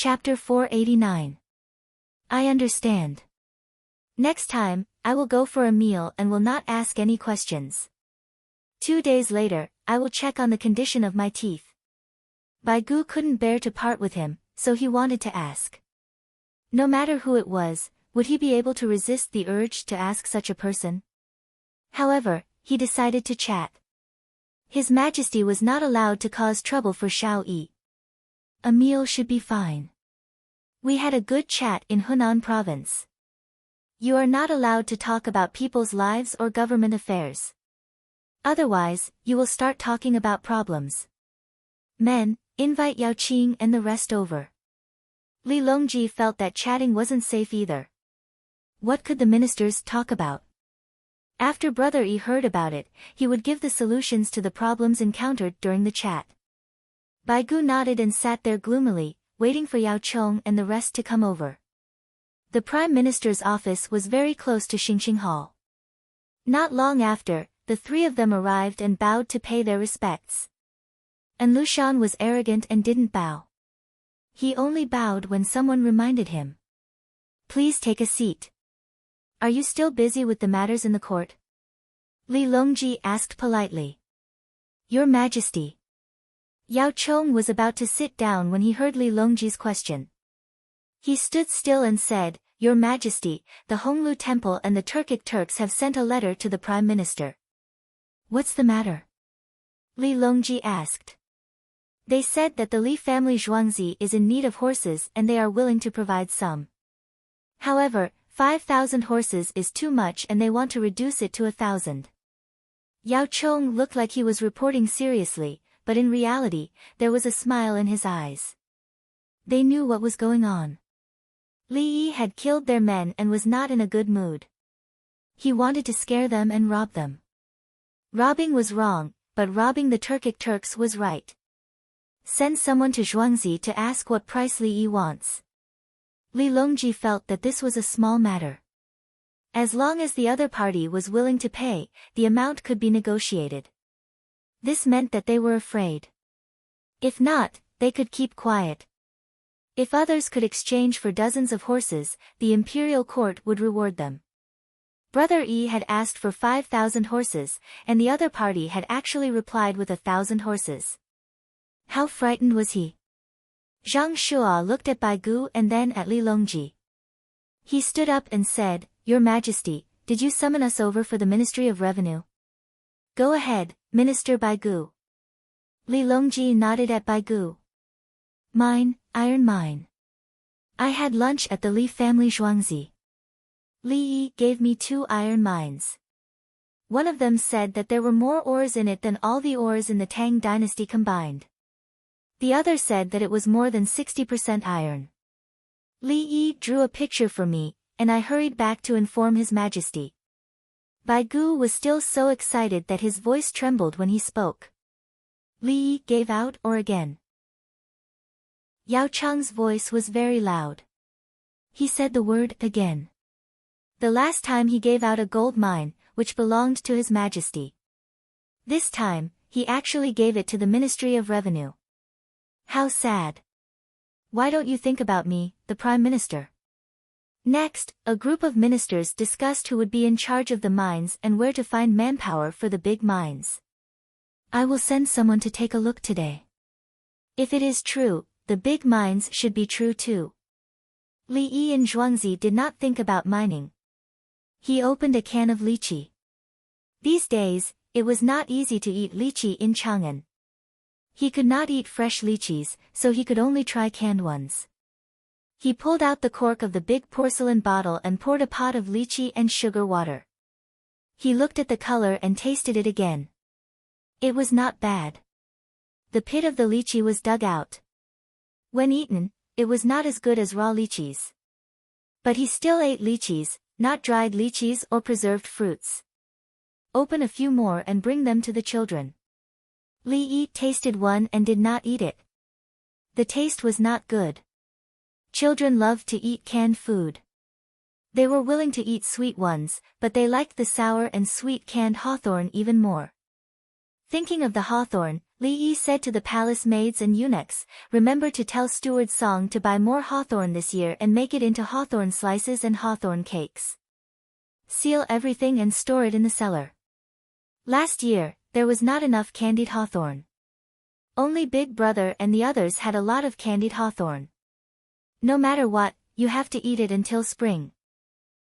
Chapter 489. I understand. Next time, I will go for a meal and will not ask any questions. 2 days later, I will check on the condition of my teeth. Baigu couldn't bear to part with him, so he wanted to ask. No matter who it was, would he be able to resist the urge to ask such a person? However, he decided to chat. His Majesty was not allowed to cause trouble for Xiao Yi. A meal should be fine. We had a good chat in Hunan province. You are not allowed to talk about people's lives or government affairs. Otherwise, you will start talking about problems. Men, invite Yao Qing and the rest over. Li Longji felt that chatting wasn't safe either. What could the ministers talk about? After Brother Yi heard about it, he would give the solutions to the problems encountered during the chat. Baigu nodded and sat there gloomily, waiting for Yao Chong and the rest to come over. The Prime Minister's office was very close to Xingxing Hall. Not long after, the three of them arrived and bowed to pay their respects. And Lushan was arrogant and didn't bow. He only bowed when someone reminded him. Please take a seat. Are you still busy with the matters in the court? Li Longji asked politely. Your Majesty. Yao Chong was about to sit down when he heard Li Longji's question. He stood still and said, Your Majesty, the Honglu Temple and the Turkic Turks have sent a letter to the Prime Minister. What's the matter? Li Longji asked. They said that the Li family Zhuangzi is in need of horses and they are willing to provide some. However, 5,000 horses is too much and they want to reduce it to 1,000. Yao Chong looked like he was reporting seriously, but in reality, there was a smile in his eyes. They knew what was going on. Li Yi had killed their men and was not in a good mood. He wanted to scare them and rob them. Robbing was wrong, but robbing the Turkic Turks was right. Send someone to Zhuangzi to ask what price Li Yi wants. Li Longji felt that this was a small matter. As long as the other party was willing to pay, the amount could be negotiated. This meant that they were afraid. If not, they could keep quiet. If others could exchange for dozens of horses, the imperial court would reward them. Brother Yi had asked for 5,000 horses, and the other party had actually replied with 1,000 horses. How frightened was he? Zhang Shua looked at Baigu and then at Li Longji. He stood up and said, Your Majesty, did you summon us over for the Ministry of Revenue? Go ahead, Minister Baigu. Li Longji nodded at Baigu. Mine, iron mine. I had lunch at the Li family Zhuangzi. Li Yi gave me 2 iron mines. One of them said that there were more ores in it than all the ores in the Tang dynasty combined. The other said that it was more than 60% iron. Li Yi drew a picture for me, and I hurried back to inform His Majesty. Baigu was still so excited that his voice trembled when he spoke. Li Yi gave out or again. Yao Chang's voice was very loud. He said the word again. The last time he gave out a gold mine, which belonged to His Majesty. This time, he actually gave it to the Ministry of Revenue. How sad. Why don't you think about me, the Prime Minister? Next, a group of ministers discussed who would be in charge of the mines and where to find manpower for the big mines. I will send someone to take a look today. If it is true, the big mines should be true too. Li Yi in Zhuangzi did not think about mining. He opened a can of lychee. These days, it was not easy to eat lychee in Chang'an. He could not eat fresh lychees, so he could only try canned ones. He pulled out the cork of the big porcelain bottle and poured a pot of lychee and sugar water. He looked at the color and tasted it again. It was not bad. The pit of the lychee was dug out. When eaten, it was not as good as raw lychees. But he still ate lychees, not dried lychees or preserved fruits. Open a few more and bring them to the children. Li Yi tasted one and did not eat it. The taste was not good. Children loved to eat canned food. They were willing to eat sweet ones, but they liked the sour and sweet canned hawthorn even more. Thinking of the hawthorn, Li Yi said to the palace maids and eunuchs, "Remember to tell Steward Song to buy more hawthorn this year and make it into hawthorn slices and hawthorn cakes. Seal everything and store it in the cellar." Last year, there was not enough candied hawthorn. Only Big Brother and the others had a lot of candied hawthorn. No matter what, you have to eat it until spring.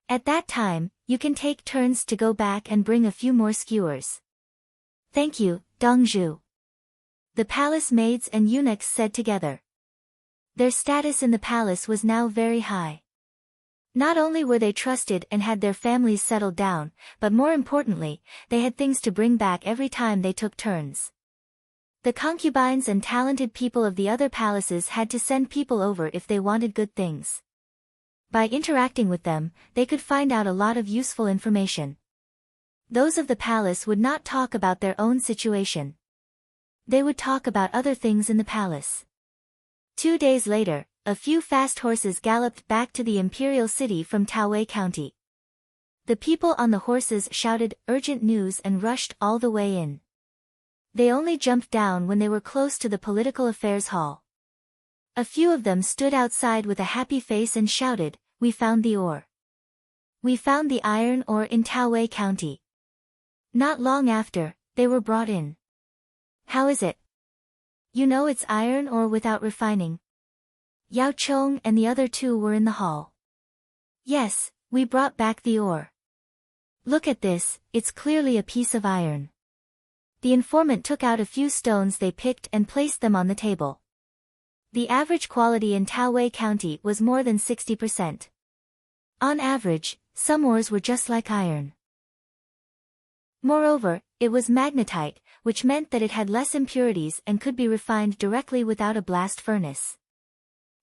At that time, you can take turns to go back and bring a few more skewers. "Thank you, Dongzhu," the palace maids and eunuchs said together. Their status in the palace was now very high. Not only were they trusted and had their families settled down, but more importantly, they had things to bring back every time they took turns. The concubines and talented people of the other palaces had to send people over if they wanted good things. By interacting with them, they could find out a lot of useful information. Those of the palace would not talk about their own situation. They would talk about other things in the palace. 2 days later, a few fast horses galloped back to the imperial city from Taoyuan County. The people on the horses shouted urgent news and rushed all the way in. They only jumped down when they were close to the political affairs hall. A few of them stood outside with a happy face and shouted, "We found the ore. We found the iron ore in Taoyuan County." Not long after, they were brought in. "How is it? You know it's iron ore without refining?" Yao Chong and the other two were in the hall. "Yes, we brought back the ore. Look at this, it's clearly a piece of iron." The informant took out a few stones they picked and placed them on the table. The average quality in Taoyuan County was more than 60%. On average, some ores were just like iron. Moreover, it was magnetite, which meant that it had less impurities and could be refined directly without a blast furnace.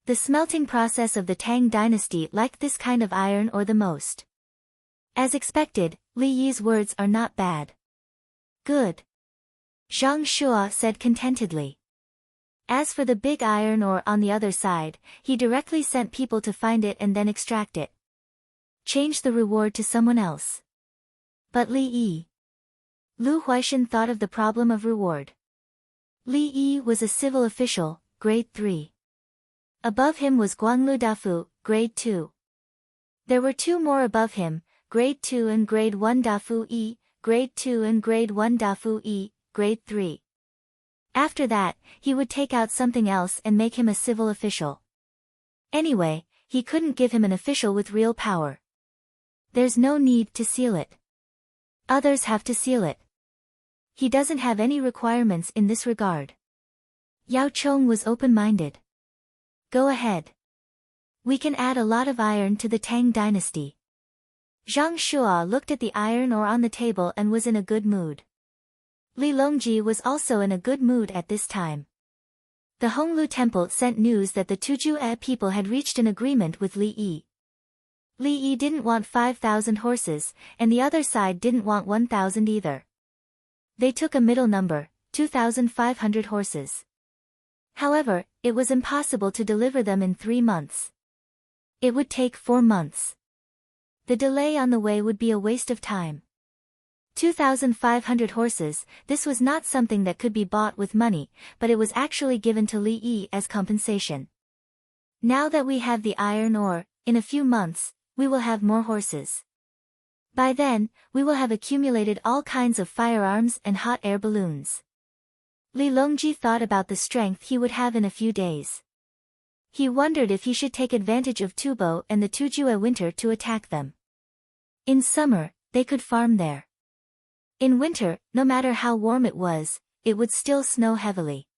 The smelting process of the Tang dynasty liked this kind of iron ore the most. As expected, Li Yi's words are not bad. "Good," Zhang Shua said contentedly. As for the big iron ore on the other side, he directly sent people to find it and then extract it. Change the reward to someone else. But Li Yi. Lu Huaishan thought of the problem of reward. Li Yi was a civil official, grade 3. Above him was Guanglu Dafu, grade 2. There were 2 more above him, grade 2 and grade 1 Dafu E, grade 2 and grade 1 Dafu E, grade 3. After that, he would take out something else and make him a civil official. Anyway, he couldn't give him an official with real power. There's no need to seal it. Others have to seal it. He doesn't have any requirements in this regard. Yao Chong was open-minded. Go ahead. We can add a lot of iron to the Tang dynasty. Zhang Shua looked at the iron ore on the table and was in a good mood. Li Longji was also in a good mood at this time. The Honglu Temple sent news that the Tuzhou people had reached an agreement with Li Yi. Li Yi didn't want 5,000 horses, and the other side didn't want 1,000 either. They took a middle number, 2,500 horses. However, it was impossible to deliver them in 3 months. It would take 4 months. The delay on the way would be a waste of time. 2,500 horses, this was not something that could be bought with money, but it was actually given to Li Yi as compensation. Now that we have the iron ore, in a few months, we will have more horses. By then, we will have accumulated all kinds of firearms and hot air balloons. Li Longji thought about the strength he would have in a few days. He wondered if he should take advantage of Tubo and the Tuzhou winter to attack them. In summer, they could farm there. In winter, no matter how warm it was, it would still snow heavily.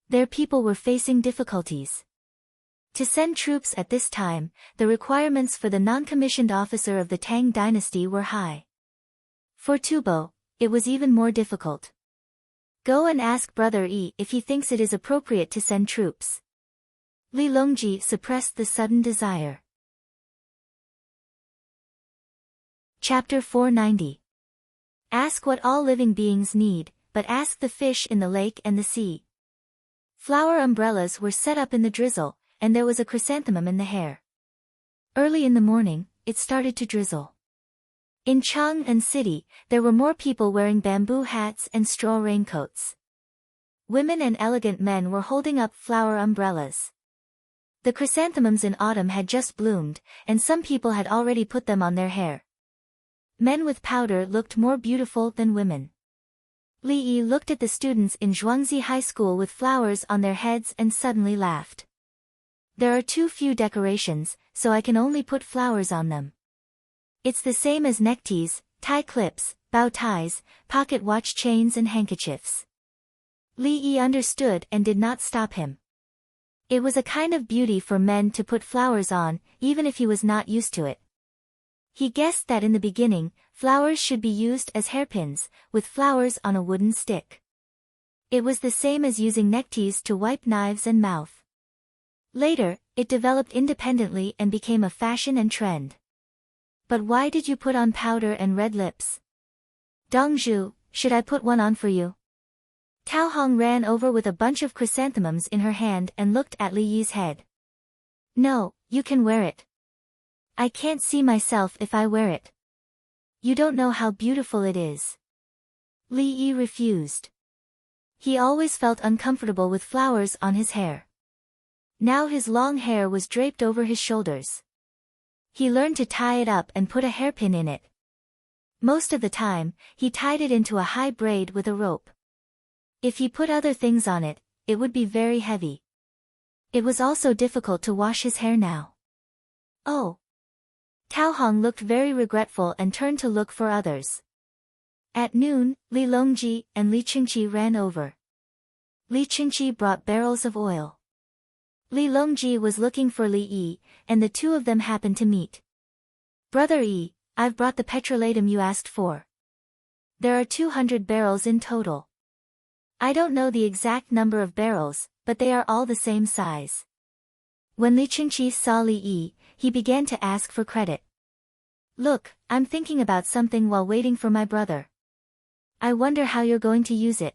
Their people were facing difficulties. To send troops at this time, the requirements for the non-commissioned officer of the Tang dynasty were high. For Tubo, it was even more difficult. Go and ask Brother Yi if he thinks it is appropriate to send troops. Li Longji suppressed the sudden desire. Chapter 490. Ask what all living beings need, but ask the fish in the lake and the sea. Flower umbrellas were set up in the drizzle, and there was a chrysanthemum in the hair. Early in the morning, it started to drizzle. In Chang'an City, there were more people wearing bamboo hats and straw raincoats. Women and elegant men were holding up flower umbrellas. The chrysanthemums in autumn had just bloomed, and some people had already put them on their hair. Men with powder looked more beautiful than women. Li Yi looked at the students in Zhuangzi High School with flowers on their heads and suddenly laughed. There are too few decorations, so I can only put flowers on them. It's the same as neckties, tie clips, bow ties, pocket watch chains and handkerchiefs. Li Yi understood and did not stop him. It was a kind of beauty for men to put flowers on, even if he was not used to it. He guessed that in the beginning, flowers should be used as hairpins, with flowers on a wooden stick. It was the same as using neckties to wipe knives and mouth. Later, it developed independently and became a fashion and trend. But why did you put on powder and red lips? Dongzhu, should I put one on for you? Tao Hong ran over with a bunch of chrysanthemums in her hand and looked at Li Yi's head. No, you can wear it. I can't see myself if I wear it. You don't know how beautiful it is. Li Yi refused. He always felt uncomfortable with flowers on his hair. Now his long hair was draped over his shoulders. He learned to tie it up and put a hairpin in it. Most of the time, he tied it into a high braid with a rope. If he put other things on it, it would be very heavy. It was also difficult to wash his hair now. Oh. Tao Hong looked very regretful and turned to look for others. At noon, Li Longji and Li Qingqi ran over. Li Qingqi brought barrels of oil. Li Longji was looking for Li Yi, and the two of them happened to meet. Brother Yi, I've brought the petrolatum you asked for. There are 200 barrels in total. I don't know the exact number of barrels, but they are all the same size. When Li Qingqi saw Li Yi, he began to ask for credit. Look, I'm thinking about something while waiting for my brother. I wonder how you're going to use it.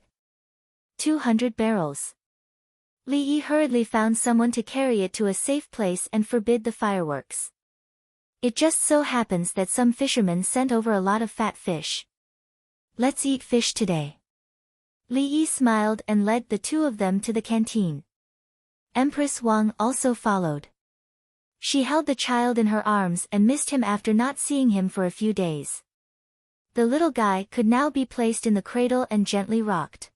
200 barrels. Li Yi hurriedly found someone to carry it to a safe place and forbid the fireworks. It just so happens that some fishermen sent over a lot of fat fish. Let's eat fish today. Li Yi smiled and led the two of them to the canteen. Empress Wang also followed. She held the child in her arms and missed him after not seeing him for a few days. The little guy could now be placed in the cradle and gently rocked.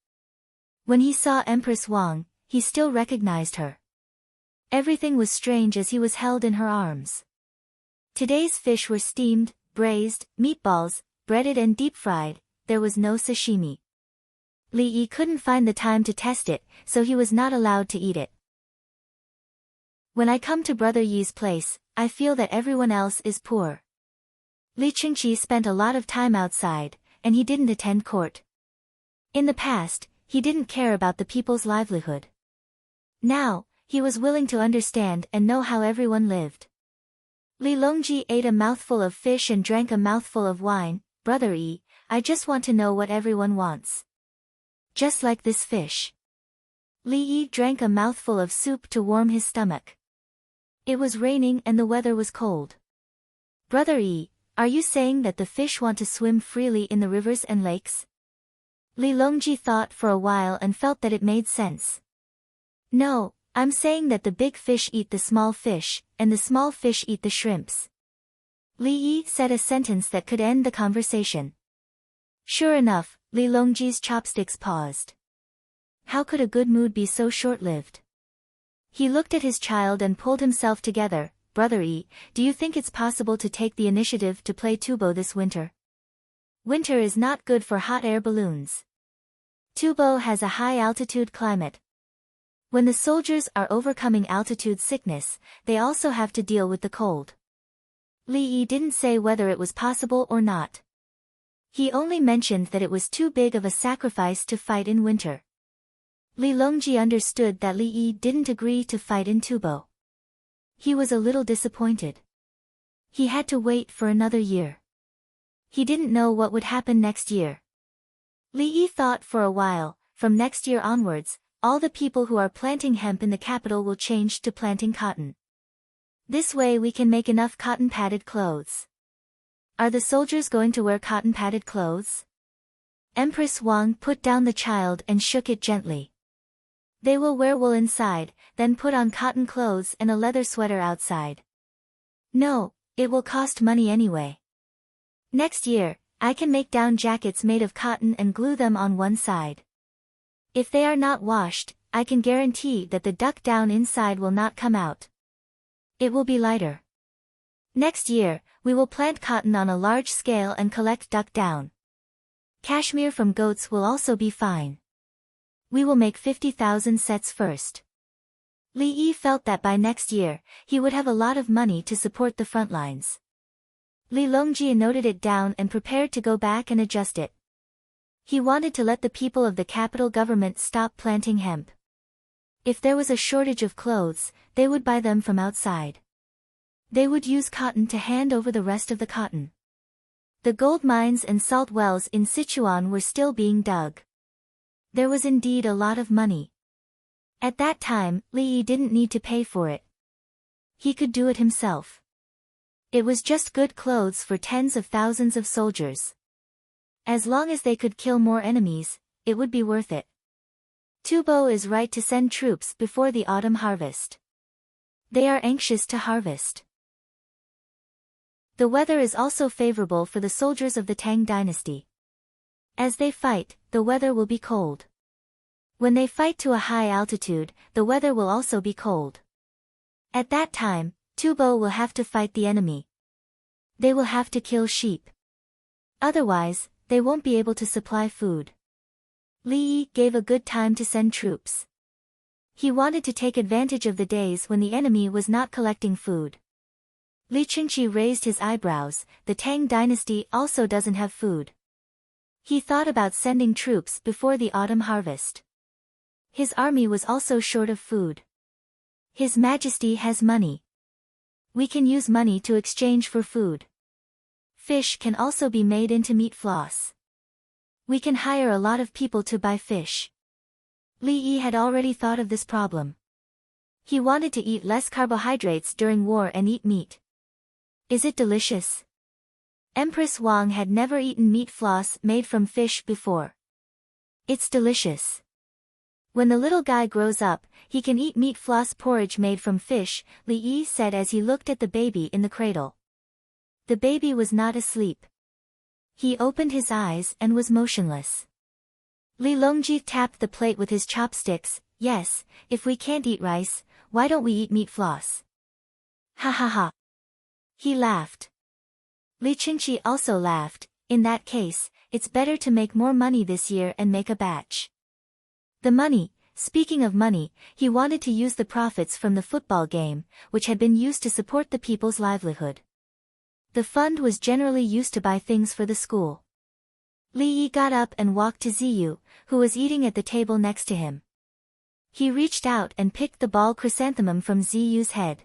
When he saw Empress Wang, he still recognized her. Everything was strange as he was held in her arms. Today's fish were steamed, braised, meatballs, breaded and deep-fried. There was no sashimi. Li Yi couldn't find the time to test it, so he was not allowed to eat it. When I come to Brother Yi's place, I feel that everyone else is poor. Li Qingqi spent a lot of time outside, and he didn't attend court. In the past, he didn't care about the people's livelihood. Now, he was willing to understand and know how everyone lived. Li Longji ate a mouthful of fish and drank a mouthful of wine. Brother Yi, I just want to know what everyone wants. Just like this fish. Li Yi drank a mouthful of soup to warm his stomach. It was raining and the weather was cold. Brother Yi, are you saying that the fish want to swim freely in the rivers and lakes? Li Longji thought for a while and felt that it made sense. No, I'm saying that the big fish eat the small fish, and the small fish eat the shrimps. Li Yi said a sentence that could end the conversation. Sure enough, Li Longji's chopsticks paused. How could a good mood be so short-lived? He looked at his child and pulled himself together. Brother Yi, do you think it's possible to take the initiative to play tubo this winter? Winter is not good for hot air balloons. Tubo has a high-altitude climate. When the soldiers are overcoming altitude sickness, they also have to deal with the cold. Li Yi didn't say whether it was possible or not. He only mentioned that it was too big of a sacrifice to fight in winter. Li Longji understood that Li Yi didn't agree to fight in tubo. He was a little disappointed. He had to wait for another year. He didn't know what would happen next year. Li Yi thought for a while. From next year onwards, all the people who are planting hemp in the capital will change to planting cotton. This way we can make enough cotton-padded clothes. Are the soldiers going to wear cotton-padded clothes? Empress Wang put down the child and shook it gently. They will wear wool inside, then put on cotton clothes and a leather sweater outside. No, it will cost money anyway. Next year, I can make down jackets made of cotton and glue them on one side. If they are not washed, I can guarantee that the duck down inside will not come out. It will be lighter. Next year, we will plant cotton on a large scale and collect duck down. Cashmere from goats will also be fine. We will make 50,000 sets first. Li Yi felt that by next year, he would have a lot of money to support the front lines. Li Longji noted it down and prepared to go back and adjust it. He wanted to let the people of the capital government stop planting hemp. If there was a shortage of clothes, they would buy them from outside. They would use cotton to hand over the rest of the cotton. The gold mines and salt wells in Sichuan were still being dug. There was indeed a lot of money. At that time, Li Yi didn't need to pay for it. He could do it himself. It was just good clothes for tens of thousands of soldiers. As long as they could kill more enemies, it would be worth it. Tubo is right to send troops before the autumn harvest. They are anxious to harvest. The weather is also favorable for the soldiers of the Tang dynasty. As they fight, the weather will be cold. When they fight to a high altitude, the weather will also be cold. At that time, Tubo will have to fight the enemy. They will have to kill sheep. Otherwise, they won't be able to supply food. Li Yi gave a good time to send troops. He wanted to take advantage of the days when the enemy was not collecting food. Li Qingqi raised his eyebrows. The Tang dynasty also doesn't have food. He thought about sending troops before the autumn harvest. His army was also short of food. His Majesty has money. We can use money to exchange for food. Fish can also be made into meat floss. We can hire a lot of people to buy fish. Li Yi had already thought of this problem. He wanted to eat less carbohydrates during war and eat meat. Is it delicious? Empress Wang had never eaten meat floss made from fish before. It's delicious. When the little guy grows up, he can eat meat floss porridge made from fish, Li Yi said as he looked at the baby in the cradle. The baby was not asleep. He opened his eyes and was motionless. Li Longji tapped the plate with his chopsticks. Yes, if we can't eat rice, why don't we eat meat floss? Ha ha ha. He laughed. Li Qingqi also laughed. In that case, it's better to make more money this year and make a batch. The money, speaking of money, he wanted to use the profits from the football game, which had been used to support the people's livelihood. The fund was generally used to buy things for the school. Li Yi got up and walked to Ziyu, who was eating at the table next to him. He reached out and picked the ball chrysanthemum from Ziyu's head.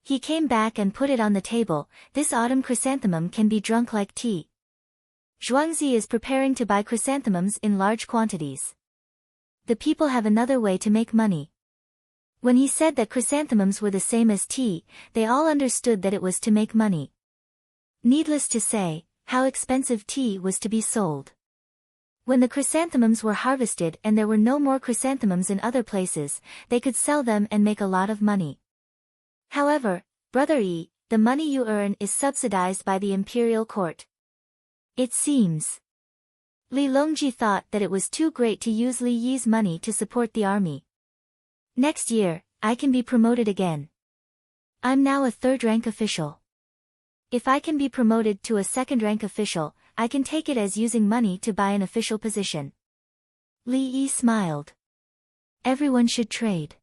He came back and put it on the table. This autumn chrysanthemum can be drunk like tea. Zhuangzi is preparing to buy chrysanthemums in large quantities. The people have another way to make money. When he said that chrysanthemums were the same as tea, they all understood that it was to make money. Needless to say, how expensive tea was to be sold. When the chrysanthemums were harvested and there were no more chrysanthemums in other places, they could sell them and make a lot of money. However, Brother Yi, the money you earn is subsidized by the imperial court. It seems. Li Longji thought that it was too great to use Li Yi's money to support the army. Next year, I can be promoted again. I'm now a third-rank official. If I can be promoted to a second-rank official, I can take it as using money to buy an official position. Li Yi smiled. Everyone should trade.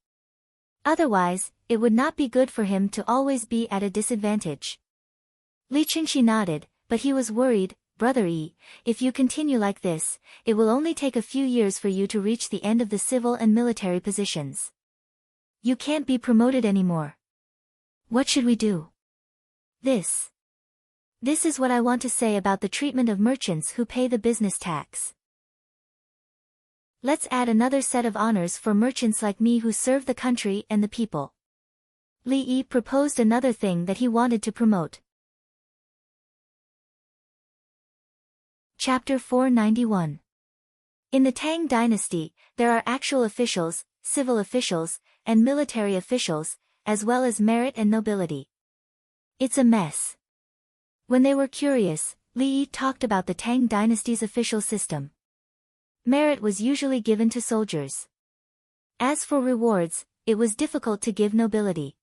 Otherwise, it would not be good for him to always be at a disadvantage. Li Qingqi nodded, but he was worried. Brother Yi, if you continue like this, it will only take a few years for you to reach the end of the civil and military positions. You can't be promoted anymore. What should we do? This is what I want to say about the treatment of merchants who pay the business tax. Let's add another set of honors for merchants like me who serve the country and the people. Li Yi proposed another thing that he wanted to promote. Chapter 491. In the Tang dynasty, there are actual officials, civil officials, and military officials, as well as merit and nobility. It's a mess. When they were curious, Li Yi talked about the Tang dynasty's official system. Merit was usually given to soldiers. As for rewards, it was difficult to give nobility.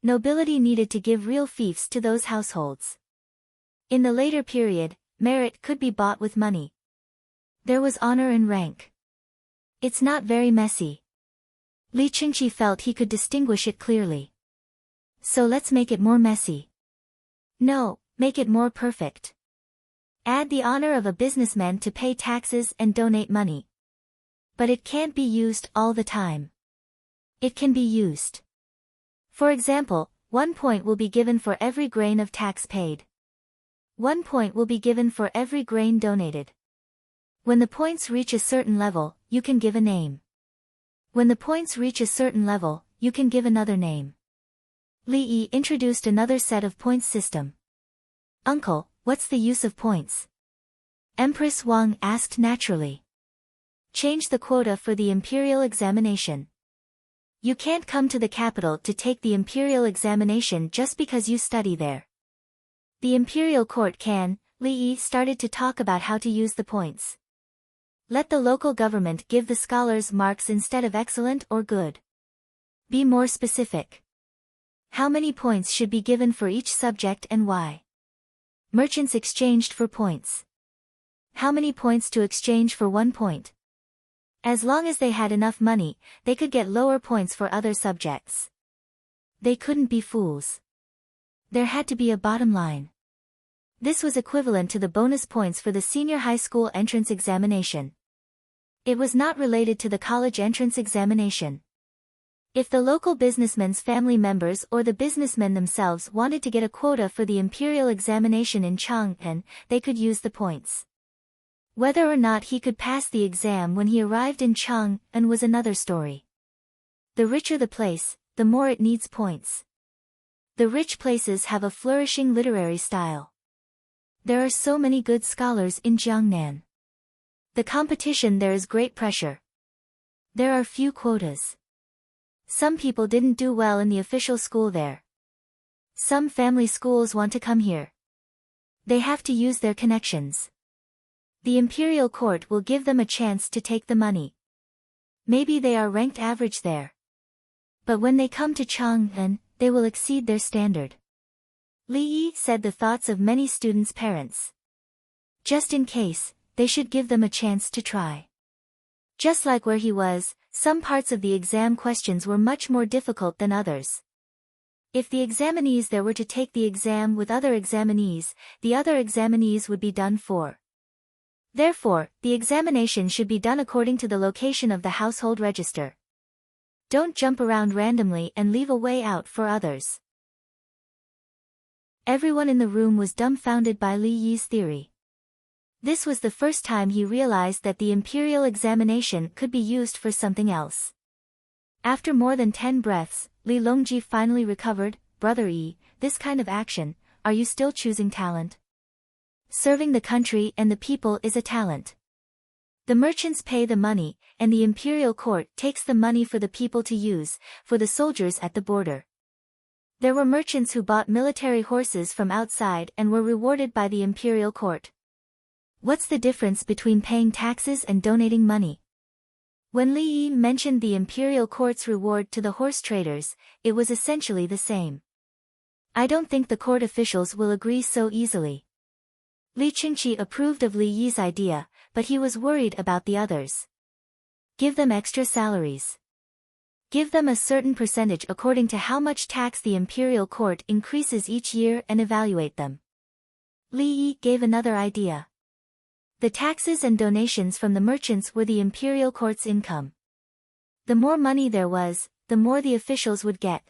Nobility needed to give real fiefs to those households. In the later period, merit could be bought with money. There was honor and rank. It's not very messy. Li Qingqi felt he could distinguish it clearly. So let's make it more messy. No, make it more perfect. Add the honor of a businessman to pay taxes and donate money. But it can't be used all the time. It can be used. For example, 1 point will be given for every grain of tax paid. 1 point will be given for every grain donated. When the points reach a certain level, you can give a name. When the points reach a certain level, you can give another name. Li Yi introduced another set of points system. Uncle, what's the use of points? Empress Wang asked naturally. Change the quota for the imperial examination. You can't come to the capital to take the imperial examination just because you study there. The imperial court can. Li Yi started to talk about how to use the points. Let the local government give the scholars marks instead of excellent or good. Be more specific. How many points should be given for each subject and why? Merchants exchanged for points. How many points to exchange for 1 point? As long as they had enough money, they could get lower points for other subjects. They couldn't be fools. There had to be a bottom line. This was equivalent to the bonus points for the senior high school entrance examination. It was not related to the college entrance examination. If the local businessman's family members or the businessmen themselves wanted to get a quota for the imperial examination in Chang'an, they could use the points. Whether or not he could pass the exam when he arrived in Chang'an was another story. The richer the place, the more it needs points. The rich places have a flourishing literary style. There are so many good scholars in Jiangnan. The competition there is great pressure. There are few quotas. Some people didn't do well in the official school there. Some family schools want to come here. They have to use their connections. The imperial court will give them a chance to take the money. Maybe they are ranked average there. But when they come to Chang'an, they will exceed their standard. Li Yi said the thoughts of many students' parents. Just in case, they should give them a chance to try. Just like where he was, some parts of the exam questions were much more difficult than others. If the examinees there were to take the exam with other examinees, the other examinees would be done for. Therefore, the examination should be done according to the location of the household register. Don't jump around randomly and leave a way out for others. Everyone in the room was dumbfounded by Li Yi's theory. This was the first time he realized that the imperial examination could be used for something else. After more than 10 breaths, Li Longji finally recovered. Brother Yi, this kind of action, are you still choosing talent? Serving the country and the people is a talent. The merchants pay the money, and the imperial court takes the money for the people to use, for the soldiers at the border. There were merchants who bought military horses from outside and were rewarded by the imperial court. What's the difference between paying taxes and donating money? When Li Yi mentioned the imperial court's reward to the horse traders, it was essentially the same. I don't think the court officials will agree so easily. Li Qingqi approved of Li Yi's idea, but he was worried about the others. Give them extra salaries. Give them a certain percentage according to how much tax the imperial court increases each year and evaluate them. Li Yi gave another idea. The taxes and donations from the merchants were the imperial court's income. The more money there was, the more the officials would get.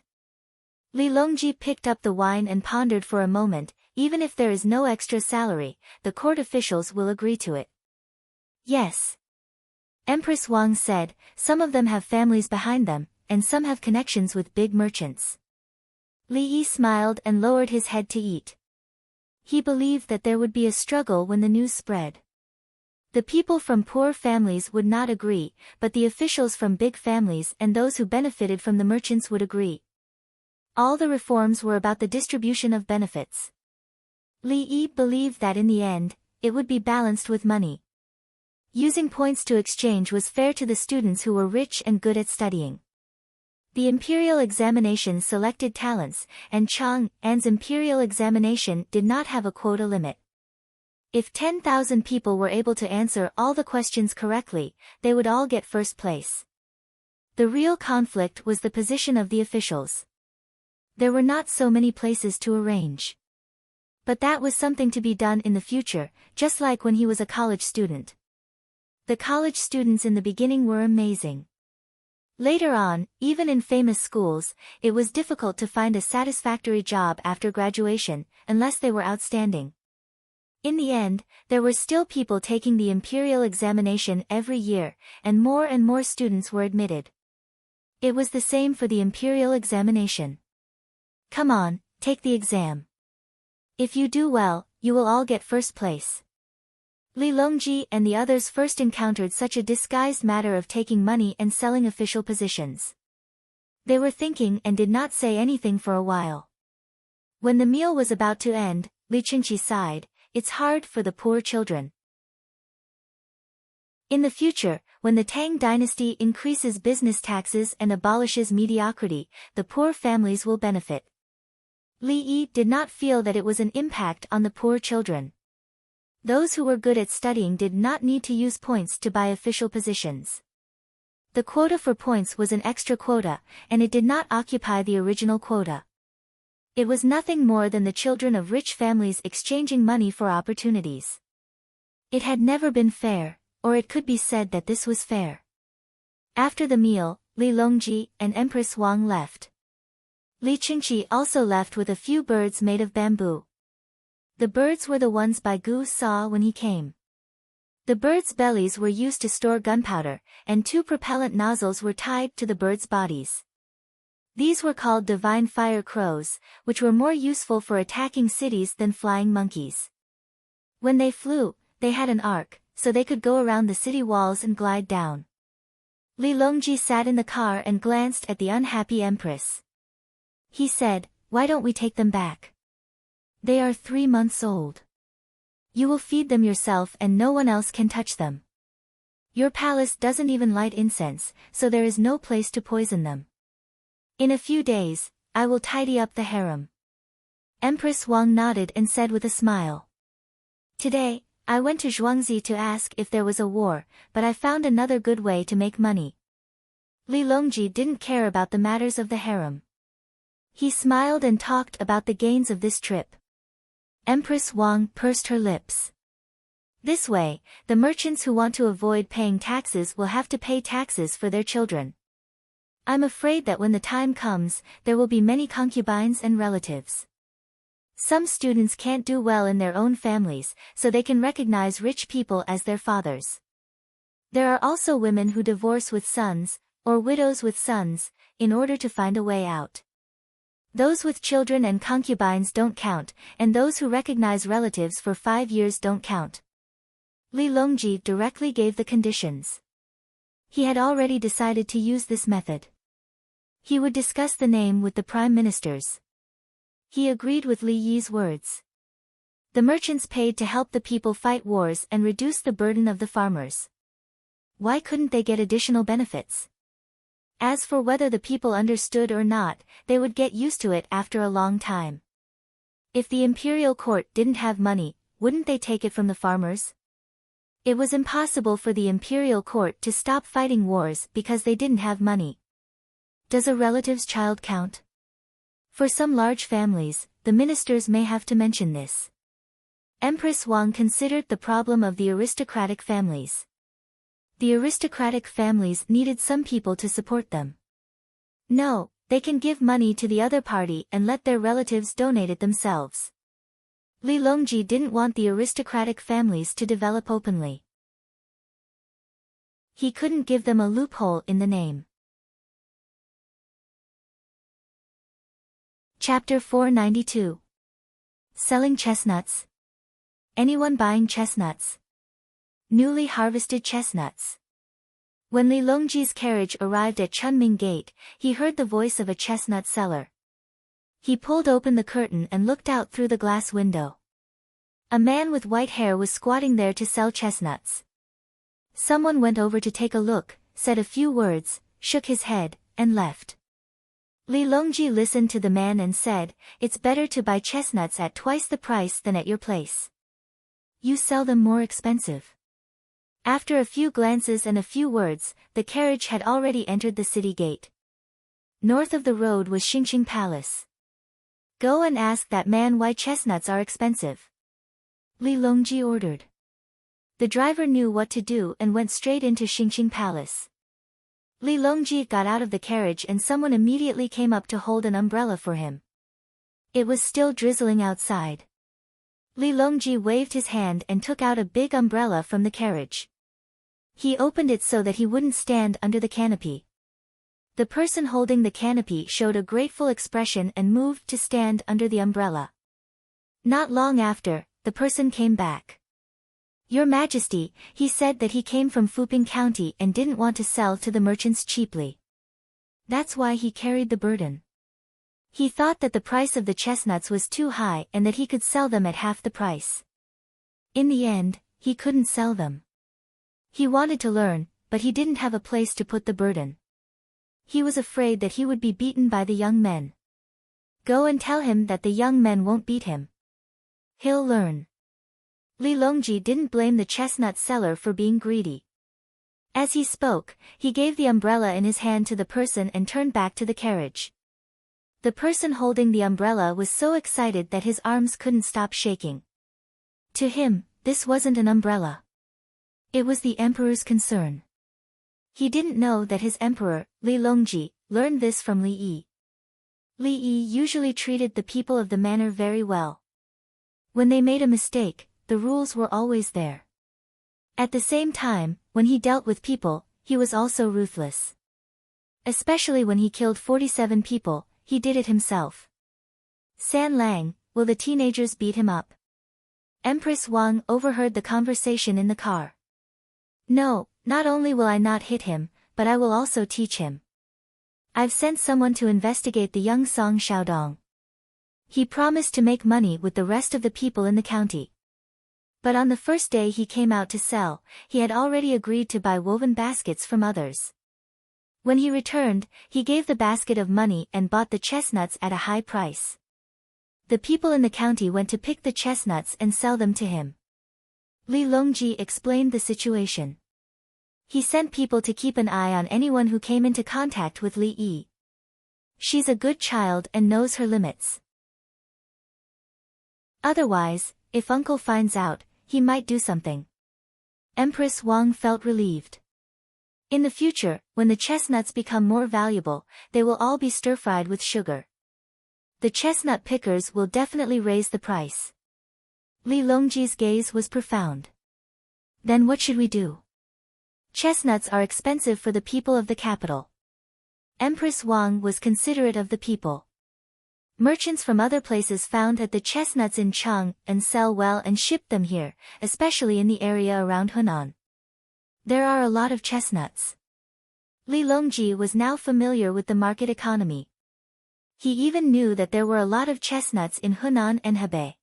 Li Longji picked up the wine and pondered for a moment. Even if there is no extra salary, the court officials will agree to it. Yes. Empress Wang said, some of them have families behind them, and some have connections with big merchants. Li Yi smiled and lowered his head to eat. He believed that there would be a struggle when the news spread. The people from poor families would not agree, but the officials from big families and those who benefited from the merchants would agree. All the reforms were about the distribution of benefits. Li Yi believed that in the end, it would be balanced with money. Using points to exchange was fair to the students who were rich and good at studying. The imperial examination selected talents, and Chang'an's imperial examination did not have a quota limit. If 10,000 people were able to answer all the questions correctly, they would all get first place. The real conflict was the position of the officials. There were not so many places to arrange. But that was something to be done in the future, just like when he was a college student. The college students in the beginning were amazing. Later on, even in famous schools, it was difficult to find a satisfactory job after graduation, unless they were outstanding. In the end, there were still people taking the imperial examination every year, and more students were admitted. It was the same for the imperial examination. Come on, take the exam. If you do well, you will all get first place. Li Longji and the others first encountered such a disguised matter of taking money and selling official positions. They were thinking and did not say anything for a while. When the meal was about to end, Li Qingqi sighed, "It's hard for the poor children." In the future, when the Tang dynasty increases business taxes and abolishes mediocrity, the poor families will benefit. Li Yi did not feel that it was an impact on the poor children. Those who were good at studying did not need to use points to buy official positions. The quota for points was an extra quota, and it did not occupy the original quota. It was nothing more than the children of rich families exchanging money for opportunities. It had never been fair, or it could be said that this was fair. After the meal, Li Longji and Empress Wang left. Li Qingqi also left with a few birds made of bamboo. The birds were the ones Bai Gu saw when he came. The birds' bellies were used to store gunpowder, and 2 propellant nozzles were tied to the birds' bodies. These were called divine fire crows, which were more useful for attacking cities than flying monkeys. When they flew, they had an arc, so they could go around the city walls and glide down. Li Longji sat in the car and glanced at the unhappy empress. He said, "Why don't we take them back? They are 3 months old. You will feed them yourself and no one else can touch them. Your palace doesn't even light incense, so there is no place to poison them. In a few days, I will tidy up the harem." Empress Wang nodded and said with a smile. "Today, I went to Zhuangzi to ask if there was a war, but I found another good way to make money." Li Longji didn't care about the matters of the harem. He smiled and talked about the gains of this trip. Empress Wang pursed her lips. This way, the merchants who want to avoid paying taxes will have to pay taxes for their children. I'm afraid that when the time comes, there will be many concubines and relatives. Some students can't do well in their own families, so they can recognize rich people as their fathers. There are also women who divorce with sons, or widows with sons, in order to find a way out. Those with children and concubines don't count, and those who recognize relatives for 5 years don't count. Li Longji directly gave the conditions. He had already decided to use this method. He would discuss the name with the prime ministers. He agreed with Li Yi's words. The merchants paid to help the people fight wars and reduce the burden of the farmers. Why couldn't they get additional benefits? As for whether the people understood or not, they would get used to it after a long time. If the imperial court didn't have money, wouldn't they take it from the farmers? It was impossible for the imperial court to stop fighting wars because they didn't have money. Does a relative's child count? For some large families, the ministers may have to mention this. Empress Wang considered the problem of the aristocratic families. The aristocratic families needed some people to support them. No, they can give money to the other party and let their relatives donate it themselves. Li Longji didn't want the aristocratic families to develop openly. He couldn't give them a loophole in the name. Chapter 492. Selling chestnuts. Anyone buying chestnuts? Newly harvested chestnuts. When Li Longji's carriage arrived at Chunming Gate, he heard the voice of a chestnut seller. He pulled open the curtain and looked out through the glass window. A man with white hair was squatting there to sell chestnuts. Someone went over to take a look, said a few words, shook his head, and left. Li Longji listened to the man and said, "It's better to buy chestnuts at twice the price than at your place. You sell them more expensive." After a few glances and a few words, the carriage had already entered the city gate. North of the road was Xingxing Palace. "Go and ask that man why chestnuts are expensive," Li Longji ordered. The driver knew what to do and went straight into Xingxing Palace. Li Longji got out of the carriage and someone immediately came up to hold an umbrella for him. It was still drizzling outside. Li Longji waved his hand and took out a big umbrella from the carriage. He opened it so that he wouldn't stand under the canopy. The person holding the canopy showed a grateful expression and moved to stand under the umbrella. Not long after, the person came back. "Your Majesty," he said that he came from Fuping County and didn't want to sell to the merchants cheaply. That's why he carried the burden. He thought that the price of the chestnuts was too high and that he could sell them at half the price. In the end, he couldn't sell them. He wanted to learn, but he didn't have a place to put the burden. He was afraid that he would be beaten by the young men. "Go and tell him that the young men won't beat him. He'll learn." Li Longji didn't blame the chestnut seller for being greedy. As he spoke, he gave the umbrella in his hand to the person and turned back to the carriage. The person holding the umbrella was so excited that his arms couldn't stop shaking. To him, this wasn't an umbrella. It was the emperor's concern. He didn't know that his emperor, Li Longji, learned this from Li Yi. Li Yi usually treated the people of the manor very well. When they made a mistake, the rules were always there. At the same time, when he dealt with people, he was also ruthless. Especially when he killed 47 people, he did it himself. "San Lang, will the teenagers beat him up?" Empress Wang overheard the conversation in the car. "No, not only will I not hit him, but I will also teach him. I've sent someone to investigate the young Song Xiaodong. He promised to make money with the rest of the people in the county. But on the first day he came out to sell, he had already agreed to buy woven baskets from others. When he returned, he gave the basket of money and bought the chestnuts at a high price. The people in the county went to pick the chestnuts and sell them to him." Li Longji explained the situation. He sent people to keep an eye on anyone who came into contact with Li Yi. She's a good child and knows her limits. Otherwise, if uncle finds out, he might do something. Empress Wang felt relieved. In the future, when the chestnuts become more valuable, they will all be stir-fried with sugar. The chestnut pickers will definitely raise the price. Li Longji's gaze was profound. "Then what should we do? Chestnuts are expensive for the people of the capital." Empress Wang was considerate of the people. Merchants from other places found that the chestnuts in Chang and sell well and ship them here, especially in the area around Hunan. There are a lot of chestnuts. Li Longji was now familiar with the market economy. He even knew that there were a lot of chestnuts in Hunan and Hebei.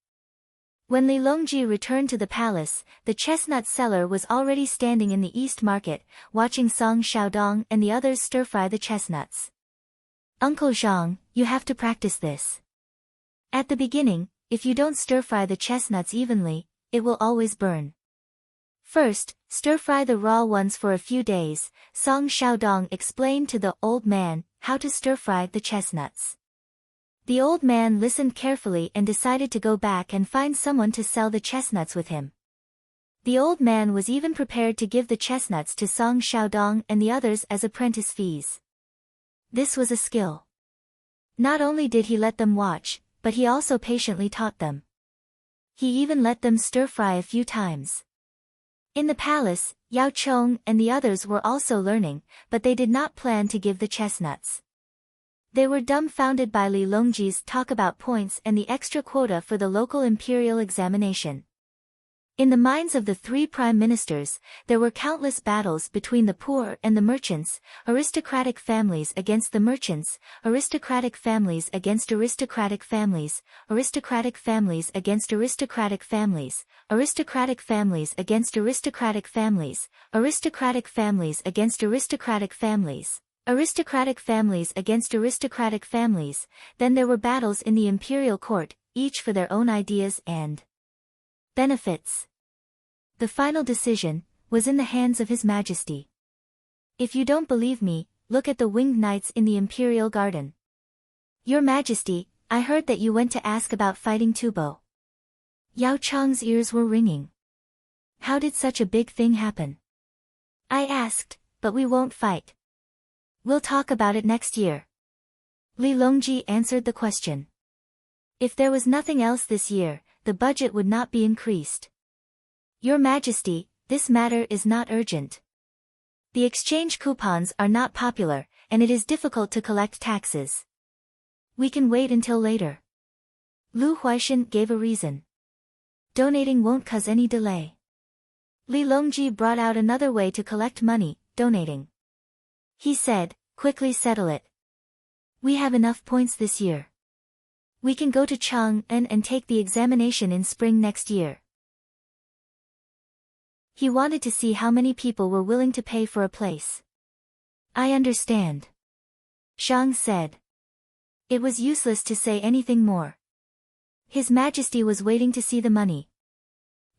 When Li Longji returned to the palace, the chestnut seller was already standing in the east market, watching Song Xiaodong and the others stir-fry the chestnuts. "Uncle Zhang, you have to practice this. At the beginning, if you don't stir-fry the chestnuts evenly, it will always burn. First, stir-fry the raw ones for a few days." Song Xiaodong explained to the old man how to stir-fry the chestnuts. The old man listened carefully and decided to go back and find someone to sell the chestnuts with him. The old man was even prepared to give the chestnuts to Song Xiaodong and the others as apprentice fees. This was a skill. Not only did he let them watch, but he also patiently taught them. He even let them stir-fry a few times. In the palace, Yao Chong and the others were also learning, but they did not plan to give the chestnuts. They were dumbfounded by Li Longji's talk about points and the extra quota for the local imperial examination. In the minds of the three prime ministers, there were countless battles between the poor and the merchants, aristocratic families against the merchants, aristocratic families against aristocratic families, aristocratic families against aristocratic families, aristocratic families against aristocratic families, aristocratic families against aristocratic families, aristocratic families against aristocratic families. Then there were battles in the imperial court, each for their own ideas and benefits. The final decision was in the hands of His Majesty. If you don't believe me, look at the winged knights in the imperial garden. Your Majesty, I heard that you went to ask about fighting Tubo. Yao Chang's ears were ringing. How did such a big thing happen? I asked, but we won't fight. We'll talk about it next year. Li Longji answered the question. If there was nothing else this year, the budget would not be increased. Your Majesty, this matter is not urgent. The exchange coupons are not popular, and it is difficult to collect taxes. We can wait until later. Lu Huaishan gave a reason. Donating won't cause any delay. Li Longji brought out another way to collect money, donating. He said, quickly settle it. We have enough points this year. We can go to Chang'an and take the examination in spring next year. He wanted to see how many people were willing to pay for a place. I understand. Zhang said. It was useless to say anything more. His Majesty was waiting to see the money.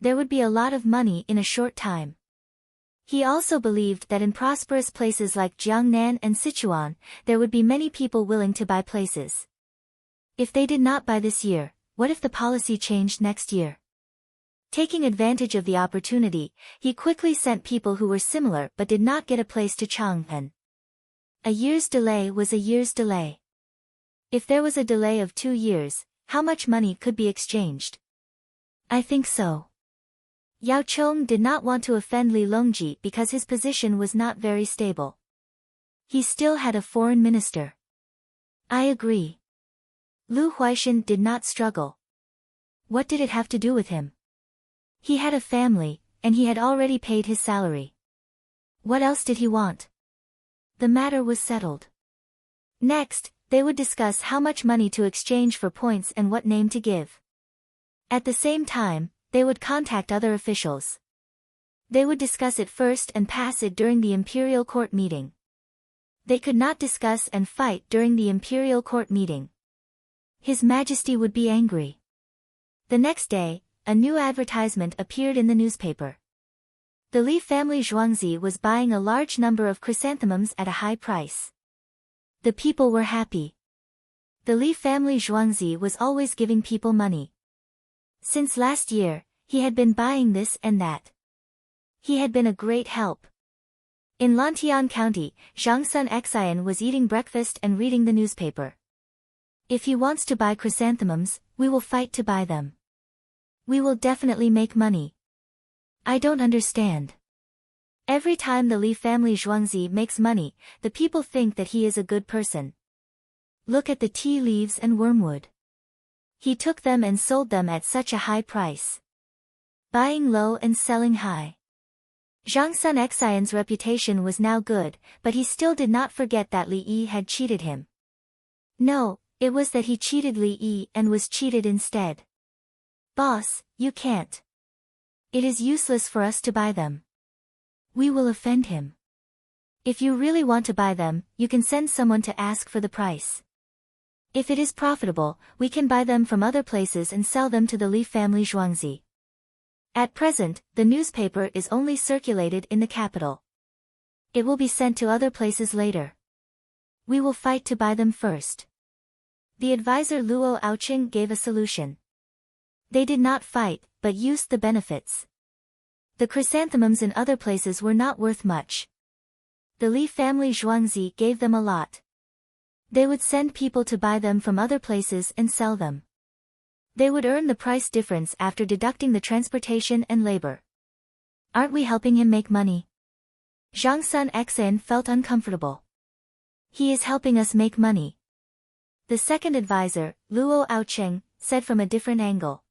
There would be a lot of money in a short time. He also believed that in prosperous places like Jiangnan and Sichuan, there would be many people willing to buy places. If they did not buy this year, what if the policy changed next year? Taking advantage of the opportunity, he quickly sent people who were similar but did not get a place to Chang'an. A year's delay was a year's delay. If there was a delay of 2 years, how much money could be exchanged? I think so. Yao Chong did not want to offend Li Longji because his position was not very stable. He still had a foreign minister. I agree. Lu Huaishan did not struggle. What did it have to do with him? He had a family, and he had already paid his salary. What else did he want? The matter was settled. Next, they would discuss how much money to exchange for points and what name to give. At the same time, they would contact other officials. They would discuss it first and pass it during the imperial court meeting. They could not discuss and fight during the imperial court meeting. His Majesty would be angry. The next day, a new advertisement appeared in the newspaper. The Li family Zhuangzi was buying a large number of chrysanthemums at a high price. The people were happy. The Li family Zhuangzi was always giving people money. Since last year, he had been buying this and that. He had been a great help. In Lantian County, Zhang Sun Xian was eating breakfast and reading the newspaper. If he wants to buy chrysanthemums, we will fight to buy them. We will definitely make money. I don't understand. Every time the Li family Zhuangzi makes money, the people think that he is a good person. Look at the tea leaves and wormwood. He took them and sold them at such a high price. Buying low and selling high. Zhang Sun Xian's reputation was now good, but he still did not forget that Li Yi had cheated him. No, it was that he cheated Li Yi and was cheated instead. Boss, you can't. It is useless for us to buy them. We will offend him. If you really want to buy them, you can send someone to ask for the price. If it is profitable, we can buy them from other places and sell them to the Li family Zhuangzi. At present, the newspaper is only circulated in the capital. It will be sent to other places later. We will fight to buy them first. The advisor Luo Aoqing gave a solution. They did not fight, but used the benefits. The chrysanthemums in other places were not worth much. The Li family Zhuangzi gave them a lot. They would send people to buy them from other places and sell them. They would earn the price difference after deducting the transportation and labor. Aren't we helping him make money? Zhang Sun Xian felt uncomfortable. He is helping us make money. The second advisor, Luo Aoqing, said from a different angle.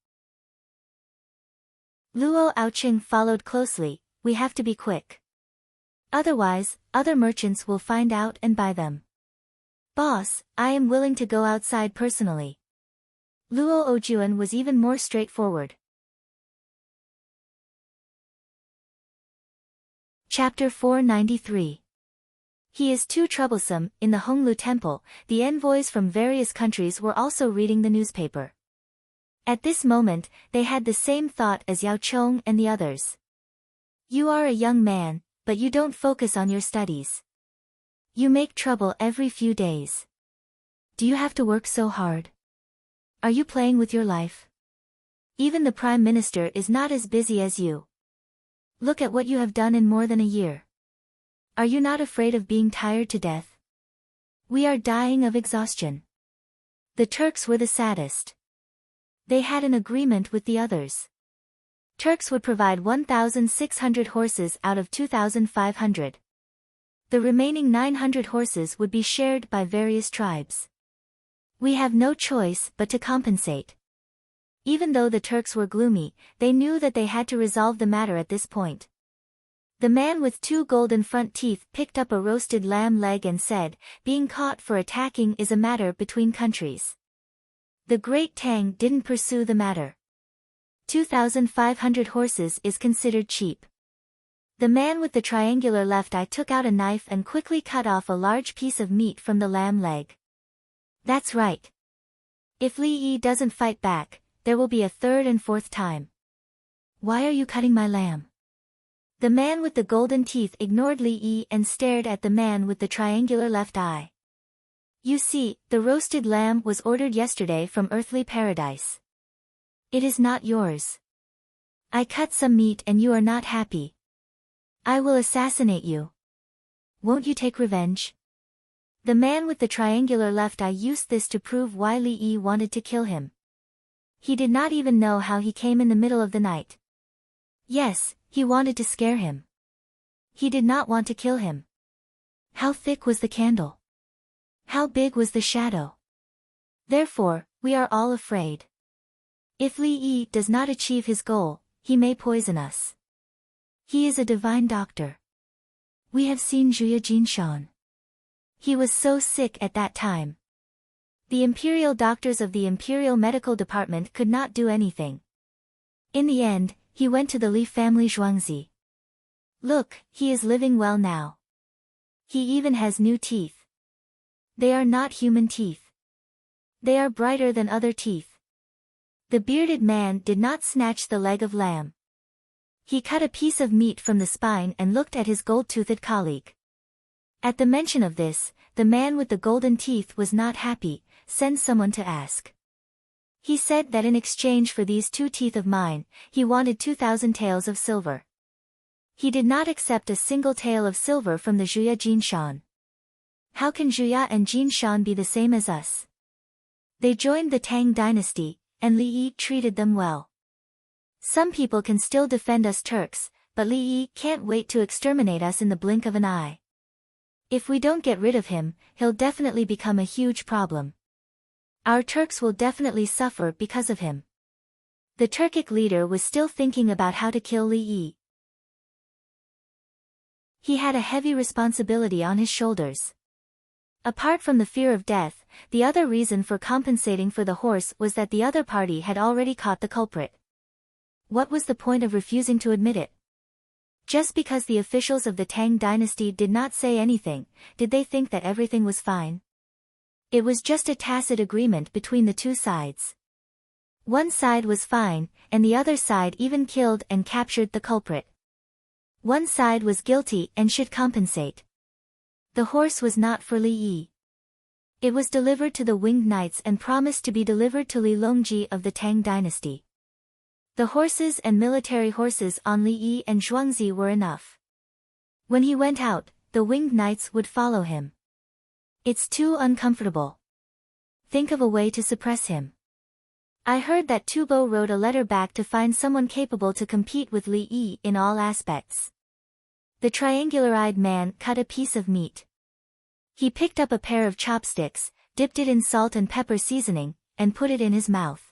Luo Aoqing followed closely. We have to be quick. Otherwise, other merchants will find out and buy them. Boss, I am willing to go outside personally. Luo Ojuan was even more straightforward. Chapter 493. He is too troublesome. In the Honglu Temple, the envoys from various countries were also reading the newspaper. At this moment, they had the same thought as Yao Chong and the others. You are a young man, but you don't focus on your studies. You make trouble every few days. Do you have to work so hard? Are you playing with your life? Even the Prime Minister is not as busy as you. Look at what you have done in more than a year. Are you not afraid of being tired to death? We are dying of exhaustion. The Turks were the saddest. They had an agreement with the others. Turks would provide 1,600 horses out of 2,500. The remaining 900 horses would be shared by various tribes. We have no choice but to compensate. Even though the Turks were gloomy, they knew that they had to resolve the matter at this point. The man with 2 golden front teeth picked up a roasted lamb leg and said, being caught for attacking is a matter between countries. The great Tang didn't pursue the matter. 2,500 horses is considered cheap. The man with the triangular left eye took out a knife and quickly cut off a large piece of meat from the lamb leg. That's right. If Li Yi doesn't fight back, there will be a third and fourth time. Why are you cutting my lamb? The man with the golden teeth ignored Li Yi and stared at the man with the triangular left eye. You see, the roasted lamb was ordered yesterday from earthly paradise. It is not yours. I cut some meat and you are not happy. I will assassinate you. Won't you take revenge? The man with the triangular left eye used this to prove why Li Yi wanted to kill him. He did not even know how he came in the middle of the night. Yes, he wanted to scare him. He did not want to kill him. How thick was the candle? How big was the shadow? Therefore, we are all afraid. If Li Yi does not achieve his goal, he may poison us. He is a divine doctor. We have seen Zhuya Jinshan. He was so sick at that time. The imperial doctors of the Imperial Medical Department could not do anything. In the end, he went to the Li family Zhuangzi. Look, he is living well now. He even has new teeth. They are not human teeth. They are brighter than other teeth. The bearded man did not snatch the leg of lamb. He cut a piece of meat from the spine and looked at his gold-toothed colleague. At the mention of this, the man with the golden teeth was not happy. Send someone to ask. He said that in exchange for these 2 teeth of mine, he wanted 2,000 taels of silver. He did not accept a single tael of silver from the Zhuya Jinshan. How can Zhuya and Jinshan be the same as us? They joined the Tang dynasty, and Li Yi treated them well. Some people can still defend us Turks, but Li Yi can't wait to exterminate us in the blink of an eye. If we don't get rid of him, he'll definitely become a huge problem. Our Turks will definitely suffer because of him. The Turkic leader was still thinking about how to kill Li Yi. He had a heavy responsibility on his shoulders. Apart from the fear of death, the other reason for compensating for the horse was that the other party had already caught the culprit. What was the point of refusing to admit it? Just because the officials of the Tang dynasty did not say anything, did they think that everything was fine? It was just a tacit agreement between the 2 sides. One side was fine, and the other side even killed and captured the culprit. One side was guilty and should compensate. The horse was not for Li Yi. It was delivered to the winged knights and promised to be delivered to Li Longji of the Tang dynasty. The horses and military horses on Li Yi and Zhuangzi were enough. When he went out, the winged knights would follow him. It's too uncomfortable. Think of a way to suppress him. I heard that Tubo wrote a letter back to find someone capable to compete with Li Yi in all aspects. The triangular-eyed man cut a piece of meat. He picked up a pair of chopsticks, dipped it in salt and pepper seasoning, and put it in his mouth.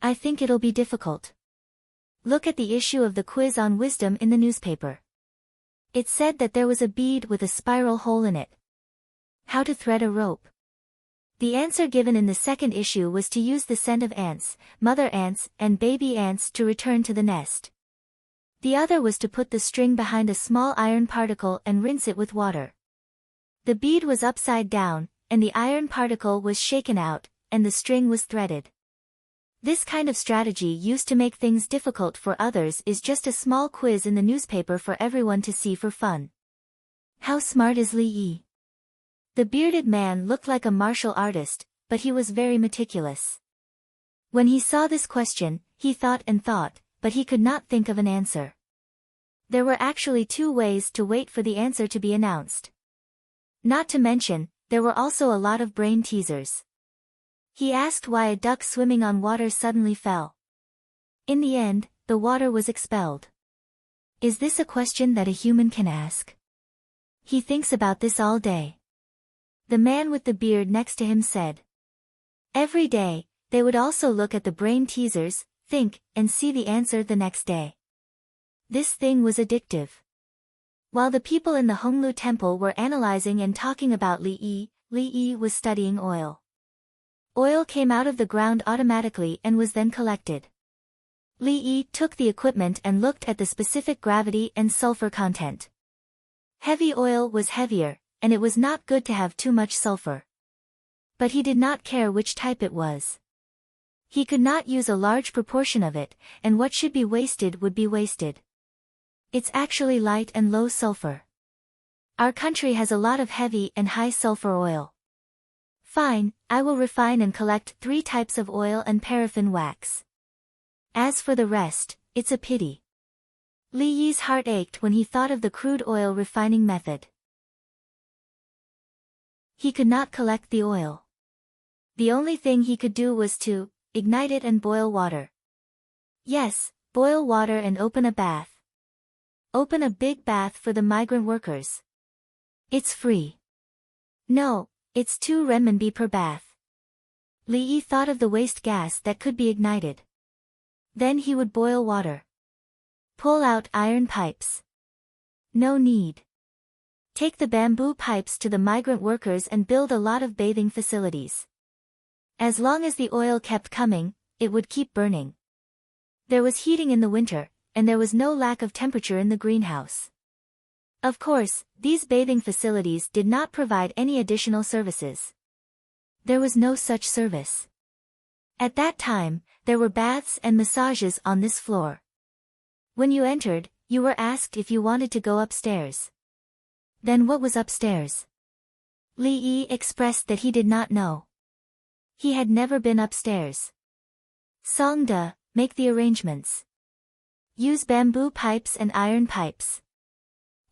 I think it'll be difficult. Look at the issue of the quiz on wisdom in the newspaper. It said that there was a bead with a spiral hole in it. How to thread a rope. The answer given in the second issue was to use the scent of ants, mother ants, and baby ants to return to the nest. The other was to put the string behind a small iron particle and rinse it with water. The bead was upside down, and the iron particle was shaken out, and the string was threaded. This kind of strategy used to make things difficult for others is just a small quiz in the newspaper for everyone to see for fun. How smart is Li Yi? The bearded man looked like a martial artist, but he was very meticulous. When he saw this question, he thought and thought, but he could not think of an answer. There were actually 2 ways to wait for the answer to be announced. Not to mention, there were also a lot of brain teasers. He asked why a duck swimming on water suddenly fell. In the end, the water was expelled. Is this a question that a human can ask? He thinks about this all day. The man with the beard next to him said. Every day, they would also look at the brain teasers, think, and see the answer the next day. This thing was addictive. While the people in the Honglu temple were analyzing and talking about Li Yi was studying oil. Oil came out of the ground automatically and was then collected. Li Yi took the equipment and looked at the specific gravity and sulfur content. Heavy oil was heavier, and it was not good to have too much sulfur. But he did not care which type it was. He could not use a large proportion of it, and what should be wasted would be wasted. It's actually light and low sulfur. Our country has a lot of heavy and high sulfur oil. Fine, I will refine and collect 3 types of oil and paraffin wax. As for the rest, it's a pity. Li Yi's heart ached when he thought of the crude oil refining method. He could not collect the oil. The only thing he could do was to ignite it and boil water. Yes, boil water and open a bath. Open a big bath for the migrant workers. It's free. No, it's 2 renminbi per bath. Li Yi thought of the waste gas that could be ignited. Then he would boil water. Pull out iron pipes. No need. Take the bamboo pipes to the migrant workers and build a lot of bathing facilities. As long as the oil kept coming, it would keep burning. There was heating in the winter, and there was no lack of temperature in the greenhouse. Of course, these bathing facilities did not provide any additional services. There was no such service. At that time, there were baths and massages on this floor. When you entered, you were asked if you wanted to go upstairs. Then what was upstairs? Li Yi expressed that he did not know. He had never been upstairs. Songde, make the arrangements. Use bamboo pipes and iron pipes.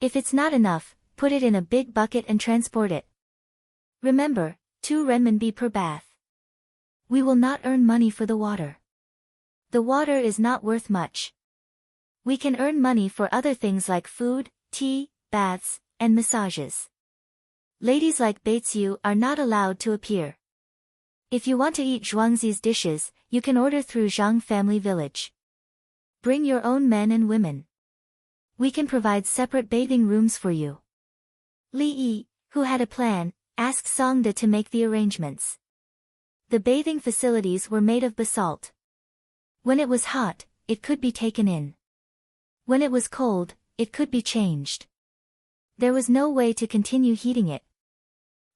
If it's not enough, put it in a big bucket and transport it. Remember, 2 renminbi per bath. We will not earn money for the water. The water is not worth much. We can earn money for other things like food, tea, baths, and massages. Ladies like Baitsu are not allowed to appear. If you want to eat Zhuangzi's dishes, you can order through Zhang Family Village. Bring your own men and women. We can provide separate bathing rooms for you. Li Yi, who had a plan, asked Songde to make the arrangements. The bathing facilities were made of basalt. When it was hot, it could be taken in. When it was cold, it could be changed. There was no way to continue heating it.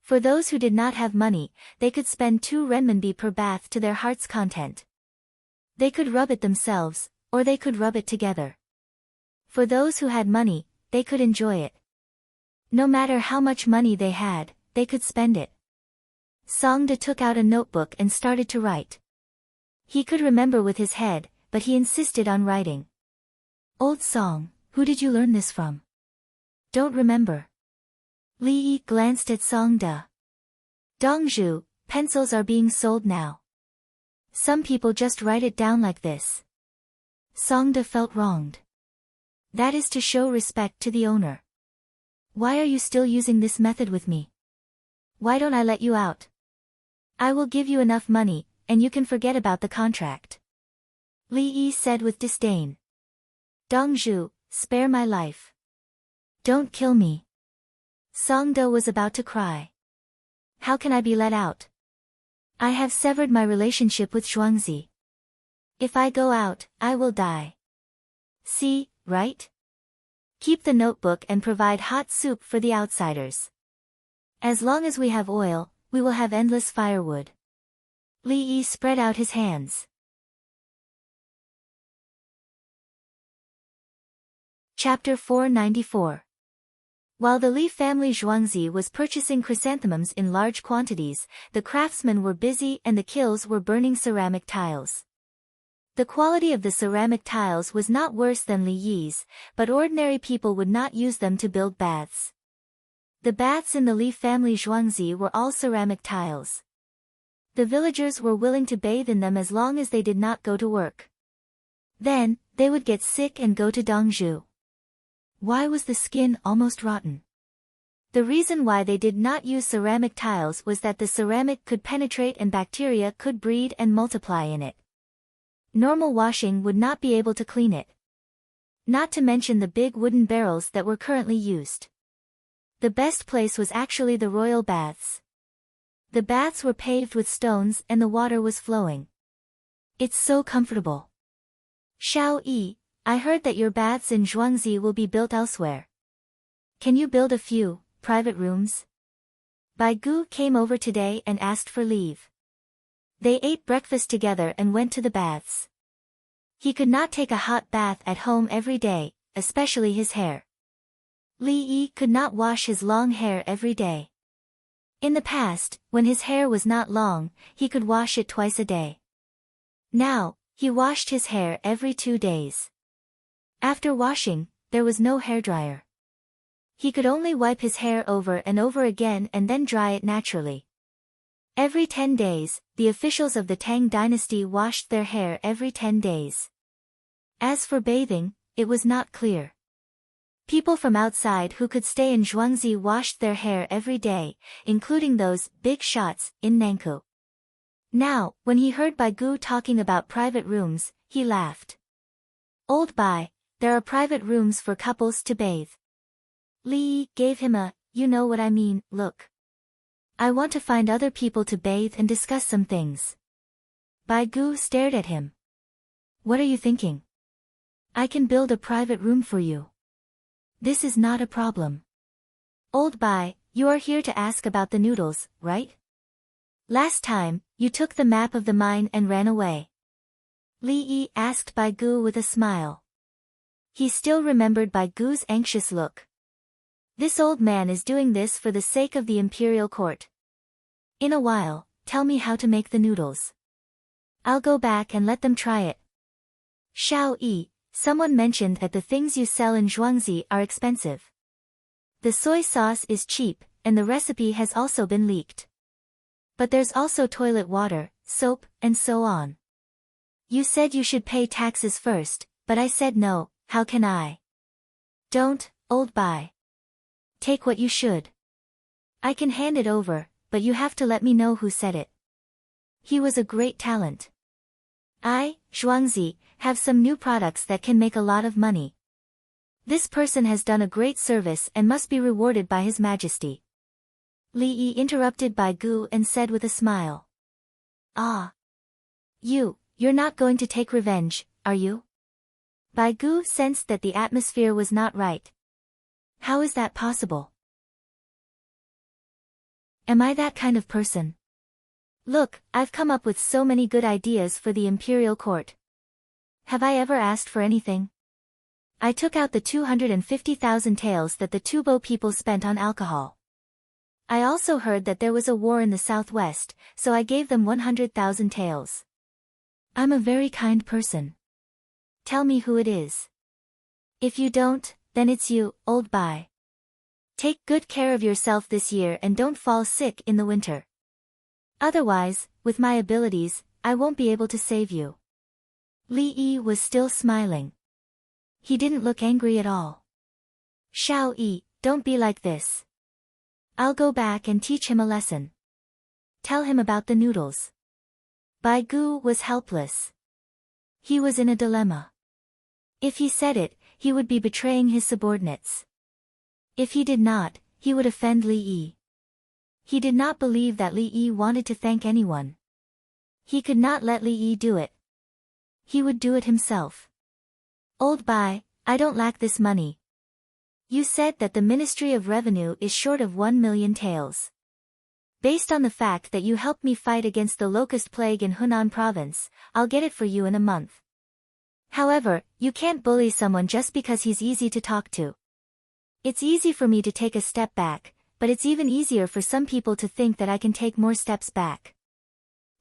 For those who did not have money, they could spend 2 renminbi per bath to their heart's content. They could rub it themselves, or they could rub it together. For those who had money, they could enjoy it. No matter how much money they had, they could spend it. Songde took out a notebook and started to write. He could remember with his head, but he insisted on writing. Old song, who did you learn this from? Don't remember. Li Yi glanced at Songde. Dongzhu, pencils are being sold now. Some people just write it down like this. Songde felt wronged. That is to show respect to the owner. Why are you still using this method with me? Why don't I let you out? I will give you enough money, and you can forget about the contract. Li Yi said with disdain. Dongzhu, spare my life. Don't kill me. Songdo was about to cry. How can I be let out? I have severed my relationship with Zhuangzi. If I go out, I will die. See, right? Keep the notebook and provide hot soup for the outsiders. As long as we have oil, we will have endless firewood. Li Yi spread out his hands. Chapter 494. While the Li family Zhuangzi was purchasing chrysanthemums in large quantities, the craftsmen were busy and the kilns were burning ceramic tiles. The quality of the ceramic tiles was not worse than Li Yi's, but ordinary people would not use them to build baths. The baths in the Li family Zhuangzi were all ceramic tiles. The villagers were willing to bathe in them as long as they did not go to work. Then, they would get sick and go to Dongzhu. Why was the skin almost rotten? The reason why they did not use ceramic tiles was that the ceramic could penetrate and bacteria could breed and multiply in it. Normal washing would not be able to clean it. Not to mention the big wooden barrels that were currently used. The best place was actually the royal baths. The baths were paved with stones and the water was flowing. It's so comfortable. Xiao Yi, I heard that your baths in Zhuangzi will be built elsewhere. Can you build a few private rooms? Bai Gu came over today and asked for leave. They ate breakfast together and went to the baths. He could not take a hot bath at home every day, especially his hair. Li Yi could not wash his long hair every day. In the past, when his hair was not long, he could wash it twice a day. Now, he washed his hair every 2 days. After washing, there was no hairdryer. He could only wipe his hair over and over again and then dry it naturally. Every 10 days, the officials of the Tang dynasty washed their hair every 10 days. As for bathing, it was not clear. People from outside who could stay in Zhuangzi washed their hair every day, including those big shots in Nankou. Now, when he heard Bai Gu talking about private rooms, he laughed. Old Bai, there are private rooms for couples to bathe. Li Yi gave him a, you know what I mean, look. I want to find other people to bathe and discuss some things. Bai Gu stared at him. What are you thinking? I can build a private room for you. This is not a problem. Old Bai, you are here to ask about the noodles, right? Last time, you took the map of the mine and ran away. Li Yi asked Bai Gu with a smile. He still remembered Bai Gu's anxious look. This old man is doing this for the sake of the imperial court. In a while, tell me how to make the noodles. I'll go back and let them try it. Xiao Yi, someone mentioned that the things you sell in Zhuangzi are expensive. The soy sauce is cheap, and the recipe has also been leaked. But there's also toilet water, soap, and so on. You said you should pay taxes first, but I said no, how can I? Don't, old Bai. Take what you should. I can hand it over, but you have to let me know who said it. He was a great talent. I, Zhuangzi, have some new products that can make a lot of money. This person has done a great service and must be rewarded by His Majesty. Li Yi interrupted Bai Gu and said with a smile. Ah. You're not going to take revenge, are you? Bai Gu sensed that the atmosphere was not right. How is that possible? Am I that kind of person? Look, I've come up with so many good ideas for the imperial court. Have I ever asked for anything? I took out the 250,000 taels that the Tubo people spent on alcohol. I also heard that there was a war in the southwest, so I gave them 100,000 taels. I'm a very kind person. Tell me who it is. If you don't, then it's you, old Bai. Take good care of yourself this year and don't fall sick in the winter. Otherwise, with my abilities, I won't be able to save you. Li Yi was still smiling. He didn't look angry at all. Xiao Yi, don't be like this. I'll go back and teach him a lesson. Tell him about the noodles. Bai Gu was helpless. He was in a dilemma. If he said it, he would be betraying his subordinates. If he did not, he would offend Li Yi. He did not believe that Li Yi wanted to thank anyone. He could not let Li Yi do it. He would do it himself. Old Bai, I don't lack this money. You said that the Ministry of Revenue is short of 1 million taels. Based on the fact that you helped me fight against the locust plague in Hunan province, I'll get it for you in a month. However, you can't bully someone just because he's easy to talk to. It's easy for me to take a step back, but it's even easier for some people to think that I can take more steps back.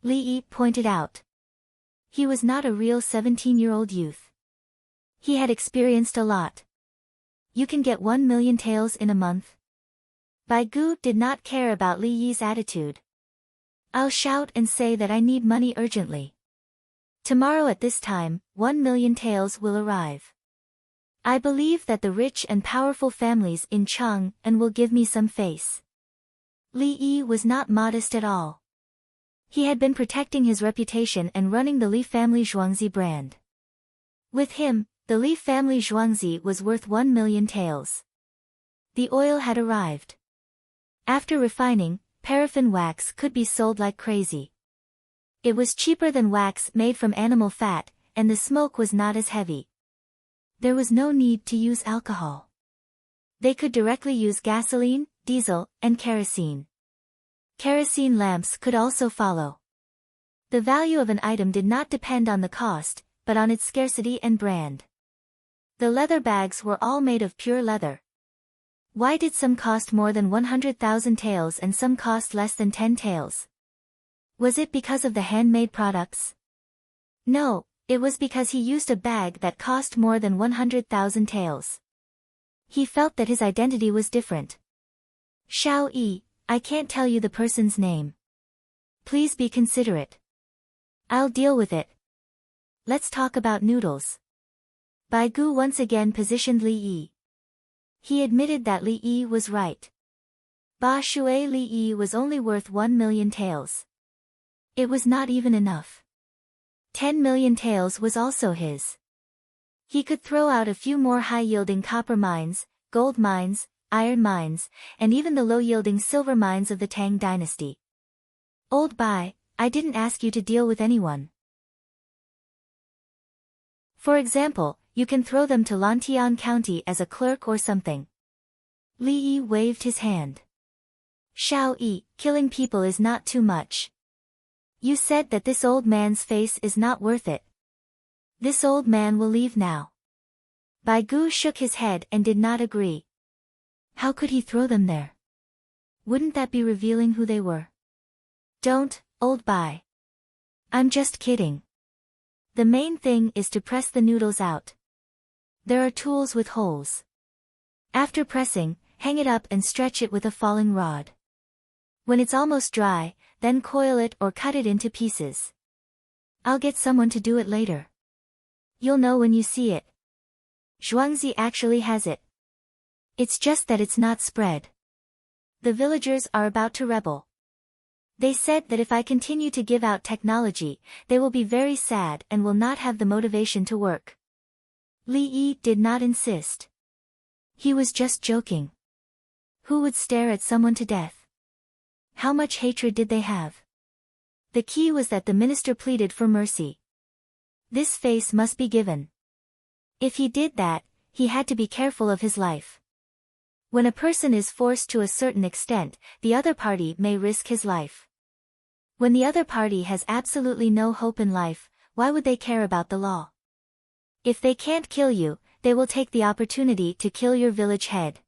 Li Yi pointed out. He was not a real 17-year-old youth. He had experienced a lot. You can get 1 million taels in a month? Bai Gu did not care about Li Yi's attitude. I'll shout and say that I need money urgently. Tomorrow at this time, 1 million taels will arrive. I believe that the rich and powerful families in Chang'an will give me some face. Li Yi was not modest at all. He had been protecting his reputation and running the Li family Zhuangzi brand. With him, the Li family Zhuangzi was worth 1 million taels. The oil had arrived. After refining, paraffin wax could be sold like crazy. It was cheaper than wax made from animal fat, and the smoke was not as heavy. There was no need to use alcohol. They could directly use gasoline, diesel, and kerosene. Kerosene lamps could also follow. The value of an item did not depend on the cost, but on its scarcity and brand. The leather bags were all made of pure leather. Why did some cost more than 100,000 taels and some cost less than 10 taels? Was it because of the handmade products? No, it was because he used a bag that cost more than 100,000 taels. He felt that his identity was different. Xiao Yi, I can't tell you the person's name. Please be considerate. I'll deal with it. Let's talk about noodles. Bai Gu once again positioned Li Yi. He admitted that Li Yi was right. Ba Shui Li Yi was only worth 1 million taels. It was not even enough. 10 million taels was also his. He could throw out a few more high-yielding copper mines, gold mines, iron mines, and even the low-yielding silver mines of the Tang dynasty. Old Bai, I didn't ask you to deal with anyone. For example, you can throw them to Lantian County as a clerk or something. Li Yi waved his hand. Xiao Yi, killing people is not too much. You said that this old man's face is not worth it. This old man will leave now. Bai Gu shook his head and did not agree. How could he throw them there? Wouldn't that be revealing who they were? Don't, old Bai. I'm just kidding. The main thing is to press the noodles out. There are tools with holes. After pressing, hang it up and stretch it with a falling rod. When it's almost dry, then coil it or cut it into pieces. I'll get someone to do it later. You'll know when you see it. Zhuangzi actually has it. It's just that it's not spread. The villagers are about to rebel. They said that if I continue to give out technology, they will be very sad and will not have the motivation to work. Li Yi did not insist. He was just joking. Who would stare at someone to death? How much hatred did they have? The key was that the minister pleaded for mercy. This face must be given. If he did that, he had to be careful of his life. When a person is forced to a certain extent, the other party may risk his life. When the other party has absolutely no hope in life, why would they care about the law? If they can't kill you, they will take the opportunity to kill your village head.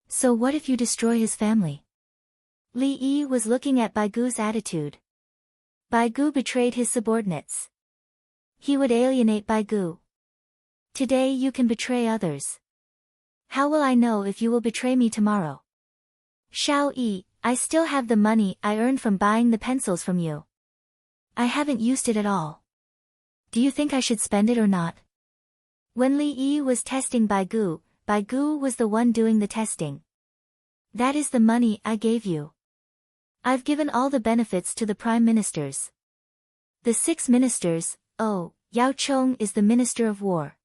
So what if you destroy his family? Li Yi was looking at Bai Gu's attitude. Bai Gu betrayed his subordinates. He would alienate Bai Gu. Today you can betray others. How will I know if you will betray me tomorrow? Xiao Yi, I still have the money I earned from buying the pencils from you. I haven't used it at all. Do you think I should spend it or not? When Li Yi was testing Bai Gu was the one doing the testing. That is the money I gave you. I've given all the benefits to the prime ministers. The 6 ministers, Yao Chong is the minister of war.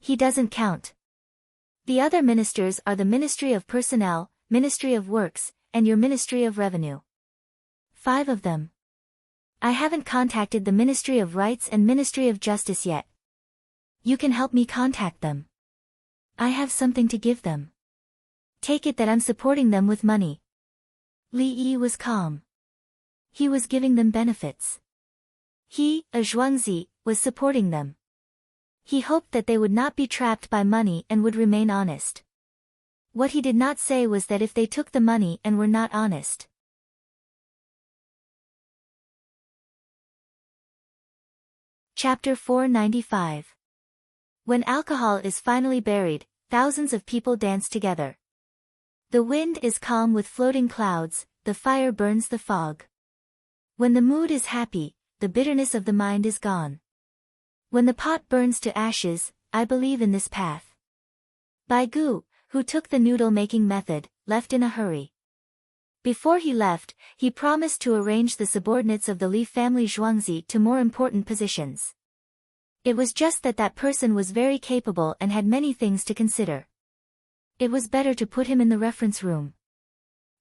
He doesn't count. The other ministers are the Ministry of Personnel, Ministry of Works, and your Ministry of Revenue. 5 of them. I haven't contacted the Ministry of Rights and Ministry of Justice yet. You can help me contact them. I have something to give them. Take it that I'm supporting them with money. Li Yi was calm. He was giving them benefits. He, a Zhuangzi, was supporting them. He hoped that they would not be trapped by money and would remain honest. What he did not say was that if they took the money and were not honest. Chapter 495. When alcohol is finally buried, thousands of people dance together. The wind is calm with floating clouds, the fire burns the fog. When the mood is happy, the bitterness of the mind is gone. When the pot burns to ashes, I believe in this path. Bai Gu, who took the noodle-making method, left in a hurry. Before he left, he promised to arrange the subordinates of the Li family Zhuangzi to more important positions. It was just that that person was very capable and had many things to consider. It was better to put him in the reference room.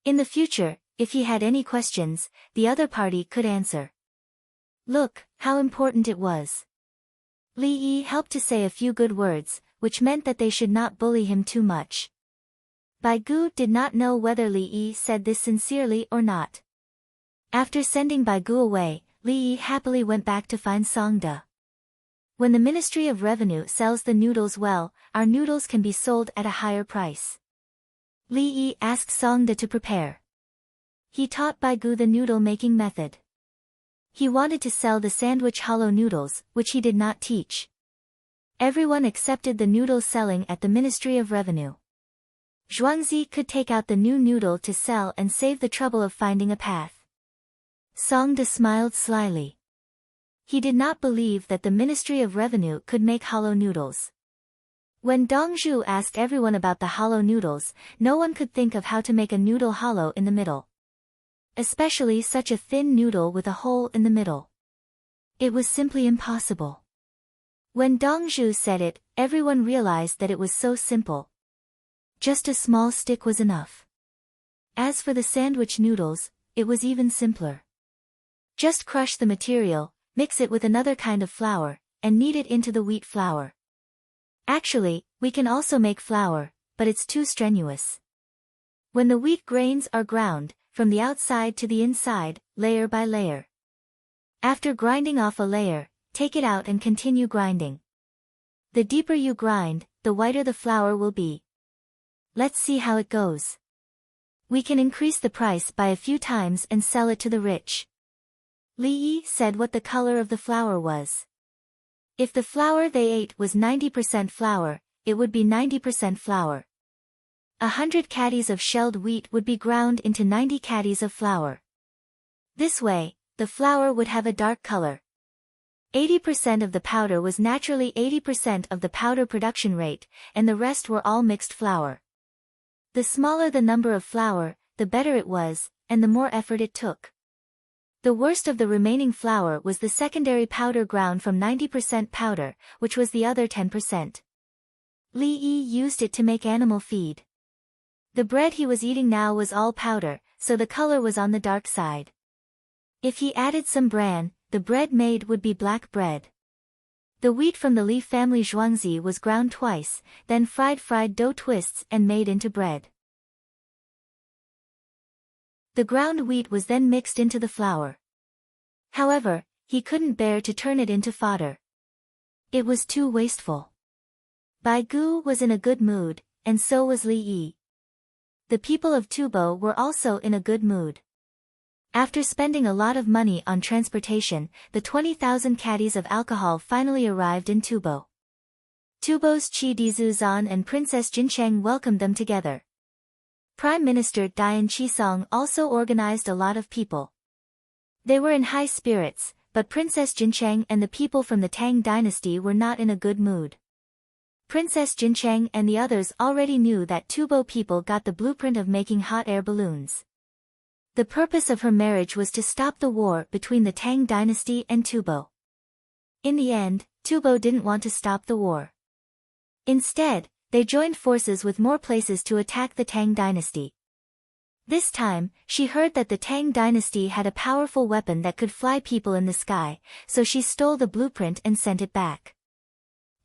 In the future, if he had any questions, the other party could answer. Look, how important it was. Li Yi helped to say a few good words, which meant that they should not bully him too much. Bai Gu did not know whether Li Yi said this sincerely or not. After sending Bai Gu away, Li Yi happily went back to find Song De. When the Ministry of Revenue sells the noodles well, our noodles can be sold at a higher price. Li Yi asked Song De to prepare. He taught Bai Gu the noodle-making method. He wanted to sell the sandwich hollow noodles, which he did not teach. Everyone accepted the noodle selling at the Ministry of Revenue. Zhuangzi could take out the new noodle to sell and save the trouble of finding a path. Song De smiled slyly. He did not believe that the Ministry of Revenue could make hollow noodles. When Dong Zhu asked everyone about the hollow noodles, no one could think of how to make a noodle hollow in the middle. Especially such a thin noodle with a hole in the middle. It was simply impossible. When Dong Zhu said it, everyone realized that it was so simple. Just a small stick was enough. As for the sandwich noodles, it was even simpler. Just crush the material, mix it with another kind of flour, and knead it into the wheat flour. Actually, we can also make flour, but it's too strenuous. When the wheat grains are ground, from the outside to the inside, layer by layer. After grinding off a layer, take it out and continue grinding. The deeper you grind, the whiter the flour will be. Let's see how it goes. We can increase the price by a few times and sell it to the rich. Li Yi said what the color of the flour was. If the flour they ate was 90% flour, it would be 90% flour. 100 caddies of shelled wheat would be ground into 90 caddies of flour. This way, the flour would have a dark color. 80% of the powder was naturally 80% of the powder production rate, and the rest were all mixed flour. The smaller the number of flour, the better it was, and the more effort it took. The worst of the remaining flour was the secondary powder ground from 90% powder, which was the other 10%. Li Yi used it to make animal feed. The bread he was eating now was all powder, so the color was on the dark side. If he added some bran, the bread made would be black bread. The wheat from the Li family Zhuangzi was ground twice, then fried dough twists and made into bread. The ground wheat was then mixed into the flour. However, he couldn't bear to turn it into fodder. It was too wasteful. Bai Gu was in a good mood, and so was Li Yi. The people of Tubo were also in a good mood. After spending a lot of money on transportation, the 20,000 caddies of alcohol finally arrived in Tubo. Tubo's Qi Dizuzan and Princess Jincheng welcomed them together. Prime Minister Dian Qisong also organized a lot of people. They were in high spirits, but Princess Jincheng and the people from the Tang dynasty were not in a good mood. Princess Jincheng and the others already knew that Tubo people got the blueprint of making hot air balloons. The purpose of her marriage was to stop the war between the Tang dynasty and Tubo. In the end, Tubo didn't want to stop the war. Instead, they joined forces with more places to attack the Tang dynasty. This time, she heard that the Tang dynasty had a powerful weapon that could fly people in the sky, so she stole the blueprint and sent it back.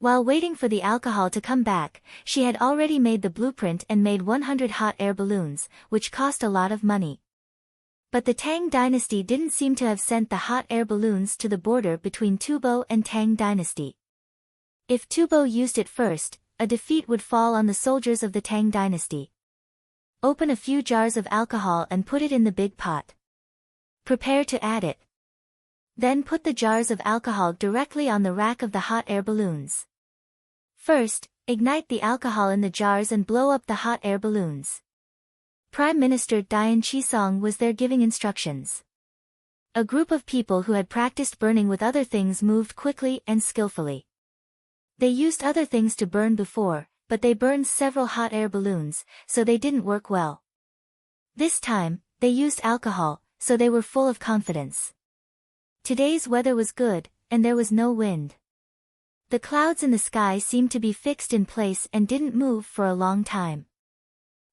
While waiting for the alcohol to come back, she had already made the blueprint and made 100 hot air balloons, which cost a lot of money. But the Tang dynasty didn't seem to have sent the hot air balloons to the border between Tubo and Tang dynasty. If Tubo used it first, a defeat would fall on the soldiers of the Tang dynasty. Open a few jars of alcohol and put it in the big pot. Prepare to add it. Then put the jars of alcohol directly on the rack of the hot air balloons. First, ignite the alcohol in the jars and blow up the hot air balloons. Prime Minister Dian Chisong was there giving instructions. A group of people who had practiced burning with other things moved quickly and skillfully. They used other things to burn before, but they burned several hot air balloons, so they didn't work well. This time, they used alcohol, so they were full of confidence. Today's weather was good, and there was no wind. The clouds in the sky seemed to be fixed in place and didn't move for a long time.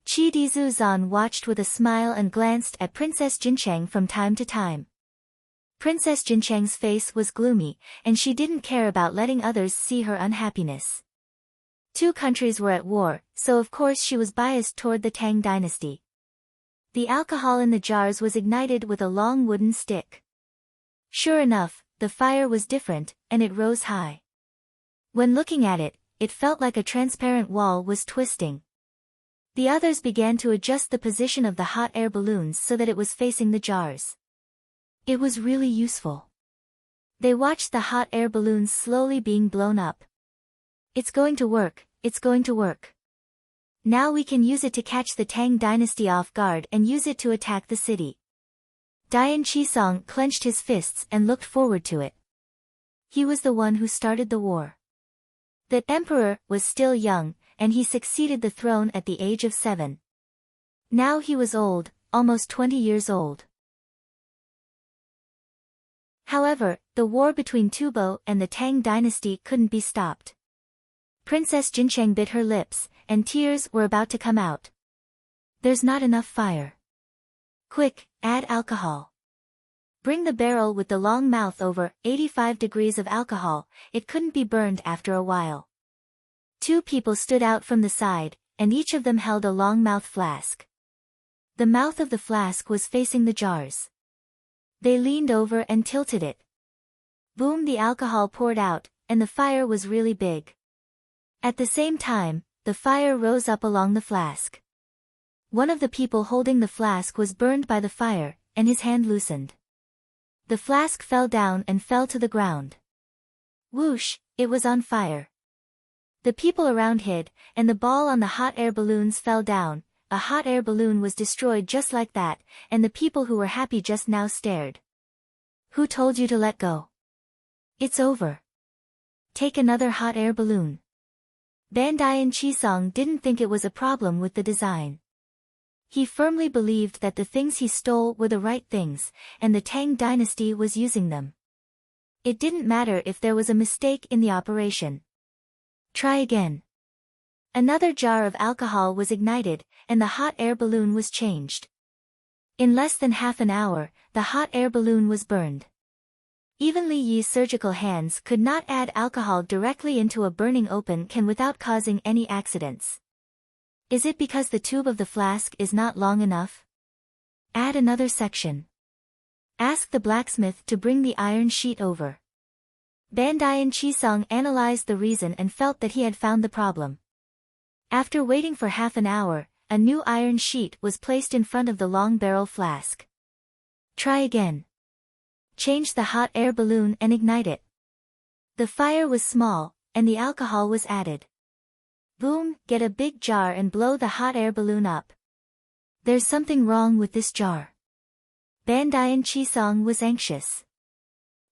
Chi Dizuzan watched with a smile and glanced at Princess Jincheng from time to time. Princess Jincheng's face was gloomy, and she didn't care about letting others see her unhappiness. Two countries were at war, so of course she was biased toward the Tang dynasty. The alcohol in the jars was ignited with a long wooden stick. Sure enough, the fire was different, and it rose high. When looking at it, it felt like a transparent wall was twisting. The others began to adjust the position of the hot air balloons so that it was facing the jars. It was really useful. They watched the hot air balloons slowly being blown up. It's going to work, it's going to work. Now we can use it to catch the Tang dynasty off guard and use it to attack the city. Dian Chisong clenched his fists and looked forward to it. He was the one who started the war. The emperor was still young, and he succeeded the throne at the age of 7. Now he was old, almost 20 years old. However, the war between Tubo and the Tang dynasty couldn't be stopped. Princess Jincheng bit her lips, and tears were about to come out. There's not enough fire. Quick, add alcohol. Bring the barrel with the long mouth over 85 degrees of alcohol, it couldn't be burned after a while. Two people stood out from the side, and each of them held a long mouth flask. The mouth of the flask was facing the jars. They leaned over and tilted it. Boom, the alcohol poured out, and the fire was really big. At the same time, the fire rose up along the flask. One of the people holding the flask was burned by the fire, and his hand loosened. The flask fell down and fell to the ground. Whoosh, it was on fire. The people around hid, and the ball on the hot air balloons fell down. A hot air balloon was destroyed just like that, and the people who were happy just now stared. Who told you to let go? It's over. Take another hot air balloon. Bandian Chisong didn't think it was a problem with the design. He firmly believed that the things he stole were the right things, and the Tang dynasty was using them. It didn't matter if there was a mistake in the operation. Try again. Another jar of alcohol was ignited, and the hot air balloon was changed. In less than half an hour, the hot air balloon was burned. Even Li Yi's surgical hands could not add alcohol directly into a burning open can without causing any accidents. Is it because the tube of the flask is not long enough? Add another section. Ask the blacksmith to bring the iron sheet over. Bandian Chisong analyzed the reason and felt that he had found the problem. After waiting for half an hour, a new iron sheet was placed in front of the long barrel flask. Try again. Change the hot air balloon and ignite it. The fire was small, and the alcohol was added. Boom, get a big jar and blow the hot air balloon up. There's something wrong with this jar. Bandian Chisong was anxious.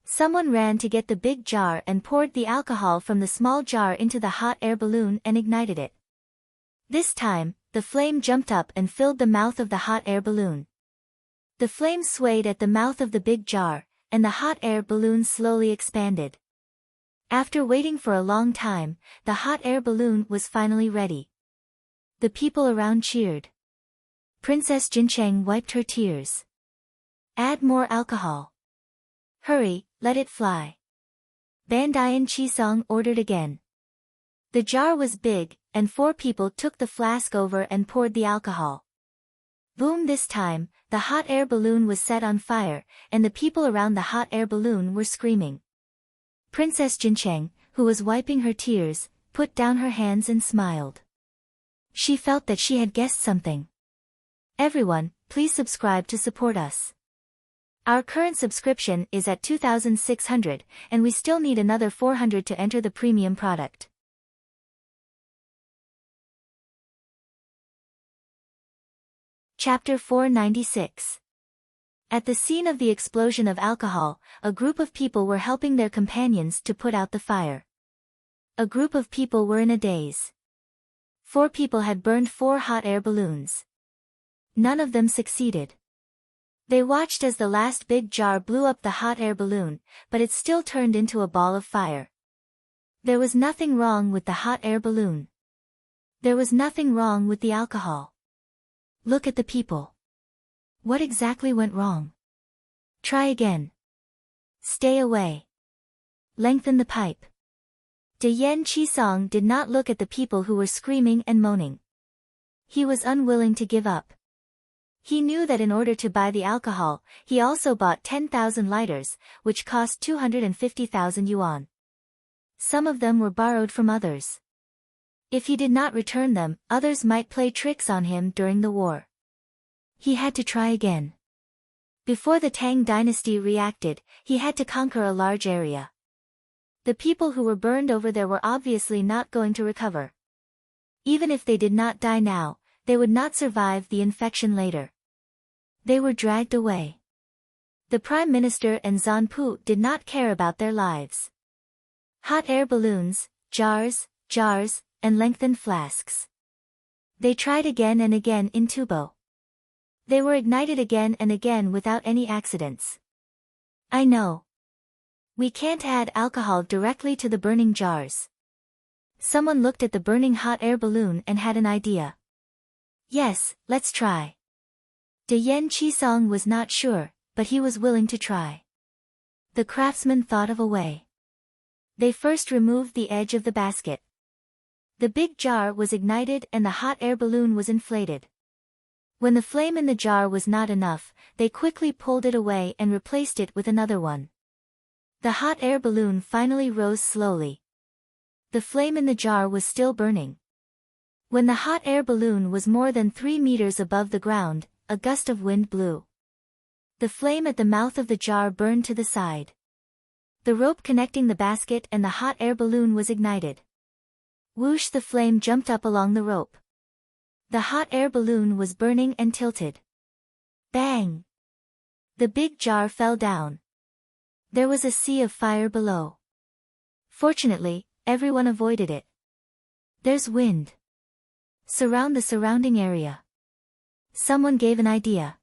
Someone ran to get the big jar and poured the alcohol from the small jar into the hot air balloon and ignited it. This time, the flame jumped up and filled the mouth of the hot air balloon. The flame swayed at the mouth of the big jar, and the hot air balloon slowly expanded. After waiting for a long time, the hot air balloon was finally ready. The people around cheered. Princess Jincheng wiped her tears. Add more alcohol. Hurry, let it fly. Bandian Chisong ordered again. The jar was big, and 4 people took the flask over and poured the alcohol. Boom! This time, the hot air balloon was set on fire, and the people around the hot air balloon were screaming. Princess Jincheng, who was wiping her tears, put down her hands and smiled. She felt that she had guessed something. Everyone, please subscribe to support us. Our current subscription is at 2,600, and we still need another 400 to enter the premium product. Chapter 496. At the scene of the explosion of alcohol, a group of people were helping their companions to put out the fire. A group of people were in a daze. 4 people had burned 4 hot air balloons. None of them succeeded. They watched as the last big jar blew up the hot air balloon, but it still turned into a ball of fire. There was nothing wrong with the hot air balloon. There was nothing wrong with the alcohol. Look at the people. What exactly went wrong? Try again. Stay away. Lengthen the pipe. Dian Chisong did not look at the people who were screaming and moaning. He was unwilling to give up. He knew that in order to buy the alcohol, he also bought 10,000 lighters, which cost 250,000 yuan. Some of them were borrowed from others. If he did not return them, others might play tricks on him during the war. He had to try again. Before the Tang dynasty reacted, he had to conquer a large area. The people who were burned over there were obviously not going to recover. Even if they did not die now, they would not survive the infection later. They were dragged away. The Prime Minister and Zanpu did not care about their lives. Hot air balloons, jars, and lengthened flasks. They tried again and again in Tubo. They were ignited again and again without any accidents. I know. We can't add alcohol directly to the burning jars. Someone looked at the burning hot air balloon and had an idea. Yes, let's try. Dian Chisong was not sure, but he was willing to try. The craftsmen thought of a way. They first removed the edge of the basket. The big jar was ignited and the hot air balloon was inflated. When the flame in the jar was not enough, they quickly pulled it away and replaced it with another one. The hot air balloon finally rose slowly. The flame in the jar was still burning. When the hot air balloon was more than 3 meters above the ground, a gust of wind blew. The flame at the mouth of the jar burned to the side. The rope connecting the basket and the hot air balloon was ignited. Whoosh! The flame jumped up along the rope. The hot air balloon was burning and tilted. Bang! The big jar fell down. There was a sea of fire below. Fortunately, everyone avoided it. There's wind. Surround the surrounding area. Someone gave an idea.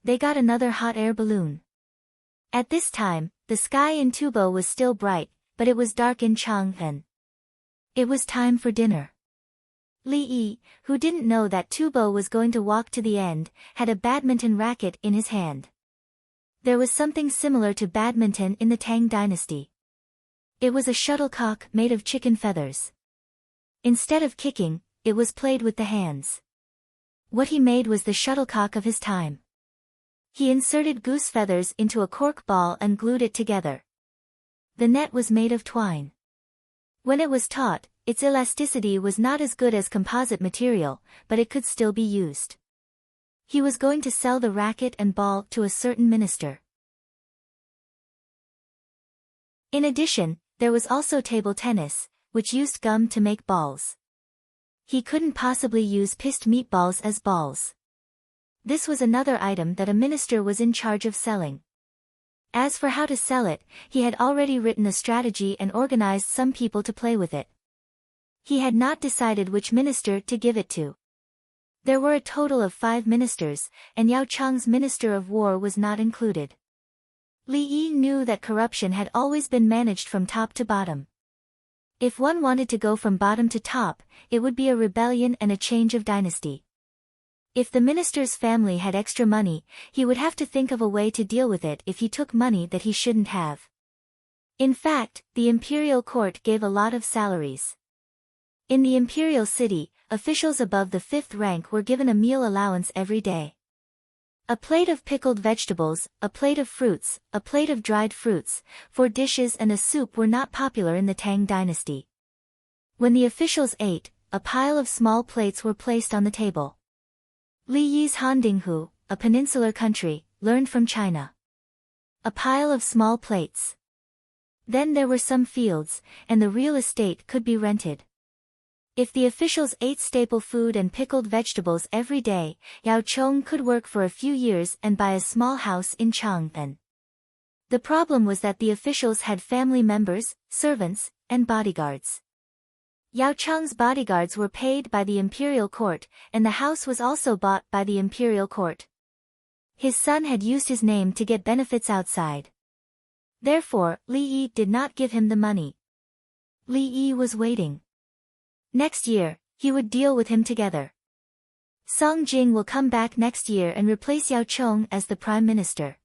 They got another hot air balloon. At this time, the sky in Tubo was still bright, but it was dark in Chang'an. It was time for dinner. Li Yi, who didn't know that Tubo was going to walk to the end, had a badminton racket in his hand. There was something similar to badminton in the Tang dynasty. It was a shuttlecock made of chicken feathers. Instead of kicking, it was played with the hands. What he made was the shuttlecock of his time. He inserted goose feathers into a cork ball and glued it together. The net was made of twine. When it was taut, its elasticity was not as good as composite material, but it could still be used. He was going to sell the racket and ball to a certain minister. In addition, there was also table tennis, which used gum to make balls. He couldn't possibly use pissed meatballs as balls. This was another item that a minister was in charge of selling. As for how to sell it, he had already written a strategy and organized some people to play with it. He had not decided which minister to give it to. There were a total of 5 ministers, and Yao Chang's Minister of War was not included. Li Yi knew that corruption had always been managed from top to bottom. If one wanted to go from bottom to top, it would be a rebellion and a change of dynasty. If the minister's family had extra money, he would have to think of a way to deal with it if he took money that he shouldn't have. In fact, the imperial court gave a lot of salaries. In the imperial city, officials above the 5th rank were given a meal allowance every day. A plate of pickled vegetables, a plate of fruits, a plate of dried fruits, 4 dishes and a soup were not popular in the Tang dynasty. When the officials ate, a pile of small plates were placed on the table. Li Yi's Handinghu, a peninsular country, learned from China. A pile of small plates. Then there were some fields, and the real estate could be rented. If the officials ate staple food and pickled vegetables every day, Yao Chong could work for a few years and buy a small house in Chang'an. The problem was that the officials had family members, servants, and bodyguards. Yao Chang's bodyguards were paid by the imperial court, and the house was also bought by the imperial court. His son had used his name to get benefits outside. Therefore, Li Yi did not give him the money. Li Yi was waiting. Next year, he would deal with him together. Song Jing will come back next year and replace Yao Chong as the prime minister.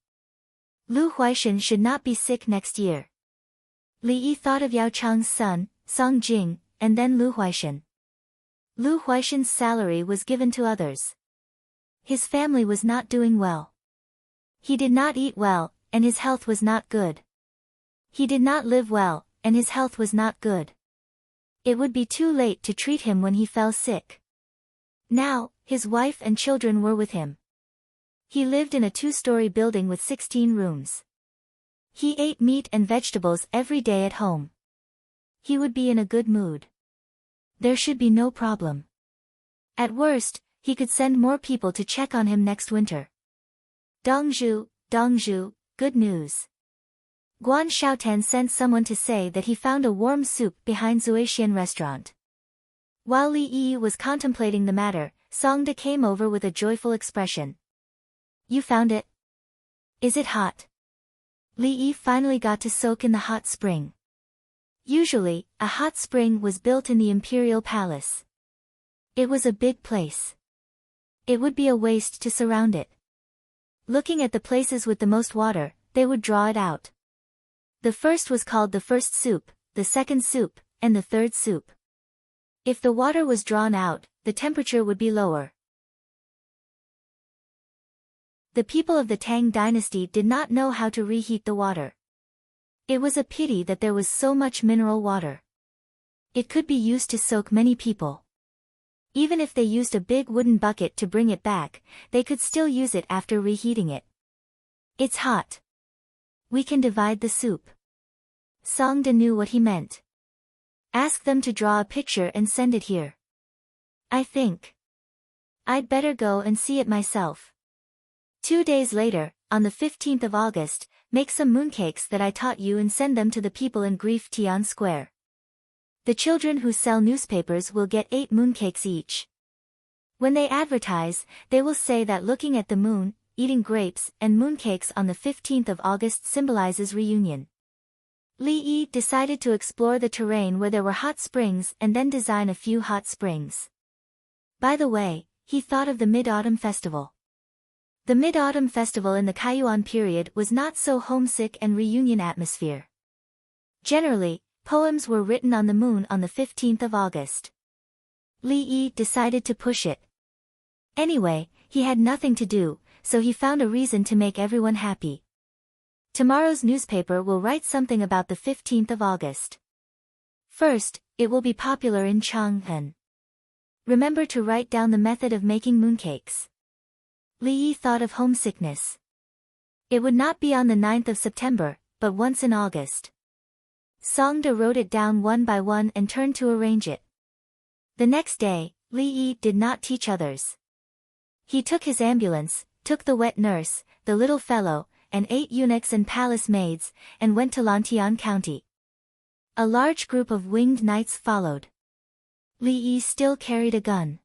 Lu Huaishan should not be sick next year. Li Yi thought of Yao Chang's son, Song Jing, and then Lu Huaishan. Lu Huaishan's salary was given to others. His family was not doing well. He did not eat well, and his health was not good. He did not live well, and his health was not good. It would be too late to treat him when he fell sick. Now, his wife and children were with him. He lived in a 2-story building with 16 rooms. He ate meat and vegetables every day at home. He would be in a good mood. There should be no problem. At worst, he could send more people to check on him next winter. Dongzhu, good news. Guan Xiaotan sent someone to say that he found a warm soup behind Zuixian restaurant. While Li Yi was contemplating the matter, Song De came over with a joyful expression. You found it? Is it hot? Li Yi finally got to soak in the hot spring. Usually, a hot spring was built in the imperial palace. It was a big place. It would be a waste to surround it. Looking at the places with the most water, they would draw it out. The first was called the first soup, the second soup, and the third soup. If the water was drawn out, the temperature would be lower. The people of the Tang dynasty did not know how to reheat the water. It was a pity that there was so much mineral water. It could be used to soak many people. Even if they used a big wooden bucket to bring it back, they could still use it after reheating it. It's hot. We can divide the soup. Song De knew what he meant. Ask them to draw a picture and send it here. I think I'd better go and see it myself. 2 days later, on the 15th of August, make some mooncakes that I taught you and send them to the people in Grief Tian Square. The children who sell newspapers will get 8 mooncakes each. When they advertise, they will say that looking at the moon, eating grapes, and mooncakes on the 15th of August symbolizes reunion. Li Yi decided to explore the terrain where there were hot springs and then design a few hot springs. By the way, he thought of the Mid-Autumn Festival. The Mid-Autumn Festival in the Kaiyuan period was not so homesick and reunion atmosphere. Generally, poems were written on the moon on the 15th of August. Li Yi decided to push it. Anyway, he had nothing to do, so he found a reason to make everyone happy. Tomorrow's newspaper will write something about the 15th of August. First, it will be popular in Chang'an. Remember to write down the method of making mooncakes. Li Yi thought of homesickness. It would not be on the 9th of September, but once in August. Song De wrote it down one by one and turned to arrange it. The next day, Li Yi did not teach others. He took his ambulance, took the wet nurse, the little fellow, and 8 eunuchs and palace maids, and went to Lantian County. A large group of winged knights followed. Li Yi still carried a gun.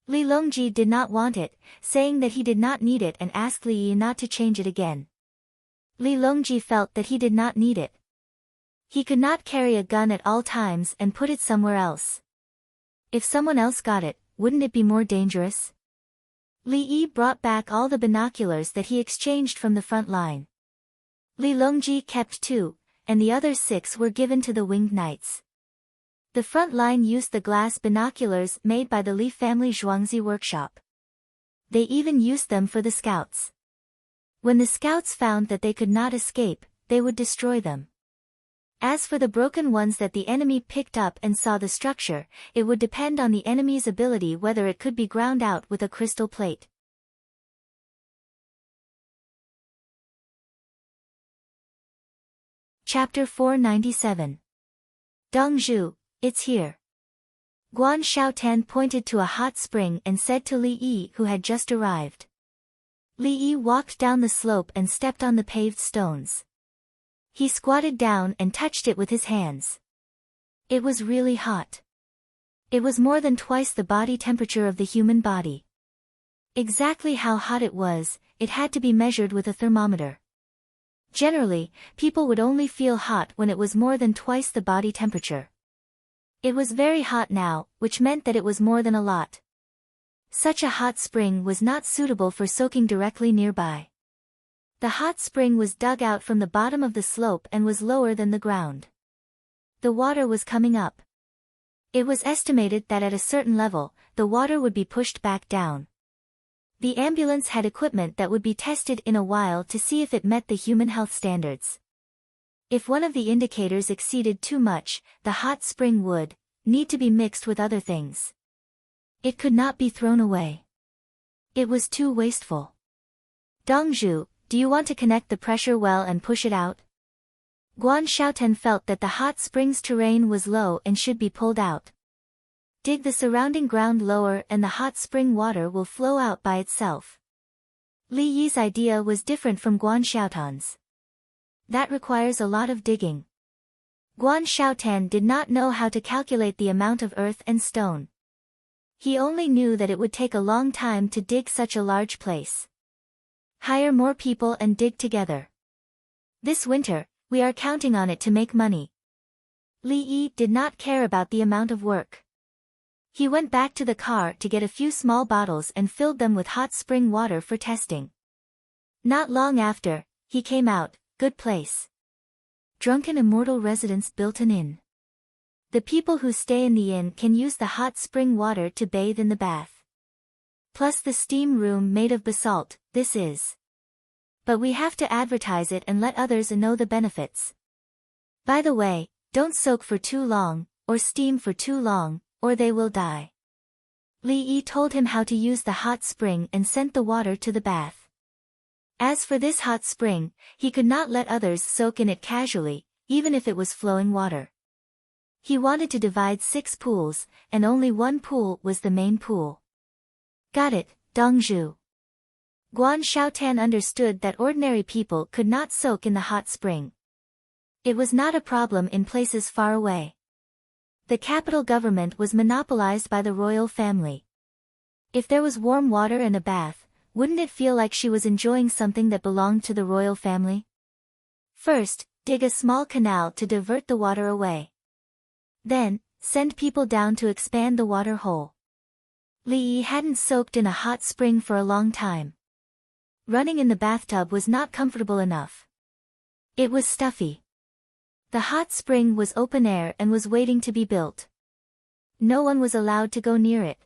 Li Longji did not want it, saying that he did not need it and asked Li Yi not to change it again. Li Longji felt that he did not need it. He could not carry a gun at all times and put it somewhere else. If someone else got it, wouldn't it be more dangerous? Li Yi brought back all the binoculars that he exchanged from the front line. Li Longji kept 2, and the other 6 were given to the winged knights. The front line used the glass binoculars made by the Li family Zhuangzi workshop. They even used them for the scouts. When the scouts found that they could not escape, they would destroy them. As for the broken ones that the enemy picked up and saw the structure, it would depend on the enemy's ability whether it could be ground out with a crystal plate. Chapter 497. Dongzhu, it's here. Guan Xiaotan pointed to a hot spring and said to Li Yi who had just arrived. Li Yi walked down the slope and stepped on the paved stones. He squatted down and touched it with his hands. It was really hot. It was more than twice the body temperature of the human body. Exactly how hot it was, it had to be measured with a thermometer. Generally, people would only feel hot when it was more than twice the body temperature. It was very hot now, which meant that it was more than a lot. Such a hot spring was not suitable for soaking directly nearby. The hot spring was dug out from the bottom of the slope and was lower than the ground. The water was coming up. It was estimated that at a certain level, the water would be pushed back down. The ambulance had equipment that would be tested in a while to see if it met the human health standards. If one of the indicators exceeded too much, the hot spring would need to be mixed with other things. It could not be thrown away. It was too wasteful. Dongzhu, do you want to connect the pressure well and push it out? Guan Xiaotan felt that the hot spring's terrain was low and should be pulled out. Dig the surrounding ground lower and the hot spring water will flow out by itself. Li Yi's idea was different from Guan Xiaotan's. That requires a lot of digging. Guan Xiaotan did not know how to calculate the amount of earth and stone. He only knew that it would take a long time to dig such a large place. Hire more people and dig together. This winter, we are counting on it to make money. Li Yi did not care about the amount of work. He went back to the car to get a few small bottles and filled them with hot spring water for testing. Not long after, he came out. Good place. Drunken immortal residents built an inn. The people who stay in the inn can use the hot spring water to bathe in the bath. Plus the steam room made of basalt, this is. But we have to advertise it and let others know the benefits. By the way, don't soak for too long, or steam for too long, or they will die. Li Yi told him how to use the hot spring and sent the water to the bath. As for this hot spring, he could not let others soak in it casually, even if it was flowing water. He wanted to divide 6 pools, and only one pool was the main pool. Got it, Dongzhu. Guan Xiaotan understood that ordinary people could not soak in the hot spring. It was not a problem in places far away. The capital government was monopolized by the royal family. If there was warm water and a bath, wouldn't it feel like she was enjoying something that belonged to the royal family? First, dig a small canal to divert the water away. Then, send people down to expand the water hole. Li Yi hadn't soaked in a hot spring for a long time. Running in the bathtub was not comfortable enough. It was stuffy. The hot spring was open air and was waiting to be built. No one was allowed to go near it.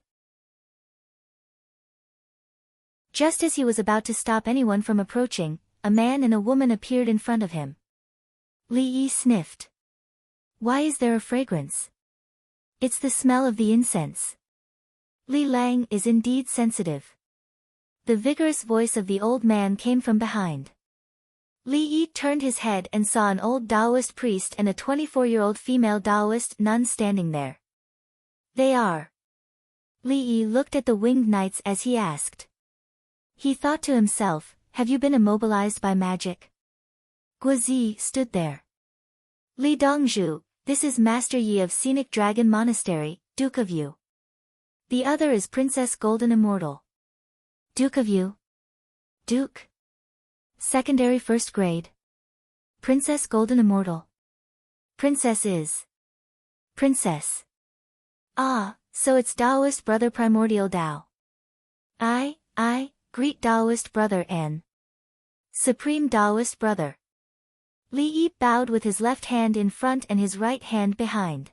Just as he was about to stop anyone from approaching, a man and a woman appeared in front of him. Li Yi sniffed. Why is there a fragrance? It's the smell of the incense. Li Lang is indeed sensitive. The vigorous voice of the old man came from behind. Li Yi turned his head and saw an old Taoist priest and a 24-year-old female Taoist nun standing there. They are. Li Yi looked at the winged knights as he asked. He thought to himself, have you been immobilized by magic? Guozi stood there. Li Dongzhu, this is Master Yi of Scenic Dragon Monastery, Duke of Yu. The other is Princess Golden Immortal. Duke of Yu? Duke? Secondary first grade. Princess Golden Immortal. Princess is. Princess. Ah, so it's Taoist brother Primordial Tao. I greet Taoist brother and Supreme Taoist brother. Li Yi bowed with his left hand in front and his right hand behind.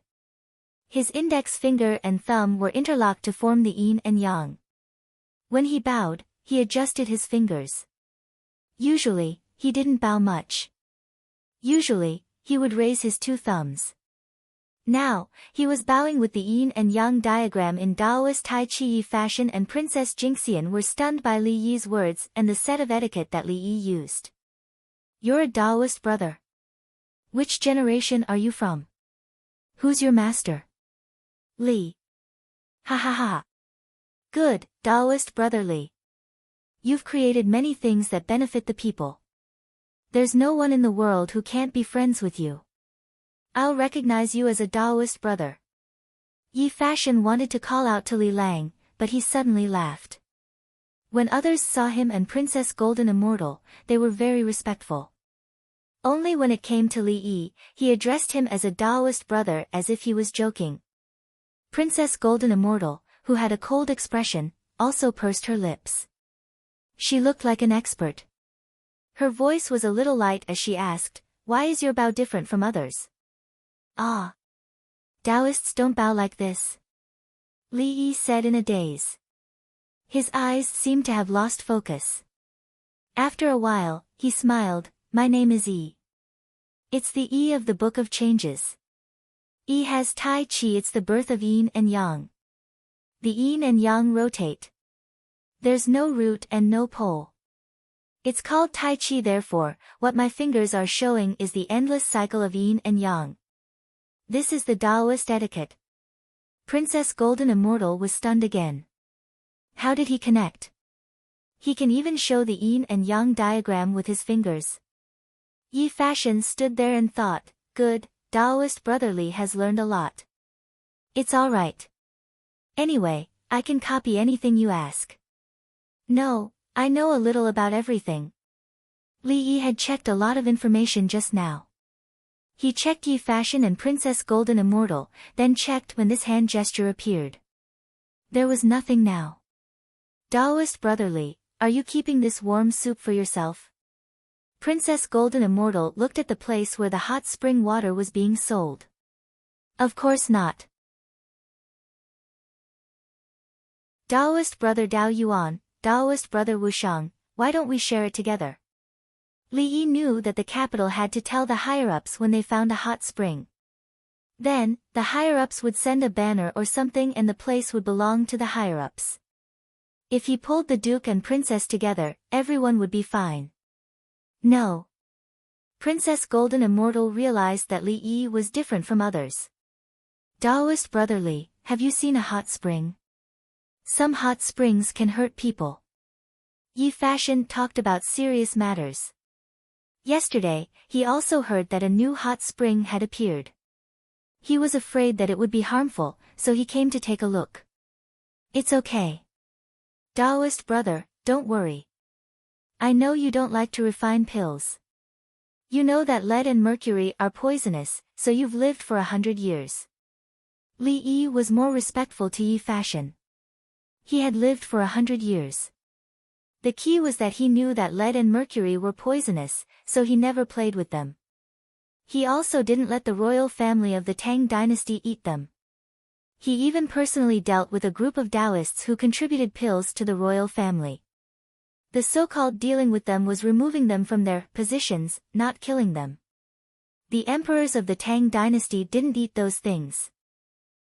His index finger and thumb were interlocked to form the yin and yang. When he bowed, he adjusted his fingers. Usually, he didn't bow much. Usually, he would raise his two thumbs. Now, he was bowing with the yin and yang diagram in Taoist Tai Chi Yi fashion, and Princess Jingxian were stunned by Li Yi's words and the set of etiquette that Li Yi used. You're a Taoist brother. Which generation are you from? Who's your master? Li. Ha ha ha. Good, Taoist brother Li. You've created many things that benefit the people. There's no one in the world who can't be friends with you. I'll recognize you as a Taoist brother. Yi Fashion wanted to call out to Li Lang, but he suddenly laughed. When others saw him and Princess Golden Immortal, they were very respectful. Only when it came to Li Yi, he addressed him as a Taoist brother as if he was joking. Princess Golden Immortal, who had a cold expression, also pursed her lips. She looked like an expert. Her voice was a little light as she asked, "Why is your bow different from others?" "Ah. Taoists don't bow like this," Li Yi said in a daze. His eyes seemed to have lost focus. After a while, he smiled, "My name is Yi. It's the Yi of the Book of Changes. Yi has Tai Chi, it's the birth of yin and yang. The yin and yang rotate. There's no root and no pole. It's called Tai Chi, therefore, what my fingers are showing is the endless cycle of yin and yang. This is the Taoist etiquette." Princess Golden Immortal was stunned again. How did he connect? He can even show the yin and yang diagram with his fingers. Yi Fashion stood there and thought, good, Taoist brother Li has learned a lot. It's alright. Anyway, I can copy anything you ask. No, I know a little about everything. Li Yi had checked a lot of information just now. He checked Yi Fashion and Princess Golden Immortal, then checked when this hand gesture appeared. There was nothing now. Taoist brother Li, are you keeping this warm soup for yourself? Princess Golden Immortal looked at the place where the hot spring water was being sold. Of course not. Taoist brother Dao Yuan, Taoist brother Wushang, why don't we share it together? Li Yi knew that the capital had to tell the higher-ups when they found a hot spring. Then, the higher-ups would send a banner or something and the place would belong to the higher-ups. If he pulled the Duke and Princess together, everyone would be fine. No. Princess Golden Immortal realized that Li Yi was different from others. Taoist brother Li, have you seen a hot spring? Some hot springs can hurt people. Yi Fashion talked about serious matters. Yesterday, he also heard that a new hot spring had appeared. He was afraid that it would be harmful, so he came to take a look. It's okay. Taoist brother, don't worry. I know you don't like to refine pills. You know that lead and mercury are poisonous, so you've lived for 100 years. Li Yi was more respectful to Yi Fashion. He had lived for 100 years. The key was that he knew that lead and mercury were poisonous, so he never played with them. He also didn't let the royal family of the Tang dynasty eat them. He even personally dealt with a group of Taoists who contributed pills to the royal family. The so-called dealing with them was removing them from their positions, not killing them. The emperors of the Tang dynasty didn't eat those things.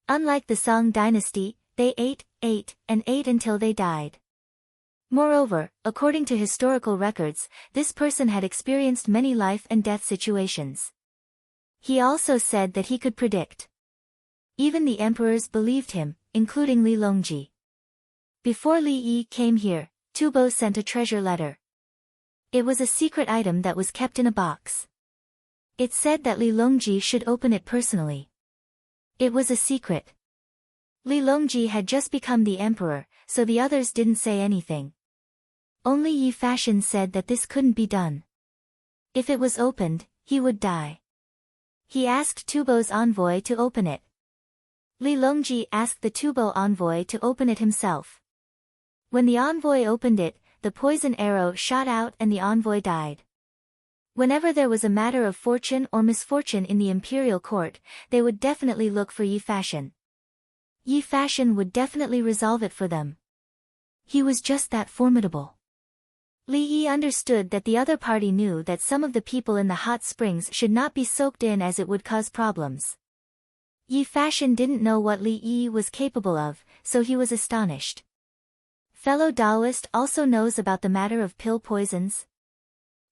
Unlike the Song dynasty, they ate until they died. Moreover, according to historical records, this person had experienced many life and death situations. He also said that he could predict. Even the emperors believed him, including Li Longji. Before Li Yi came here, Tubo sent a treasure letter. It was a secret item that was kept in a box. It said that Li Longji should open it personally. It was a secret. Li Longji had just become the emperor, so the others didn't say anything. Only Yi Fashion said that this couldn't be done. If it was opened, He would die. He asked Tubo's envoy to open it. Li Longji asked the Tubo envoy to open it himself. When the envoy opened it, the poison arrow shot out and the envoy died. Whenever there was a matter of fortune or misfortune in the imperial court, they would definitely look for Yi Fashion. Yi Fashion would definitely resolve it for them. He was just that formidable. Li Yi understood that the other party knew that some of the people in the hot springs should not be soaked in as it would cause problems. Yi Fashion didn't know what Li Yi was capable of, so he was astonished. Fellow Taoist also knows about the matter of pill poisons?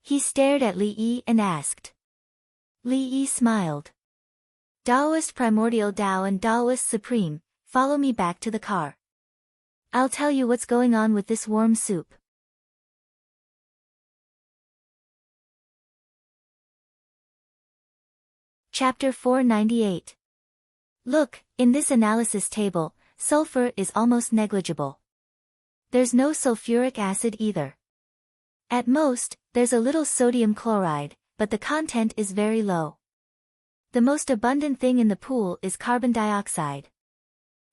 He stared at Li Yi and asked. Li Yi smiled. Taoist Primordial Tao and Taoist Supreme, follow me back to the car. I'll tell you what's going on with this warm soup. Chapter 498. Look, in this analysis table, sulfur is almost negligible. There's no sulfuric acid either. At most, there's a little sodium chloride, but the content is very low. The most abundant thing in the pool is carbon dioxide.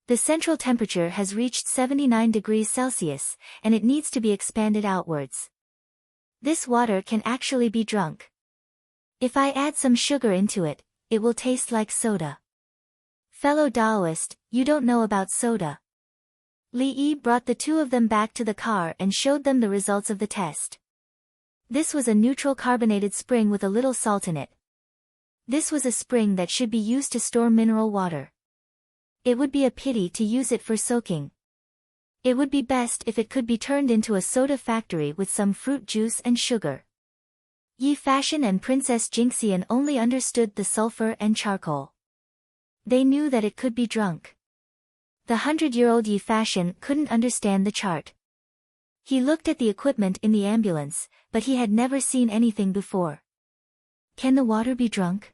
The central temperature has reached 79 degrees Celsius, and it needs to be expanded outwards. This water can actually be drunk. If I add some sugar into it, it will taste like soda. Fellow Taoist, you don't know about soda. Li Yi brought the two of them back to the car and showed them the results of the test. This was a neutral carbonated spring with a little salt in it. This was a spring that should be used to store mineral water. It would be a pity to use it for soaking. It would be best if it could be turned into a soda factory with some fruit juice and sugar. Yi Fashion and Princess Jinxian only understood the sulfur and charcoal. They knew that it could be drunk. The 100-year-old Yi Fashion couldn't understand the chart. He looked at the equipment in the ambulance, but he had never seen anything before. Can the water be drunk?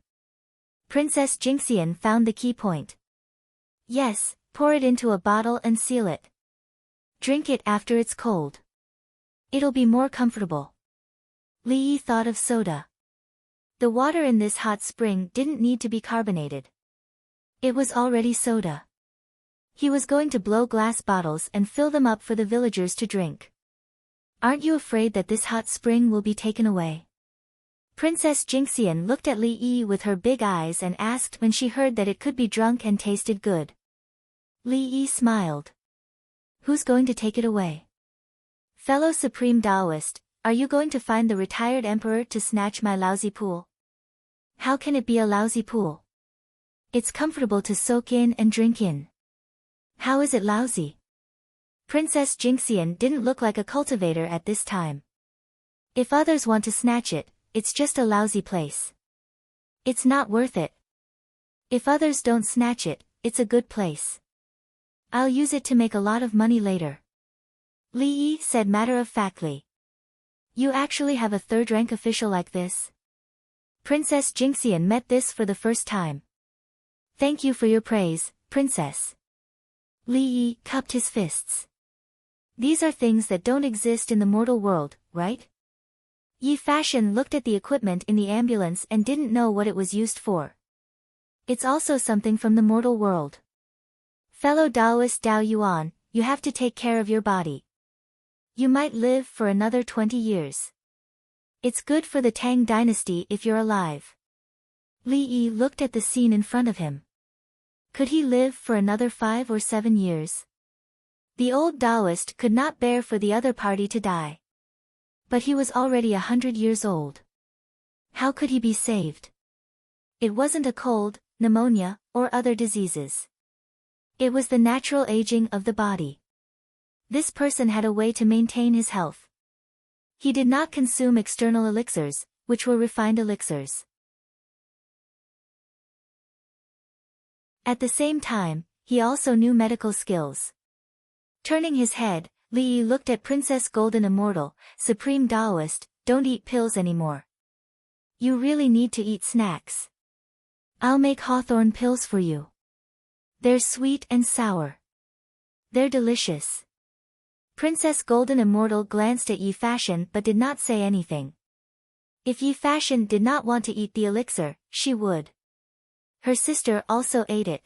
Princess Jinxian found the key point. Yes, pour it into a bottle and seal it. Drink it after it's cold. It'll be more comfortable. Li Yi thought of soda. The water in this hot spring didn't need to be carbonated. It was already soda. He was going to blow glass bottles and fill them up for the villagers to drink. Aren't you afraid that this hot spring will be taken away? Princess Jinxian looked at Li Yi with her big eyes and asked when she heard that it could be drunk and tasted good. Li Yi smiled. Who's going to take it away? Fellow Supreme Taoist, are you going to find the retired emperor to snatch my lousy pool? How can it be a lousy pool? It's comfortable to soak in and drink in. How is it lousy? Princess Jinxian didn't look like a cultivator at this time. If others want to snatch it, it's just a lousy place. It's not worth it. If others don't snatch it, it's a good place. I'll use it to make a lot of money later. Li Yi said matter-of-factly. You actually have a third-rank official like this? Princess Jinxian met this for the first time. Thank you for your praise, Princess. Li Yi cupped his fists. These are things that don't exist in the mortal world, right? Yi Fashion looked at the equipment in the ambulance and didn't know what it was used for. It's also something from the mortal world. Fellow Taoist Dao Yuan, you have to take care of your body. You might live for another 20 years. It's good for the Tang dynasty if you're alive. Li Yi looked at the scene in front of him. Could he live for another 5 or 7 years? The old Taoist could not bear for the other party to die. But he was already 100 years old. How could he be saved? It wasn't a cold, pneumonia, or other diseases. It was the natural aging of the body. This person had a way to maintain his health. He did not consume external elixirs, which were refined elixirs. At the same time, he also knew medical skills. Turning his head, Li Yi looked at Princess Golden Immortal, Supreme Taoist, don't eat pills anymore. You really need to eat snacks. I'll make hawthorn pills for you. They're sweet and sour. They're delicious. Princess Golden Immortal glanced at Yi Fashion but did not say anything. If Yi Fashion did not want to eat the elixir, she would. Her sister also ate it.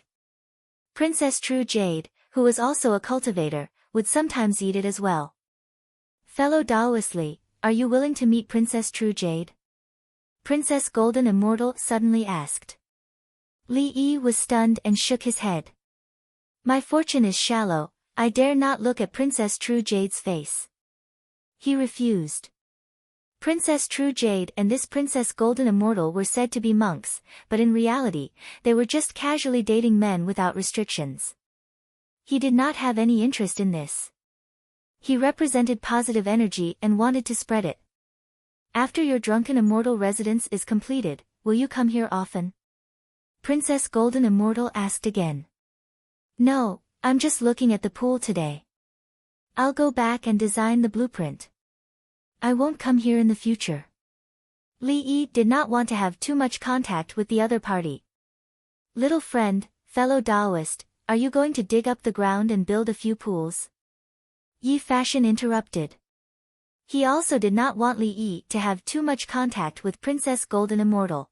Princess True Jade, who was also a cultivator, would sometimes eat it as well. Fellow Daoist Li, are you willing to meet Princess True Jade? Princess Golden Immortal suddenly asked. Li Yi was stunned and shook his head. My fortune is shallow, I dare not look at Princess True Jade's face. He refused. Princess True Jade and this Princess Golden Immortal were said to be monks, but in reality, they were just casually dating men without restrictions. He did not have any interest in this. He represented positive energy and wanted to spread it. After your drunken immortal residence is completed, will you come here often? Princess Golden Immortal asked again. No, I'm just looking at the pool today. I'll go back and design the blueprint. I won't come here in the future. Li Yi did not want to have too much contact with the other party. Little friend, fellow Daoist, are you going to dig up the ground and build a few pools? Yi Fashion interrupted. He also did not want Li Yi to have too much contact with Princess Golden Immortal.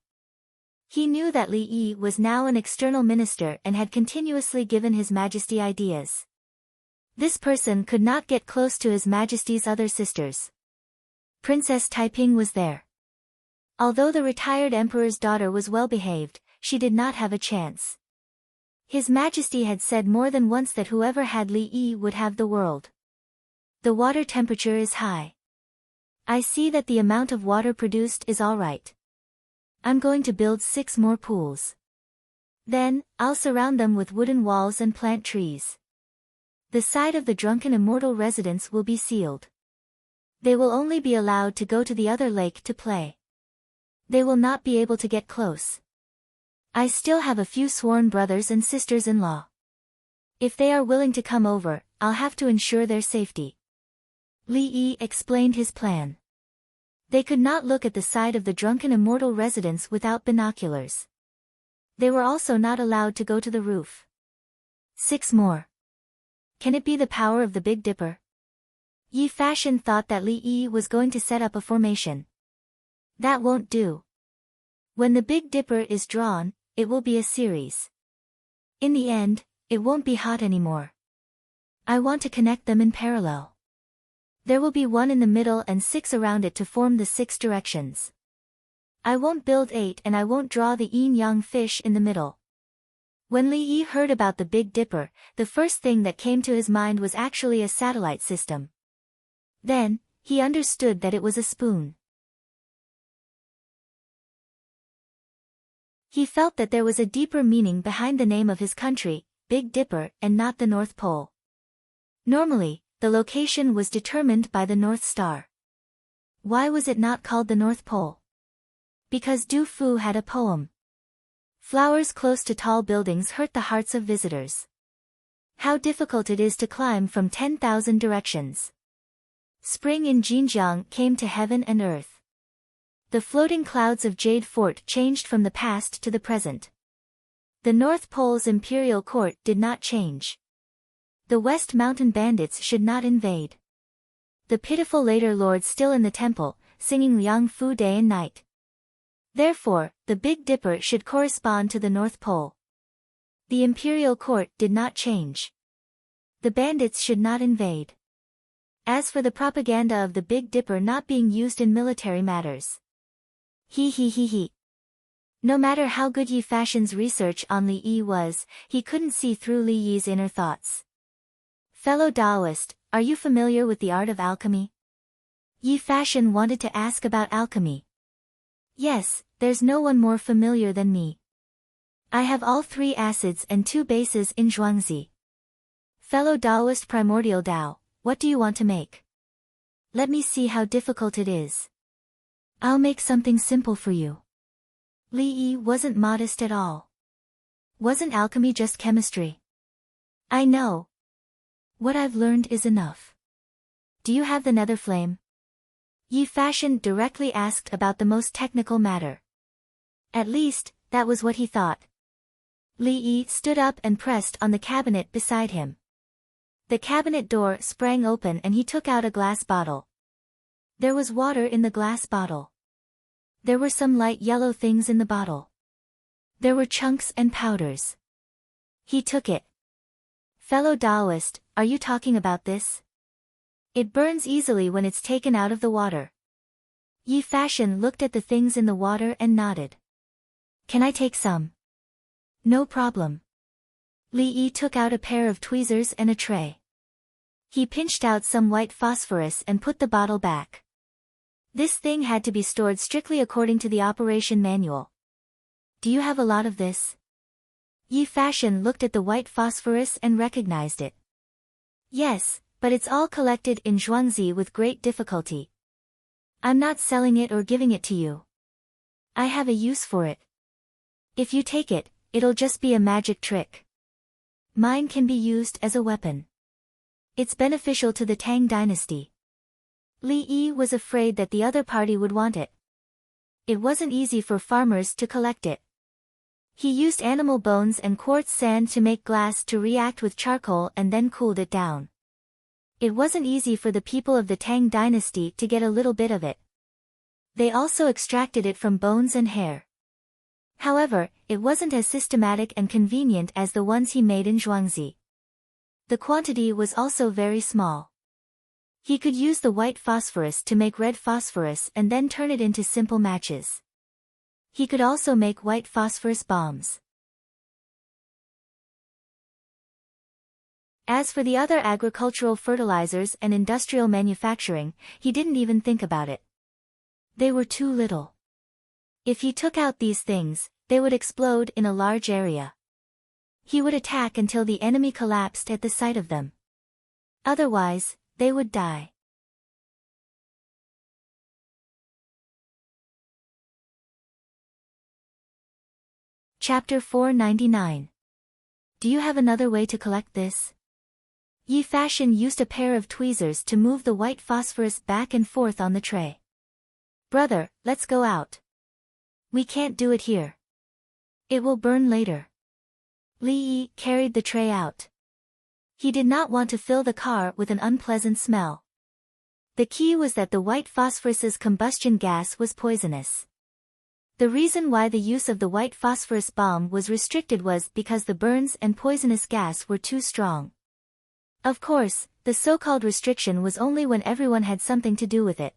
He knew that Li Yi was now an external minister and had continuously given His Majesty ideas. This person could not get close to His Majesty's other sisters. Princess Taiping was there. Although the retired emperor's daughter was well behaved, she did not have a chance. His Majesty had said more than once that whoever had Li Yi would have the world. The water temperature is high. I see that the amount of water produced is all right. I'm going to build 6 more pools. Then, I'll surround them with wooden walls and plant trees. The side of the drunken immortal residence will be sealed. They will only be allowed to go to the other lake to play. They will not be able to get close. I still have a few sworn brothers and sisters-in-law. If they are willing to come over, I'll have to ensure their safety. Li Yi explained his plan. They could not look at the side of the drunken immortal residence without binoculars. They were also not allowed to go to the roof. 6 more. Can it be the power of the Big Dipper? Yi Fashion thought that Li Yi was going to set up a formation. That won't do. When the Big Dipper is drawn, it will be a series. In the end, it won't be hot anymore. I want to connect them in parallel. There will be 1 in the middle and 6 around it to form the 6 directions. I won't build 8 and I won't draw the yin-yang fish in the middle. When Li Yi heard about the Big Dipper, the first thing that came to his mind was actually a satellite system. Then, he understood that it was a spoon. He felt that there was a deeper meaning behind the name of his country, Big Dipper, and not the North Pole. Normally, the location was determined by the North Star. Why was it not called the North Pole? Because Du Fu had a poem. Flowers close to tall buildings hurt the hearts of visitors. How difficult it is to climb from 10,000 directions. Spring in Xinjiang came to heaven and earth. The floating clouds of Jade Fort changed from the past to the present. The North Pole's imperial court did not change. The West Mountain bandits should not invade. The pitiful later lords still in the temple, singing Liang Fu day and night. Therefore, the Big Dipper should correspond to the North Pole. The imperial court did not change. The bandits should not invade. As for the propaganda of the Big Dipper not being used in military matters. He. No matter how good Yi Fashion's research on Li Yi was, he couldn't see through Li Yi's inner thoughts. Fellow Daoist, are you familiar with the art of alchemy? Yi Fashion wanted to ask about alchemy. Yes, there's no one more familiar than me. I have all 3 acids and 2 bases in Zhuangzi. Fellow Daoist Primordial Dao, what do you want to make? Let me see how difficult it is. I'll make something simple for you. Li Yi wasn't modest at all. Wasn't alchemy just chemistry? I know. What I've learned is enough. Do you have the nether flame? Yi Fashion directly asked about the most technical matter. At least, that was what he thought. Li Yi stood up and pressed on the cabinet beside him. The cabinet door sprang open and he took out a glass bottle. There was water in the glass bottle. There were some light yellow things in the bottle. There were chunks and powders. He took it. Fellow Taoist, are you talking about this? It burns easily when it's taken out of the water. Yi Fashion looked at the things in the water and nodded. Can I take some? No problem. Li Yi took out a pair of tweezers and a tray. He pinched out some white phosphorus and put the bottle back. This thing had to be stored strictly according to the operation manual. Do you have a lot of this? Yi Fashion looked at the white phosphorus and recognized it. Yes, but it's all collected in Zhuangzi with great difficulty. I'm not selling it or giving it to you. I have a use for it. If you take it, it'll just be a magic trick. Mine can be used as a weapon. It's beneficial to the Tang dynasty. Li Yi was afraid that the other party would want it. It wasn't easy for farmers to collect it. He used animal bones and quartz sand to make glass to react with charcoal and then cooled it down. It wasn't easy for the people of the Tang dynasty to get a little bit of it. They also extracted it from bones and hair. However, it wasn't as systematic and convenient as the ones he made in Zhuangzi. The quantity was also very small. He could use the white phosphorus to make red phosphorus and then turn it into simple matches. He could also make white phosphorus bombs. As for the other agricultural fertilizers and industrial manufacturing, he didn't even think about it. They were too little. If he took out these things, they would explode in a large area. He would attack until the enemy collapsed at the sight of them. Otherwise, they would die. Chapter 499. Do you have another way to collect this? Yi Fashion used a pair of tweezers to move the white phosphorus back and forth on the tray. Brother, let's go out. We can't do it here. It will burn later. Li Yi carried the tray out. He did not want to fill the car with an unpleasant smell. The key was that the white phosphorus's combustion gas was poisonous. The reason why the use of the white phosphorus bomb was restricted was because the burns and poisonous gas were too strong. Of course, the so-called restriction was only when everyone had something to do with it.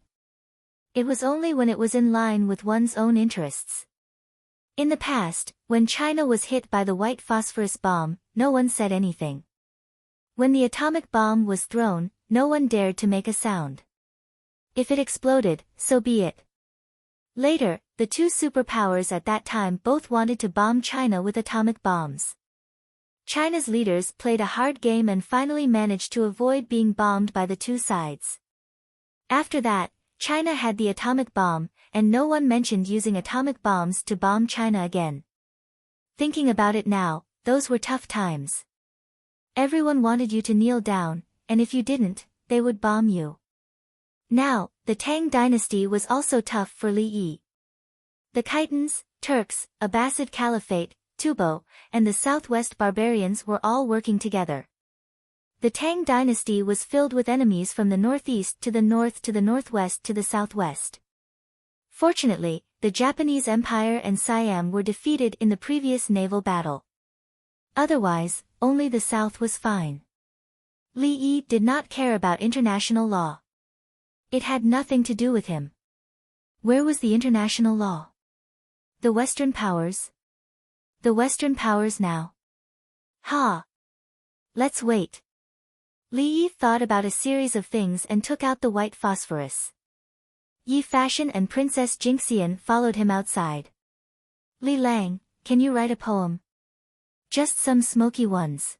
It was only when it was in line with one's own interests. In the past, when China was hit by the white phosphorus bomb, no one said anything. When the atomic bomb was thrown, no one dared to make a sound. If it exploded, so be it. Later, the two superpowers at that time both wanted to bomb China with atomic bombs. China's leaders played a hard game and finally managed to avoid being bombed by the two sides. After that, China had the atomic bomb, and no one mentioned using atomic bombs to bomb China again. Thinking about it now, those were tough times. Everyone wanted you to kneel down, and if you didn't, they would bomb you. Now, the Tang dynasty was also tough for Li Yi. The Khitans, Turks, Abbasid Caliphate, Tubo, and the southwest barbarians were all working together. The Tang dynasty was filled with enemies from the northeast to the north to the northwest to the southwest. Fortunately, the Japanese Empire and Siam were defeated in the previous naval battle. Otherwise, only the south was fine. Li Yi did not care about international law. It had nothing to do with him. Where was the international law? The Western powers? The Western powers now? Ha! Let's wait. Li Yi thought about a series of things and took out the white phosphorus. Yi Fashion and Princess Jinxian followed him outside. Li Lang, can you write a poem? Just some smoky ones.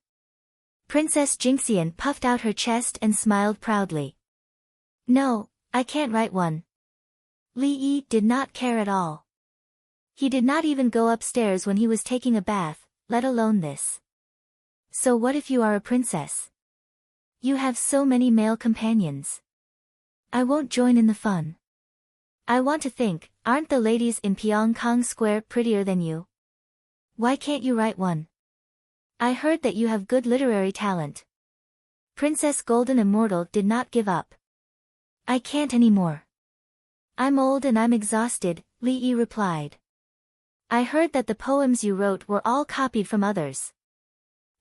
Princess Jinxian puffed out her chest and smiled proudly. No, I can't write one. Li Yi did not care at all. He did not even go upstairs when he was taking a bath, let alone this. So what if you are a princess? You have so many male companions. I won't join in the fun. I want to think, aren't the ladies in Pyongkang Square prettier than you? Why can't you write one? I heard that you have good literary talent. Princess Golden Immortal did not give up. I can't anymore. I'm old and I'm exhausted, Li Yi replied. I heard that the poems you wrote were all copied from others.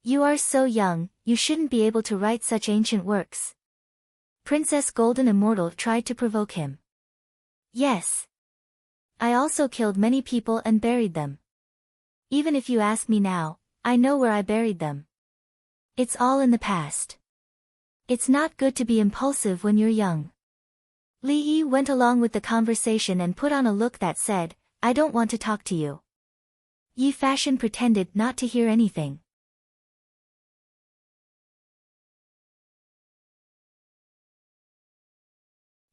You are so young, you shouldn't be able to write such ancient works. Princess Golden Immortal tried to provoke him. Yes. I also killed many people and buried them. Even if you ask me now, I know where I buried them. It's all in the past. It's not good to be impulsive when you're young. Li Yi went along with the conversation and put on a look that said, I don't want to talk to you. Yi Fashion pretended not to hear anything.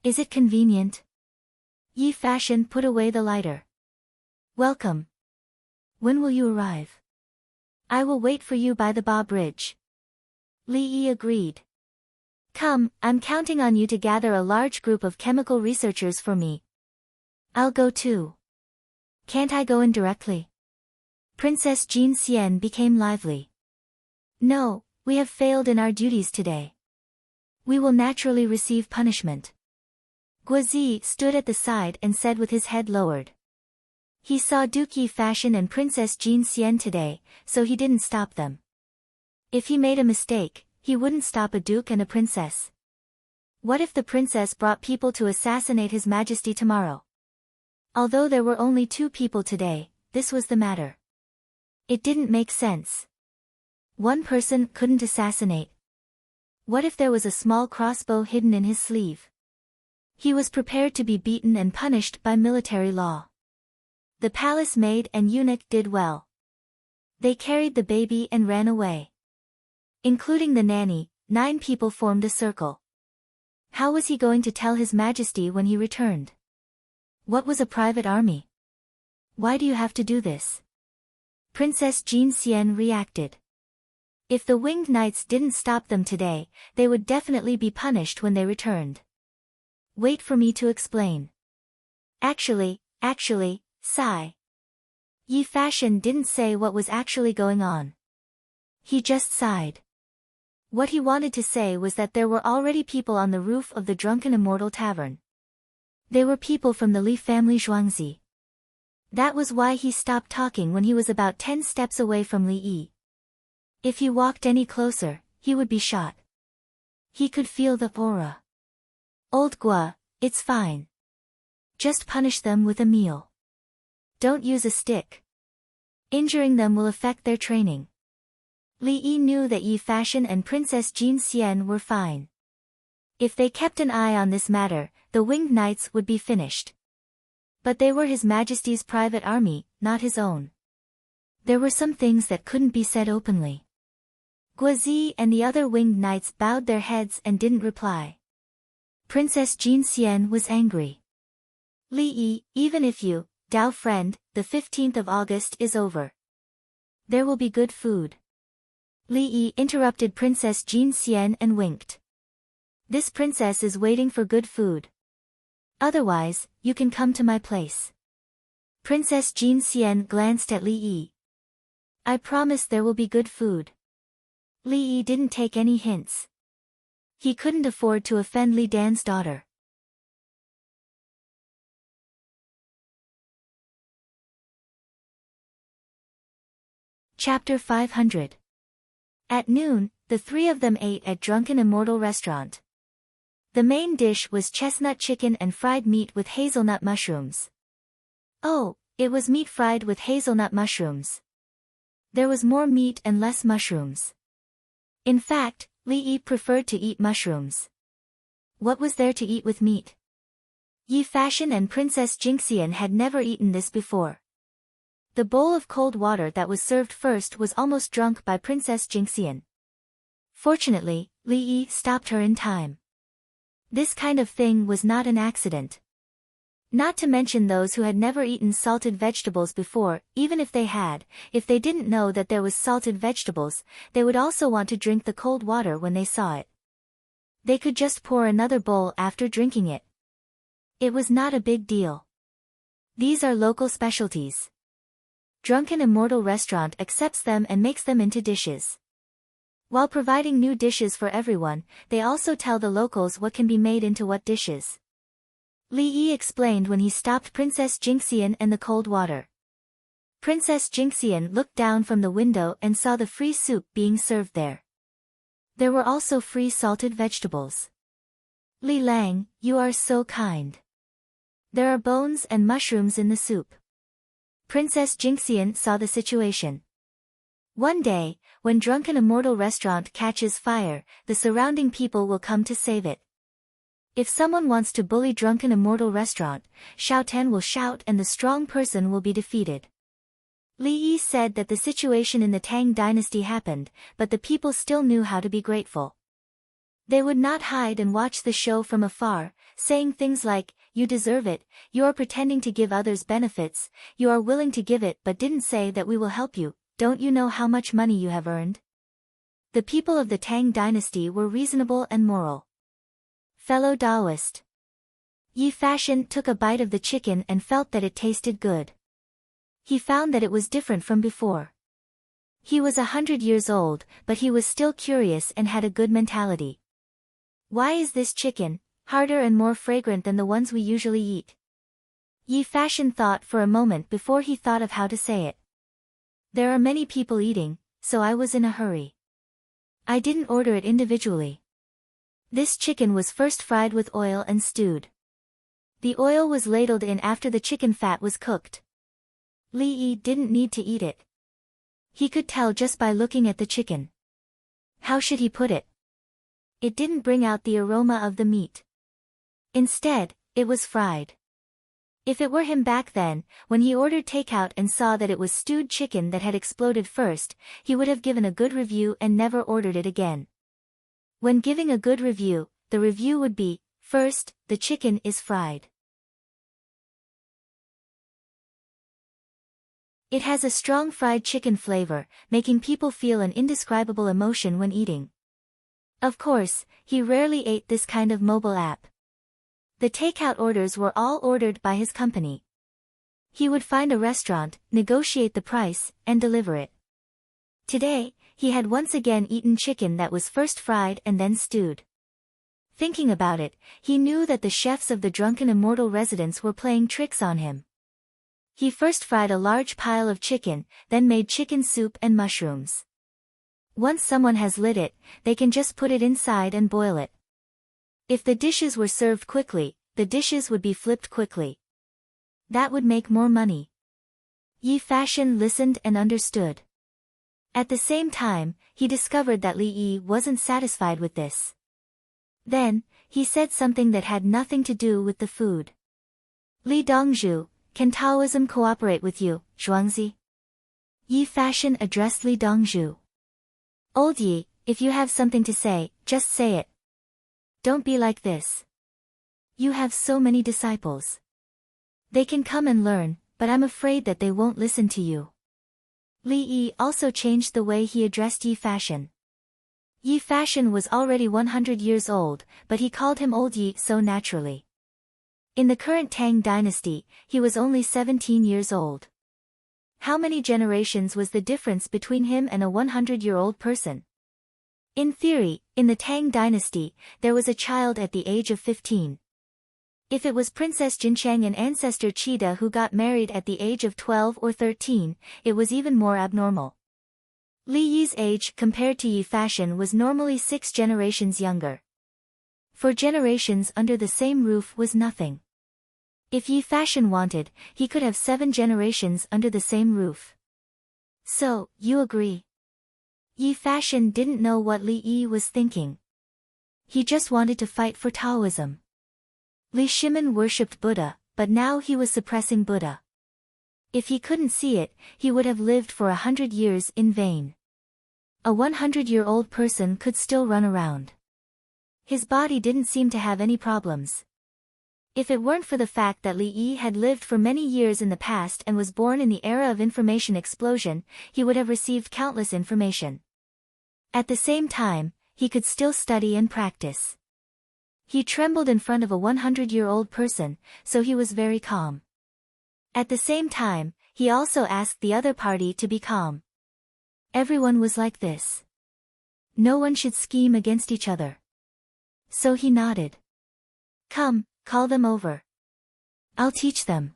Is it convenient? Yi Fashion put away the lighter. Welcome. When will you arrive? I will wait for you by the Ba Bridge. Li Yi agreed. Come, I'm counting on you to gather a large group of chemical researchers for me. I'll go too. Can't I go in directly? Princess Jean Xian became lively. No, we have failed in our duties today. We will naturally receive punishment. Guozi stood at the side and said with his head lowered. He saw Duke Yi Fashion and Princess Jean Xian today, so he didn't stop them. If he made a mistake, he wouldn't stop a duke and a princess. What if the princess brought people to assassinate His Majesty tomorrow? Although there were only 2 people today, this was the matter. It didn't make sense. One person couldn't assassinate. What if there was a small crossbow hidden in his sleeve? He was prepared to be beaten and punished by military law. The palace maid and eunuch did well. They carried the baby and ran away. Including the nanny, 9 people formed a circle. How was he going to tell His Majesty when he returned? What was a private army? Why do you have to do this? Princess Jean Xian reacted. If the winged knights didn't stop them today, they would definitely be punished when they returned. Wait for me to explain. Actually, sigh. Yi Fashion didn't say what was actually going on. He just sighed. What he wanted to say was that there were already people on the roof of the Drunken Immortal Tavern. They were people from the Li family Zhuangzi. That was why he stopped talking when he was about 10 steps away from Li Yi. If he walked any closer, he would be shot. He could feel the aura. Old Gua, it's fine. Just punish them with a meal. Don't use a stick. Injuring them will affect their training. Li Yi knew that Yi Fashion and Princess Jean Xian were fine. If they kept an eye on this matter, the winged knights would be finished. But they were His Majesty's private army, not his own. There were some things that couldn't be said openly. Guozi and the other winged knights bowed their heads and didn't reply. Princess Jean Xian was angry. Li Yi, even if you, Dao friend, the 15th of August is over. There will be good food. Li Yi interrupted Princess Jean Xian and winked. This princess is waiting for good food. Otherwise, you can come to my place. Princess Jean Xian glanced at Li Yi. I promise there will be good food. Li Yi didn't take any hints. He couldn't afford to offend Li Dan's daughter. Chapter 500. At noon, the 3 of them ate at Drunken Immortal Restaurant. The main dish was chestnut chicken and fried meat with hazelnut mushrooms. Oh, it was meat fried with hazelnut mushrooms. There was more meat and less mushrooms. In fact, Li Yi preferred to eat mushrooms. What was there to eat with meat? Yi Fashion and Princess Jinxian had never eaten this before. The bowl of cold water that was served first was almost drunk by Princess Jinxian. Fortunately, Li Yi stopped her in time. This kind of thing was not an accident. Not to mention those who had never eaten salted vegetables before, even if they had, if they didn't know that there was salted vegetables, they would also want to drink the cold water when they saw it. They could just pour another bowl after drinking it. It was not a big deal. These are local specialties. Drunken Immortal Restaurant accepts them and makes them into dishes. While providing new dishes for everyone, they also tell the locals what can be made into what dishes. Li Yi explained when he stopped Princess Jinxian and the cold water. Princess Jinxian looked down from the window and saw the free soup being served there. There were also free salted vegetables. Li Lang, you are so kind. There are bones and mushrooms in the soup. Princess Jinxian saw the situation. One day, when Drunken Immortal Restaurant catches fire, the surrounding people will come to save it. If someone wants to bully Drunken Immortal Restaurant, Xiao Tan will shout and the strong person will be defeated. Li Yi said that the situation in the Tang dynasty happened, but the people still knew how to be grateful. They would not hide and watch the show from afar, saying things like, "You deserve it, you are pretending to give others benefits, you are willing to give it but didn't say that we will help you, don't you know how much money you have earned?" The people of the Tang dynasty were reasonable and moral. Fellow Taoist. Yi Fashion took a bite of the chicken and felt that it tasted good. He found that it was different from before. He was 100 years old, but he was still curious and had a good mentality. Why is this chicken harder and more fragrant than the ones we usually eat? Yi Fashion thought for a moment before he thought of how to say it. There are many people eating, so I was in a hurry. I didn't order it individually. This chicken was first fried with oil and stewed. The oil was ladled in after the chicken fat was cooked. Li Yi didn't need to eat it. He could tell just by looking at the chicken. How should he put it? It didn't bring out the aroma of the meat. Instead, it was fried. If it were him back then, when he ordered takeout and saw that it was stewed chicken that had exploded first, he would have given a good review and never ordered it again. When giving a good review, the review would be, first, the chicken is fried. It has a strong fried chicken flavor, making people feel an indescribable emotion when eating. Of course, he rarely ate this kind of mobile app. The takeout orders were all ordered by his company. He would find a restaurant, negotiate the price, and deliver it. Today, he had once again eaten chicken that was first fried and then stewed. Thinking about it, he knew that the chefs of the Drunken Immortal residence were playing tricks on him. He first fried a large pile of chicken, then made chicken soup and mushrooms. Once someone has lit it, they can just put it inside and boil it. If the dishes were served quickly, the dishes would be flipped quickly. That would make more money. Yi Fashion listened and understood. At the same time, he discovered that Li Yi wasn't satisfied with this. Then, he said something that had nothing to do with the food. Li Dongzhu, can Taoism cooperate with you, Zhuangzi? Yi Fashion addressed Li Dongzhu. Old Yi, if you have something to say, just say it. Don't be like this. You have so many disciples. They can come and learn, but I'm afraid that they won't listen to you. Li Yi also changed the way he addressed Yi Fashion. Yi Fashion was already 100 years old, but he called him Old Yi so naturally. In the current Tang dynasty, he was only 17 years old. How many generations was the difference between him and a 100-year-old person? In theory, in the Tang dynasty, there was a child at the age of 15. If it was Princess Jinchang and ancestor Qida who got married at the age of 12 or 13, it was even more abnormal. Li Yi's age compared to Yi Fashion was normally 6 generations younger. 4 generations under the same roof was nothing. If Yi Fashion wanted, he could have 7 generations under the same roof. So, you agree? Yi Fashion didn't know what Li Yi was thinking. He just wanted to fight for Taoism. Li Shimin worshipped Buddha, but now he was suppressing Buddha. If he couldn't see it, he would have lived for 100 years in vain. A 100-year-old person could still run around. His body didn't seem to have any problems. If it weren't for the fact that Li Yi had lived for many years in the past and was born in the era of information explosion, he would have received countless information. At the same time, he could still study and practice. He trembled in front of a 100-year-old person, so he was very calm. At the same time, he also asked the other party to be calm. Everyone was like this. No one should scheme against each other. So he nodded. Come, call them over. I'll teach them.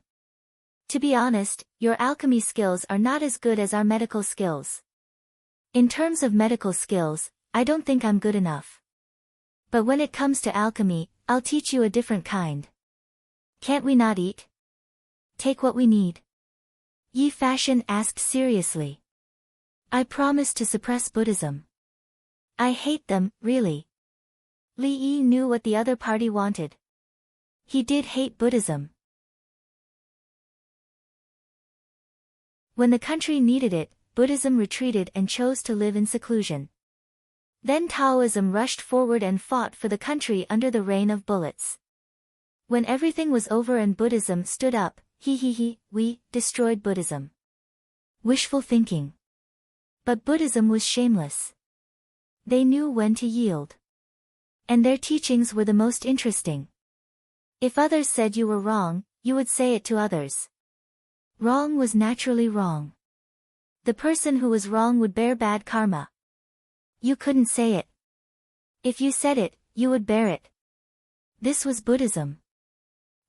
To be honest, your alchemy skills are not as good as our medical skills. In terms of medical skills, I don't think I'm good enough. But when it comes to alchemy, I'll teach you a different kind. Can't we not eat? Take what we need. Yi Fashion asked seriously. I promise to suppress Buddhism. I hate them, really. Li Yi knew what the other party wanted. He did hate Buddhism. When the country needed it, Buddhism retreated and chose to live in seclusion. Then Taoism rushed forward and fought for the country under the rain of bullets. When everything was over and Buddhism stood up, we destroyed Buddhism. Wishful thinking. But Buddhism was shameless. They knew when to yield. And their teachings were the most interesting. If others said you were wrong, you would say it to others. Wrong was naturally wrong. The person who was wrong would bear bad karma. You couldn't say it. If you said it, you would bear it. This was Buddhism.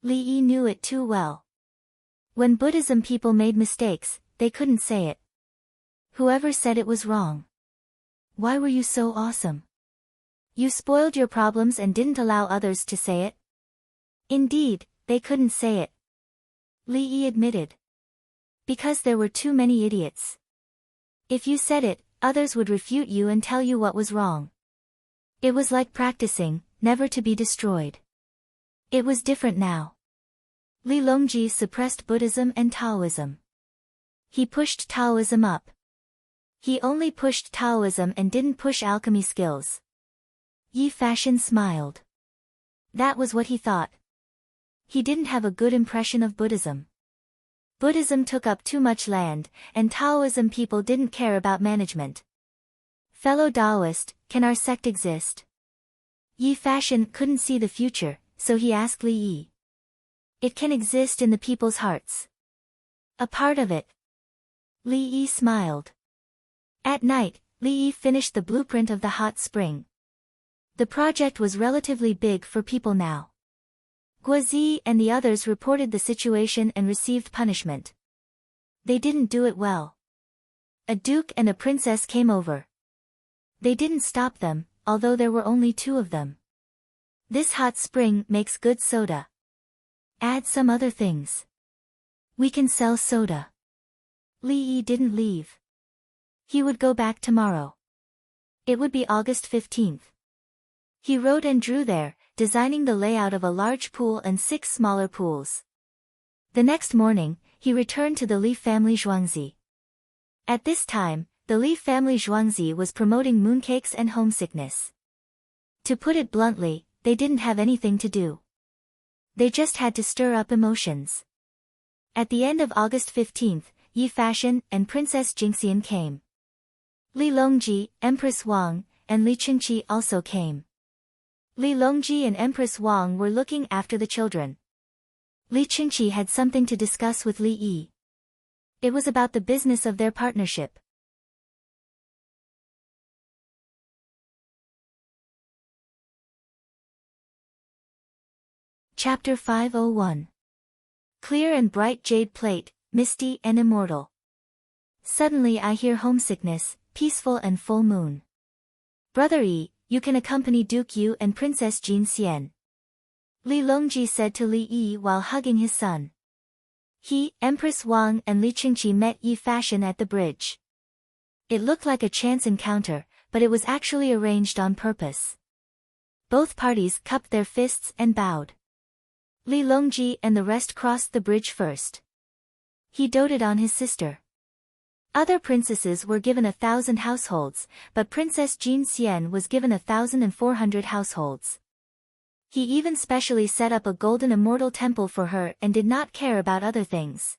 Li Yi knew it too well. When Buddhism people made mistakes, they couldn't say it. Whoever said it was wrong. Why were you so awesome? You spoiled your problems and didn't allow others to say it? Indeed, they couldn't say it. Li Yi admitted. Because there were too many idiots. If you said it, others would refute you and tell you what was wrong. It was like practicing, never to be destroyed. It was different now. Li Longji suppressed Buddhism and Taoism. He pushed Taoism up. He only pushed Taoism and didn't push alchemy skills. Yi Fashion smiled. That was what he thought. He didn't have a good impression of Buddhism. Buddhism took up too much land, and Taoism people didn't care about management. Fellow Taoist, can our sect exist? Yi Fashion couldn't see the future, so he asked Li Yi. It can exist in the people's hearts. A part of it. Li Yi smiled. At night, Li Yi finished the blueprint of the hot spring. The project was relatively big for people now. Guozi and the others reported the situation and received punishment. They didn't do it well. A duke and a princess came over. They didn't stop them, although there were only 2 of them. This hot spring makes good soda. Add some other things. We can sell soda. Li Yi didn't leave. He would go back tomorrow. It would be August 15th. He wrote and drew there, designing the layout of a large pool and 6 smaller pools. The next morning, he returned to the Li family Zhuangzi. At this time, the Li family Zhuangzi was promoting mooncakes and homesickness. To put it bluntly, they didn't have anything to do. They just had to stir up emotions. At the end of August 15th, Yi Fashion and Princess Jingxian came. Li Longji, Empress Wang, and Li Qingqi also came. Li Longji and Empress Wang were looking after the children. Li Qingqi had something to discuss with Li Yi. It was about the business of their partnership. Chapter 501. Clear and bright jade plate, misty and immortal. Suddenly I hear homesickness, peaceful and full moon. Brother Yi, you can accompany Duke Yu and Princess Jin Xian. Li Longji said to Li Yi while hugging his son. He, Empress Wang and Li Qingqi met Yi Fashion at the bridge. It looked like a chance encounter, but it was actually arranged on purpose. Both parties cupped their fists and bowed. Li Longji and the rest crossed the bridge first. He doted on his sister. Other princesses were given 1,000 households, but Princess Jin Xian was given 1,400 households. He even specially set up a golden immortal temple for her and did not care about other things.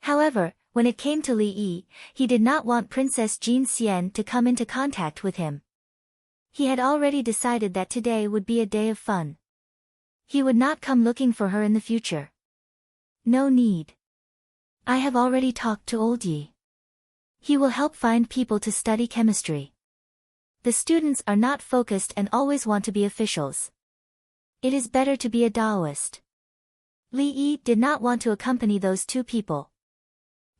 However, when it came to Li Yi, he did not want Princess Jin Xian to come into contact with him. He had already decided that today would be a day of fun. He would not come looking for her in the future. No need. I have already talked to old Yi. He will help find people to study chemistry. The students are not focused and always want to be officials. It is better to be a Taoist. Li Yi did not want to accompany those two people.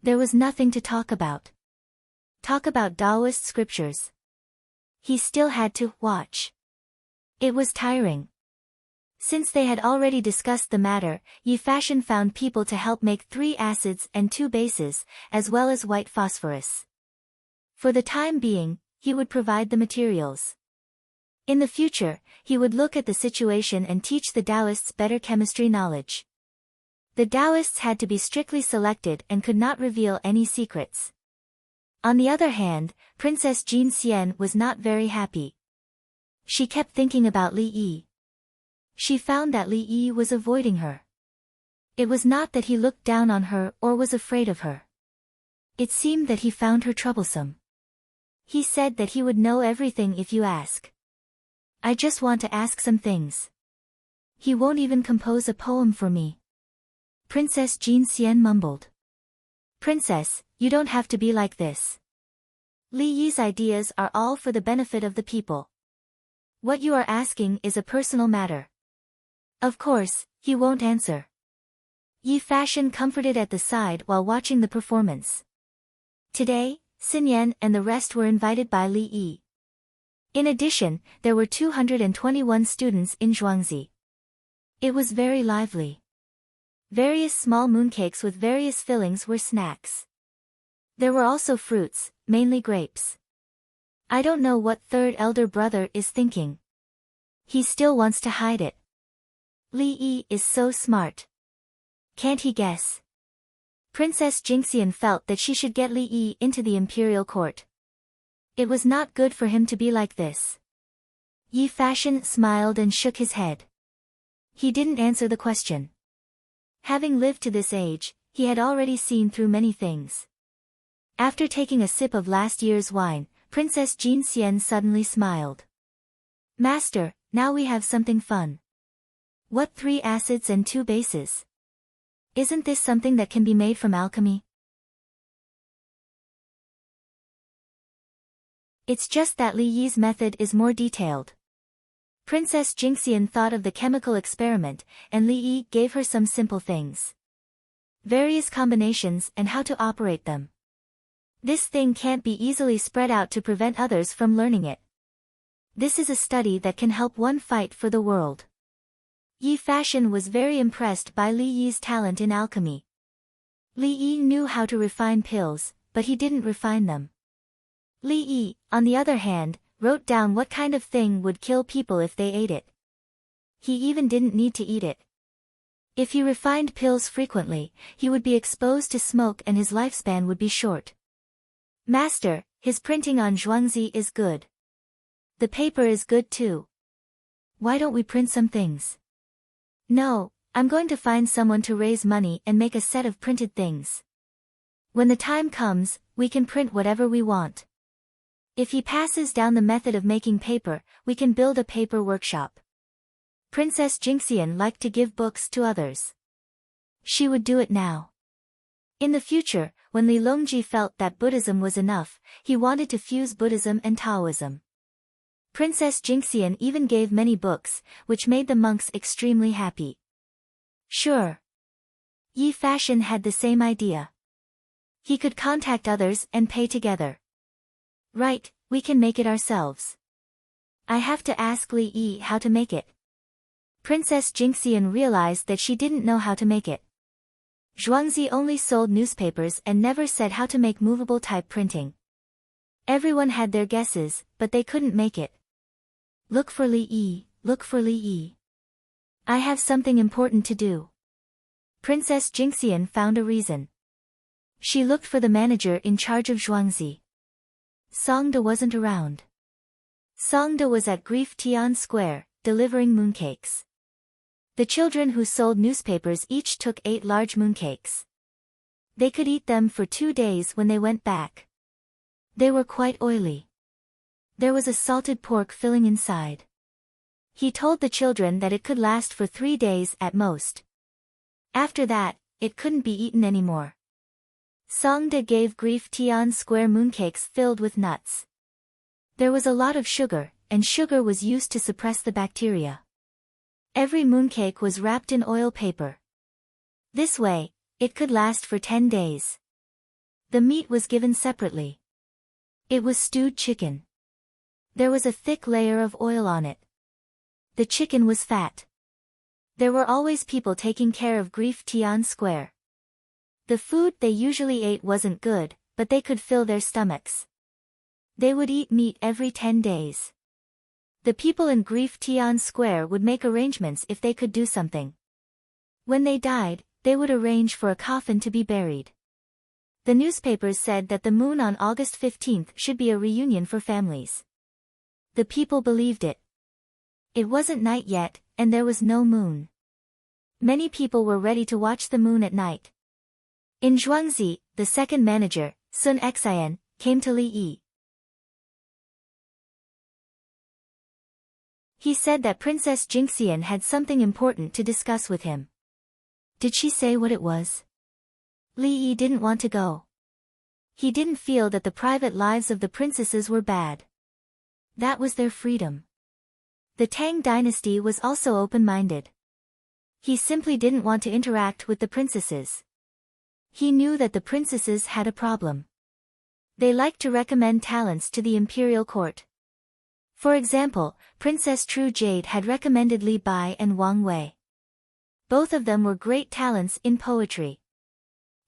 There was nothing to talk about. Talk about Taoist scriptures. He still had to watch. It was tiring. Since they had already discussed the matter, Yi Fashion found people to help make 3 acids and 2 bases, as well as white phosphorus. For the time being, he would provide the materials. In the future, he would look at the situation and teach the Taoists better chemistry knowledge. The Taoists had to be strictly selected and could not reveal any secrets. On the other hand, Princess Jean Xian was not very happy. She kept thinking about Li Yi. She found that Li Yi was avoiding her. It was not that he looked down on her or was afraid of her. It seemed that he found her troublesome. He said that he would know everything if you ask. I just want to ask some things. He won't even compose a poem for me. Princess Jean Xian mumbled. Princess, you don't have to be like this. Li Yi's ideas are all for the benefit of the people. What you are asking is a personal matter. Of course, he won't answer. Yi Fashion comforted at the side while watching the performance. Today, Xin Yan and the rest were invited by Li Yi. In addition, there were 221 students in Zhuangzi. It was very lively. Various small mooncakes with various fillings were snacks. There were also fruits, mainly grapes. I don't know what third elder brother is thinking. He still wants to hide it. Li Yi is so smart. Can't he guess? Princess Jingxian felt that she should get Li Yi into the imperial court. It was not good for him to be like this. Yi Fashion smiled and shook his head. He didn't answer the question. Having lived to this age, he had already seen through many things. After taking a sip of last year's wine, Princess Jean Xian suddenly smiled. Master, now we have something fun. What 3 acids and 2 bases? Isn't this something that can be made from alchemy? It's just that Li Yi's method is more detailed. Princess Jingxian thought of the chemical experiment, and Li Yi gave her some simple things. Various combinations and how to operate them. This thing can't be easily spread out to prevent others from learning it. This is a study that can help one fight for the world. Yi Fashion was very impressed by Li Yi's talent in alchemy. Li Yi knew how to refine pills, but he didn't refine them. Li Yi, on the other hand, wrote down what kind of thing would kill people if they ate it. He even didn't need to eat it. If he refined pills frequently, he would be exposed to smoke and his lifespan would be short. Master, his printing on Zhuangzi is good. The paper is good too. Why don't we print some things? No, I'm going to find someone to raise money and make a set of printed things. When the time comes, we can print whatever we want. If he passes down the method of making paper, we can build a paper workshop. Princess Jingxian liked to give books to others. She would do it now. In the future, when Li Longji felt that Buddhism was enough, he wanted to fuse Buddhism and Taoism. Princess Jingxian even gave many books, which made the monks extremely happy. Sure. Yi Fashion had the same idea. He could contact others and pay together. Right, we can make it ourselves. I have to ask Li Yi how to make it. Princess Jingxian realized that she didn't know how to make it. Zhuangzi only sold newspapers and never said how to make movable type printing. Everyone had their guesses, but they couldn't make it. Look for Li Yi, look for Li Yi. I have something important to do. Princess Jingxian found a reason. She looked for the manager in charge of Zhuangzi. Songda wasn't around. Songda was at Grief Tian Square, delivering mooncakes. The children who sold newspapers each took 8 large mooncakes. They could eat them for 2 days when they went back. They were quite oily. There was a salted pork filling inside. He told the children that it could last for 3 days at most. After that, it couldn't be eaten anymore. Songda gave Grief Tian Square mooncakes filled with nuts. There was a lot of sugar, and sugar was used to suppress the bacteria. Every mooncake was wrapped in oil paper. This way, it could last for 10 days. The meat was given separately. It was stewed chicken. There was a thick layer of oil on it. The chicken was fat. There were always people taking care of Grief Tian Square. The food they usually ate wasn't good, but they could fill their stomachs. They would eat meat every 10 days. The people in Grief Tian Square would make arrangements if they could do something. When they died, they would arrange for a coffin to be buried. The newspapers said that the moon on August 15th should be a reunion for families. The people believed it. It wasn't night yet, and there was no moon. Many people were ready to watch the moon at night. In Zhuangzi, the second manager, Sun Xian, came to Li Yi. He said that Princess Jingxian had something important to discuss with him. Did she say what it was? Li Yi didn't want to go. He didn't feel that the private lives of the princesses were bad. That was their freedom. The Tang dynasty was also open-minded. He simply didn't want to interact with the princesses. He knew that the princesses had a problem. They liked to recommend talents to the imperial court. For example, Princess True Jade had recommended Li Bai and Wang Wei. Both of them were great talents in poetry.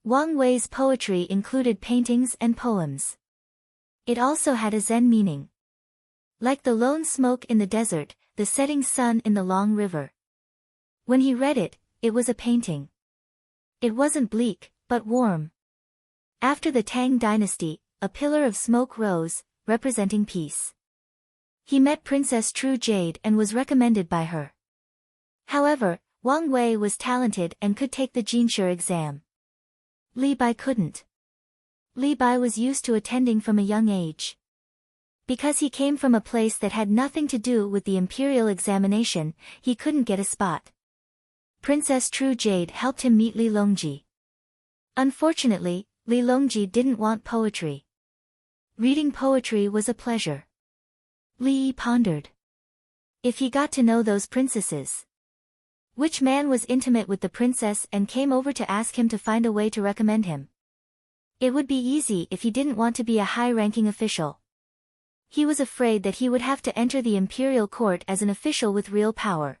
Wang Wei's poetry included paintings and poems. It also had a Zen meaning. Like the lone smoke in the desert, the setting sun in the long river. When he read it, it was a painting. It wasn't bleak, but warm. After the Tang dynasty, a pillar of smoke rose, representing peace. He met Princess True Jade and was recommended by her. However, Wang Wei was talented and could take the Jinshe exam. Li Bai couldn't. Li Bai was used to attending from a young age. Because he came from a place that had nothing to do with the imperial examination, he couldn't get a spot. Princess True Jade helped him meet Li Longji. Unfortunately, Li Longji didn't want poetry. Reading poetry was a pleasure. Li Yi pondered. If he got to know those princesses. Which man was intimate with the princess and came over to ask him to find a way to recommend him? It would be easy if he didn't want to be a high-ranking official. He was afraid that he would have to enter the imperial court as an official with real power.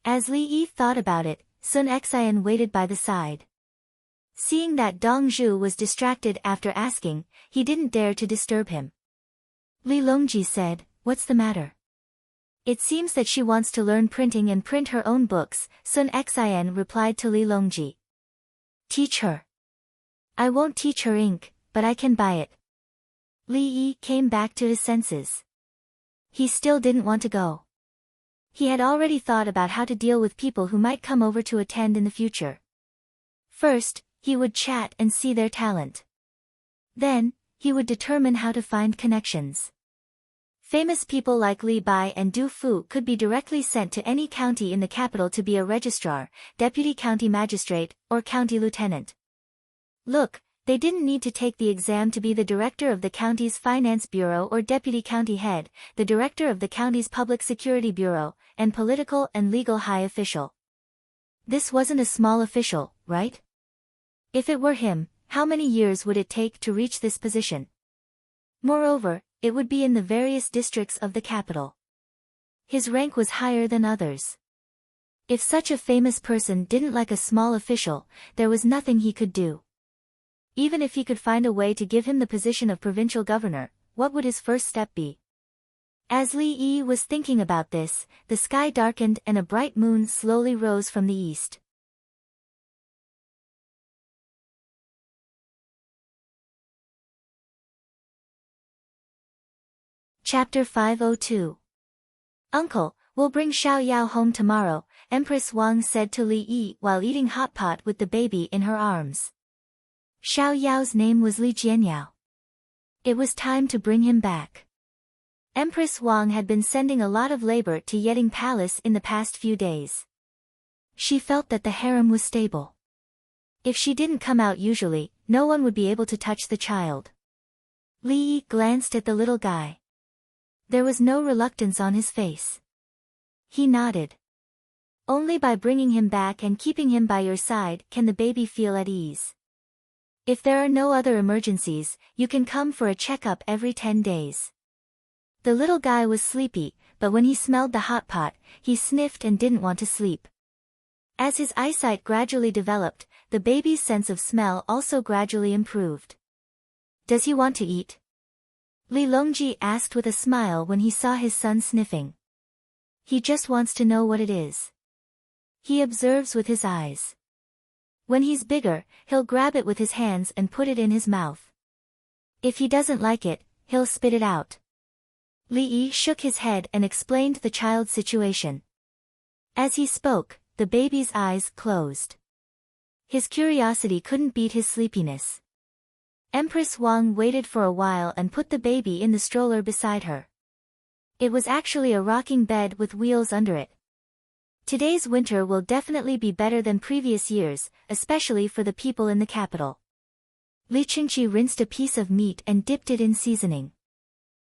As Li Yi thought about it, Sun Xian waited by the side. Seeing that Dong Zhu was distracted after asking, he didn't dare to disturb him. Li Longji said, "What's the matter?" "It seems that she wants to learn printing and print her own books," Sun Xian replied to Li Longji. "Teach her." "I won't teach her ink, but I can buy it." Li Yi came back to his senses. He still didn't want to go. He had already thought about how to deal with people who might come over to attend in the future. First, he would chat and see their talent. Then, he would determine how to find connections. Famous people like Li Bai and Du Fu could be directly sent to any county in the capital to be a registrar, deputy county magistrate, or county lieutenant. Look, they didn't need to take the exam to be the director of the county's finance bureau or deputy county head, the director of the county's public security bureau, and political and legal high official. This wasn't a small official, right? If it were him, how many years would it take to reach this position? Moreover, it would be in the various districts of the capital. His rank was higher than others. If such a famous person didn't like a small official, there was nothing he could do. Even if he could find a way to give him the position of provincial governor, what would his first step be? As Li Yi was thinking about this, the sky darkened and a bright moon slowly rose from the east. Chapter 502. "Uncle, we'll bring Xiao Yao home tomorrow," Empress Wang said to Li Yi while eating hot pot with the baby in her arms. Xiao Yao's name was Li Jianyao. It was time to bring him back. Empress Wang had been sending a lot of labor to Yeding Palace in the past few days. She felt that the harem was stable. If she didn't come out usually, no one would be able to touch the child. Li Yi glanced at the little guy. There was no reluctance on his face. He nodded. Only by bringing him back and keeping him by your side can the baby feel at ease. If there are no other emergencies, you can come for a checkup every 10 days. The little guy was sleepy, but when he smelled the hot pot, he sniffed and didn't want to sleep. As his eyesight gradually developed, the baby's sense of smell also gradually improved. Does he want to eat? Li Longji asked with a smile when he saw his son sniffing. He just wants to know what it is. He observes with his eyes. When he's bigger, he'll grab it with his hands and put it in his mouth. If he doesn't like it, he'll spit it out. Li Yi shook his head and explained the child's situation. As he spoke, the baby's eyes closed. His curiosity couldn't beat his sleepiness. Empress Wang waited for a while and put the baby in the stroller beside her. It was actually a rocking bed with wheels under it. Today's winter will definitely be better than previous years, especially for the people in the capital. Li Qingqi rinsed a piece of meat and dipped it in seasoning.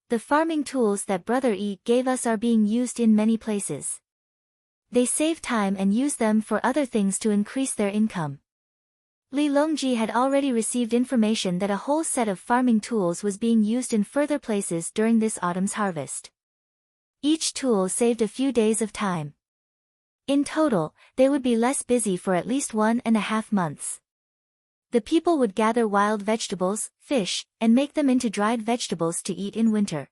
The farming tools that Brother Yi gave us are being used in many places. They save time and use them for other things to increase their income. Li Longji had already received information that a whole set of farming tools was being used in further places during this autumn's harvest. Each tool saved a few days of time. In total, they would be less busy for at least 1.5 months. The people would gather wild vegetables, fish, and make them into dried vegetables to eat in winter.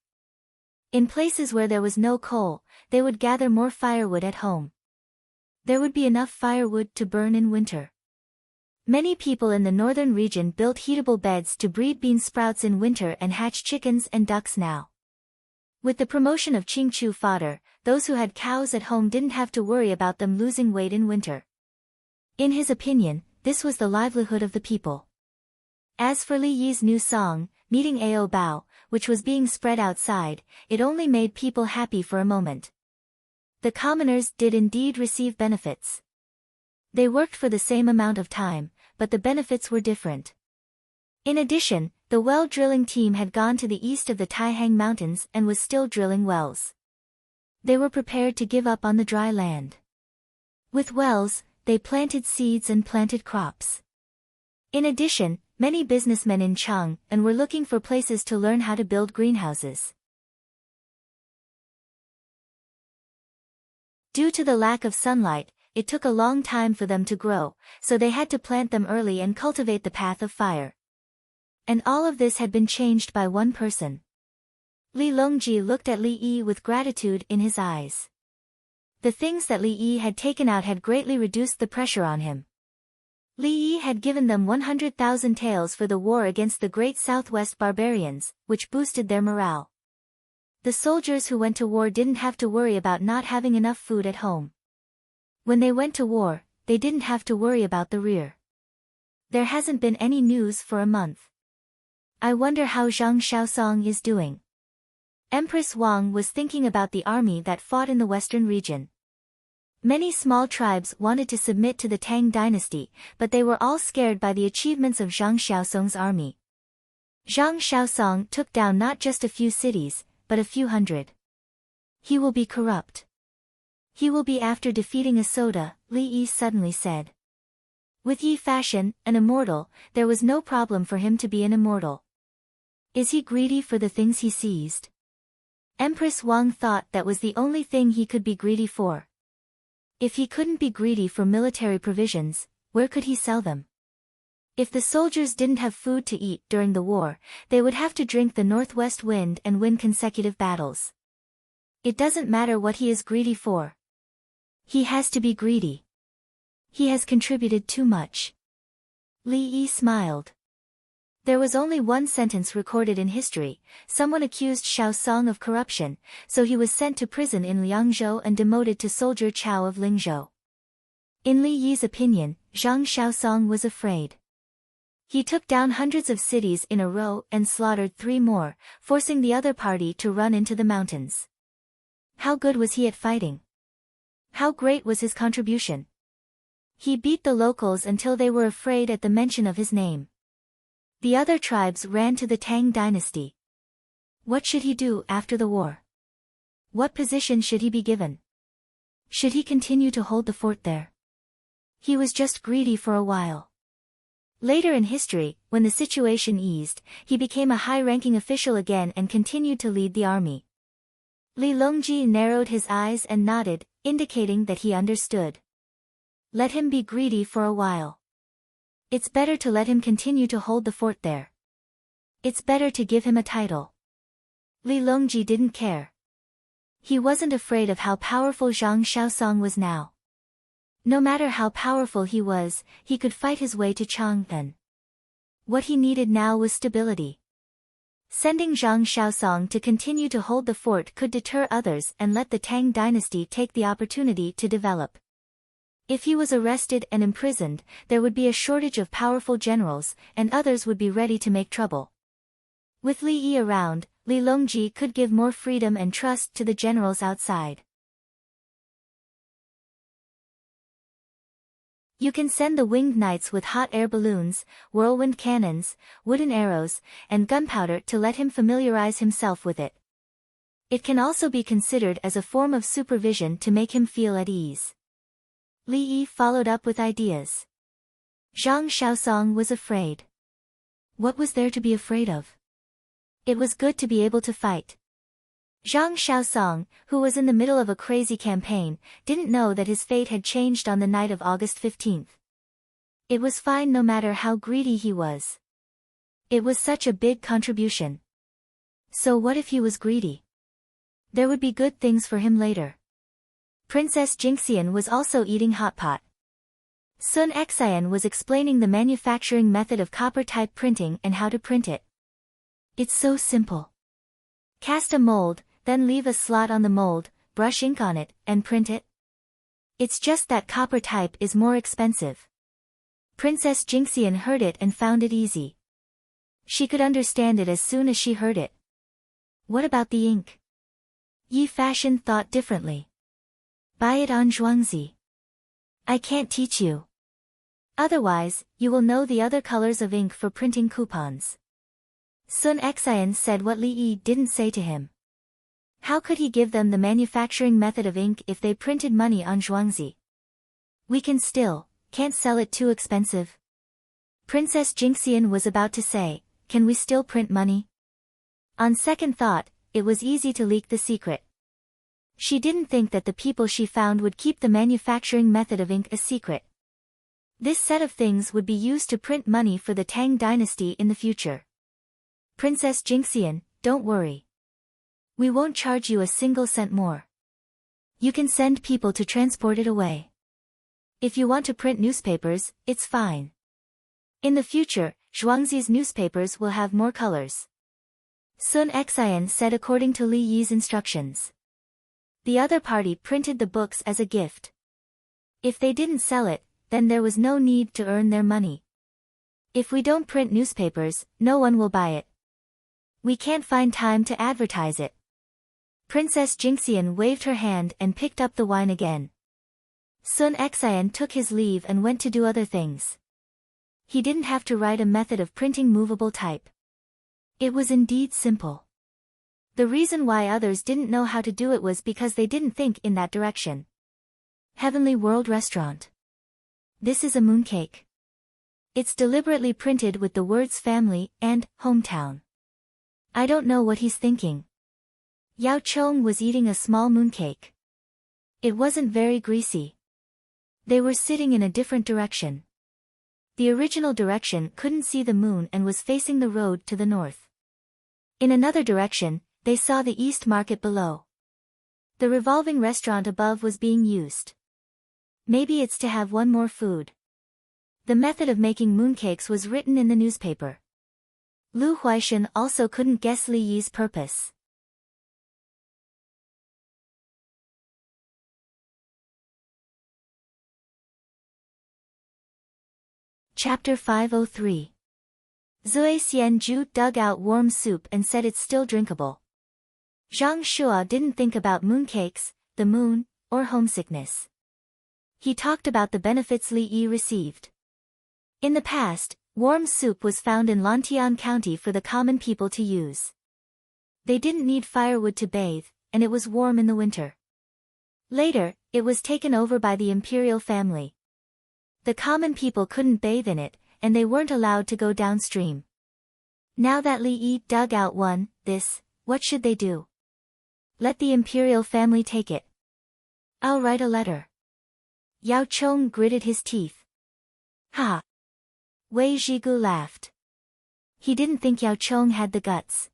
In places where there was no coal, they would gather more firewood at home. There would be enough firewood to burn in winter. Many people in the northern region built heatable beds to breed bean sprouts in winter and hatch chickens and ducks now. With the promotion of Qingchu fodder, those who had cows at home didn't have to worry about them losing weight in winter. In his opinion, this was the livelihood of the people. As for Li Yi's new song, Meeting Ao Bao, which was being spread outside, it only made people happy for a moment. The commoners did indeed receive benefits. They worked for the same amount of time, but the benefits were different. In addition, the well drilling team had gone to the east of the Taihang Mountains and was still drilling wells. They were prepared to give up on the dry land. With wells, they planted seeds and planted crops. In addition, many businessmen in Chang'an were looking for places to learn how to build greenhouses. Due to the lack of sunlight, it took a long time for them to grow, so they had to plant them early and cultivate the path of fire. And all of this had been changed by one person. Li Longji looked at Li Yi with gratitude in his eyes. The things that Li Yi had taken out had greatly reduced the pressure on him. Li Yi had given them 100,000 taels for the war against the great southwest barbarians, which boosted their morale. The soldiers who went to war didn't have to worry about not having enough food at home. When they went to war, they didn't have to worry about the rear. There hasn't been any news for a month. I wonder how Zhang Xiaosong is doing. Empress Wang was thinking about the army that fought in the western region. Many small tribes wanted to submit to the Tang dynasty, but they were all scared by the achievements of Zhang Xiaosong's army. Zhang Xiaosong took down not just a few cities, but a few hundred. He will be corrupt. He will be after defeating a soda, Li Yi suddenly said. With Yi Fashion, an immortal, there was no problem for him to be an immortal. Is he greedy for the things he seized? Empress Wang thought that was the only thing he could be greedy for. If he couldn't be greedy for military provisions, where could he sell them? If the soldiers didn't have food to eat during the war, they would have to drink the northwest wind and win consecutive battles. It doesn't matter what he is greedy for. He has to be greedy. He has contributed too much. Li Yi smiled. There was only one sentence recorded in history: someone accused Xiaosong of corruption, so he was sent to prison in Liangzhou and demoted to soldier Chao of Lingzhou. In Li Yi's opinion, Zhang Xiaosong was afraid. He took down hundreds of cities in a row and slaughtered 3 more, forcing the other party to run into the mountains. How good was he at fighting? How great was his contribution? He beat the locals until they were afraid at the mention of his name. The other tribes ran to the Tang dynasty. What should he do after the war? What position should he be given? Should he continue to hold the fort there? He was just greedy for a while. Later in history, when the situation eased, he became a high-ranking official again and continued to lead the army. Li Longji narrowed his eyes and nodded, indicating that he understood. Let him be greedy for a while. It's better to let him continue to hold the fort there. It's better to give him a title. Li Longji didn't care. He wasn't afraid of how powerful Zhang Shaosong was now. No matter how powerful he was, he could fight his way to Chang'an. What he needed now was stability. Sending Zhang Shaosong to continue to hold the fort could deter others and let the Tang dynasty take the opportunity to develop. If he was arrested and imprisoned, there would be a shortage of powerful generals, and others would be ready to make trouble. With Li Yi around, Li Longji could give more freedom and trust to the generals outside. You can send the winged knights with hot air balloons, whirlwind cannons, wooden arrows, and gunpowder to let him familiarize himself with it. It can also be considered as a form of supervision to make him feel at ease. Li Yi followed up with ideas. Zhang Shaosong was afraid. What was there to be afraid of? It was good to be able to fight. Zhang Shaosong, who was in the middle of a crazy campaign, didn't know that his fate had changed on the night of August 15th. It was fine no matter how greedy he was. It was such a big contribution. So what if he was greedy? There would be good things for him later. Princess Jingxian was also eating hot pot. Sun Xian was explaining the manufacturing method of copper-type printing and how to print it. It's so simple. Cast a mold, then leave a slot on the mold, brush ink on it, and print it. It's just that copper type is more expensive. Princess Jingxian heard it and found it easy. She could understand it as soon as she heard it. What about the ink? Yi Fashion thought differently. Buy it on Zhuangzi. I can't teach you. Otherwise, you will know the other colors of ink for printing coupons. Sun Xian said what Li Yi didn't say to him. How could he give them the manufacturing method of ink if they printed money on Zhuangzi? We can't sell it too expensive. Princess Jingxian was about to say, can we still print money? On second thought, it was easy to leak the secret. She didn't think that the people she found would keep the manufacturing method of ink a secret. This set of things would be used to print money for the Tang dynasty in the future. Princess Jingxian, don't worry. We won't charge you a single cent more. You can send people to transport it away. If you want to print newspapers, it's fine. In the future, Zhuangzi's newspapers will have more colors. Sun Xian said according to Li Yi's instructions. The other party printed the books as a gift. If they didn't sell it, then there was no need to earn their money. If we don't print newspapers, no one will buy it. We can't find time to advertise it. Princess Jingxian waved her hand and picked up the wine again. Sun Xian took his leave and went to do other things. He didn't have to write a method of printing movable type. It was indeed simple. The reason why others didn't know how to do it was because they didn't think in that direction. Heavenly World Restaurant. This is a mooncake. It's deliberately printed with the words family and hometown. I don't know what he's thinking. Yao Chong was eating a small mooncake. It wasn't very greasy. They were sitting in a different direction. The original direction couldn't see the moon and was facing the road to the north. In another direction, they saw the East Market below. The revolving restaurant above was being used. Maybe it's to have one more food. The method of making mooncakes was written in the newspaper. Lu Huaishan also couldn't guess Li Yi's purpose. Chapter 503. Zui Xianju dug out warm soup and said it's still drinkable. Zhang Shua didn't think about mooncakes, the moon, or homesickness. He talked about the benefits Li Yi received. In the past, warm soup was found in Lantian County for the common people to use. They didn't need firewood to bathe, and it was warm in the winter. Later, It was taken over by the imperial family. The common people couldn't bathe in it, and they weren't allowed to go downstream. Now that Li Yi dug out what should they do? Let the imperial family take it. I'll write a letter. Yao Chong gritted his teeth. Ha! Wei Zhigu laughed. He didn't think Yao Chong had the guts.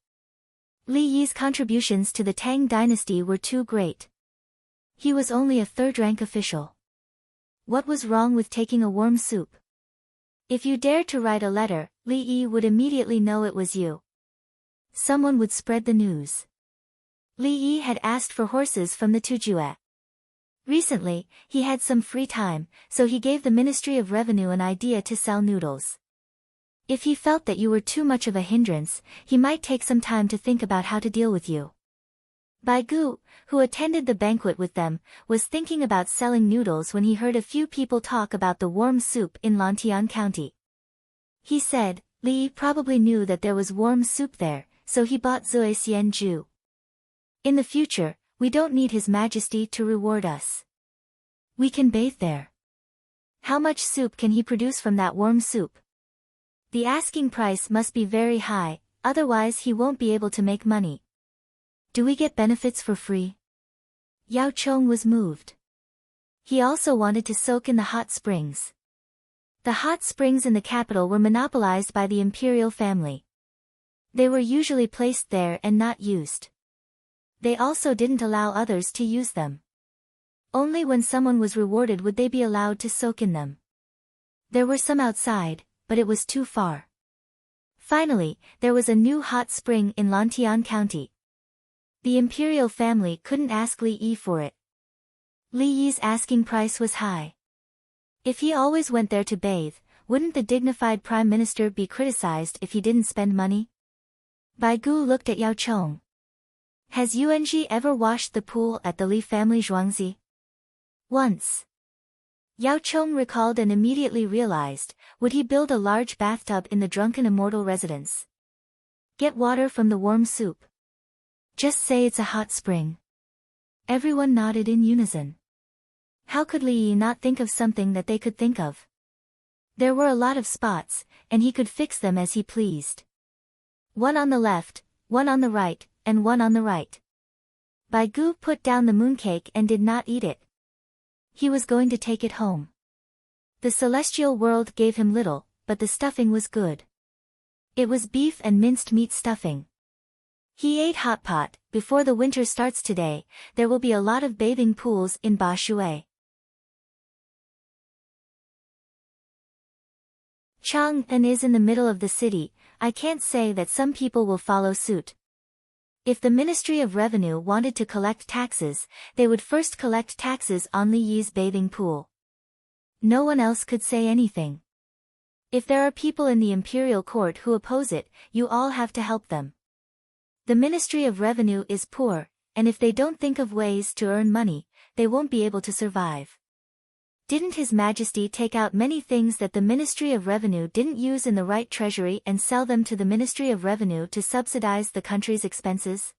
Li Yi's contributions to the Tang dynasty were too great. He was only a third-rank official. What was wrong with taking a warm soup? If you dared to write a letter, Li Yi would immediately know it was you. Someone would spread the news. Li Yi had asked for horses from the Tujue. Recently, he had some free time, so he gave the Ministry of Revenue an idea to sell noodles. If he felt that you were too much of a hindrance, he might take some time to think about how to deal with you. Bai Gu, who attended the banquet with them, was thinking about selling noodles when he heard a few people talk about the warm soup in Lantian County. He said, Li probably knew that there was warm soup there, so he bought Zui Xian Ju. In the future, we don't need His Majesty to reward us. We can bathe there. How much soup can he produce from that warm soup? The asking price must be very high, otherwise he won't be able to make money. Do we get benefits for free? Yao Chong was moved. He also wanted to soak in the hot springs. The hot springs in the capital were monopolized by the imperial family. They were usually placed there and not used. They also didn't allow others to use them. Only when someone was rewarded would they be allowed to soak in them. There were some outside, but it was too far. Finally, there was a new hot spring in Lantian County. The imperial family couldn't ask Li Yi for it. Li Yi's asking price was high. If he always went there to bathe, wouldn't the dignified prime minister be criticized if he didn't spend money? Bai Gu looked at Yao Chong. Has Yuanji ever washed the pool at the Li family Zhuangzi? Once. Yao Chong recalled and immediately realized, would he build a large bathtub in the drunken immortal residence? Get water from the warm soup. Just say it's a hot spring. Everyone nodded in unison. How could Li Yi not think of something that they could think of? There were a lot of spots, and he could fix them as he pleased. One on the left, one on the right, and one on the right. Bai Gu put down the mooncake and did not eat it. He was going to take it home. The celestial world gave him little, but the stuffing was good. It was beef and minced meat stuffing. He ate hot pot. Before the winter starts today, there will be a lot of bathing pools in Ba Shui. Chang'an is in the middle of the city. I can't say that some people will follow suit. If the Ministry of Revenue wanted to collect taxes, they would first collect taxes on Li Yi's bathing pool. No one else could say anything. If there are people in the imperial court who oppose it, you all have to help them. The Ministry of Revenue is poor, and if they don't think of ways to earn money, they won't be able to survive. Didn't His Majesty take out many things that the Ministry of Revenue didn't use in the right treasury and sell them to the Ministry of Revenue to subsidize the country's expenses?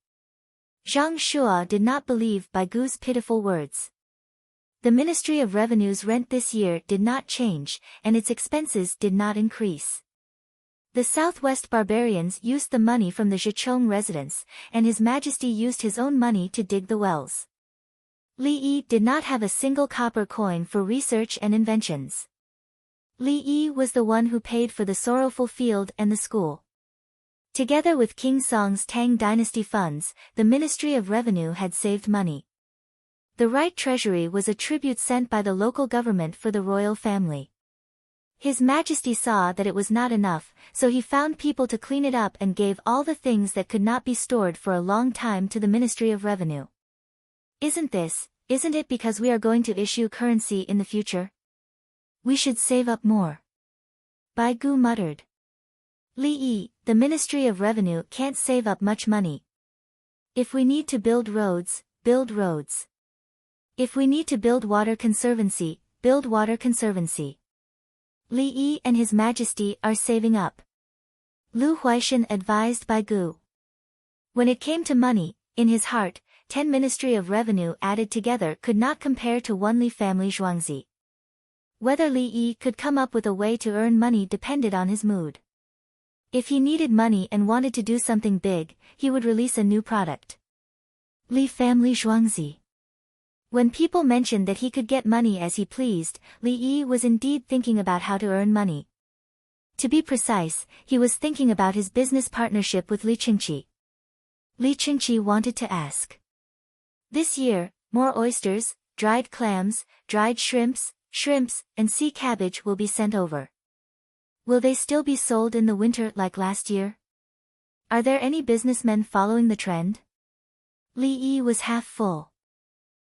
Zhang Shua did not believe Bai Gu's pitiful words. The Ministry of Revenue's rent this year did not change, and its expenses did not increase. The Southwest barbarians used the money from the Zhichong residence, and His Majesty used his own money to dig the wells. Li Yi did not have a single copper coin for research and inventions. Li Yi was the one who paid for the sorrowful field and the school. Together with King Song's Tang dynasty funds, the Ministry of Revenue had saved money. The right treasury was a tribute sent by the local government for the royal family. His Majesty saw that it was not enough, so he found people to clean it up and gave all the things that could not be stored for a long time to the Ministry of Revenue. Isn't it because we are going to issue currency in the future? We should save up more. Bai Gu muttered. Li Yi, the Ministry of Revenue can't save up much money. If we need to build roads, build roads. If we need to build water conservancy, build water conservancy. Li Yi and His Majesty are saving up. Lu Huaishan advised Bai Gu. When it came to money, in his heart, 10 Ministry of Revenue added together could not compare to one Li family Zhuangzi. Whether Li Yi could come up with a way to earn money depended on his mood. If he needed money and wanted to do something big, he would release a new product. Li family Zhuangzi. When people mentioned that he could get money as he pleased, Li Yi was indeed thinking about how to earn money. To be precise, he was thinking about his business partnership with Li Qingqi. Li Qingqi wanted to ask. This year, more oysters, dried clams, dried shrimps, and sea cabbage will be sent over. Will they still be sold in the winter like last year? Are there any businessmen following the trend? Li Yi was half full.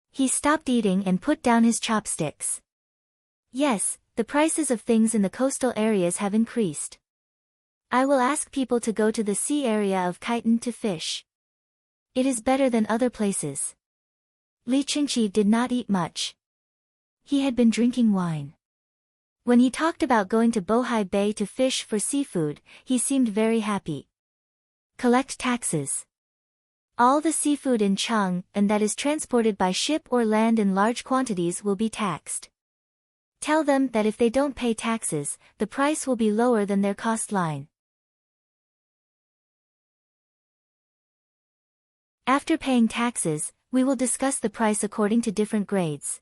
He stopped eating and put down his chopsticks. Yes, the prices of things in the coastal areas have increased. I will ask people to go to the sea area of Khitan to fish. It is better than other places. Li Qingqi did not eat much. He had been drinking wine. When he talked about going to Bohai Bay to fish for seafood, he seemed very happy. Collect taxes. All the seafood in Chang and that is transported by ship or land in large quantities will be taxed. Tell them that if they don't pay taxes, the price will be lower than their cost line. After paying taxes, we will discuss the price according to different grades.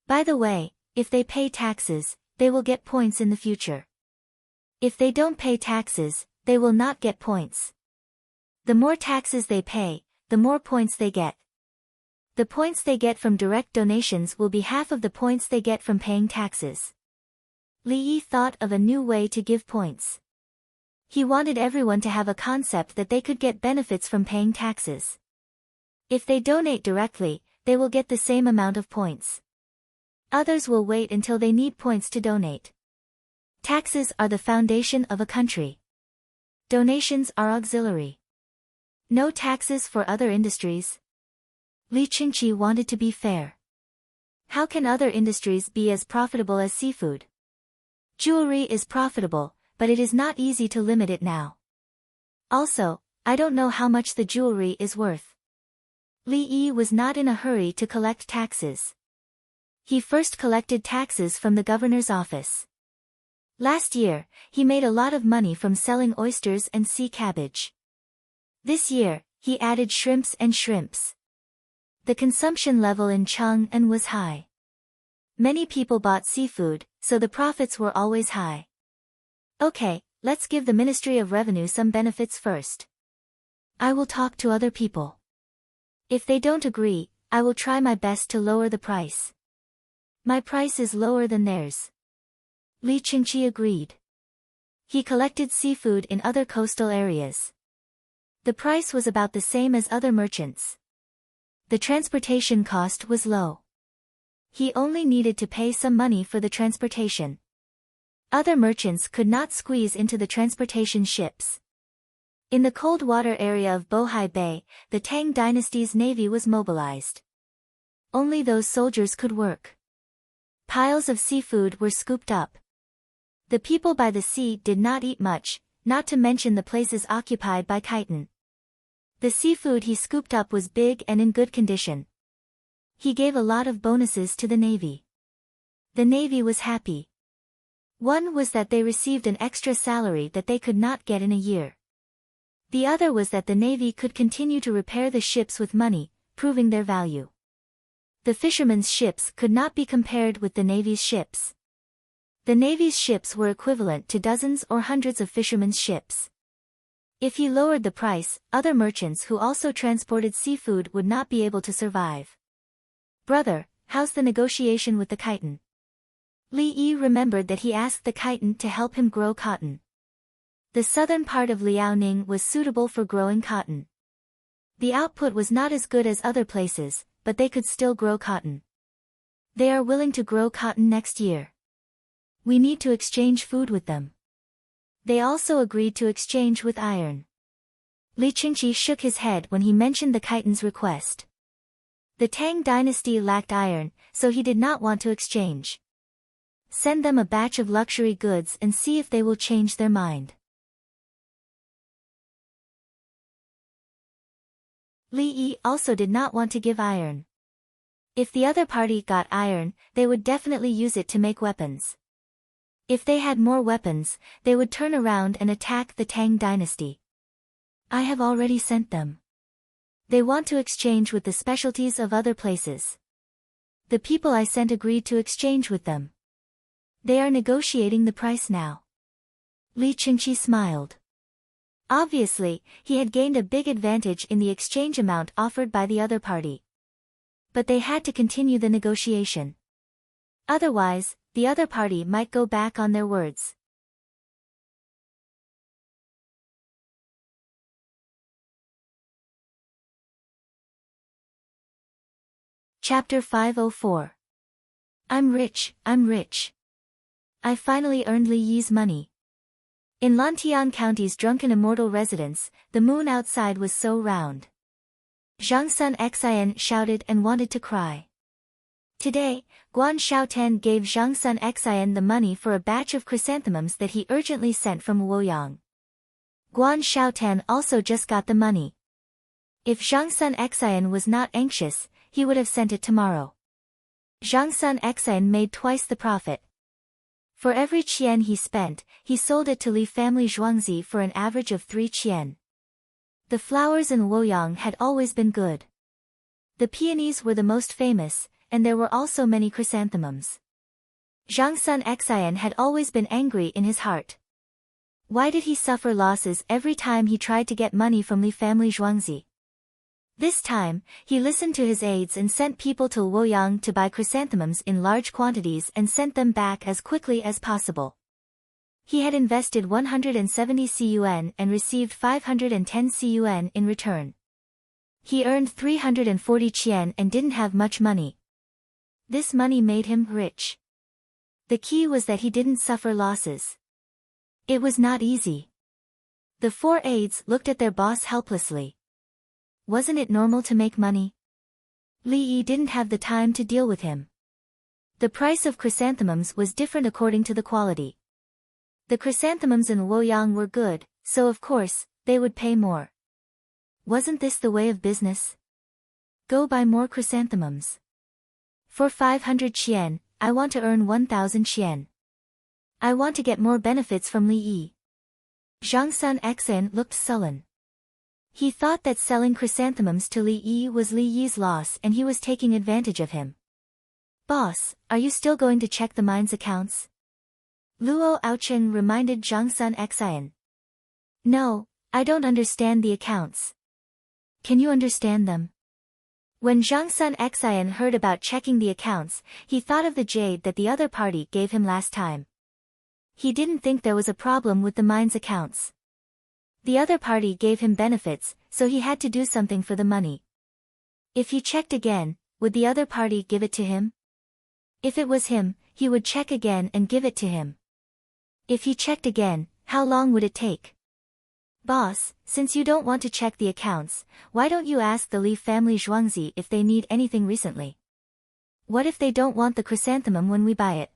By the way, if they pay taxes, they will get points in the future. If they don't pay taxes, they will not get points. The more taxes they pay, the more points they get. The points they get from direct donations will be half of the points they get from paying taxes. Li Yi thought of a new way to give points. He wanted everyone to have a concept that they could get benefits from paying taxes. If they donate directly, they will get the same amount of points. Others will wait until they need points to donate. Taxes are the foundation of a country. Donations are auxiliary. No taxes for other industries. Li Qingqi wanted to be fair. How can other industries be as profitable as seafood? Jewelry is profitable, but it is not easy to limit it now. Also, I don't know how much the jewelry is worth. Li Yi was not in a hurry to collect taxes. He first collected taxes from the governor's office. Last year, he made a lot of money from selling oysters and sea cabbage. This year, he added shrimps. The consumption level in Chang'an was high. Many people bought seafood, so the profits were always high. Okay, let's give the Ministry of Revenue some benefits first. I will talk to other people. If they don't agree, I will try my best to lower the price. My price is lower than theirs. Li Qingqi agreed. He collected seafood in other coastal areas. The price was about the same as other merchants. The transportation cost was low. He only needed to pay some money for the transportation. Other merchants could not squeeze into the transportation ships. In the cold water area of Bohai Bay, the Tang dynasty's navy was mobilized. Only those soldiers could work. Piles of seafood were scooped up. The people by the sea did not eat much, not to mention the places occupied by Khitan. The seafood he scooped up was big and in good condition. He gave a lot of bonuses to the navy. The navy was happy. One was that they received an extra salary that they could not get in a year. The other was that the navy could continue to repair the ships with money, proving their value. The fishermen's ships could not be compared with the navy's ships. The navy's ships were equivalent to dozens or hundreds of fishermen's ships. If he lowered the price, other merchants who also transported seafood would not be able to survive. Brother, how's the negotiation with the Khitan? Li Yi remembered that he asked the Khitan to help him grow cotton. The southern part of Liaoning was suitable for growing cotton. The output was not as good as other places, but they could still grow cotton. They are willing to grow cotton next year. We need to exchange food with them. They also agreed to exchange with iron. Li Qingqi shook his head when he mentioned the Khitan's request. The Tang dynasty lacked iron, so he did not want to exchange. Send them a batch of luxury goods and see if they will change their mind. Li Yi also did not want to give iron. If the other party got iron, they would definitely use it to make weapons. If they had more weapons, they would turn around and attack the Tang dynasty. I have already sent them. They want to exchange with the specialties of other places. The people I sent agreed to exchange with them. They are negotiating the price now. Li Qingqi smiled. Obviously, he had gained a big advantage in the exchange amount offered by the other party. But they had to continue the negotiation. Otherwise, the other party might go back on their words. Chapter 504. I'm rich, I'm rich. I finally earned Li Yi's money. In Lantian County's drunken immortal residence, the moon outside was so round. Zhang Sun Xian shouted and wanted to cry. Today, Guan Xiaotan gave Zhang Sun Xian the money for a batch of chrysanthemums that he urgently sent from Luoyang. Guan Xiaotan also just got the money. If Zhang Sun Xian was not anxious, he would have sent it tomorrow. Zhang Sun Xian made twice the profit. For every qian he spent, he sold it to Li family Zhuangzi for an average of 3 qian. The flowers in Luoyang had always been good. The peonies were the most famous, and there were also many chrysanthemums. Zhang Sun Xian had always been angry in his heart. Why did he suffer losses every time he tried to get money from Li family Zhuangzi? This time, he listened to his aides and sent people to Luoyang to buy chrysanthemums in large quantities and sent them back as quickly as possible. He had invested 170 CUN and received 510 CUN in return. He earned 340 qian and didn't have much money. This money made him rich. The key was that he didn't suffer losses. It was not easy. The 4 aides looked at their boss helplessly. Wasn't it normal to make money? Li Yi didn't have the time to deal with him. The price of chrysanthemums was different according to the quality. The chrysanthemums in Luoyang were good, so of course, they would pay more. Wasn't this the way of business? Go buy more chrysanthemums. For 500 qian, I want to earn 1,000 qian. I want to get more benefits from Li Yi. Zhang Sun Xian looked sullen. He thought that selling chrysanthemums to Li Yi was Li Yi's loss and he was taking advantage of him. Boss, are you still going to check the mine's accounts? Luo Aocheng reminded Zhang Sun Xian. No, I don't understand the accounts. Can you understand them? When Zhang Sun Xian heard about checking the accounts, he thought of the jade that the other party gave him last time. He didn't think there was a problem with the mine's accounts. The other party gave him benefits, so he had to do something for the money. If he checked again, would the other party give it to him? If it was him, he would check again and give it to him. If he checked again, how long would it take? Boss, since you don't want to check the accounts, why don't you ask the Li family Zhuangzi if they need anything recently? What if they don't want the chrysanthemum when we buy it?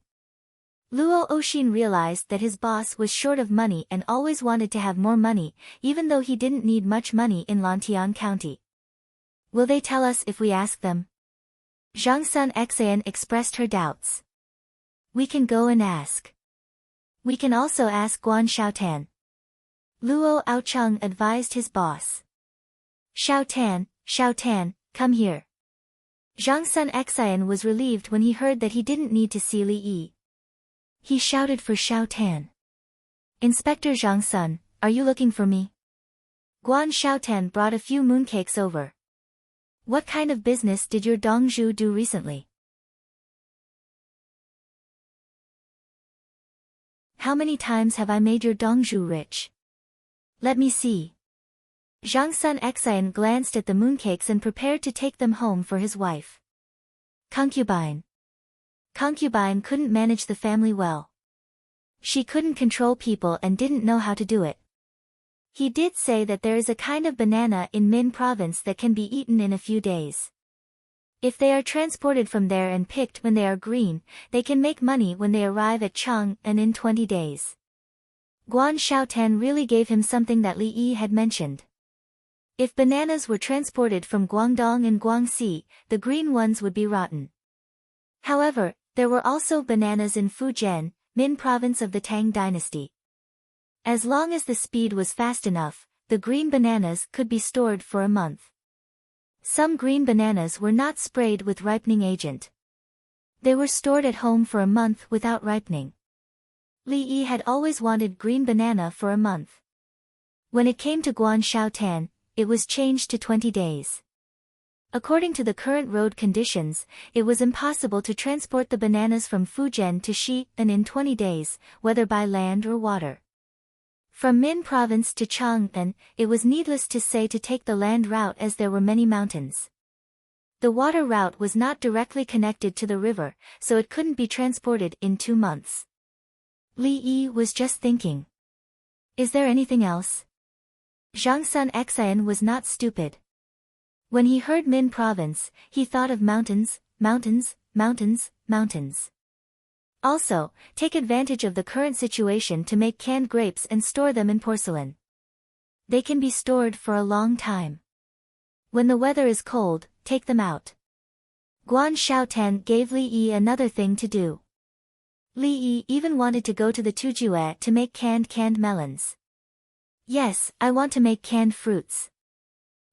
Luo Oxin realized that his boss was short of money and always wanted to have more money, even though he didn't need much money in Lantian County. Will they tell us if we ask them? Zhang Sun Xian expressed her doubts. We can go and ask. We can also ask Guan Xiaotan. Luo Aocheng advised his boss. Xiaotan, come here. Zhang Sun Xian was relieved when he heard that he didn't need to see Li Yi. He shouted for Xiaotan. Inspector Zhang Sun, are you looking for me? Guan Xiaotan brought a few mooncakes over. What kind of business did your Dongzhu do recently? How many times have I made your Dongzhu rich? Let me see. Zhang Sun Xian glanced at the mooncakes and prepared to take them home for his wife. Concubine. Concubine couldn't manage the family well. She couldn't control people and didn't know how to do it. He did say that there is a kind of banana in Min province that can be eaten in a few days. If they are transported from there and picked when they are green, they can make money when they arrive at Chang and in 20 days. Guan Xiaotan really gave him something that Li Yi had mentioned. If bananas were transported from Guangdong and Guangxi, the green ones would be rotten. However, there were also bananas in Fujian, Min province of the Tang dynasty. As long as the speed was fast enough, the green bananas could be stored for a month. Some green bananas were not sprayed with ripening agent. They were stored at home for a month without ripening. Li Yi had always wanted green banana for a month. When it came to Guanshaotan, it was changed to 20 days. According to the current road conditions, it was impossible to transport the bananas from Fujian to Xi'an in 20 days, whether by land or water. From Min province to Chang'an, it was needless to say to take the land route as there were many mountains. The water route was not directly connected to the river, so it couldn't be transported in 2 months. Li Yi was just thinking. Is there anything else? Zhang Sun Xian was not stupid. When he heard Min province, he thought of mountains, mountains, mountains, mountains. Also, take advantage of the current situation to make canned grapes and store them in porcelain. They can be stored for a long time. When the weather is cold, take them out. Guan Shaotan gave Li Yi another thing to do. Li Yi even wanted to go to the Tujue to make canned melons. Yes, I want to make canned fruits.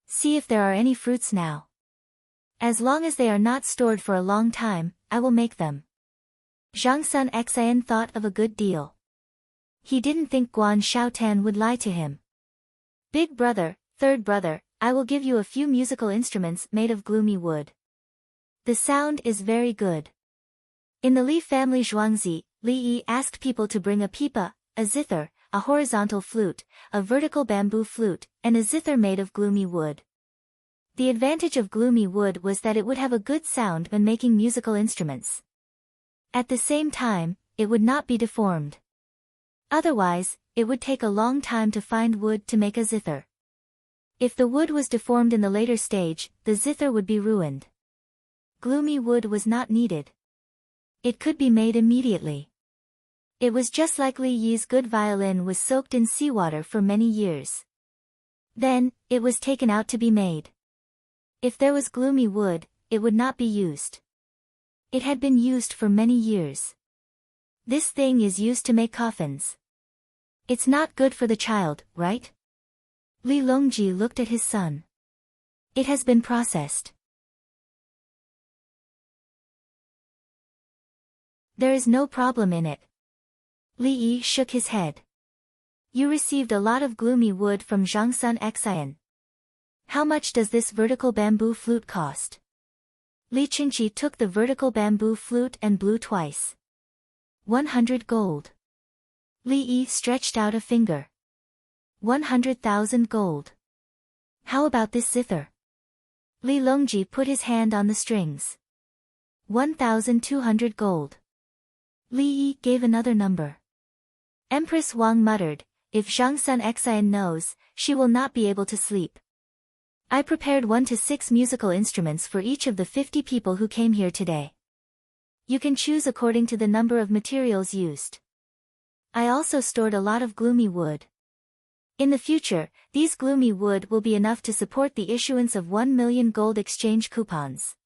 See if there are any fruits now. As long as they are not stored for a long time, I will make them. Zhang Sun Xian thought of a good deal. He didn't think Guan Shaotan would lie to him. Big brother, third brother, I will give you a few musical instruments made of gloomy wood. The sound is very good. In the Li family Zhuangzi, Li Yi asked people to bring a pipa, a zither, a horizontal flute, a vertical bamboo flute, and a zither made of gloomy wood. The advantage of gloomy wood was that it would have a good sound when making musical instruments. At the same time, it would not be deformed. Otherwise, it would take a long time to find wood to make a zither. If the wood was deformed in the later stage, the zither would be ruined. Gloomy wood was not needed. It could be made immediately. It was just like Li Yi's good violin was soaked in seawater for many years. Then, it was taken out to be made. If there was gloomy wood, it would not be used. It had been used for many years. This thing is used to make coffins. It's not good for the child, right? Li Longji looked at his son. It has been processed. There is no problem in it. Li Yi shook his head. You received a lot of gloomy wood from Zhang Sun Xian. How much does this vertical bamboo flute cost? Li Qingqi took the vertical bamboo flute and blew twice. 100 gold. Li Yi stretched out a finger. 100,000 gold. How about this zither? Li Longji put his hand on the strings. 1,200 gold. Li Yi gave another number. Empress Wang muttered, if Zhang Sun Xian knows, she will not be able to sleep. I prepared 1 to 6 musical instruments for each of the 50 people who came here today. You can choose according to the number of materials used. I also stored a lot of gloomy wood. In the future, these gloomy wood will be enough to support the issuance of 1 million gold exchange coupons.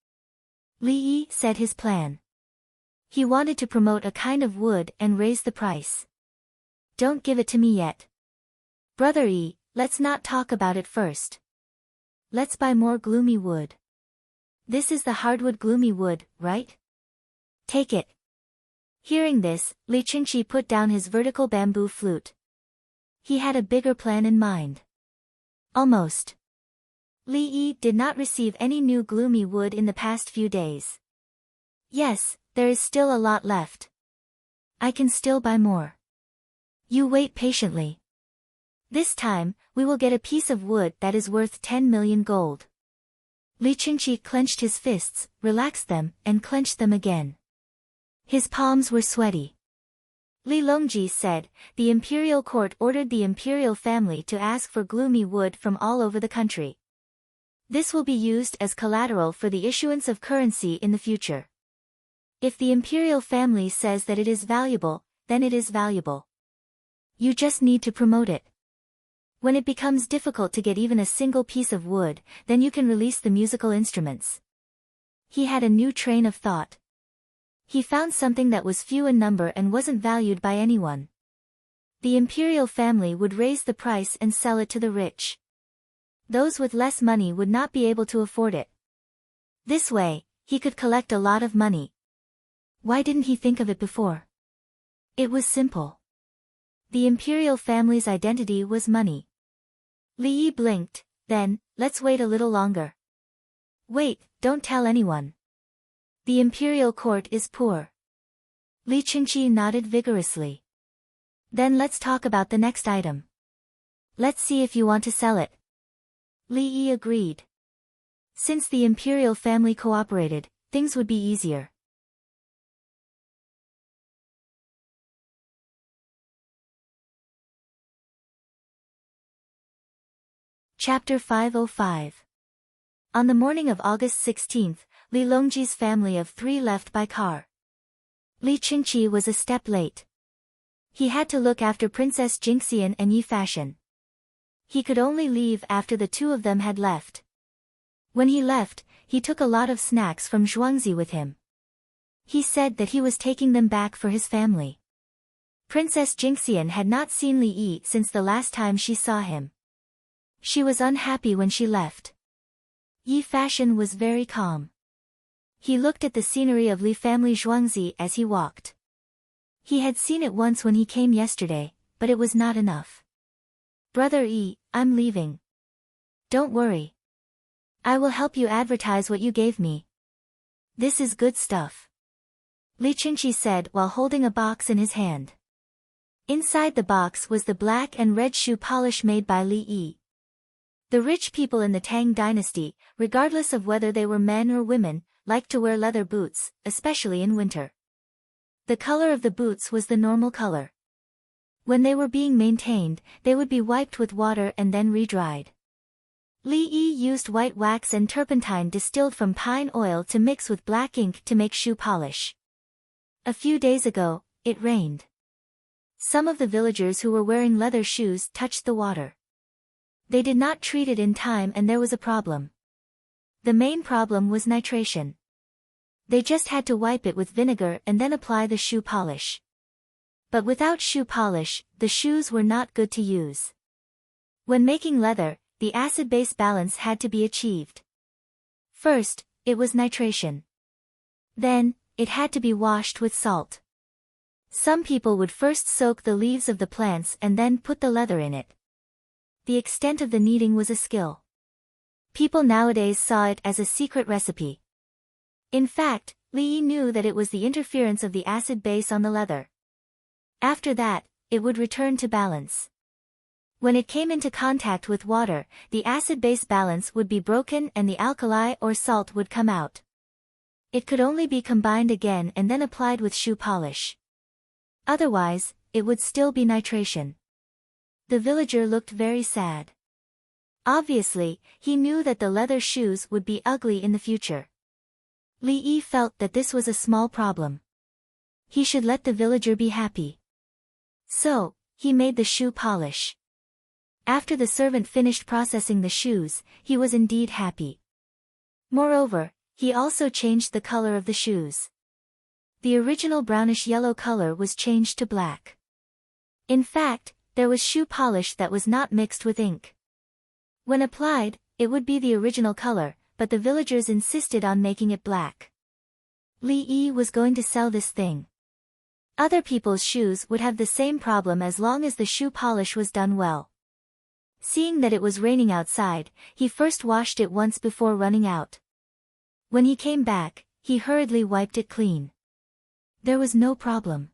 Li Yi said his plan. He wanted to promote a kind of wood and raise the price. Don't give it to me yet. Brother Yi, let's not talk about it first. Let's buy more gloomy wood. This is the hardwood gloomy wood, right? Take it. Hearing this, Li Qingqi put down his vertical bamboo flute. He had a bigger plan in mind. Almost. Li Yi did not receive any new gloomy wood in the past few days. Yes, there is still a lot left. I can still buy more. You wait patiently. This time, we will get a piece of wood that is worth 10 million gold. Li Qingqi clenched his fists, relaxed them, and clenched them again. His palms were sweaty. Li Longji said, the imperial court ordered the imperial family to ask for gloomy wood from all over the country. This will be used as collateral for the issuance of currency in the future. If the imperial family says that it is valuable, then it is valuable. You just need to promote it. When it becomes difficult to get even a single piece of wood, then you can release the musical instruments. He had a new train of thought. He found something that was few in number and wasn't valued by anyone. The imperial family would raise the price and sell it to the rich. Those with less money would not be able to afford it. This way, he could collect a lot of money. Why didn't he think of it before? It was simple. The imperial family's identity was money. Li Yi blinked, then, let's wait a little longer. Wait, don't tell anyone. The imperial court is poor. Li Qingqi nodded vigorously. Then let's talk about the next item. Let's see if you want to sell it. Li Yi agreed. Since the imperial family cooperated, things would be easier. Chapter 505. On the morning of August 16th, Li Longji's family of 3 left by car. Li Qingqi was a step late. He had to look after Princess Jingxian and Yi Fashion. He could only leave after the 2 of them had left. When he left, he took a lot of snacks from Zhuangzi with him. He said that he was taking them back for his family. Princess Jingxian had not seen Li Yi since the last time she saw him. She was unhappy when she left. Yi Fashion was very calm. He looked at the scenery of Li family Zhuangzi as he walked. He had seen it once when he came yesterday, but it was not enough. Brother Yi, I'm leaving. Don't worry. I will help you advertise what you gave me. This is good stuff. Li Qingqi said while holding a box in his hand. Inside the box was the black and red shoe polish made by Li Yi. The rich people in the Tang dynasty, regardless of whether they were men or women, liked to wear leather boots, especially in winter. The color of the boots was the normal color. When they were being maintained, they would be wiped with water and then re-dried. Li Yi used white wax and turpentine distilled from pine oil to mix with black ink to make shoe polish. A few days ago, it rained. Some of the villagers who were wearing leather shoes touched the water. They did not treat it in time and there was a problem. The main problem was nitration. They just had to wipe it with vinegar and then apply the shoe polish. But without shoe polish, the shoes were not good to use. When making leather, the acid-base balance had to be achieved. First, it was nitration. Then, it had to be washed with salt. Some people would first soak the leaves of the plants and then put the leather in it. The extent of the kneading was a skill. People nowadays saw it as a secret recipe. In fact, Li Yi knew that it was the interference of the acid base on the leather. After that, it would return to balance. When it came into contact with water, the acid-base balance would be broken and the alkali or salt would come out. It could only be combined again and then applied with shoe polish. Otherwise, it would still be nitration. The villager looked very sad. Obviously, he knew that the leather shoes would be ugly in the future. Li Yi felt that this was a small problem. He should let the villager be happy. So, he made the shoe polish. After the servant finished processing the shoes, he was indeed happy. Moreover, he also changed the color of the shoes. The original brownish-yellow color was changed to black. In fact, there was shoe polish that was not mixed with ink. When applied, it would be the original color, but the villagers insisted on making it black. Li Yi was going to sell this thing. Other people's shoes would have the same problem as long as the shoe polish was done well. Seeing that it was raining outside, he first washed it once before running out. When he came back, he hurriedly wiped it clean. There was no problem.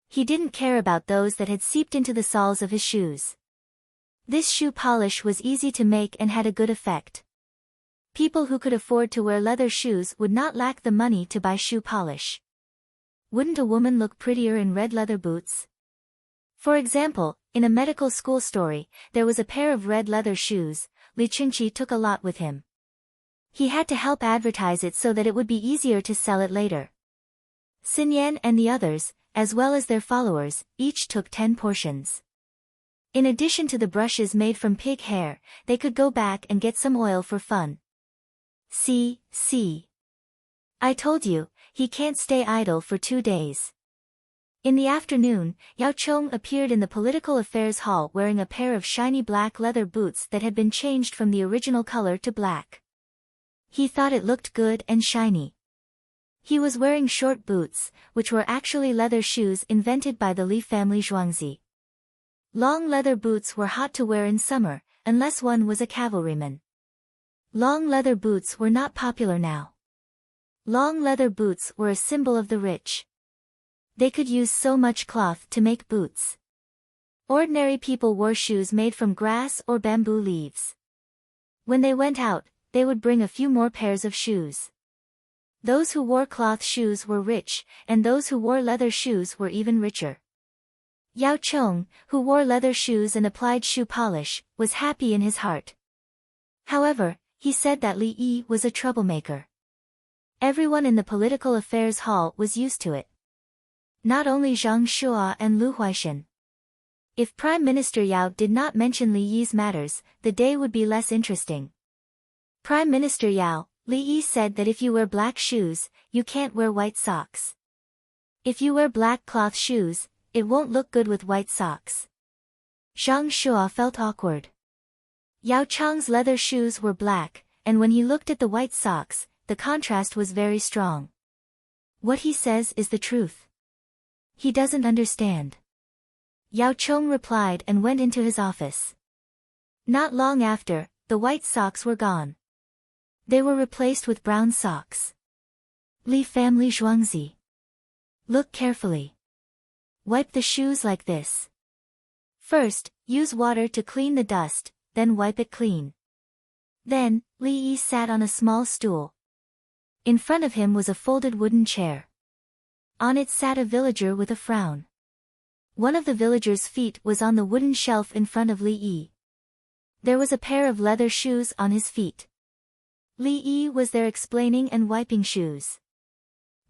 He didn't care about those that had seeped into the soles of his shoes. This shoe polish was easy to make and had a good effect. People who could afford to wear leather shoes would not lack the money to buy shoe polish. Wouldn't a woman look prettier in red leather boots? For example, in a medical school story, there was a pair of red leather shoes. Li Qingqi took a lot with him. He had to help advertise it so that it would be easier to sell it later. Xin Yan and the others, as well as their followers, each took 10 portions. In addition to the brushes made from pig hair, they could go back and get some oil for fun. See. I told you, he can't stay idle for 2 days. In the afternoon, Yao Chong appeared in the political affairs hall wearing a pair of shiny black leather boots that had been changed from the original color to black. He thought it looked good and shiny. He was wearing short boots, which were actually leather shoes invented by the Li family Zhuangzi. Long leather boots were hot to wear in summer, unless one was a cavalryman. Long leather boots were not popular now. Long leather boots were a symbol of the rich. They could use so much cloth to make boots. Ordinary people wore shoes made from grass or bamboo leaves. When they went out, they would bring a few more pairs of shoes. Those who wore cloth shoes were rich, and those who wore leather shoes were even richer. Yao Chong, who wore leather shoes and applied shoe polish, was happy in his heart. However, he said that Li Yi was a troublemaker. Everyone in the political affairs hall was used to it. Not only Zhang Shua and Lu Huaishan. If Prime Minister Yao did not mention Li Yi's matters, the day would be less interesting. Prime Minister Yao, Li Yi said that if you wear black shoes, you can't wear white socks. If you wear black cloth shoes, it won't look good with white socks. Zhang Shua felt awkward. Yao Chang's leather shoes were black, and when he looked at the white socks, the contrast was very strong. What he says is the truth. He doesn't understand. Yao Chong replied and went into his office. Not long after, the white socks were gone. They were replaced with brown socks. Li family Zhuangzi. Look carefully. Wipe the shoes like this. First, use water to clean the dust, then wipe it clean. Then, Li Yi sat on a small stool. In front of him was a folded wooden chair. On it sat a villager with a frown. One of the villager's feet was on the wooden shelf in front of Li Yi. There was a pair of leather shoes on his feet. Li Yi was there explaining and wiping shoes.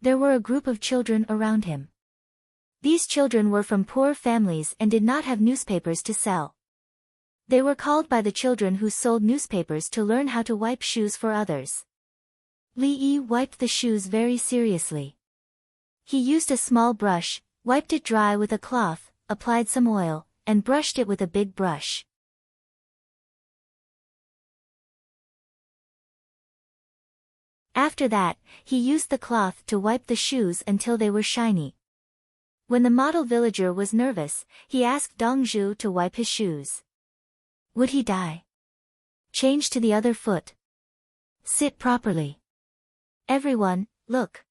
There were a group of children around him. These children were from poor families and did not have newspapers to sell. They were called by the children who sold newspapers to learn how to wipe shoes for others. Li Yi wiped the shoes very seriously. He used a small brush, wiped it dry with a cloth, applied some oil, and brushed it with a big brush. After that, he used the cloth to wipe the shoes until they were shiny. When the model villager was nervous, he asked Dong Zhu to wipe his shoes. Would he die? Change to the other foot. Sit properly. Everyone, look.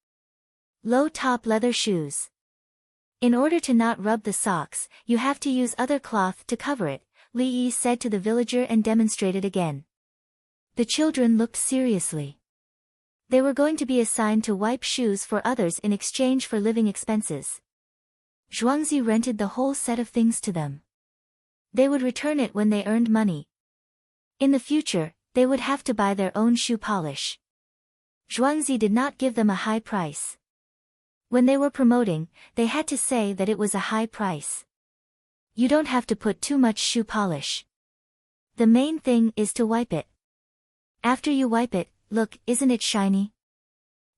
Low-top leather shoes. In order to not rub the socks, you have to use other cloth to cover it, Li Yi said to the villager and demonstrated again. The children looked seriously. They were going to be assigned to wipe shoes for others in exchange for living expenses. Zhuangzi rented the whole set of things to them. They would return it when they earned money. In the future, they would have to buy their own shoe polish. Zhuangzi did not give them a high price. When they were promoting, they had to say that it was a high price. You don't have to put too much shoe polish. The main thing is to wipe it. After you wipe it, look, isn't it shiny?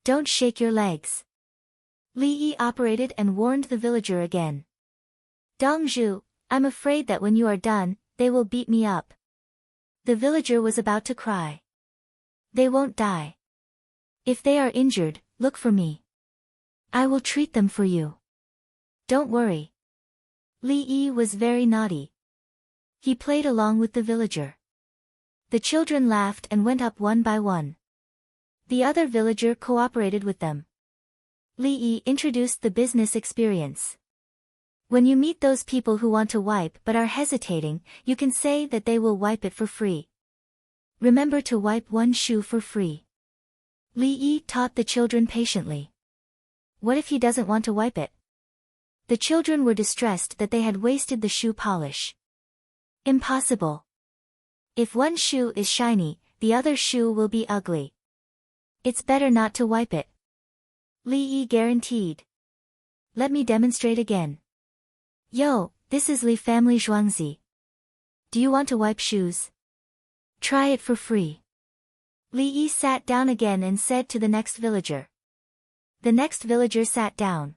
Don't shake your legs. Li Yi operated and warned the villager again. Dong Zhu, I'm afraid that when you are done, they will beat me up. The villager was about to cry. They won't die. If they are injured, look for me. I will treat them for you. Don't worry. Li Yi was very naughty. He played along with the villager. The children laughed and went up one by one. The other villager cooperated with them. Li Yi introduced the business experience. When you meet those people who want to wipe but are hesitating, you can say that they will wipe it for free. Remember to wipe one shoe for free. Li Yi taught the children patiently. What if he doesn't want to wipe it? The children were distressed that they had wasted the shoe polish. Impossible. If one shoe is shiny, the other shoe will be ugly. It's better not to wipe it. Li Yi guaranteed. Let me demonstrate again. Yo, this is Li family Zhuangzi. Do you want to wipe shoes? Try it for free. Li Yi sat down again and said to the next villager. The next villager sat down.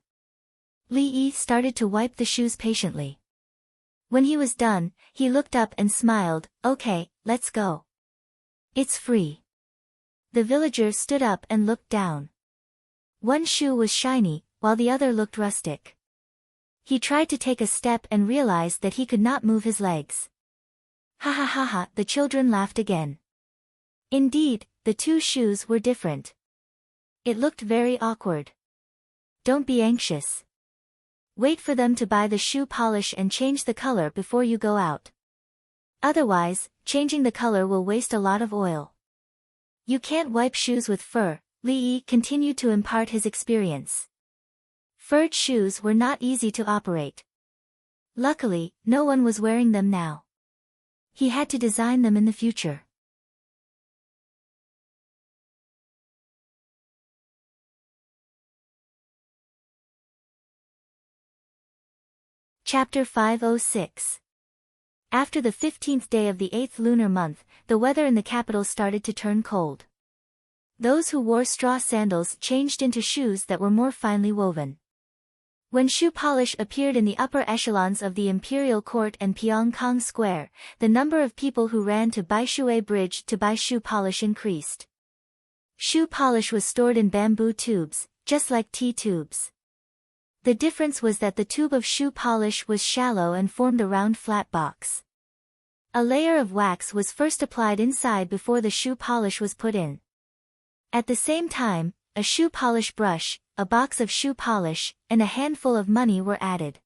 Li Yi started to wipe the shoes patiently. When he was done, he looked up and smiled. Okay, let's go. It's free. The villager stood up and looked down. One shoe was shiny, while the other looked rustic. He tried to take a step and realized that he could not move his legs. Ha ha ha ha, the children laughed again. Indeed, the two shoes were different. It looked very awkward. Don't be anxious. Wait for them to buy the shoe polish and change the color before you go out. Otherwise, changing the color will waste a lot of oil. You can't wipe shoes with fur, Li Yi continued to impart his experience. Furred shoes were not easy to operate. Luckily, no one was wearing them now. He had to design them in the future. Chapter 506. After the 15th day of the 8th lunar month, the weather in the capital started to turn cold. Those who wore straw sandals changed into shoes that were more finely woven. When shoe polish appeared in the upper echelons of the Imperial Court and Pyongkang Square, the number of people who ran to Baishui Bridge to buy shoe polish increased. Shoe polish was stored in bamboo tubes, just like tea tubes. The difference was that the tube of shoe polish was shallow and formed a round flat box. A layer of wax was first applied inside before the shoe polish was put in. At the same time, a shoe polish brush, a box of shoe polish, and a handful of money were added.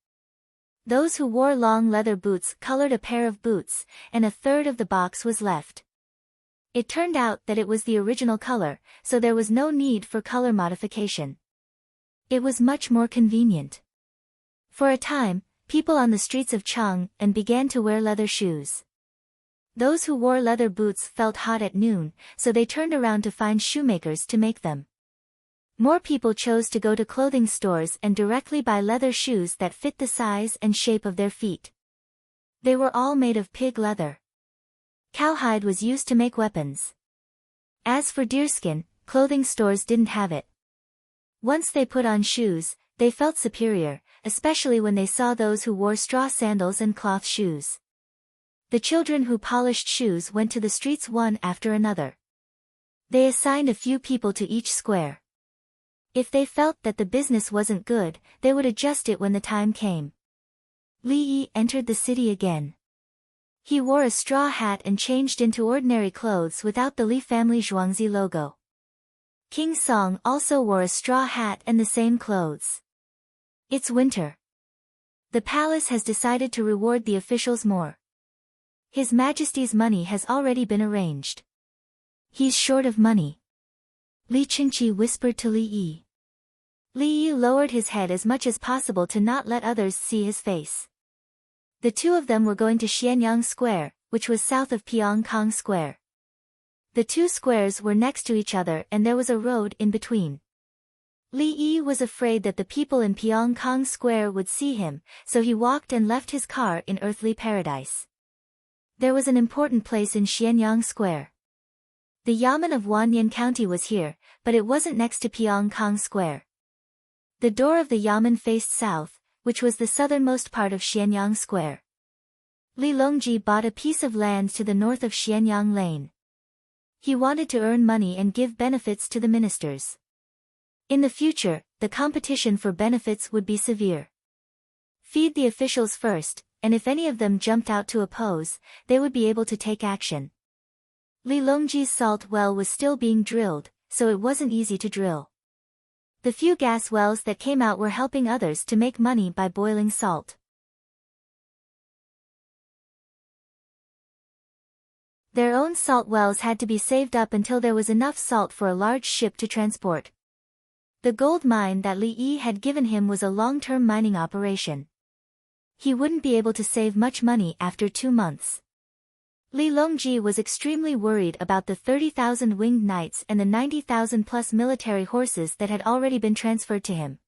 Those who wore long leather boots colored a pair of boots, and a third of the box was left. It turned out that it was the original color, so there was no need for color modification. It was much more convenient. For a time, people on the streets of Chang'an began to wear leather shoes. Those who wore leather boots felt hot at noon, so they turned around to find shoemakers to make them. More people chose to go to clothing stores and directly buy leather shoes that fit the size and shape of their feet. They were all made of pig leather. Cowhide was used to make weapons. As for deerskin, clothing stores didn't have it. Once they put on shoes, they felt superior, especially when they saw those who wore straw sandals and cloth shoes. The children who polished shoes went to the streets one after another. They assigned a few people to each square. If they felt that the business wasn't good, they would adjust it when the time came. Li Yi entered the city again. He wore a straw hat and changed into ordinary clothes without the Li family Zhuangzi logo. King Song also wore a straw hat and the same clothes. It's winter. The palace has decided to reward the officials more. His Majesty's money has already been arranged. He's short of money. Li Qingqi whispered to Li Yi. Li Yi lowered his head as much as possible to not let others see his face. The two of them were going to Xianyang Square, which was south of Pyongkang Square. The two squares were next to each other and there was a road in between. Li Yi was afraid that the people in Pyongkang Square would see him, so he walked and left his car in earthly paradise. There was an important place in Xianyang Square. The Yamen of Wanyan County was here, but it wasn't next to Pyongkang Square. The door of the Yamen faced south, which was the southernmost part of Xianyang Square. Li Longji bought a piece of land to the north of Xianyang Lane. He wanted to earn money and give benefits to the ministers. In the future, the competition for benefits would be severe. Feed the officials first, and if any of them jumped out to oppose, they would be able to take action. Li Longji's salt well was still being drilled, so it wasn't easy to drill. The few gas wells that came out were helping others to make money by boiling salt. Their own salt wells had to be saved up until there was enough salt for a large ship to transport. The gold mine that Li Yi had given him was a long-term mining operation. He wouldn't be able to save much money after 2 months. Li Longji was extremely worried about the 30,000 winged knights and the 90,000 plus military horses that had already been transferred to him.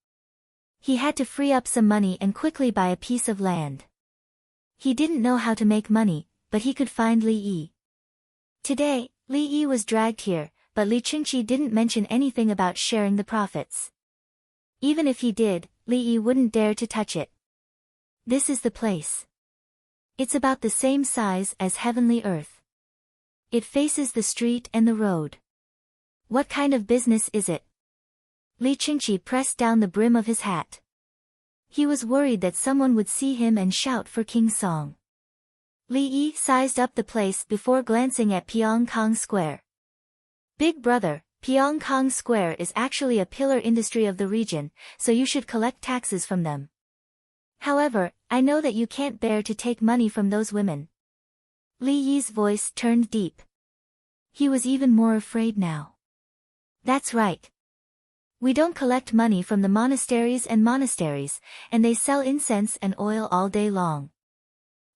He had to free up some money and quickly buy a piece of land. He didn't know how to make money, but he could find Li Yi. Today, Li Yi was dragged here, but Li Qingqi didn't mention anything about sharing the profits. Even if he did, Li Yi wouldn't dare to touch it. This is the place. It's about the same size as heavenly earth. It faces the street and the road. What kind of business is it? Li Qingqi pressed down the brim of his hat. He was worried that someone would see him and shout for King's song. Li Yi sized up the place before glancing at Pyongkang Square. Big brother, Pyongkang Square is actually a pillar industry of the region, so you should collect taxes from them. However, I know that you can't bear to take money from those women. Li Yi's voice turned deep. He was even more afraid now. That's right. We don't collect money from the monasteries, and they sell incense and oil all day long.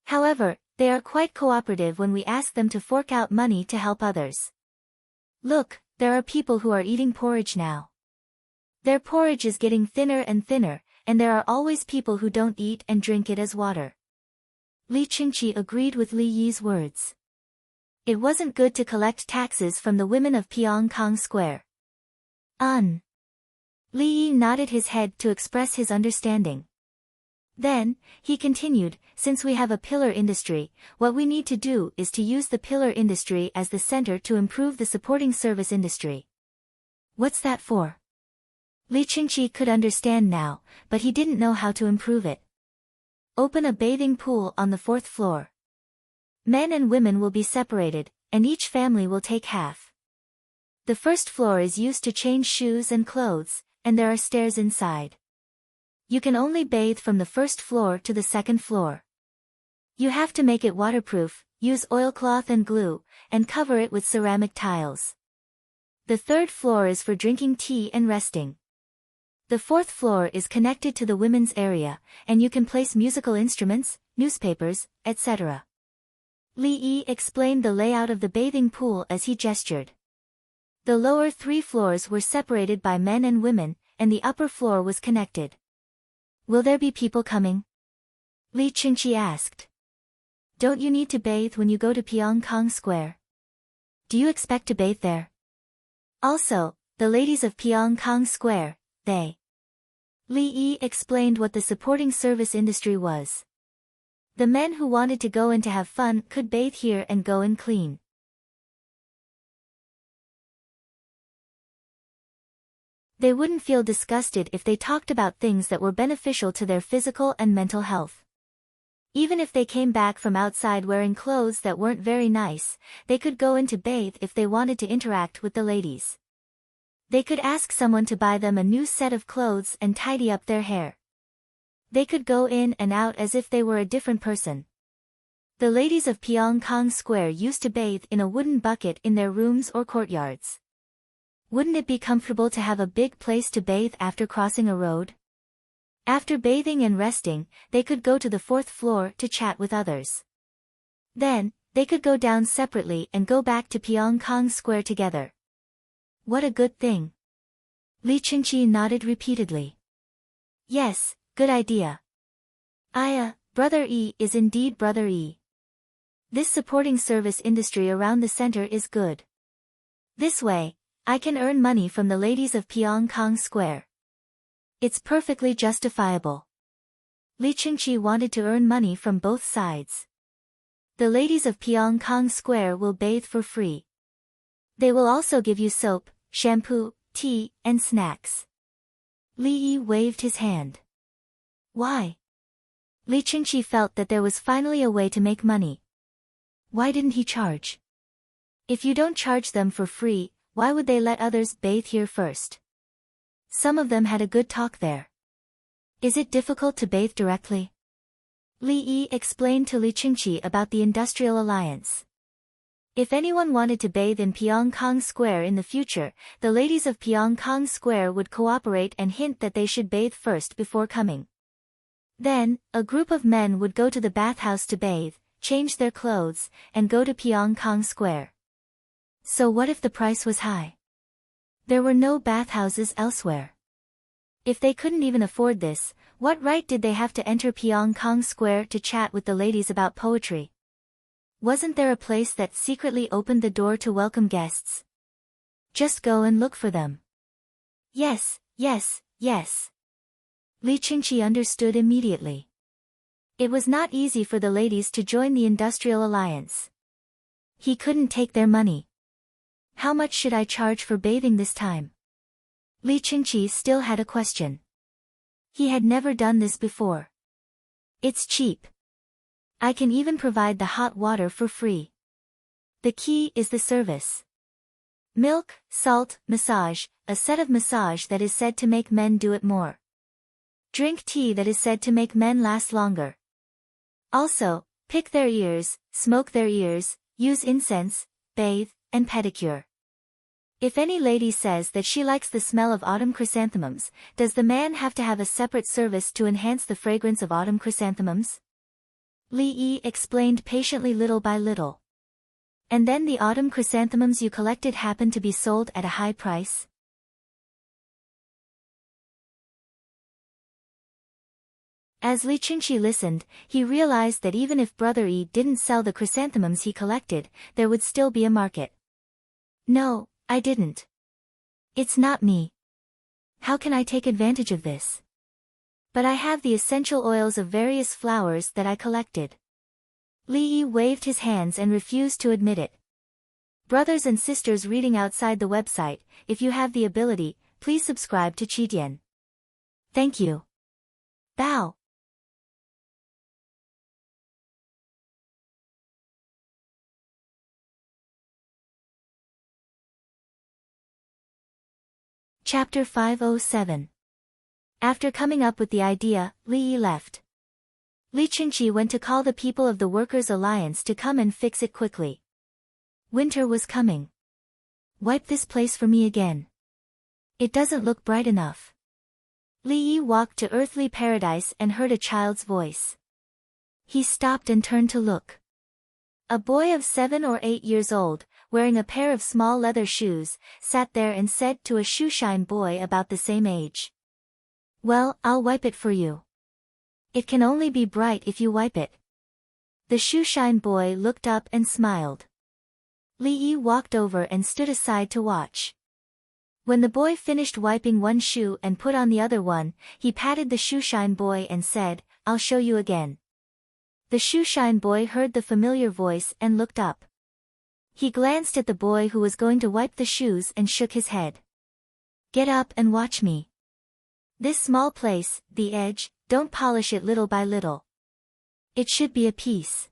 However, they are quite cooperative when we ask them to fork out money to help others. Look, there are people who are eating porridge now. Their porridge is getting thinner and thinner, and there are always people who don't eat and drink it as water. Li Qingqi agreed with Li Yi's words. It wasn't good to collect taxes from the women of Pyongkang Square. Li Yi nodded his head to express his understanding. Then, he continued, since we have a pillar industry, what we need to do is to use the pillar industry as the center to improve the supporting service industry. What's that for? Li Qingqi could understand now, but he didn't know how to improve it. Open a bathing pool on the 4th floor. Men and women will be separated, and each family will take half. The 1st floor is used to change shoes and clothes, and there are stairs inside. You can only bathe from the 1st floor to the 2nd floor. You have to make it waterproof, use oilcloth and glue, and cover it with ceramic tiles. The 3rd floor is for drinking tea and resting. The 4th floor is connected to the women's area, and you can place musical instruments, newspapers, etc. Li Yi explained the layout of the bathing pool as he gestured. The lower 3 floors were separated by men and women, and the upper floor was connected. Will there be people coming? Li Qingqi asked. Don't you need to bathe when you go to Pyongkang Square? Do you expect to bathe there? Also, the ladies of Pyongkang Square, Li Yi explained what the supporting service industry was. The men who wanted to go in to have fun could bathe here and go in clean. They wouldn't feel disgusted if they talked about things that were beneficial to their physical and mental health. Even if they came back from outside wearing clothes that weren't very nice, they could go in to bathe if they wanted to interact with the ladies. They could ask someone to buy them a new set of clothes and tidy up their hair. They could go in and out as if they were a different person. The ladies of Pyongkang Square used to bathe in a wooden bucket in their rooms or courtyards. Wouldn't it be comfortable to have a big place to bathe after crossing a road? After bathing and resting, they could go to the 4th floor to chat with others. Then, they could go down separately and go back to Pyongkang Square together. What a good thing. Li Qingqi nodded repeatedly. Yes, good idea. Brother Yi is indeed Brother Yi. This supporting service industry around the center is good. This way, I can earn money from the ladies of Pyongkang Square. It's perfectly justifiable. Li Qingqi wanted to earn money from both sides. The ladies of Pyongkang Square will bathe for free. They will also give you soap, shampoo, tea, and snacks. Li Yi waved his hand. Why? Li Qingqi felt that there was finally a way to make money. Why didn't he charge? If you don't charge them for free, why would they let others bathe here first? Some of them had a good talk there. Is it difficult to bathe directly? Li Yi explained to Li Qingqi about the Industrial Alliance. If anyone wanted to bathe in Pyongkang Square in the future, the ladies of Pyongkang Square would cooperate and hint that they should bathe first before coming. Then, a group of men would go to the bathhouse to bathe, change their clothes, and go to Pyongkang Square. So what if the price was high? There were no bathhouses elsewhere. If they couldn't even afford this, what right did they have to enter Kong Square to chat with the ladies about poetry? Wasn't there a place that secretly opened the door to welcome guests? Just go and look for them. Yes, yes, yes. Li Qingqi understood immediately. It was not easy for the ladies to join the Industrial Alliance. He couldn't take their money. How much should I charge for bathing this time? Li Qingqi still had a question. He had never done this before. It's cheap. I can even provide the hot water for free. The key is the service. Milk, salt, massage, a set of massage that is said to make men do it more. Drink tea that is said to make men last longer. Also, pick their ears, smoke their ears, use incense, bathe, and pedicure. If any lady says that she likes the smell of autumn chrysanthemums, does the man have to have a separate service to enhance the fragrance of autumn chrysanthemums? Li Yi explained patiently little by little. And then the autumn chrysanthemums you collected happen to be sold at a high price? As Li Qingqi listened, he realized that even if Brother Yi didn't sell the chrysanthemums he collected, there would still be a market. No, I didn't. It's not me. How can I take advantage of this? But I have the essential oils of various flowers that I collected. Li Yi waved his hands and refused to admit it. Brothers and sisters reading outside the website, if you have the ability, please subscribe to Qitian. Thank you. Bow. Chapter 507. After coming up with the idea, Li Yi left. Li Qingqi went to call the people of the Workers' Alliance to come and fix it quickly. Winter was coming. Wipe this place for me again. It doesn't look bright enough. Li Yi walked to earthly paradise and heard a child's voice. He stopped and turned to look. A boy of 7 or 8 years old, wearing a pair of small leather shoes, sat there and said to a shoeshine boy about the same age. Well, I'll wipe it for you. It can only be bright if you wipe it. The shoeshine boy looked up and smiled. Li Yi walked over and stood aside to watch. When the boy finished wiping one shoe and put on the other one, he patted the shoeshine boy and said, I'll show you again. The shoeshine boy heard the familiar voice and looked up. He glanced at the boy who was going to wipe the shoes and shook his head. Get up and watch me. This small place, the edge, don't polish it little by little. It should be a piece.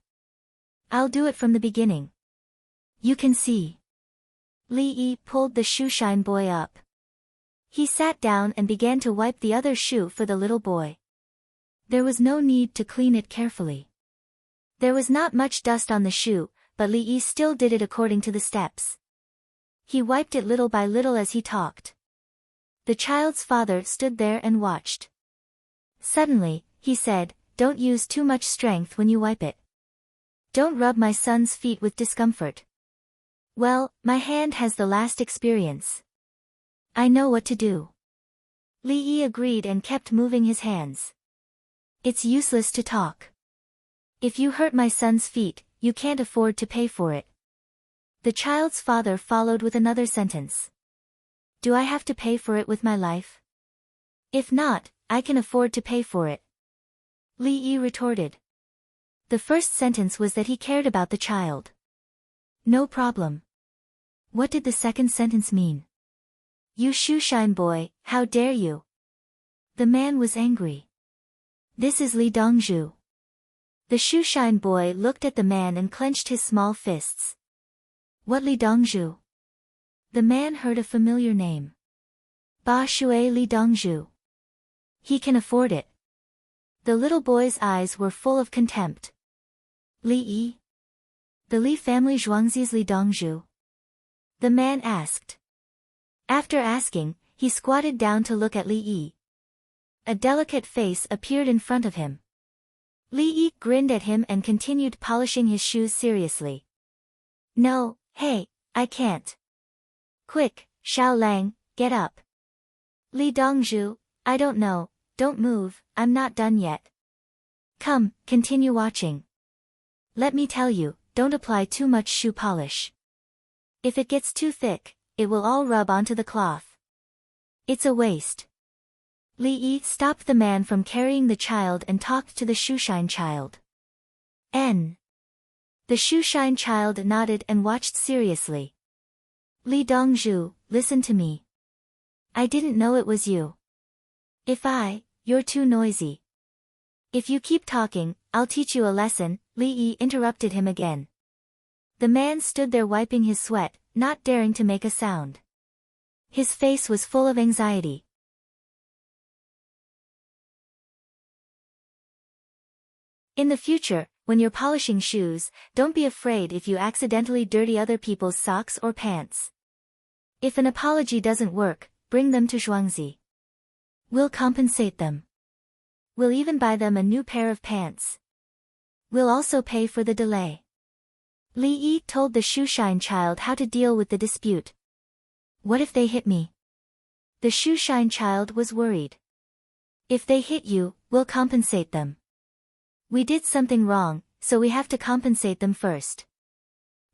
I'll do it from the beginning. You can see. Li Yi pulled the shoeshine boy up. He sat down and began to wipe the other shoe for the little boy. There was no need to clean it carefully. There was not much dust on the shoe, but Li Yi still did it according to the steps. He wiped it little by little as he talked. The child's father stood there and watched. Suddenly, he said, Don't use too much strength when you wipe it. Don't rub my son's feet with discomfort. Well, my hand has the last experience. I know what to do. Li Yi agreed and kept moving his hands. It's useless to talk. If you hurt my son's feet, you can't afford to pay for it. The child's father followed with another sentence. Do I have to pay for it with my life? If not, I can afford to pay for it. Li Yi retorted. The first sentence was that he cared about the child. No problem. What did the second sentence mean? You shoeshine boy, how dare you? The man was angry. This is Li Dongzhu. The shoeshine boy looked at the man and clenched his small fists. What Li Dongzhu? The man heard a familiar name. Ba Shui Li Dongzhu. He can afford it. The little boy's eyes were full of contempt. Li Yi? The Li family Zhuangzi's Li Dongzhu? The man asked. After asking, he squatted down to look at Li Yi. A delicate face appeared in front of him. Li Yi grinned at him and continued polishing his shoes seriously. No, hey, I can't. Quick, Xiao Lang, get up. Li Dongzhu, I don't know, don't move, I'm not done yet. Come, continue watching. Let me tell you, don't apply too much shoe polish. If it gets too thick, it will all rub onto the cloth. It's a waste. Li Yi stopped the man from carrying the child and talked to the shoeshine child. N. The shoeshine child nodded and watched seriously. Li Dongzhu, listen to me. I didn't know it was you. You're too noisy. If you keep talking, I'll teach you a lesson, Li Yi interrupted him again. The man stood there wiping his sweat, not daring to make a sound. His face was full of anxiety. In the future, when you're polishing shoes, don't be afraid if you accidentally dirty other people's socks or pants. If an apology doesn't work, bring them to Zhuangzi. We'll compensate them. We'll even buy them a new pair of pants. We'll also pay for the delay. Li Yi told the shoeshine child how to deal with the dispute. What if they hit me? The shoeshine child was worried. If they hit you, we'll compensate them. We did something wrong, so we have to compensate them first.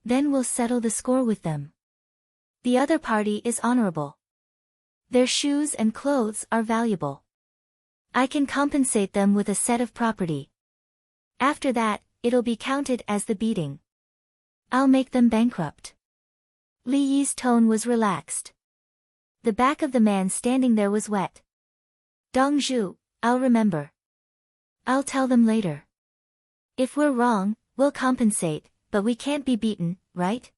Then we'll settle the score with them. The other party is honorable. Their shoes and clothes are valuable. I can compensate them with a set of property. After that, it'll be counted as the beating. I'll make them bankrupt. Li Yi's tone was relaxed. The back of the man standing there was wet. Dongzhu, I'll remember. I'll tell them later. If we're wrong, we'll compensate, but we can't be beaten, right?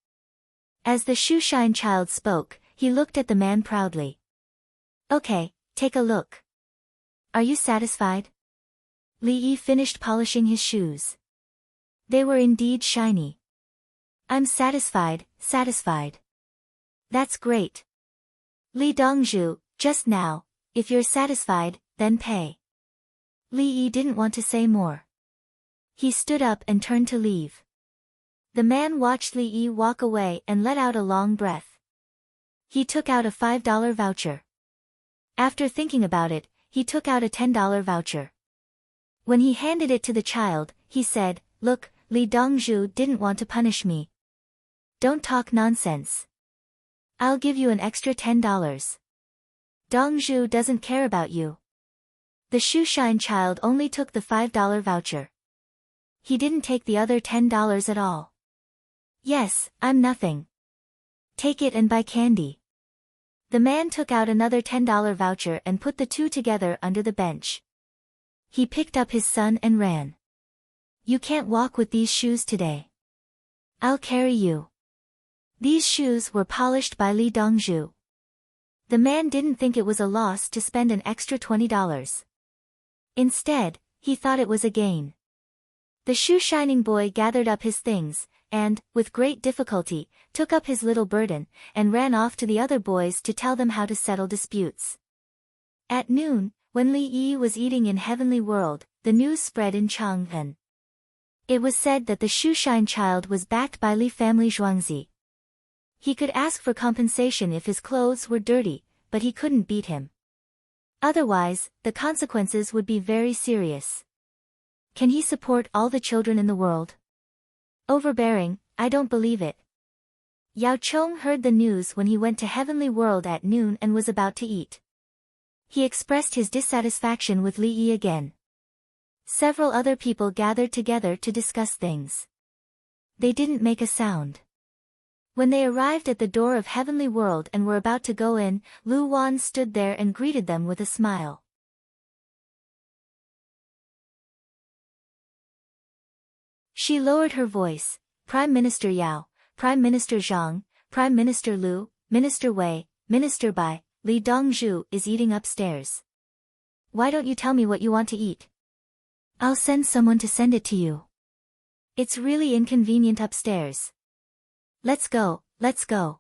As the shoeshine child spoke, he looked at the man proudly. Okay, take a look. Are you satisfied? Li Yi finished polishing his shoes. They were indeed shiny. I'm satisfied, satisfied. That's great. Li Dongzhu, just now, if you're satisfied, then pay. Li Yi didn't want to say more. He stood up and turned to leave. The man watched Li Yi walk away and let out a long breath. He took out a $5 voucher. After thinking about it, he took out a $10 voucher. When he handed it to the child, he said, Look, Li Dongzhu didn't want to punish me. Don't talk nonsense. I'll give you an extra $10. Dongzhu doesn't care about you. The shoeshine child only took the $5 voucher. He didn't take the other $10 at all. Yes, I'm nothing. Take it and buy candy. The man took out another $10 voucher and put the two together under the bench. He picked up his son and ran. You can't walk with these shoes today. I'll carry you. These shoes were polished by Li Dongzhu. The man didn't think it was a loss to spend an extra $20. Instead, he thought it was a gain. The shoe-shining boy gathered up his things, and, with great difficulty, took up his little burden, and ran off to the other boys to tell them how to settle disputes. At noon, when Li Yi was eating in Heavenly World, the news spread in Chang'an. It was said that the shoeshine child was backed by Li family Zhuangzi. He could ask for compensation if his clothes were dirty, but he couldn't beat him. Otherwise, the consequences would be very serious. Can he support all the children in the world? Overbearing, I don't believe it. Yao Chong heard the news when he went to Heavenly World at noon and was about to eat. He expressed his dissatisfaction with Li Yi again. Several other people gathered together to discuss things. They didn't make a sound. When they arrived at the door of Heavenly World and were about to go in, Lu Wan stood there and greeted them with a smile. She lowered her voice. Prime Minister Yao, Prime Minister Zhang, Prime Minister Lu, Minister Wei, Minister Bai, Li Dongzhu is eating upstairs. Why don't you tell me what you want to eat? I'll send someone to send it to you. It's really inconvenient upstairs. Let's go, let's go.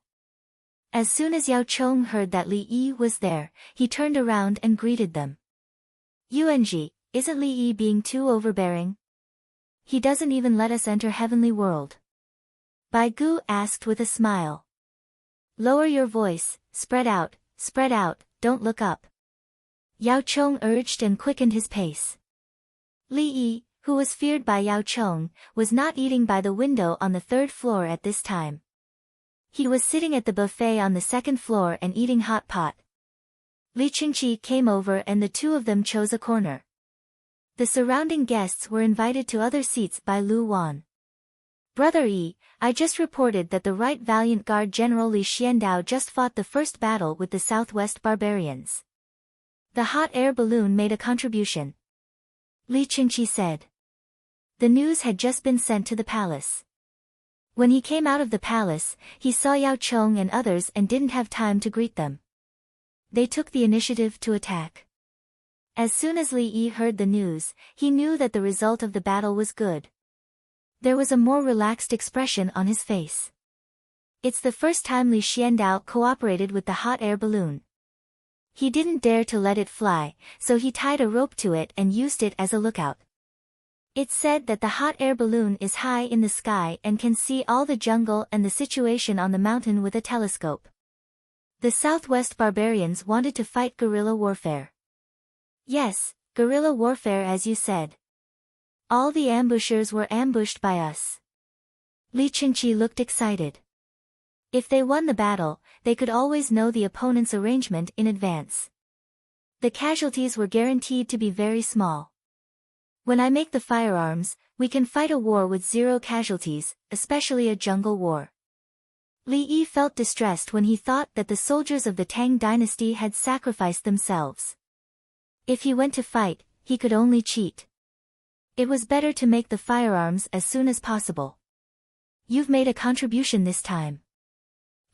As soon as Yao Chong heard that Li Yi was there, he turned around and greeted them. Yuanji, isn't Li Yi being too overbearing? He doesn't even let us enter Heavenly World. Bai Gu asked with a smile. Lower your voice, spread out, don't look up. Yao Chong urged and quickened his pace. Li Yi, who was feared by Yao Chong, was not eating by the window on the third floor at this time. He was sitting at the buffet on the second floor and eating hot pot. Li Qingqi came over and the two of them chose a corner. The surrounding guests were invited to other seats by Lu Wan. Brother Yi, I just reported that the Right Valiant Guard General Li Xiandao just fought the first battle with the Southwest barbarians. The hot air balloon made a contribution. Li Qingqi said. The news had just been sent to the palace. When he came out of the palace, he saw Yao Chong and others and didn't have time to greet them. They took the initiative to attack. As soon as Li Yi heard the news, he knew that the result of the battle was good. There was a more relaxed expression on his face. It's the first time Li Xiandao cooperated with the hot air balloon. He didn't dare to let it fly, so he tied a rope to it and used it as a lookout. It's said that the hot air balloon is high in the sky and can see all the jungle and the situation on the mountain with a telescope. The Southwest barbarians wanted to fight guerrilla warfare. Yes, guerrilla warfare as you said. All the ambushers were ambushed by us. Li Qingqi looked excited. If they won the battle, they could always know the opponent's arrangement in advance. The casualties were guaranteed to be very small. When I make the firearms, we can fight a war with 0 casualties, especially a jungle war. Li Yi felt distressed when he thought that the soldiers of the Tang dynasty had sacrificed themselves. If he went to fight, he could only cheat. It was better to make the firearms as soon as possible. You've made a contribution this time.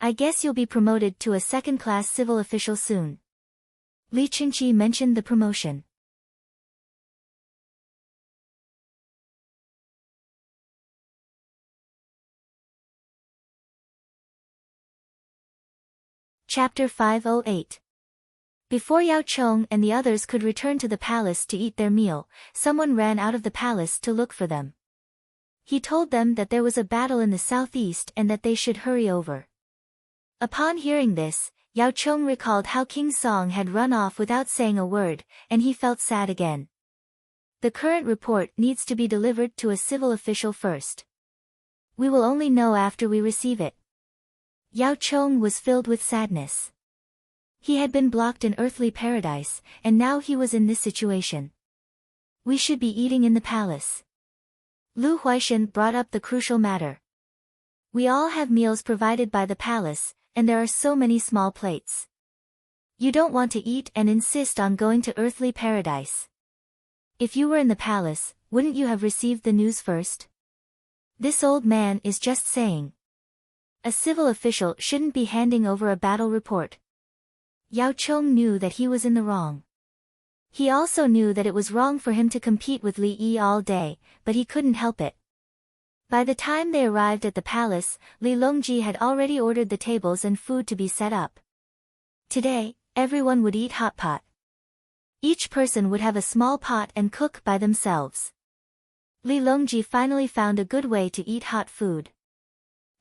I guess you'll be promoted to a second-class civil official soon. Li Qingqi mentioned the promotion. Chapter 508. Before Yao Chong and the others could return to the palace to eat their meal, someone ran out of the palace to look for them. He told them that there was a battle in the southeast and that they should hurry over. Upon hearing this, Yao Chong recalled how King Song had run off without saying a word, and he felt sad again. The current report needs to be delivered to a civil official first. We will only know after we receive it. Yao Chong was filled with sadness. He had been blocked in earthly paradise, and now he was in this situation. We should be eating in the palace. Lu Huaishan brought up the crucial matter. We all have meals provided by the palace, and there are so many small plates. You don't want to eat and insist on going to earthly paradise. If you were in the palace, wouldn't you have received the news first? This old man is just saying. A civil official shouldn't be handing over a battle report. Yao Chong knew that he was in the wrong. He also knew that it was wrong for him to compete with Li Yi all day, but he couldn't help it. By the time they arrived at the palace, Li Longji had already ordered the tables and food to be set up. Today, everyone would eat hot pot. Each person would have a small pot and cook by themselves. Li Longji finally found a good way to eat hot food.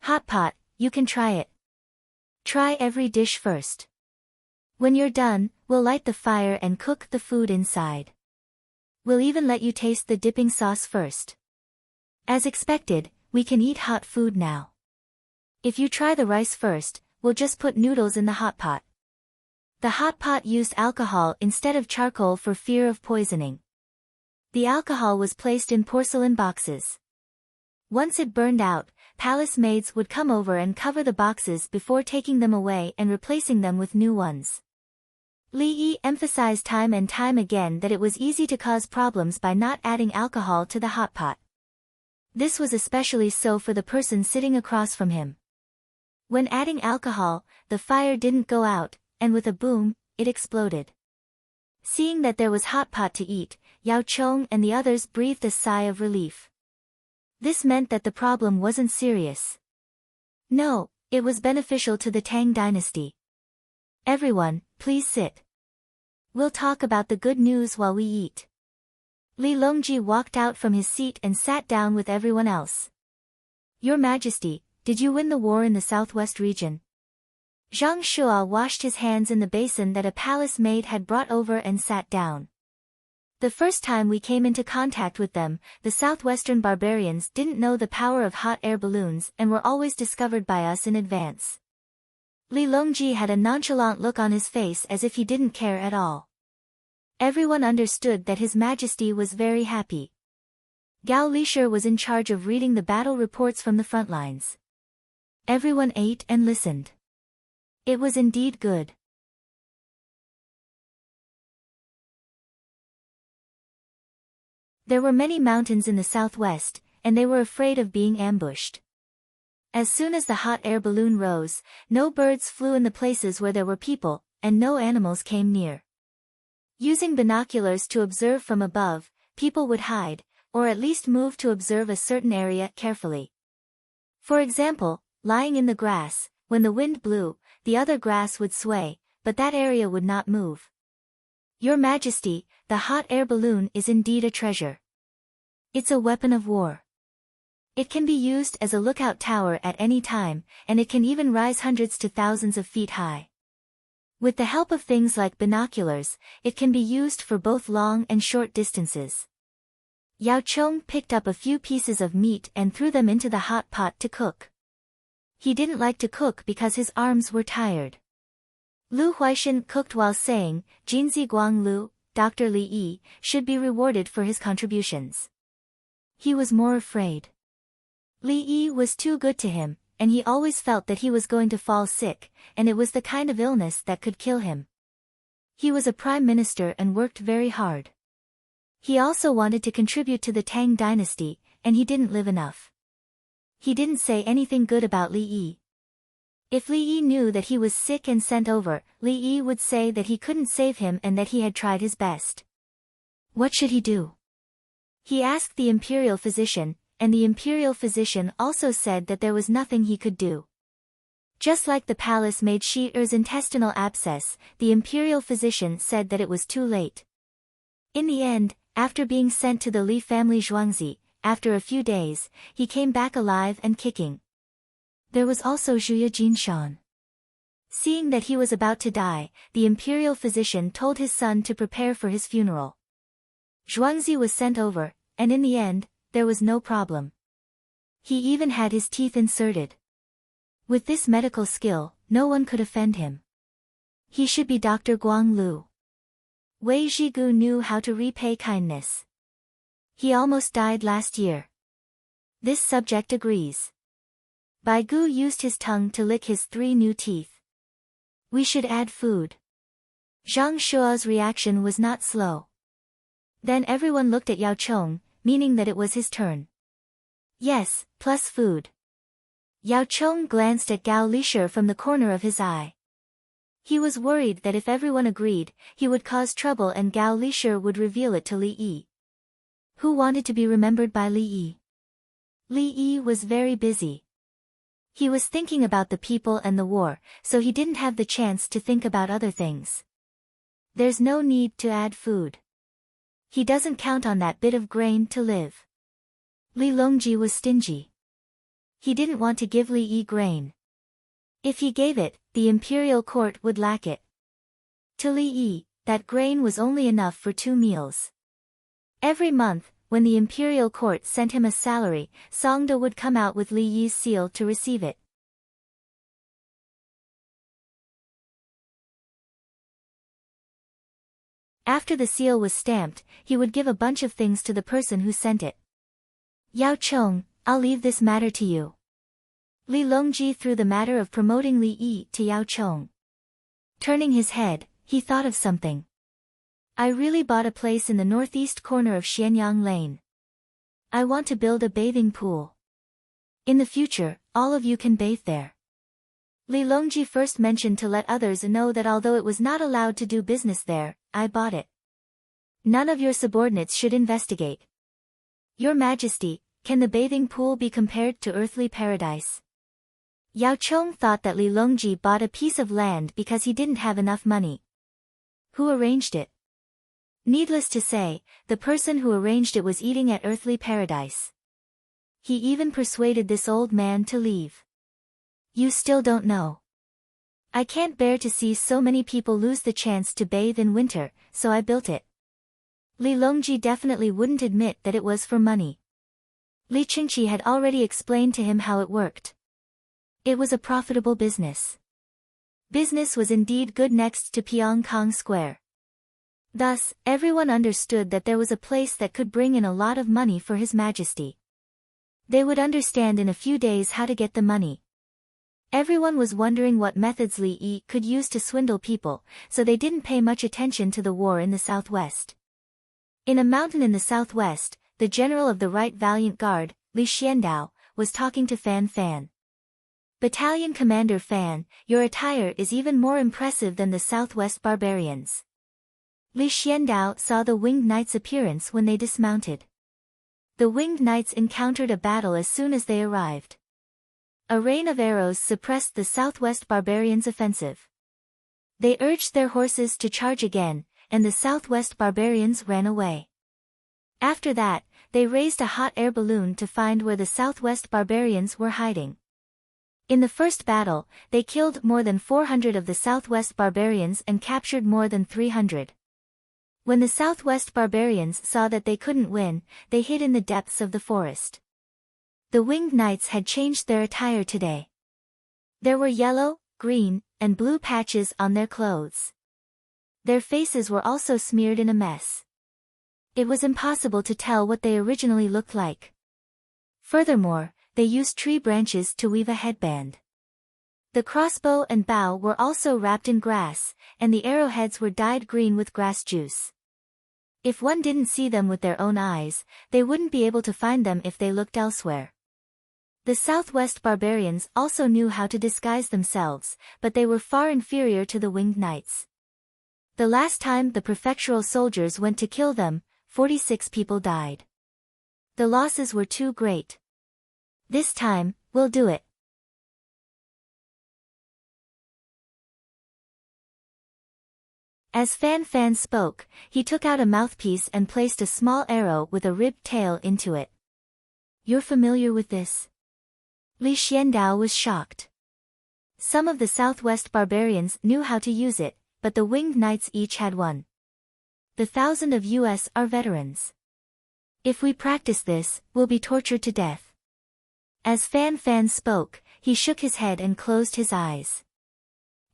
Hot pot, you can try it. Try every dish first. When you're done, we'll light the fire and cook the food inside. We'll even let you taste the dipping sauce first. As expected, we can eat hot food now. If you try the rice first, we'll just put noodles in the hot pot. The hot pot used alcohol instead of charcoal for fear of poisoning. The alcohol was placed in porcelain boxes. Once it burned out, palace maids would come over and cover the boxes before taking them away and replacing them with new ones. Li Yi emphasized time and time again that it was easy to cause problems by not adding alcohol to the hot pot. This was especially so for the person sitting across from him. When adding alcohol, the fire didn't go out, and with a boom, it exploded. Seeing that there was hot pot to eat, Yao Chong and the others breathed a sigh of relief. This meant that the problem wasn't serious. No, it was beneficial to the Tang dynasty. Everyone, please sit. We'll talk about the good news while we eat. Li Longji walked out from his seat and sat down with everyone else. Your Majesty, did you win the war in the southwest region? Zhang Shua washed his hands in the basin that a palace maid had brought over and sat down. The first time we came into contact with them, the southwestern barbarians didn't know the power of hot air balloons and were always discovered by us in advance. Li Longji had a nonchalant look on his face as if he didn't care at all. Everyone understood that His Majesty was very happy. Gao Lishir was in charge of reading the battle reports from the front lines. Everyone ate and listened. It was indeed good. There were many mountains in the southwest, and they were afraid of being ambushed. As soon as the hot air balloon rose, no birds flew in the places where there were people, and no animals came near. Using binoculars to observe from above, people would hide, or at least move to observe a certain area carefully. For example, lying in the grass, when the wind blew, the other grass would sway, but that area would not move. Your Majesty, the hot air balloon is indeed a treasure. It's a weapon of war. It can be used as a lookout tower at any time, and it can even rise hundreds to thousands of feet high. With the help of things like binoculars, it can be used for both long and short distances. Yao Chong picked up a few pieces of meat and threw them into the hot pot to cook. He didn't like to cook because his arms were tired. Lu Huaishan cooked while saying, Jinzi Guang Lu, Dr. Li Yi, should be rewarded for his contributions. He was more afraid. Li Yi was too good to him, and he always felt that he was going to fall sick, and it was the kind of illness that could kill him. He was a prime minister and worked very hard. He also wanted to contribute to the Tang dynasty, and he didn't live enough. He didn't say anything good about Li Yi. If Li Yi knew that he was sick and sent over, Li Yi would say that he couldn't save him and that he had tried his best. What should he do? He asked the imperial physician, and the imperial physician also said that there was nothing he could do. Just like the palace made Shi Er's intestinal abscess, the imperial physician said that it was too late. In the end, after being sent to the Li family Zhuangzi, after a few days, he came back alive and kicking. There was also Zhuya Jinshan. Seeing that he was about to die, the imperial physician told his son to prepare for his funeral. Zhuangzi was sent over, and in the end, there was no problem. He even had his teeth inserted. With this medical skill, no one could offend him. He should be Dr. Guang Lu. Wei Zhigu knew how to repay kindness. He almost died last year. This subject agrees. Bai Gu used his tongue to lick his 3 new teeth. We should add food. Zhang Shua's reaction was not slow. Then everyone looked at Yao Chong, meaning that it was his turn. Yes, plus food. Yao Chong glanced at Gao Lishir from the corner of his eye. He was worried that if everyone agreed, he would cause trouble and Gao Lishir would reveal it to Li Yi. Who wanted to be remembered by Li Yi? Li Yi was very busy. He was thinking about the people and the war, so he didn't have the chance to think about other things. There's no need to add food. He doesn't count on that bit of grain to live. Li Longji was stingy. He didn't want to give Li Yi grain. If he gave it, the imperial court would lack it. To Li Yi, that grain was only enough for 2 meals. Every month, when the imperial court sent him a salary, Songda would come out with Li Yi's seal to receive it. After the seal was stamped, he would give a bunch of things to the person who sent it. Yao Chong, I'll leave this matter to you. Li Longji threw the matter of promoting Li Yi to Yao Chong. Turning his head, he thought of something. I really bought a place in the northeast corner of Xianyang Lane. I want to build a bathing pool. In the future, all of you can bathe there. Li Longji first mentioned to let others know that although it was not allowed to do business there, I bought it. None of your subordinates should investigate. Your Majesty, can the bathing pool be compared to earthly paradise? Yao Chong thought that Li Longji bought a piece of land because he didn't have enough money. Who arranged it? Needless to say, the person who arranged it was eating at earthly paradise. He even persuaded this old man to leave. You still don't know. I can't bear to see so many people lose the chance to bathe in winter, so I built it. Li Longji definitely wouldn't admit that it was for money. Li Qingqi had already explained to him how it worked. It was a profitable business. Business was indeed good next to Pyongkang Square. Thus, everyone understood that there was a place that could bring in a lot of money for His Majesty. They would understand in a few days how to get the money. Everyone was wondering what methods Li Yi could use to swindle people, so they didn't pay much attention to the war in the southwest. In a mountain in the southwest, the general of the Right Valiant Guard, Li Xiandao, was talking to Fan Fan. Battalion Commander Fan, your attire is even more impressive than the southwest barbarians. Li Xiandao saw the winged knights' appearance when they dismounted. The winged knights encountered a battle as soon as they arrived. A rain of arrows suppressed the southwest barbarians' offensive. They urged their horses to charge again, and the southwest barbarians ran away. After that, they raised a hot air balloon to find where the southwest barbarians were hiding. In the first battle, they killed more than 400 of the southwest barbarians and captured more than 300. When the southwest barbarians saw that they couldn't win, they hid in the depths of the forest. The winged knights had changed their attire today. There were yellow, green, and blue patches on their clothes. Their faces were also smeared in a mess. It was impossible to tell what they originally looked like. Furthermore, they used tree branches to weave a headband. The crossbow and bow were also wrapped in grass, and the arrowheads were dyed green with grass juice. If one didn't see them with their own eyes, they wouldn't be able to find them if they looked elsewhere. The southwest barbarians also knew how to disguise themselves, but they were far inferior to the winged knights. The last time the prefectural soldiers went to kill them, 46 people died. The losses were too great. This time, we'll do it. As Fan Fan spoke, he took out a mouthpiece and placed a small arrow with a ribbed tail into it. You're familiar with this? Li Xiandao was shocked. Some of the southwest barbarians knew how to use it, but the winged knights each had one. The 1,000 of us are veterans. If we practice this, we'll be tortured to death. As Fan Fan spoke, he shook his head and closed his eyes.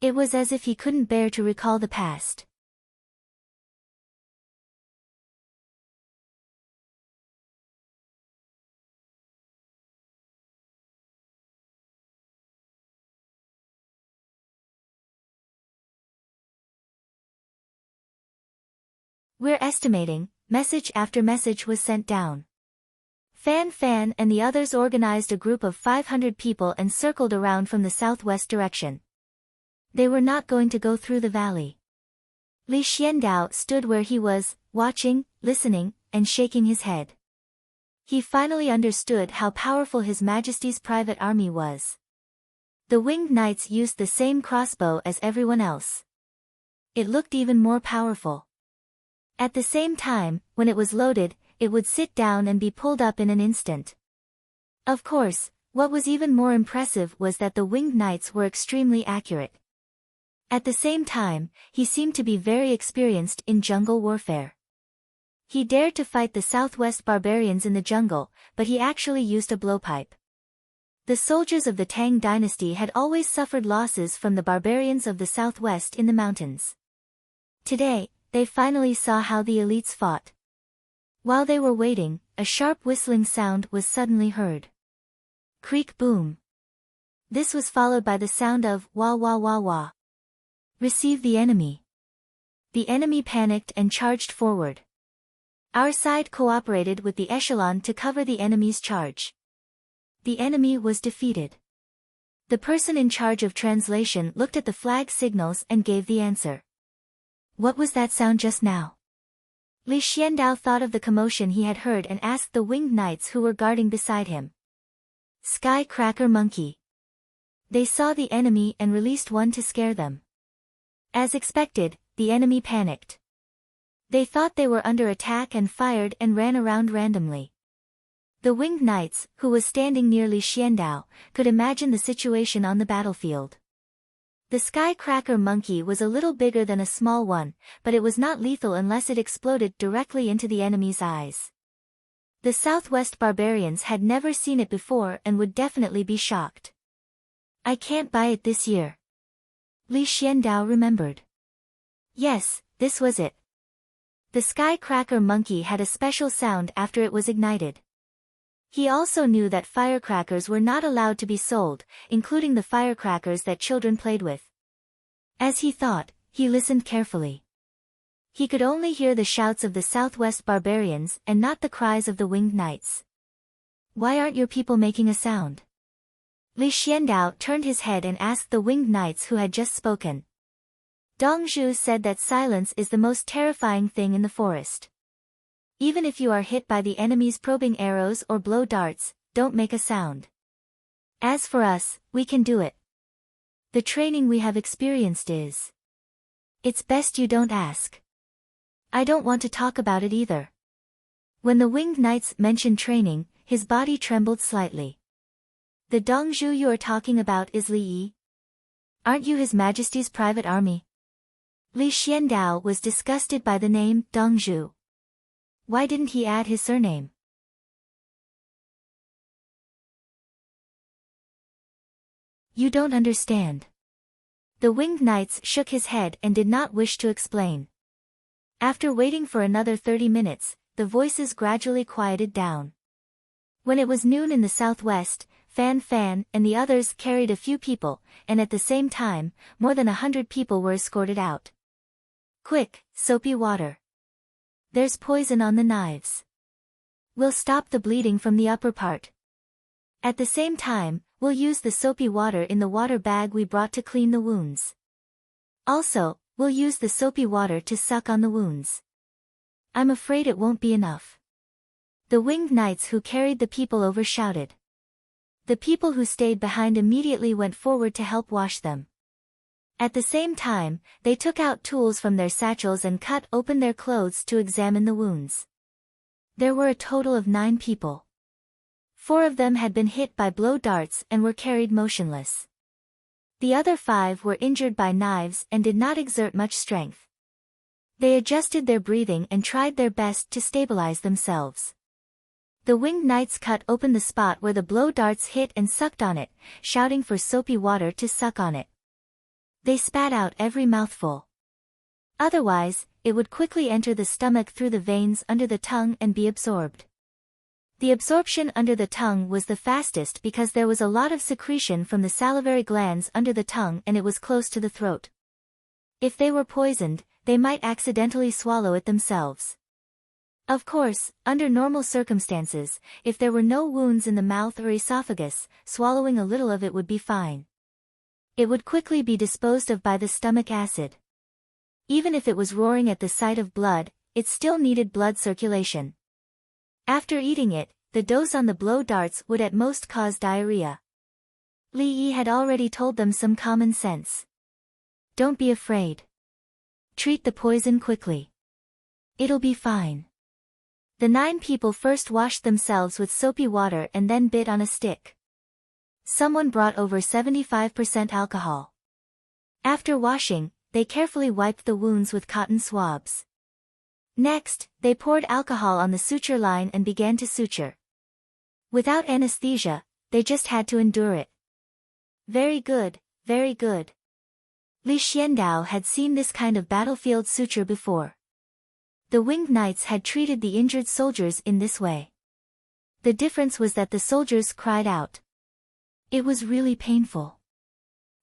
It was as if he couldn't bear to recall the past. We're estimating, message after message was sent down. Fan Fan and the others organized a group of 500 people and circled around from the southwest direction. They were not going to go through the valley. Li Xiandao stood where he was, watching, listening, and shaking his head. He finally understood how powerful His Majesty's private army was. The winged knights used the same crossbow as everyone else. It looked even more powerful. At the same time, when it was loaded, it would sit down and be pulled up in an instant. Of course, what was even more impressive was that the winged knights were extremely accurate. At the same time, he seemed to be very experienced in jungle warfare. He dared to fight the southwest barbarians in the jungle, but he actually used a blowpipe. The soldiers of the Tang dynasty had always suffered losses from the barbarians of the southwest in the mountains. Today, they finally saw how the elites fought. While they were waiting, a sharp whistling sound was suddenly heard. Creak boom. This was followed by the sound of wah wah wah wah. Receive the enemy. The enemy panicked and charged forward. Our side cooperated with the echelon to cover the enemy's charge. The enemy was defeated. The person in charge of translation looked at the flag signals and gave the answer. What was that sound just now? Li Xiandao thought of the commotion he had heard and asked the winged knights who were guarding beside him. Sky Cracker Monkey. They saw the enemy and released one to scare them. As expected, the enemy panicked. They thought they were under attack and fired and ran around randomly. The winged knights, who was standing near Li Xiandao, could imagine the situation on the battlefield. The sky-cracker monkey was a little bigger than a small one, but it was not lethal unless it exploded directly into the enemy's eyes. The Southwest barbarians had never seen it before and would definitely be shocked. I can't buy it this year. Li Xiandao remembered. Yes, this was it. The sky-cracker monkey had a special sound after it was ignited. He also knew that firecrackers were not allowed to be sold, including the firecrackers that children played with. As he thought, he listened carefully. He could only hear the shouts of the Southwest barbarians and not the cries of the winged knights. Why aren't your people making a sound? Li Xiandao turned his head and asked the winged knights who had just spoken. Dongzhu said that silence is the most terrifying thing in the forest. Even if you are hit by the enemy's probing arrows or blow darts, don't make a sound. As for us, we can do it. The training we have experienced is. It's best you don't ask. I don't want to talk about it either. When the winged knights mentioned training, his body trembled slightly. The Dongzhu you are talking about is Li Yi. Aren't you His Majesty's private army? Li Xiandao was disgusted by the name Dongzhu. Why didn't he add his surname? You don't understand. The winged knights shook his head and did not wish to explain. After waiting for another 30 minutes, the voices gradually quieted down. When it was noon in the southwest, Fan Fan and the others carried a few people, and at the same time, more than 100 people were escorted out. Quick, soapy water. There's poison on the knives. We'll stop the bleeding from the upper part. At the same time, we'll use the soapy water in the water bag we brought to clean the wounds. Also, we'll use the soapy water to suck on the wounds. I'm afraid it won't be enough. The winged knights who carried the people over shouted. The people who stayed behind immediately went forward to help wash them. At the same time, they took out tools from their satchels and cut open their clothes to examine the wounds. There were a total of 9 people. 4 of them had been hit by blow darts and were carried motionless. The other 5 were injured by knives and did not exert much strength. They adjusted their breathing and tried their best to stabilize themselves. The winged knights cut open the spot where the blow darts hit and sucked on it, shouting for soapy water to suck on it. They spat out every mouthful. Otherwise, it would quickly enter the stomach through the veins under the tongue and be absorbed. The absorption under the tongue was the fastest because there was a lot of secretion from the salivary glands under the tongue and it was close to the throat. If they were poisoned, they might accidentally swallow it themselves. Of course, under normal circumstances, if there were no wounds in the mouth or esophagus, swallowing a little of it would be fine. It would quickly be disposed of by the stomach acid. Even if it was roaring at the sight of blood, it still needed blood circulation. After eating it, the dose on the blow darts would at most cause diarrhea. Li Yi had already told them some common sense. Don't be afraid. Treat the poison quickly. It'll be fine. The 9 people first washed themselves with soapy water and then bit on a stick. Someone brought over 75% alcohol. After washing, they carefully wiped the wounds with cotton swabs. Next, they poured alcohol on the suture line and began to suture. Without anesthesia, they just had to endure it. Very good, very good. Li Xiandao had seen this kind of battlefield suture before. The winged knights had treated the injured soldiers in this way. The difference was that the soldiers cried out. It was really painful.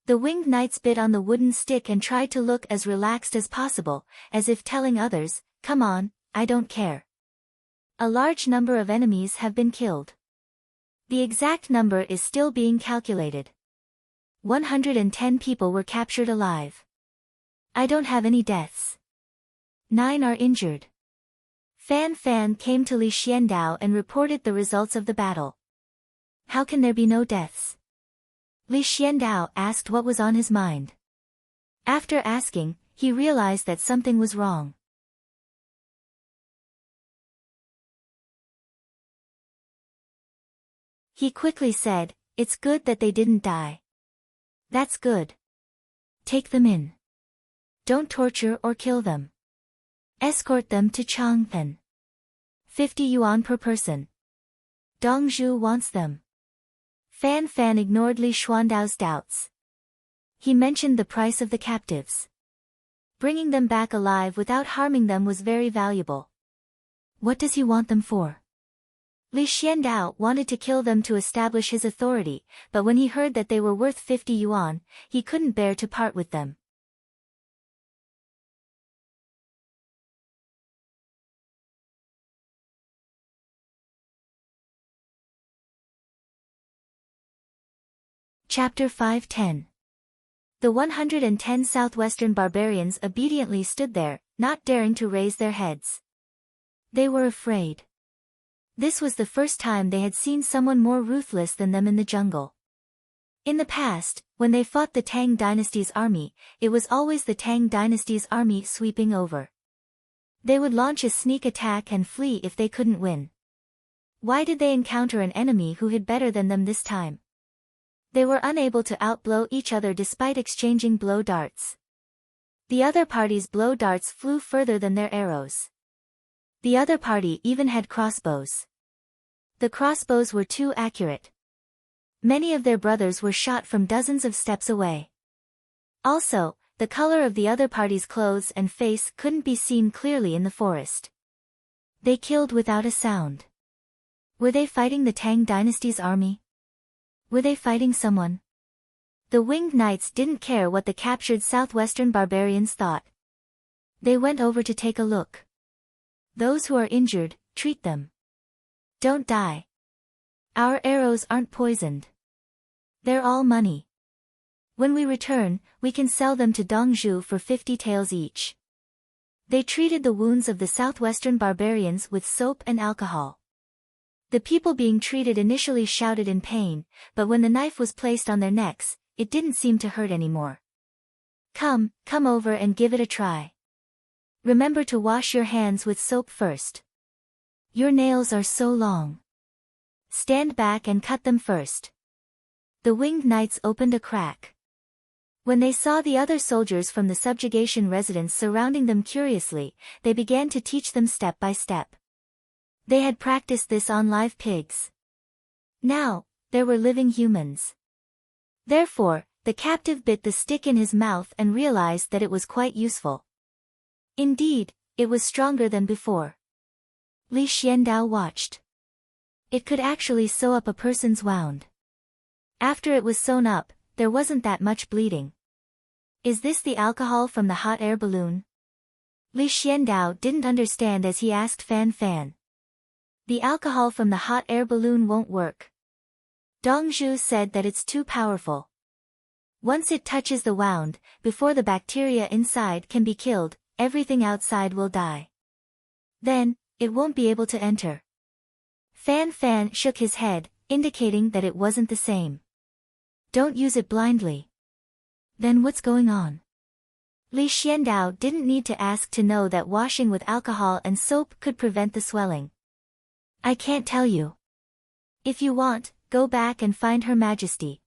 The winged knights bit on the wooden stick and tried to look as relaxed as possible, as if telling others, "Come on, I don't care." A large number of enemies have been killed. The exact number is still being calculated. 110 people were captured alive. I don't have any deaths. 9 are injured. Fan Fan came to Li Xiandao and reported the results of the battle. How can there be no deaths? Li Xiandao asked what was on his mind. After asking, he realized that something was wrong. He quickly said, "It's good that they didn't die." That's good. Take them in. Don't torture or kill them. Escort them to Changpeng. 50 yuan per person. Dongzhu wants them. Fan Fan ignored Li Xuandao's doubts. He mentioned the price of the captives. Bringing them back alive without harming them was very valuable. What does he want them for? Li Xiandao wanted to kill them to establish his authority, but when he heard that they were worth 50 yuan, he couldn't bear to part with them. Chapter 5:10. The 110 southwestern barbarians obediently stood there, not daring to raise their heads. They were afraid. This was the first time they had seen someone more ruthless than them in the jungle. In the past, when they fought the Tang dynasty's army, it was always the Tang dynasty's army sweeping over. They would launch a sneak attack and flee if they couldn't win. Why did they encounter an enemy who hid better than them this time? They were unable to outblow each other despite exchanging blow darts. The other party's blow darts flew further than their arrows. The other party even had crossbows. The crossbows were too accurate. Many of their brothers were shot from dozens of steps away. Also, the color of the other party's clothes and face couldn't be seen clearly in the forest. They killed without a sound. Were they fighting the Tang dynasty's army? Were they fighting someone? The winged knights didn't care what the captured southwestern barbarians thought. They went over to take a look. Those who are injured, treat them. Don't die. Our arrows aren't poisoned. They're all money. When we return, we can sell them to Dongzhu for 50 taels each. They treated the wounds of the southwestern barbarians with soap and alcohol. The people being treated initially shouted in pain, but when the knife was placed on their necks, it didn't seem to hurt anymore. Come over and give it a try. Remember to wash your hands with soap first. Your nails are so long. Stand back and cut them first. The winged knights opened a crack. When they saw the other soldiers from the subjugation residence surrounding them curiously, they began to teach them step by step. They had practiced this on live pigs. Now, there were living humans. Therefore, the captive bit the stick in his mouth and realized that it was quite useful. Indeed, it was stronger than before. Li Xiandao watched. It could actually sew up a person's wound. After it was sewn up, there wasn't that much bleeding. Is this the alcohol from the hot air balloon? Li Xiandao didn't understand as he asked Fan Fan. The alcohol from the hot air balloon won't work. Dongzhu said that it's too powerful. Once it touches the wound, before the bacteria inside can be killed, everything outside will die. Then, it won't be able to enter. Fan Fan shook his head, indicating that it wasn't the same. Don't use it blindly. Then what's going on? Li Xiandao didn't need to ask to know that washing with alcohol and soap could prevent the swelling. I can't tell you. If you want, go back and find Her Majesty.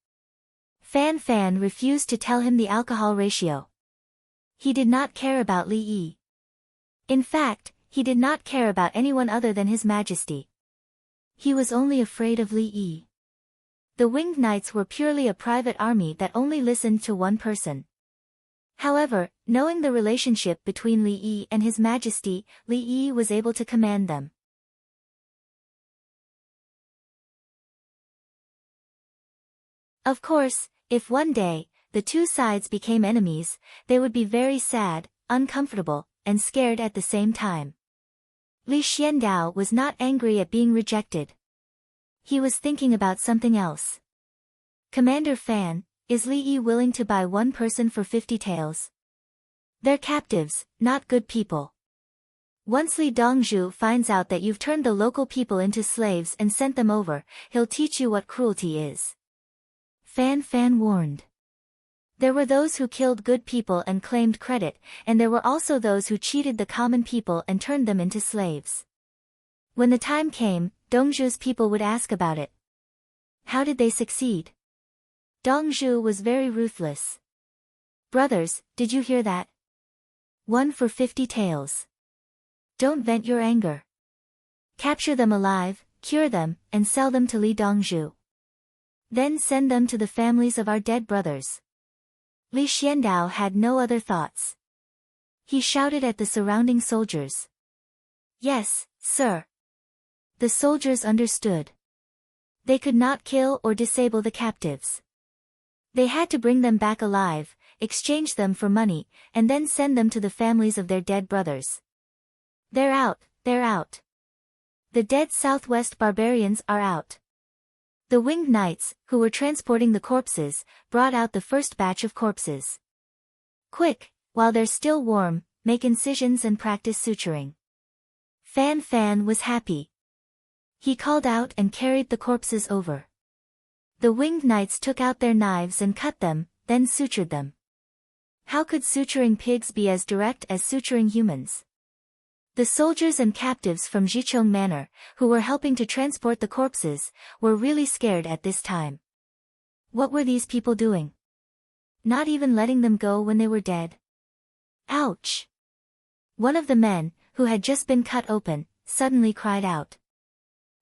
Fan Fan refused to tell him the alcohol ratio. He did not care about Li Yi. In fact, he did not care about anyone other than His Majesty. He was only afraid of Li Yi. The winged knights were purely a private army that only listened to one person. However, knowing the relationship between Li Yi and His Majesty, Li Yi was able to command them. Of course, if one day, the two sides became enemies, they would be very sad, uncomfortable, and scared at the same time. Li Xiandao was not angry at being rejected. He was thinking about something else. Commander Fan, is Li Yi willing to buy one person for 50 taels? They're captives, not good people. Once Li Dongzhu finds out that you've turned the local people into slaves and sent them over, he'll teach you what cruelty is. Fan Fan warned. There were those who killed good people and claimed credit, and there were also those who cheated the common people and turned them into slaves. When the time came, Dongzhu's people would ask about it. How did they succeed? Dongzhu was very ruthless. Brothers, did you hear that? 1 for 50 taels. Don't vent your anger. Capture them alive, cure them, and sell them to Li Dongzhu. Then send them to the families of our dead brothers. Li Xiandao had no other thoughts. He shouted at the surrounding soldiers. Yes, sir. The soldiers understood. They could not kill or disable the captives. They had to bring them back alive, exchange them for money, and then send them to the families of their dead brothers. They're out, they're out. The dead Southwest barbarians are out. The winged knights, who were transporting the corpses, brought out the first batch of corpses. Quick, while they're still warm, make incisions and practice suturing. Fan Fan was happy. He called out and carried the corpses over. The winged knights took out their knives and cut them, then sutured them. How could suturing pigs be as direct as suturing humans? The soldiers and captives from Jichong Manor, who were helping to transport the corpses, were really scared at this time. What were these people doing? Not even letting them go when they were dead? Ouch! One of the men, who had just been cut open, suddenly cried out.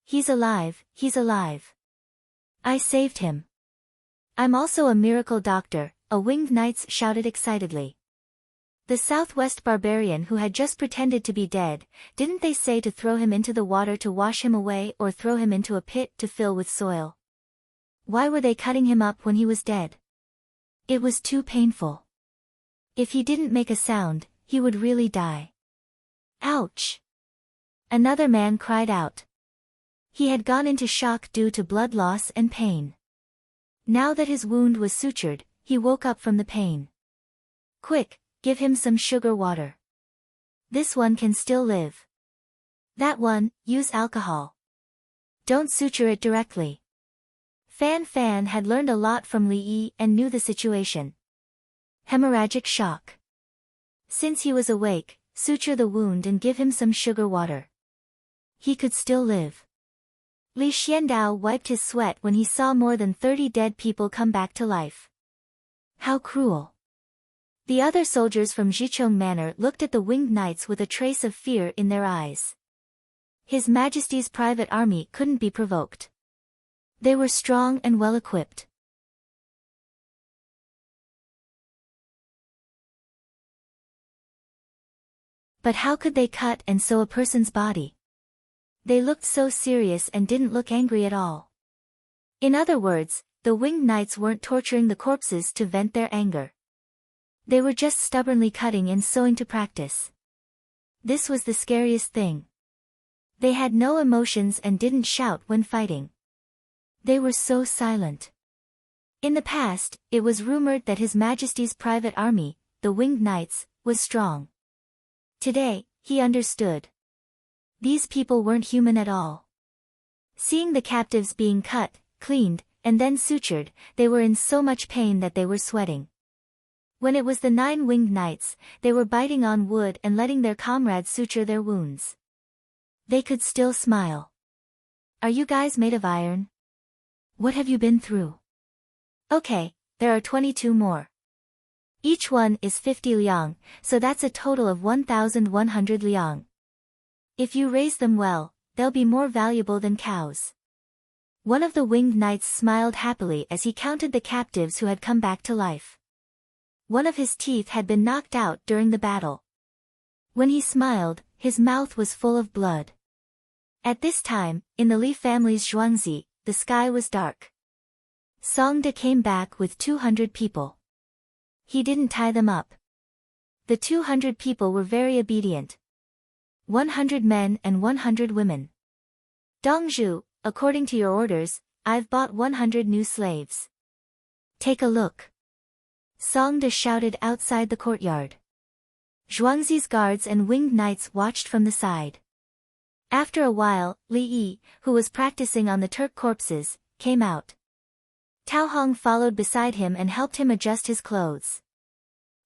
He's alive, he's alive. I saved him. I'm also a miracle doctor, a winged knight shouted excitedly. The Southwest barbarian who had just pretended to be dead, didn't they say to throw him into the water to wash him away or throw him into a pit to fill with soil? Why were they cutting him up when he was dead? It was too painful. If he didn't make a sound, he would really die. Ouch! Another man cried out. He had gone into shock due to blood loss and pain. Now that his wound was sutured, he woke up from the pain. Quick, give him some sugar water. This one can still live. That one, use alcohol. Don't suture it directly. Fan Fan had learned a lot from Li Yi and knew the situation. Hemorrhagic shock. Since he was awake, suture the wound and give him some sugar water. He could still live. Li Xiandao wiped his sweat when he saw more than 30 dead people come back to life. How cruel. The other soldiers from Jichong Manor looked at the winged knights with a trace of fear in their eyes. His Majesty's private army couldn't be provoked. They were strong and well-equipped. But how could they cut and sew a person's body? They looked so serious and didn't look angry at all. In other words, the winged knights weren't torturing the corpses to vent their anger. They were just stubbornly cutting and sewing to practice. This was the scariest thing. They had no emotions and didn't shout when fighting. They were so silent. In the past, it was rumored that His Majesty's private army, the winged knights, was strong. Today, he understood. These people weren't human at all. Seeing the captives being cut, cleaned, and then sutured, they were in so much pain that they were sweating. When it was the 9 winged knights, they were biting on wood and letting their comrades suture their wounds. They could still smile. Are you guys made of iron? What have you been through? Okay, there are 22 more. Each one is 50 liang, so that's a total of 1,100 liang. If you raise them well, they'll be more valuable than cows. One of the winged knights smiled happily as he counted the captives who had come back to life. One of his teeth had been knocked out during the battle. When he smiled, his mouth was full of blood. At this time, in the Li family's Zhuangzi, the sky was dark. Songda came back with 200 people. He didn't tie them up. The 200 people were very obedient. 100 men and 100 women. Dongzhu, according to your orders, I've bought 100 new slaves. Take a look. Songda shouted outside the courtyard. Zhuangzi's guards and winged knights watched from the side. After a while, Li Yi, who was practicing on the Turk corpses, came out. Tao Hong followed beside him and helped him adjust his clothes.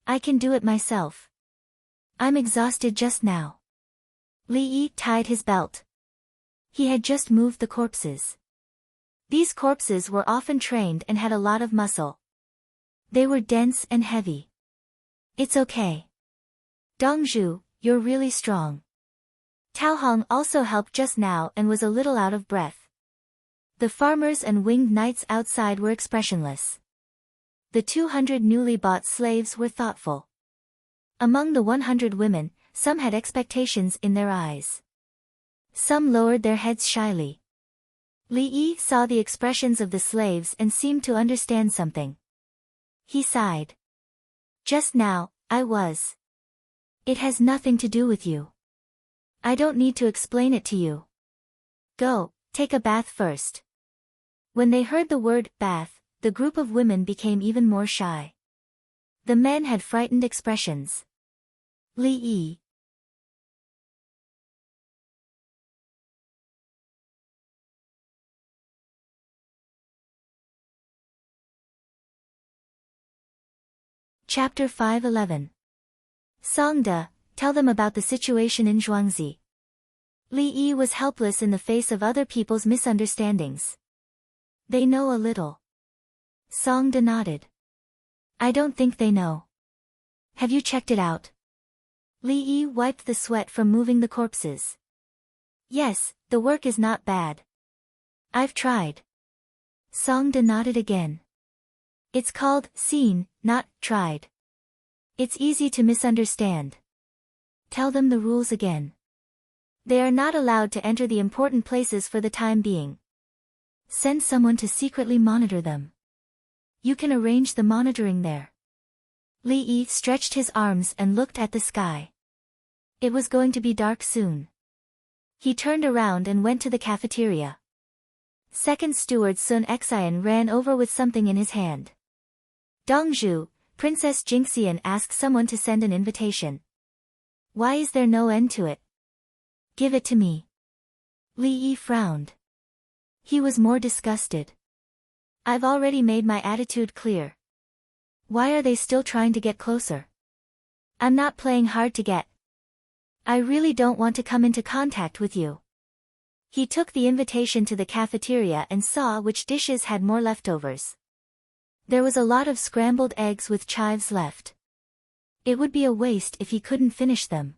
I can do it myself. I'm exhausted just now. Li Yi tied his belt. He had just moved the corpses. These corpses were often trained and had a lot of muscle. They were dense and heavy. It's okay. Dongzhu, you're really strong. Tao Hong also helped just now and was a little out of breath. The farmers and winged knights outside were expressionless. The 200 newly bought slaves were thoughtful. Among the 100 women, some had expectations in their eyes. Some lowered their heads shyly. Li Yi saw the expressions of the slaves and seemed to understand something. He sighed. Just now, I was. It has nothing to do with you. I don't need to explain it to you. Go, take a bath first. When they heard the word bath, the group of women became even more shy. The men had frightened expressions. Li Yi. Chapter 5:11. Songda, tell them about the situation in Zhuangzi. Li Yi was helpless in the face of other people's misunderstandings. They know a little. Songda nodded. I don't think they know. Have you checked it out? Li Yi wiped the sweat from moving the corpses. Yes, the work is not bad. I've tried. Songda nodded again. It's called seen, not tried. It's easy to misunderstand. Tell them the rules again. They are not allowed to enter the important places for the time being. Send someone to secretly monitor them. You can arrange the monitoring there. Li Yi stretched his arms and looked at the sky. It was going to be dark soon. He turned around and went to the cafeteria. Second steward Sun Xian ran over with something in his hand. Dongzhu, Princess Jingxian asked someone to send an invitation. Why is there no end to it? Give it to me. Li Yi frowned. He was more disgusted. I've already made my attitude clear. Why are they still trying to get closer? I'm not playing hard to get. I really don't want to come into contact with you. He took the invitation to the cafeteria and saw which dishes had more leftovers. There was a lot of scrambled eggs with chives left. It would be a waste if he couldn't finish them.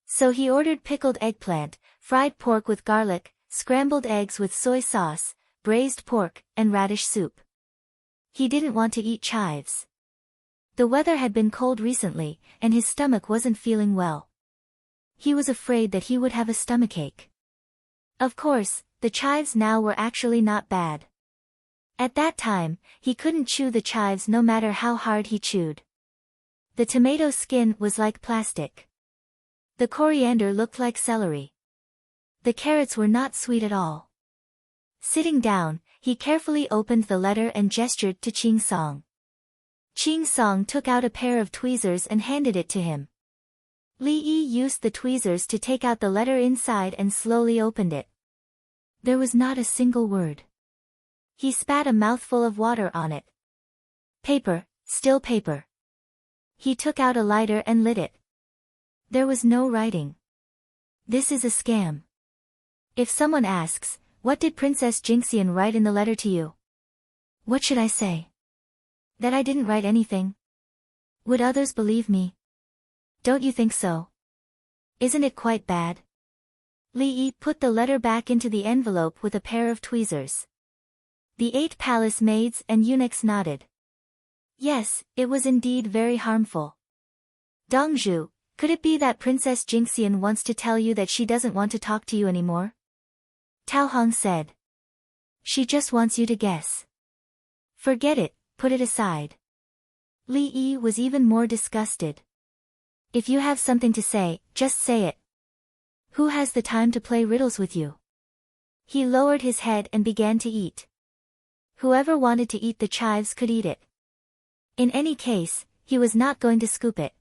So he ordered pickled eggplant, fried pork with garlic, scrambled eggs with soy sauce, braised pork, and radish soup. He didn't want to eat chives. The weather had been cold recently, and his stomach wasn't feeling well. He was afraid that he would have a stomachache. Of course, the chives now were actually not bad. At that time, he couldn't chew the chives no matter how hard he chewed. The tomato skin was like plastic. The coriander looked like celery. The carrots were not sweet at all. Sitting down, he carefully opened the letter and gestured to Qing Song. Qing Song took out a pair of tweezers and handed it to him. Li Yi used the tweezers to take out the letter inside and slowly opened it. There was not a single word. He spat a mouthful of water on it. Paper, still paper. He took out a lighter and lit it. There was no writing. This is a scam. If someone asks, what did Princess Jingxian write in the letter to you? What should I say? That I didn't write anything? Would others believe me? Don't you think so? Isn't it quite bad? Li Yi put the letter back into the envelope with a pair of tweezers. The 8 palace maids and eunuchs nodded. Yes, it was indeed very harmful. Dongzhu, could it be that Princess Jingxian wants to tell you that she doesn't want to talk to you anymore? Tao Hong said. She just wants you to guess. Forget it, put it aside. Li Yi was even more disgusted. If you have something to say, just say it. Who has the time to play riddles with you? He lowered his head and began to eat. Whoever wanted to eat the chives could eat it. In any case, he was not going to scoop it.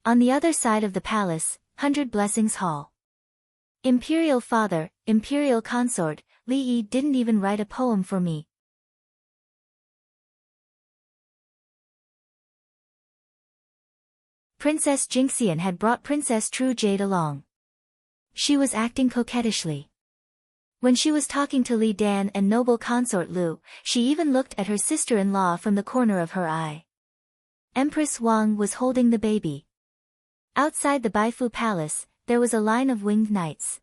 On the other side of the palace, 100 Blessings Hall. Imperial Father, Imperial Consort, Li Yi didn't even write a poem for me. Princess Jingxian had brought Princess True Jade along. She was acting coquettishly. When she was talking to Li Dan and noble consort Lu, she even looked at her sister-in-law from the corner of her eye. Empress Wang was holding the baby. Outside the Baifu Palace, there was a line of winged knights.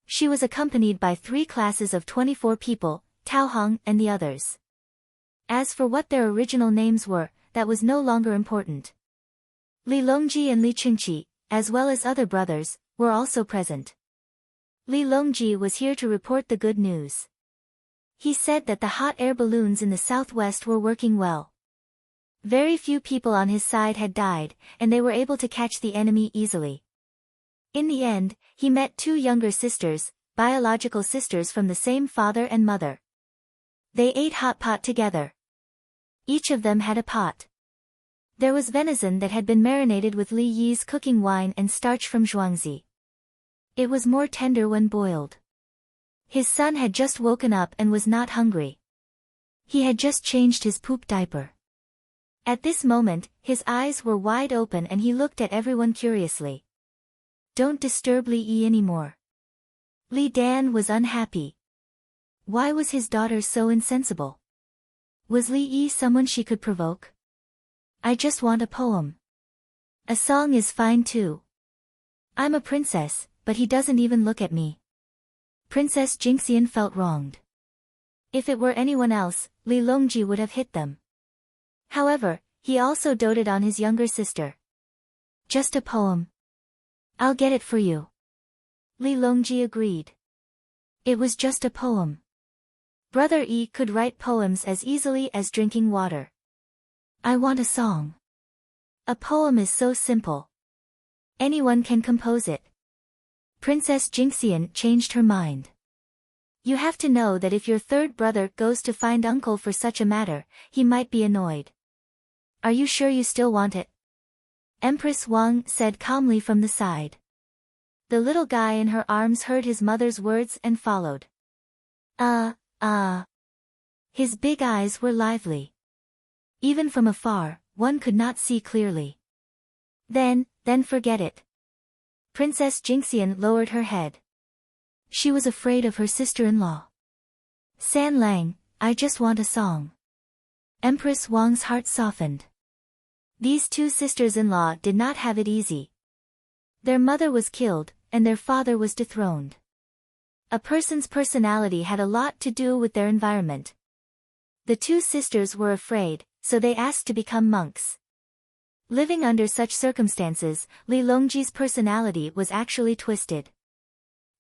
She was accompanied by 3 classes of 24 people, Tao Hong and the others. As for what their original names were, that was no longer important. Li Longji and Li Qingqi, as well as other brothers, were also present. Li Longji was here to report the good news. He said that the hot air balloons in the southwest were working well. Very few people on his side had died, and they were able to catch the enemy easily. In the end, he met 2 younger sisters, biological sisters from the same father and mother. They ate hot pot together. Each of them had a pot. There was venison that had been marinated with Li Yi's cooking wine and starch from Zhuangzi. It was more tender when boiled. His son had just woken up and was not hungry. He had just changed his poop diaper. At this moment, his eyes were wide open and he looked at everyone curiously. Don't disturb Li Yi anymore. Li Dan was unhappy. Why was his daughter so insensible? Was Li Yi someone she could provoke? I just want a poem. A song is fine too. I'm a princess, but he doesn't even look at me. Princess Jingxian felt wronged. If it were anyone else, Li Longji would have hit them. However, he also doted on his younger sister. Just a poem. I'll get it for you. Li Longji agreed. It was just a poem. Brother Yi could write poems as easily as drinking water. I want a song. A poem is so simple. Anyone can compose it. Princess Jingxian changed her mind. You have to know that if your third brother goes to find uncle for such a matter, he might be annoyed. Are you sure you still want it? Empress Wang said calmly from the side. The little guy in her arms heard his mother's words and followed. His big eyes were lively. Even from afar, one could not see clearly. Then forget it. Princess Jingxian lowered her head. She was afraid of her sister-in-law. San Lang, I just want a song. Empress Wang's heart softened. These 2 sisters-in-law did not have it easy. Their mother was killed, and their father was dethroned. A person's personality had a lot to do with their environment. The 2 sisters were afraid, so they asked to become monks. Living under such circumstances, Li Longji's personality was actually twisted.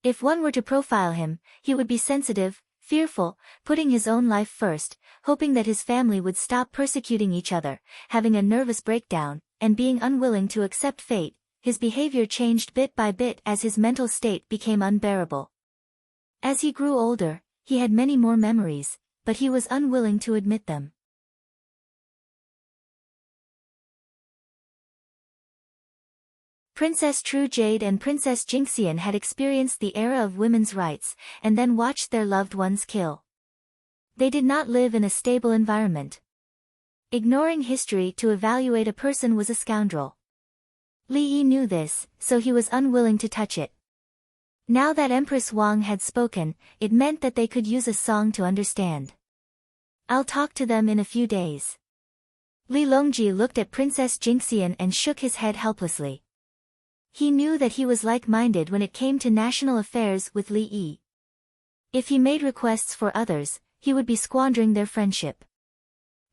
If one were to profile him, he would be sensitive, fearful, putting his own life first, hoping that his family would stop persecuting each other, having a nervous breakdown, and being unwilling to accept fate. His behavior changed bit by bit as his mental state became unbearable. As he grew older, he had many more memories, but he was unwilling to admit them. Princess True Jade and Princess Jingxian had experienced the era of women's rights, and then watched their loved ones kill. They did not live in a stable environment. Ignoring history to evaluate a person was a scoundrel. Li Yi knew this, so he was unwilling to touch it. Now that Empress Wang had spoken, it meant that they could use a song to understand. I'll talk to them in a few days. Li Longji looked at Princess Jingxian and shook his head helplessly. He knew that he was like-minded when it came to national affairs with Li Yi. If he made requests for others, he would be squandering their friendship.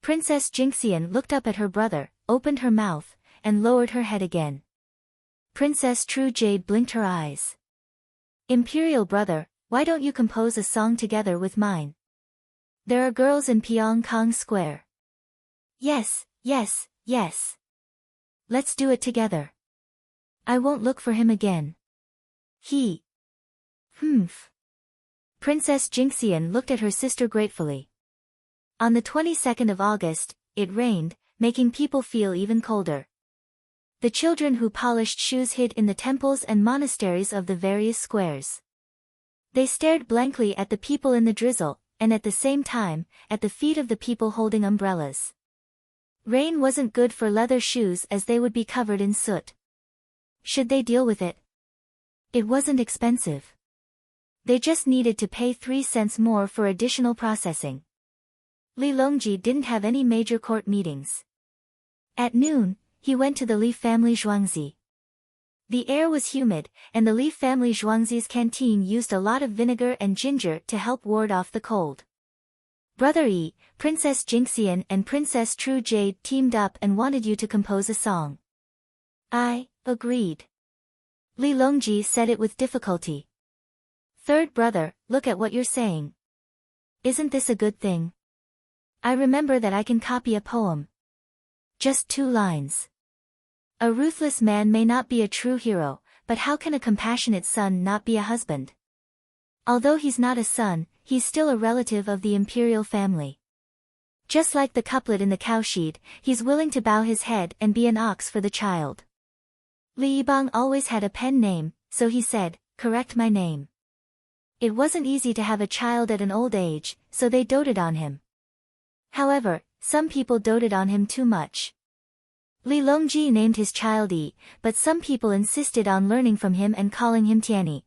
Princess Jingxian looked up at her brother, opened her mouth, and lowered her head again. Princess True Jade blinked her eyes. Imperial brother, why don't you compose a song together with mine? There are girls in Kong Square. Yes. Let's do it together. I won't look for him again. Princess Jingxian looked at her sister gratefully. On the 22nd of August, it rained, making people feel even colder. The children who polished shoes hid in the temples and monasteries of the various squares. They stared blankly at the people in the drizzle, and at the same time, at the feet of the people holding umbrellas. Rain wasn't good for leather shoes as they would be covered in soot. Should they deal with it? It wasn't expensive. They just needed to pay 3 cents more for additional processing. Li Longji didn't have any major court meetings. At noon, he went to the Li family Zhuangzi. The air was humid, and the Li family Zhuangzi's canteen used a lot of vinegar and ginger to help ward off the cold. Brother Yi, Princess Jinxian and Princess True Jade teamed up and wanted you to compose a song. I agreed. Li Longji said it with difficulty. Third brother, look at what you're saying. Isn't this a good thing? I remember that I can copy a poem. Just 2 lines. A ruthless man may not be a true hero, but how can a compassionate son not be a husband? Although he's not a son, he's still a relative of the imperial family. Just like the couplet in the cowshed, he's willing to bow his head and be an ox for the child. Li Yibang always had a pen name, so he said, correct my name. It wasn't easy to have a child at an old age, so they doted on him. However, some people doted on him too much. Li Longji named his child Yi, but some people insisted on learning from him and calling him Tianyi.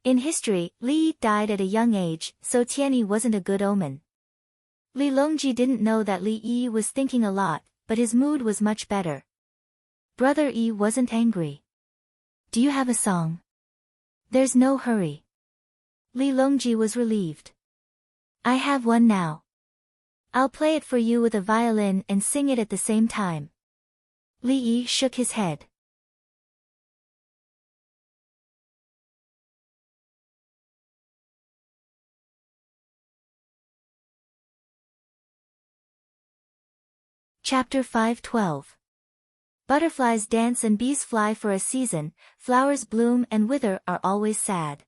In history, Li died at a young age, so Tianyi wasn't a good omen. Li Longji didn't know that Li Yi was thinking a lot, but his mood was much better. Brother Yi wasn't angry. Do you have a song? There's no hurry. Li Longji was relieved. I have one now. I'll play it for you with a violin and sing it at the same time. Li Yi shook his head. Chapter 5:12. Butterflies dance and bees fly for a season, flowers bloom and wither are always sad.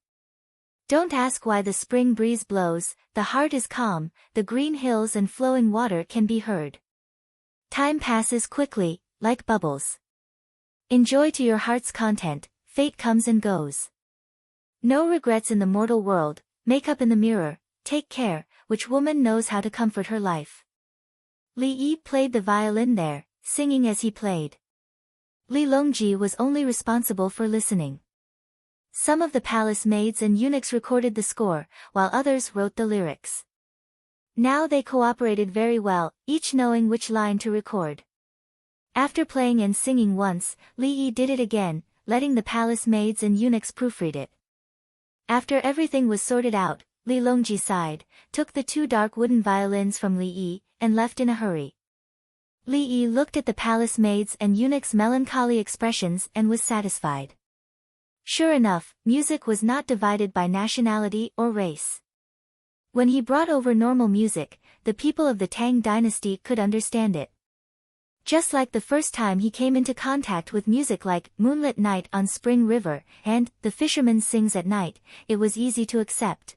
Don't ask why the spring breeze blows, the heart is calm, the green hills and flowing water can be heard. Time passes quickly, like bubbles. Enjoy to your heart's content, fate comes and goes. No regrets in the mortal world, make up in the mirror, take care, which woman knows how to comfort her life. Li Yi played the violin there, singing as he played. Li Longji was only responsible for listening. Some of the palace maids and eunuchs recorded the score, while others wrote the lyrics. Now they cooperated very well, each knowing which line to record. After playing and singing once, Li Yi did it again, letting the palace maids and eunuchs proofread it. After everything was sorted out, Li Longji sighed, took the 2 dark wooden violins from Li Yi, and left in a hurry. Li Yi looked at the palace maids and eunuchs' melancholy expressions and was satisfied. Sure enough, music was not divided by nationality or race. When he brought over normal music, the people of the Tang dynasty could understand it. Just like the first time he came into contact with music like Moonlit Night on Spring River and The Fisherman Sings at Night, it was easy to accept.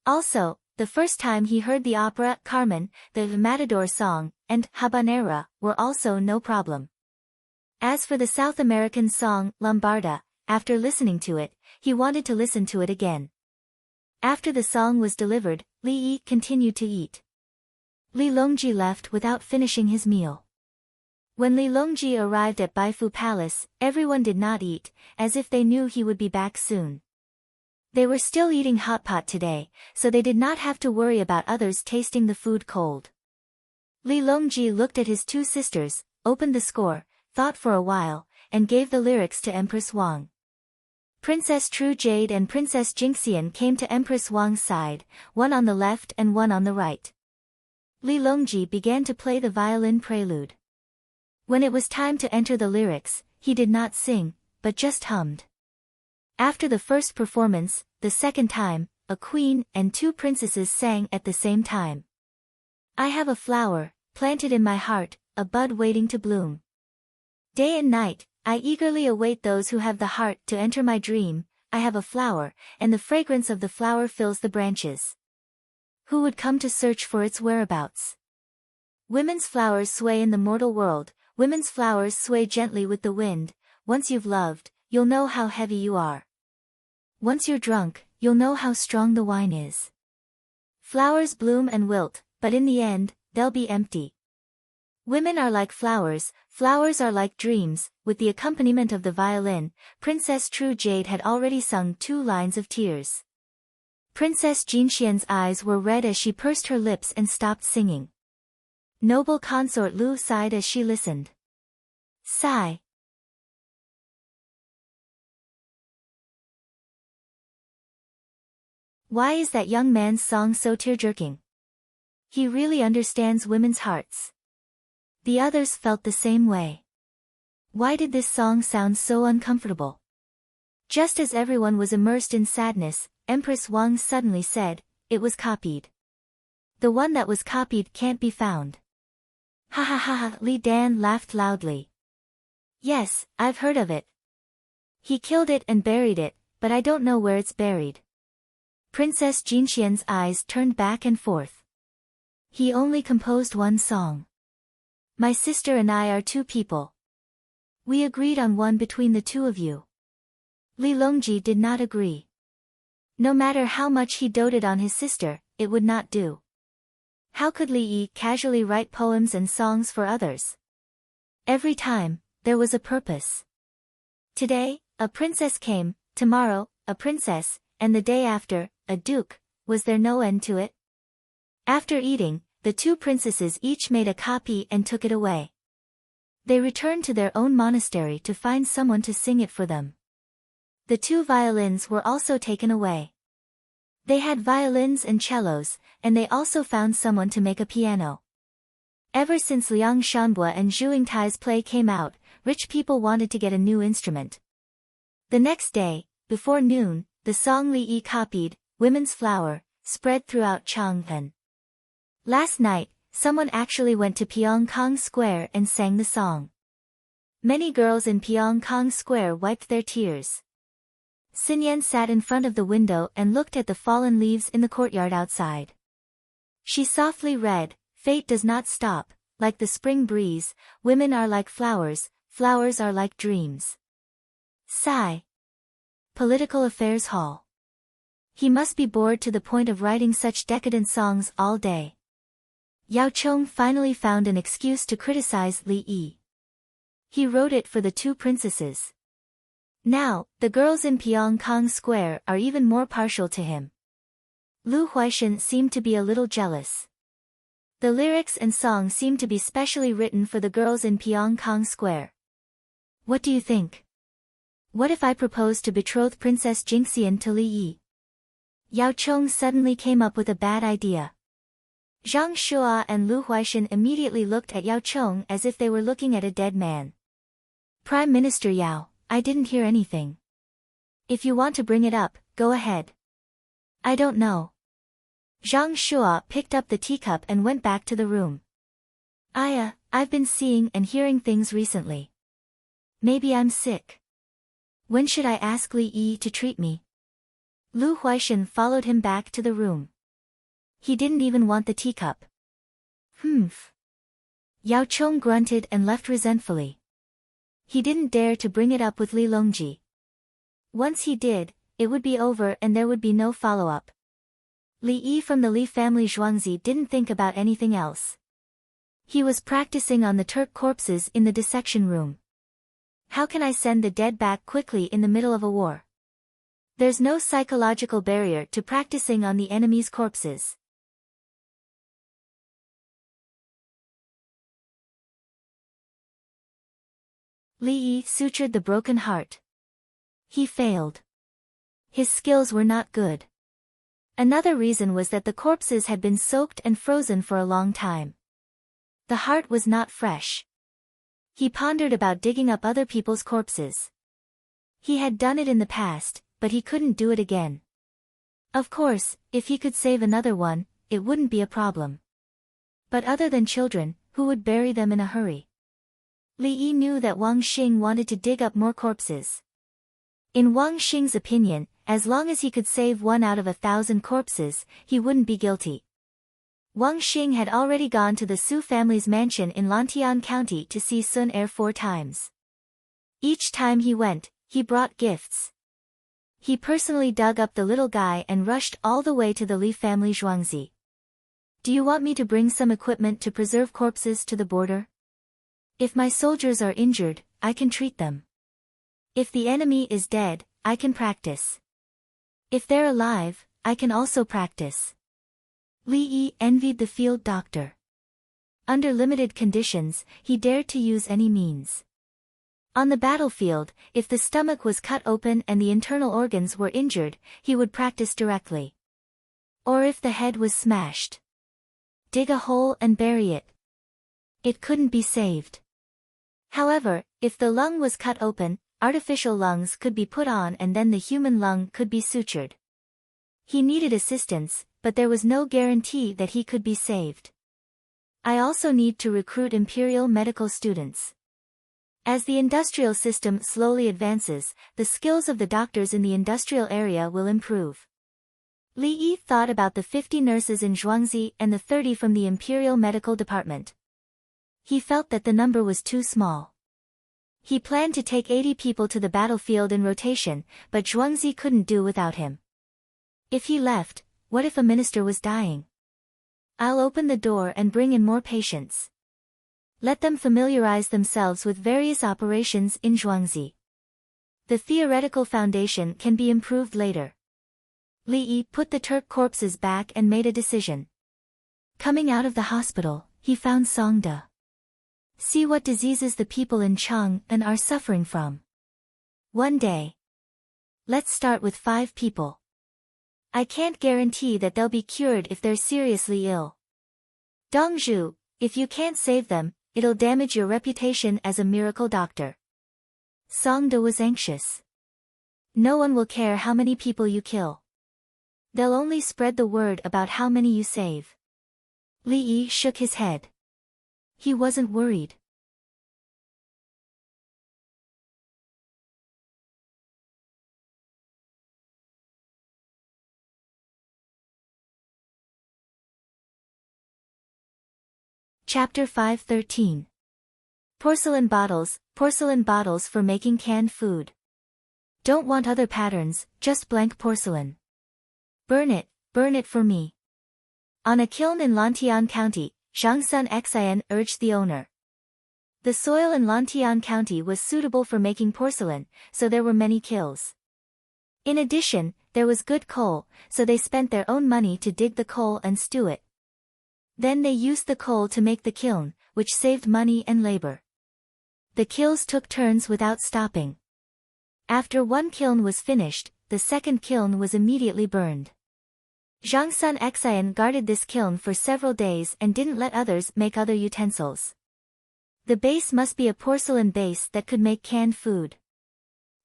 Also, the first time he heard the opera Carmen, the Matador song, and Habanera were also no problem. As for the South American song Lombarda, after listening to it, he wanted to listen to it again. After the song was delivered, Li Yi continued to eat. Li Longji left without finishing his meal. When Li Longji arrived at Baifu Palace, everyone did not eat, as if they knew he would be back soon. They were still eating hot pot today, so they did not have to worry about others tasting the food cold. Li Longji looked at his 2 sisters, opened the score, thought for a while, and gave the lyrics to Empress Wang. Princess True Jade and Princess Jinxian came to Empress Wang's side, one on the left and one on the right. Li Longji began to play the violin prelude. When it was time to enter the lyrics, he did not sing, but just hummed. After the first performance, the second time, a queen and 2 princesses sang at the same time. I have a flower, planted in my heart, a bud waiting to bloom. Day and night, I eagerly await those who have the heart to enter my dream. I have a flower, and the fragrance of the flower fills the branches. Who would come to search for its whereabouts? Women's flowers sway in the mortal world, women's flowers sway gently with the wind. Once you've loved, you'll know how heavy you are. Once you're drunk, you'll know how strong the wine is. Flowers bloom and wilt, but in the end, they'll be empty. Women are like flowers, flowers are like dreams. With the accompaniment of the violin, Princess True Jade had already sung 2 lines of tears. Princess Jinxian's eyes were red as she pursed her lips and stopped singing. Noble consort Lu sighed as she listened. Sigh. Why is that young man's song so tear-jerking? He really understands women's hearts. The others felt the same way. Why did this song sound so uncomfortable? Just as everyone was immersed in sadness, Empress Wang suddenly said, "It was copied. The one that was copied can't be found." Ha ha ha ha, Li Dan laughed loudly. Yes, I've heard of it. He killed it and buried it, but I don't know where it's buried. Princess Jinxian's eyes turned back and forth. He only composed one song. My sister and I are two people. We agreed on one between the two of you. Li Longji did not agree. No matter how much he doted on his sister, it would not do. How could Li Yi casually write poems and songs for others? Every time, there was a purpose. Today, a princess came, tomorrow, a princess, and the day after, a duke. Was there no end to it? After eating, the two princesses each made a copy and took it away. They returned to their own monastery to find someone to sing it for them. The two violins were also taken away. They had violins and cellos, and they also found someone to make a piano. Ever since Liang Shanbua and Zhu Yingtai's play came out, rich people wanted to get a new instrument. The next day, before noon, the song Li Yi copied, Women's Flower, spread throughout Chang'an. Last night, someone actually went to Pyongkong Square and sang the song. Many girls in Pyongkong Square wiped their tears. Xinyan sat in front of the window and looked at the fallen leaves in the courtyard outside. She softly read, "Fate does not stop, like the spring breeze, women are like flowers, flowers are like dreams." Sigh. Political Affairs Hall. He must be bored to the point of writing such decadent songs all day. Yao Chong finally found an excuse to criticize Li Yi. He wrote it for the two princesses. Now, the girls in Pyongkong Square are even more partial to him. Lu Huaishan seemed to be a little jealous. The lyrics and song seemed to be specially written for the girls in Pyongkong Square. What do you think? What if I propose to betroth Princess Jinxian to Li Yi? Yao Chong suddenly came up with a bad idea. Zhang Shua and Lu Huaishan immediately looked at Yao Chong as if they were looking at a dead man. Prime Minister Yao, I didn't hear anything. If you want to bring it up, go ahead. I don't know. Zhang Shua picked up the teacup and went back to the room. I've been seeing and hearing things recently. Maybe I'm sick. When should I ask Li Yi to treat me? Lu Huaishan followed him back to the room. He didn't even want the teacup. Humph. Yao Chong grunted and left resentfully. He didn't dare to bring it up with Li Longji. Once he did, it would be over and there would be no follow-up. Li Yi from the Li family Zhuangzi didn't think about anything else. He was practicing on the Turk corpses in the dissection room. How can I send the dead back quickly in the middle of a war? There's no psychological barrier to practicing on the enemy's corpses. Li Yi sutured the broken heart. He failed. His skills were not good. Another reason was that the corpses had been soaked and frozen for a long time. The heart was not fresh. He pondered about digging up other people's corpses. He had done it in the past, but he couldn't do it again. Of course, if he could save another one, it wouldn't be a problem. But other than children, who would bury them in a hurry? Li Yi knew that Wang Xing wanted to dig up more corpses. In Wang Xing's opinion, as long as he could save 1 out of 1,000 corpses, he wouldn't be guilty. Wang Xing had already gone to the Su family's mansion in Lantian County to see Sun Er 4 times. Each time he went, he brought gifts. He personally dug up the little guy and rushed all the way to the Li family Zhuangzi. Do you want me to bring some equipment to preserve corpses to the border? If my soldiers are injured, I can treat them. If the enemy is dead, I can practice. If they're alive, I can also practice. Li Yi envied the field doctor. under limited conditions, he dared to use any means. On the battlefield, if the stomach was cut open and the internal organs were injured, he would practice directly. Or if the head was smashed, dig a hole and bury it. It couldn't be saved. However, if the lung was cut open, artificial lungs could be put on and then the human lung could be sutured. He needed assistance, but there was no guarantee that he could be saved. I also need to recruit imperial medical students. As the industrial system slowly advances, the skills of the doctors in the industrial area will improve. Li Yi thought about the 50 nurses in Zhuangzi and the 30 from the Imperial Medical Department. He felt that the number was too small. He planned to take 80 people to the battlefield in rotation, but Zhuangzi couldn't do without him. If he left, what if a minister was dying? I'll open the door and bring in more patients. Let them familiarize themselves with various operations in Zhuangzi. The theoretical foundation can be improved later. Li Yi put the Turk corpses back and made a decision. Coming out of the hospital, he found Songda. See what diseases the people in Chang'an are suffering from. One day. Let's start with 5 people. I can't guarantee that they'll be cured if they're seriously ill. Dongzhu, if you can't save them, it'll damage your reputation as a miracle doctor. Songda was anxious. No one will care how many people you kill. They'll only spread the word about how many you save. Li Yi shook his head. He wasn't worried. Chapter 5:13. Porcelain bottles for making canned food. Don't want other patterns, just blank porcelain. Burn it for me. On a kiln in Lantian County, Zhang Sun Xian urged the owner. The soil in Lantian County was suitable for making porcelain, so there were many kilns. In addition, there was good coal, so they spent their own money to dig the coal and stew it. Then they used the coal to make the kiln, which saved money and labor. The kilns took turns without stopping. After one kiln was finished, the second kiln was immediately burned. Zhang Sun Xian guarded this kiln for several days and didn't let others make other utensils. The base must be a porcelain base that could make canned food.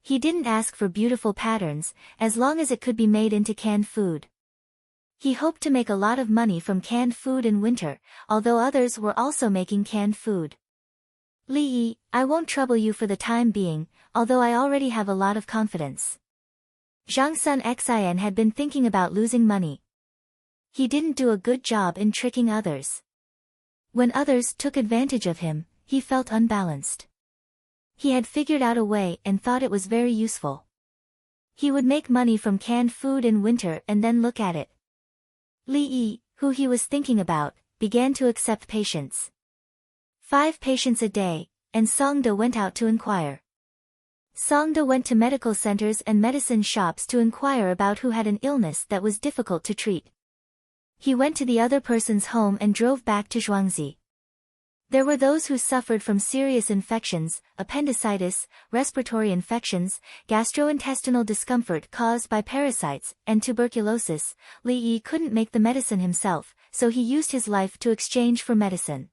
He didn't ask for beautiful patterns, as long as it could be made into canned food. He hoped to make a lot of money from canned food in winter, although others were also making canned food. Li Yi, I won't trouble you for the time being, although I already have a lot of confidence. Zhang Sun Xian had been thinking about losing money. He didn't do a good job in tricking others. When others took advantage of him, he felt unbalanced. He had figured out a way and thought it was very useful. He would make money from canned food in winter and then look at it. Li Yi, who he was thinking about, began to accept patients. 5 patients a day, and Songda went out to inquire. Songda went to medical centers and medicine shops to inquire about who had an illness that was difficult to treat. He went to the other person's home and drove back to Zhuangzi. There were those who suffered from serious infections, appendicitis, respiratory infections, gastrointestinal discomfort caused by parasites, and tuberculosis. Li Yi couldn't make the medicine himself, so he used his life to exchange for medicine.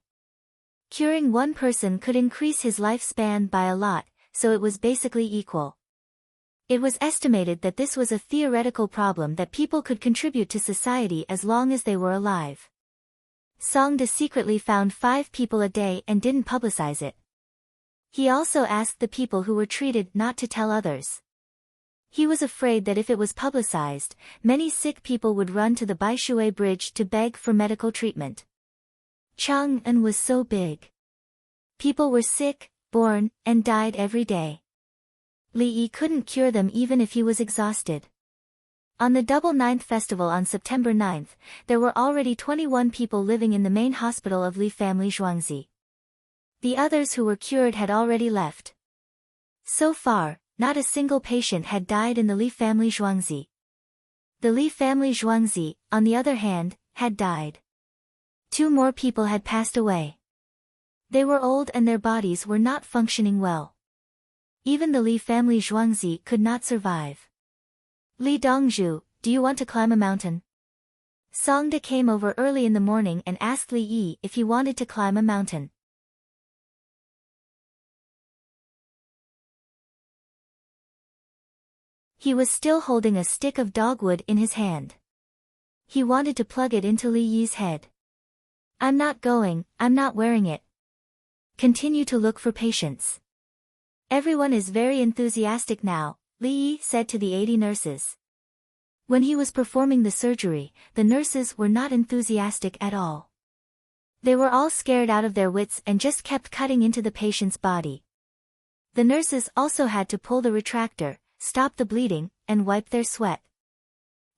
Curing one person could increase his lifespan by a lot, so it was basically equal. It was estimated that this was a theoretical problem that people could contribute to society as long as they were alive. Songda secretly found 5 people a day and didn't publicize it. He also asked the people who were treated not to tell others. He was afraid that if it was publicized, many sick people would run to the Baishui Bridge to beg for medical treatment. Chang'an was so big. People were sick, born, and died every day. Li Yi couldn't cure them even if he was exhausted. On the Double Ninth Festival on September 9th, there were already 21 people living in the main hospital of Li family Zhuangzi. The others who were cured had already left. So far, not a single patient had died in the Li family Zhuangzi. The Li family Zhuangzi, on the other hand, had died. 2 more people had passed away. They were old and their bodies were not functioning well. Even the Li family Zhuangzi could not survive. Li Dongzhu, do you want to climb a mountain? Songda came over early in the morning and asked Li Yi if he wanted to climb a mountain. He was still holding a stick of dogwood in his hand. He wanted to plug it into Li Yi's head. I'm not going, I'm not wearing it. Continue to look for patients. Everyone is very enthusiastic now, Li Yi said to the 80 nurses. When he was performing the surgery, the nurses were not enthusiastic at all. They were all scared out of their wits and just kept cutting into the patient's body. The nurses also had to pull the retractor, stop the bleeding, and wipe their sweat.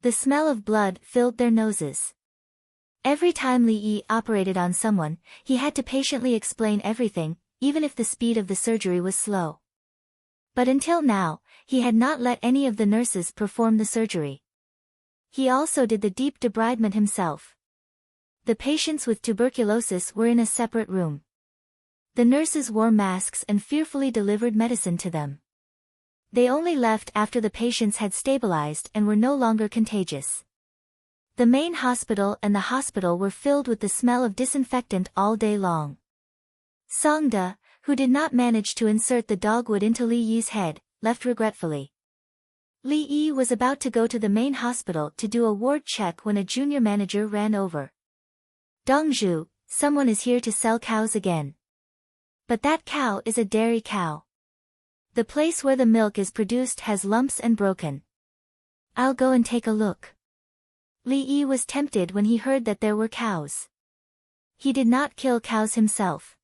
The smell of blood filled their noses. Every time Li Yi operated on someone, he had to patiently explain everything, even if the speed of the surgery was slow. But until now, he had not let any of the nurses perform the surgery. He also did the deep debridement himself. The patients with tuberculosis were in a separate room. The nurses wore masks and fearfully delivered medicine to them. They only left after the patients had stabilized and were no longer contagious. The main hospital and the hospital were filled with the smell of disinfectant all day long. Songda, who did not manage to insert the dogwood into Li Yi's head, left regretfully. Li Yi was about to go to the main hospital to do a ward check when a junior manager ran over. Dongzhu, someone is here to sell cows again. But that cow is a dairy cow. The place where the milk is produced has lumps and broken. I'll go and take a look. Li Yi was tempted when he heard that there were cows. He did not kill cows himself.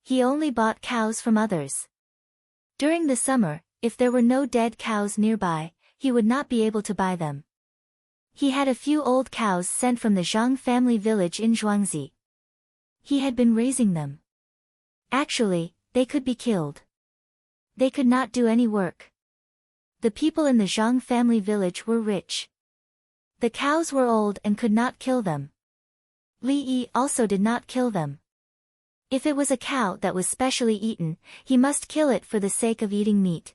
He only bought cows from others. During the summer, if there were no dead cows nearby, he would not be able to buy them. He had a few old cows sent from the Zhang family village in Zhuangzi. He had been raising them. Actually, they could be killed. They could not do any work. The people in the Zhang family village were rich. The cows were old and could not kill them. Li Yi also did not kill them. If it was a cow that was specially eaten, he must kill it for the sake of eating meat.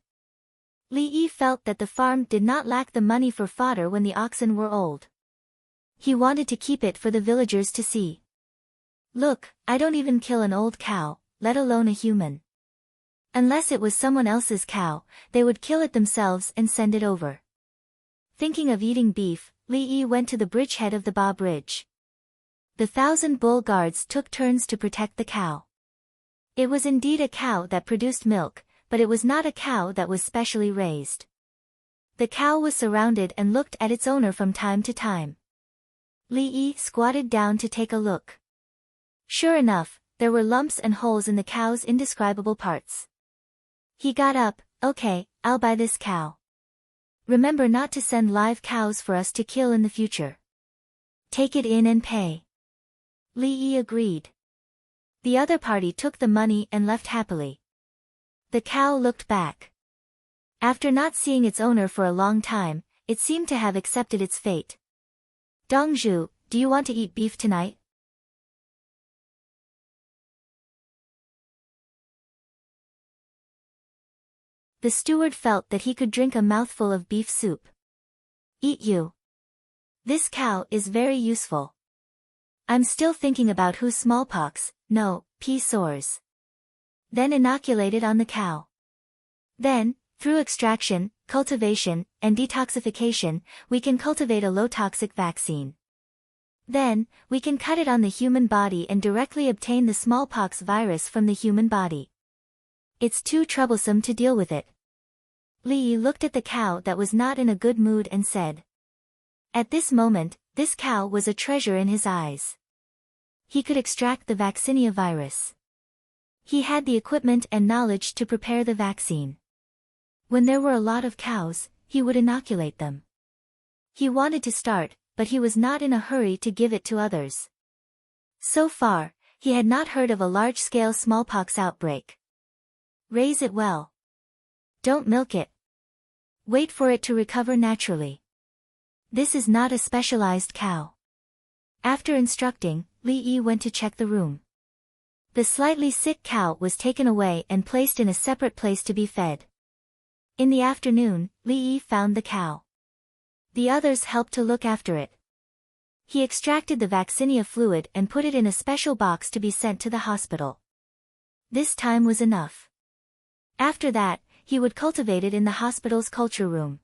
Li Yi felt that the farm did not lack the money for fodder when the oxen were old. He wanted to keep it for the villagers to see. Look, I don't even kill an old cow, let alone a human. Unless it was someone else's cow, they would kill it themselves and send it over. Thinking of eating beef, Li Yi went to the bridgehead of the Ba Bridge. The 1,000 bull guards took turns to protect the cow. It was indeed a cow that produced milk, but it was not a cow that was specially raised. The cow was surrounded and looked at its owner from time to time. Li Yi squatted down to take a look. Sure enough, there were lumps and holes in the cow's indescribable parts. He got up, okay, I'll buy this cow. Remember not to send live cows for us to kill in the future. Take it in and pay. Li Yi agreed. The other party took the money and left happily. The cow looked back. After not seeing its owner for a long time, it seemed to have accepted its fate. Dongzhu, do you want to eat beef tonight? The steward felt that he could drink a mouthful of beef soup. Eat you. This cow is very useful. I'm still thinking about whose smallpox, no, pea sores. Then inoculate it on the cow. Then, through extraction, cultivation, and detoxification, we can cultivate a low-toxic vaccine. Then, we can cut it on the human body and directly obtain the smallpox virus from the human body. It's too troublesome to deal with it. Li Yi looked at the cow that was not in a good mood and said. At this moment, this cow was a treasure in his eyes. He could extract the vaccinia virus. He had the equipment and knowledge to prepare the vaccine. When there were a lot of cows, he would inoculate them. He wanted to start, but he was not in a hurry to give it to others. So far, he had not heard of a large-scale smallpox outbreak. Raise it well. Don't milk it. Wait for it to recover naturally. This is not a specialized cow. After instructing, Li Yi went to check the room. The slightly sick cow was taken away and placed in a separate place to be fed. In the afternoon, Li Yi found the cow. The others helped to look after it. He extracted the vaccinia fluid and put it in a special box to be sent to the hospital. This time was enough. After that, he would cultivate it in the hospital's culture room.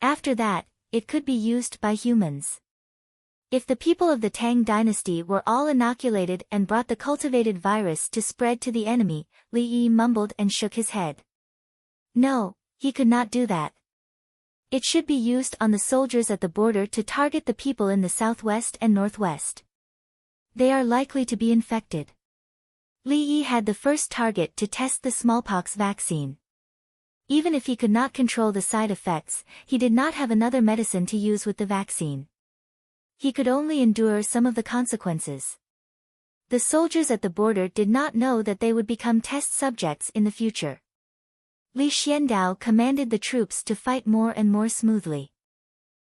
After that, it could be used by humans. If the people of the Tang dynasty were all inoculated and brought the cultivated virus to spread to the enemy, Li Yi mumbled and shook his head. No, he could not do that. It should be used on the soldiers at the border to target the people in the southwest and northwest. They are likely to be infected. Li Yi had the first target to test the smallpox vaccine. Even if he could not control the side effects, he did not have another medicine to use with the vaccine. He could only endure some of the consequences. The soldiers at the border did not know that they would become test subjects in the future. Li Xiandao commanded the troops to fight more and more smoothly.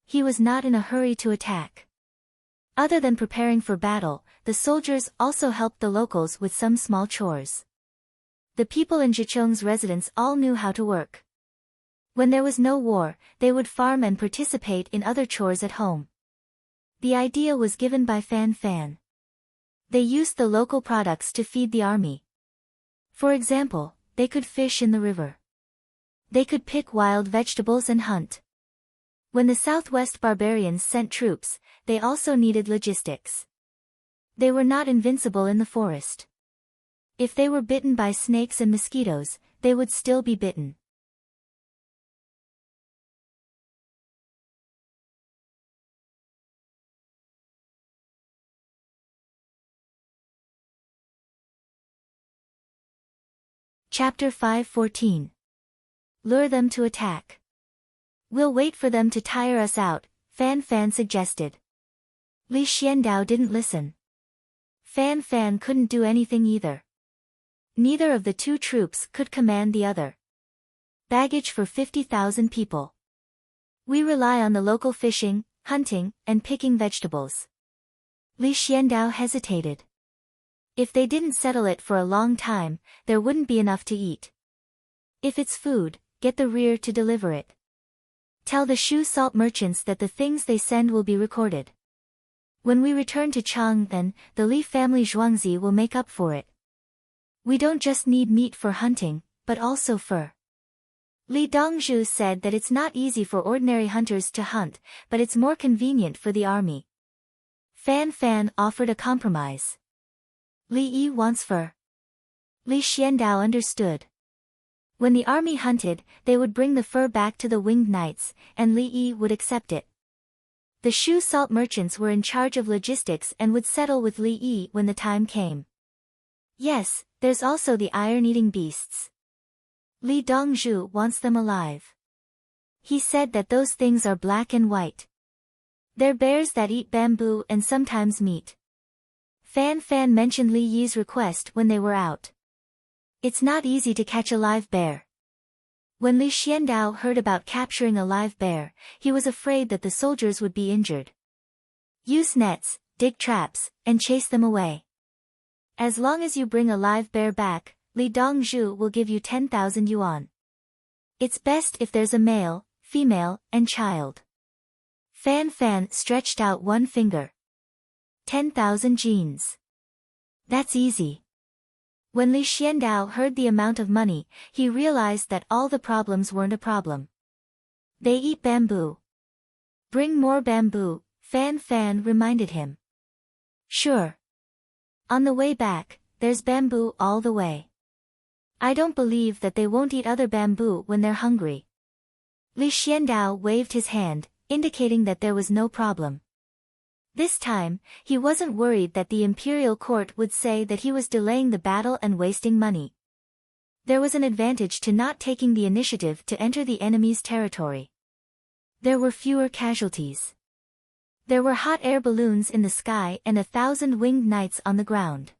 He was not in a hurry to attack. Other than preparing for battle, the soldiers also helped the locals with some small chores. The people in Zhicheng's residence all knew how to work. When there was no war, they would farm and participate in other chores at home. The idea was given by Fan Fan. They used the local products to feed the army. For example, they could fish in the river. They could pick wild vegetables and hunt. When the Southwest barbarians sent troops, they also needed logistics. They were not invincible in the forest. If they were bitten by snakes and mosquitoes, they would still be bitten. Chapter 5:14. Lure them to attack. We'll wait for them to tire us out, Fan Fan suggested. Li Xiandao didn't listen. Fan Fan couldn't do anything either. Neither of the two troops could command the other. Baggage for 50,000 people. We rely on the local fishing, hunting, and picking vegetables. Li Xiandao hesitated. If they didn't settle it for a long time, there wouldn't be enough to eat. If it's food, get the rear to deliver it. Tell the shoe salt merchants that the things they send will be recorded. When we return to Chang, then, the Li family Zhuangzi will make up for it. We don't just need meat for hunting, but also fur. Li Dongzhu said that it's not easy for ordinary hunters to hunt, but it's more convenient for the army. Fan Fan offered a compromise. Li Yi wants fur. Li Xiandao understood. When the army hunted, they would bring the fur back to the winged knights, and Li Yi would accept it. The shoe salt merchants were in charge of logistics and would settle with Li Yi when the time came. Yes, there's also the iron-eating beasts. Li Dongzhu wants them alive. He said that those things are black and white. They're bears that eat bamboo and sometimes meat. Fan Fan mentioned Li Yi's request when they were out. It's not easy to catch a live bear. When Li Xiandao heard about capturing a live bear, he was afraid that the soldiers would be injured. Use nets, dig traps, and chase them away. As long as you bring a live bear back, Li Dongzhu will give you 10,000 yuan. It's best if there's a male, female, and child. Fan Fan stretched out one finger. 10,000 jeans. That's easy. When Li Xiandao heard the amount of money, he realized that all the problems weren't a problem. They eat bamboo. Bring more bamboo, Fan Fan reminded him. Sure. On the way back, there's bamboo all the way. I don't believe that they won't eat other bamboo when they're hungry. Li Xiandao waved his hand, indicating that there was no problem. This time, he wasn't worried that the imperial court would say that he was delaying the battle and wasting money. There was an advantage to not taking the initiative to enter the enemy's territory. There were fewer casualties. There were hot air balloons in the sky and 1,000 winged knights on the ground.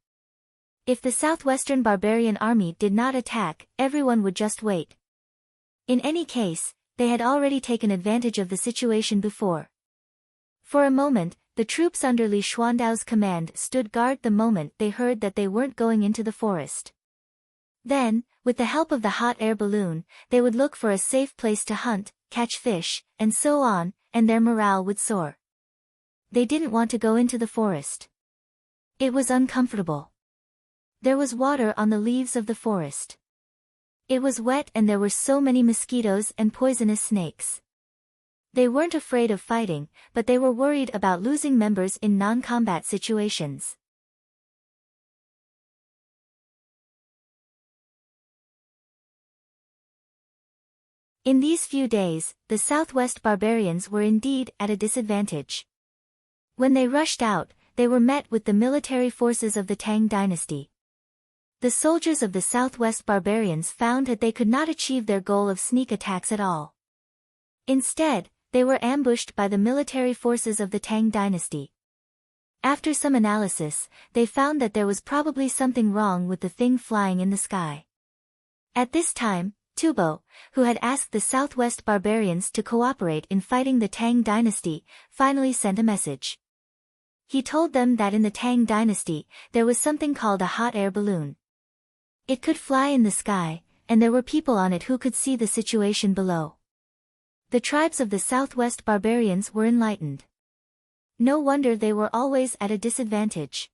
If the southwestern barbarian army did not attack, everyone would just wait. In any case, they had already taken advantage of the situation before. For a moment, the troops under Li Xuandao's command stood guard the moment they heard that they weren't going into the forest. Then, with the help of the hot air balloon, they would look for a safe place to hunt, catch fish, and so on, and their morale would soar. They didn't want to go into the forest. It was uncomfortable. There was water on the leaves of the forest. It was wet and there were so many mosquitoes and poisonous snakes. They weren't afraid of fighting, but they were worried about losing members in non-combat situations. In these few days, the Southwest barbarians were indeed at a disadvantage. When they rushed out, they were met with the military forces of the Tang dynasty. The soldiers of the Southwest barbarians found that they could not achieve their goal of sneak attacks at all. Instead, they were ambushed by the military forces of the Tang dynasty. After some analysis, they found that there was probably something wrong with the thing flying in the sky. At this time, Tubo, who had asked the Southwest barbarians to cooperate in fighting the Tang dynasty, finally sent a message. He told them that in the Tang dynasty, there was something called a hot air balloon. It could fly in the sky, and there were people on it who could see the situation below. The tribes of the Southwest barbarians were enlightened. No wonder they were always at a disadvantage.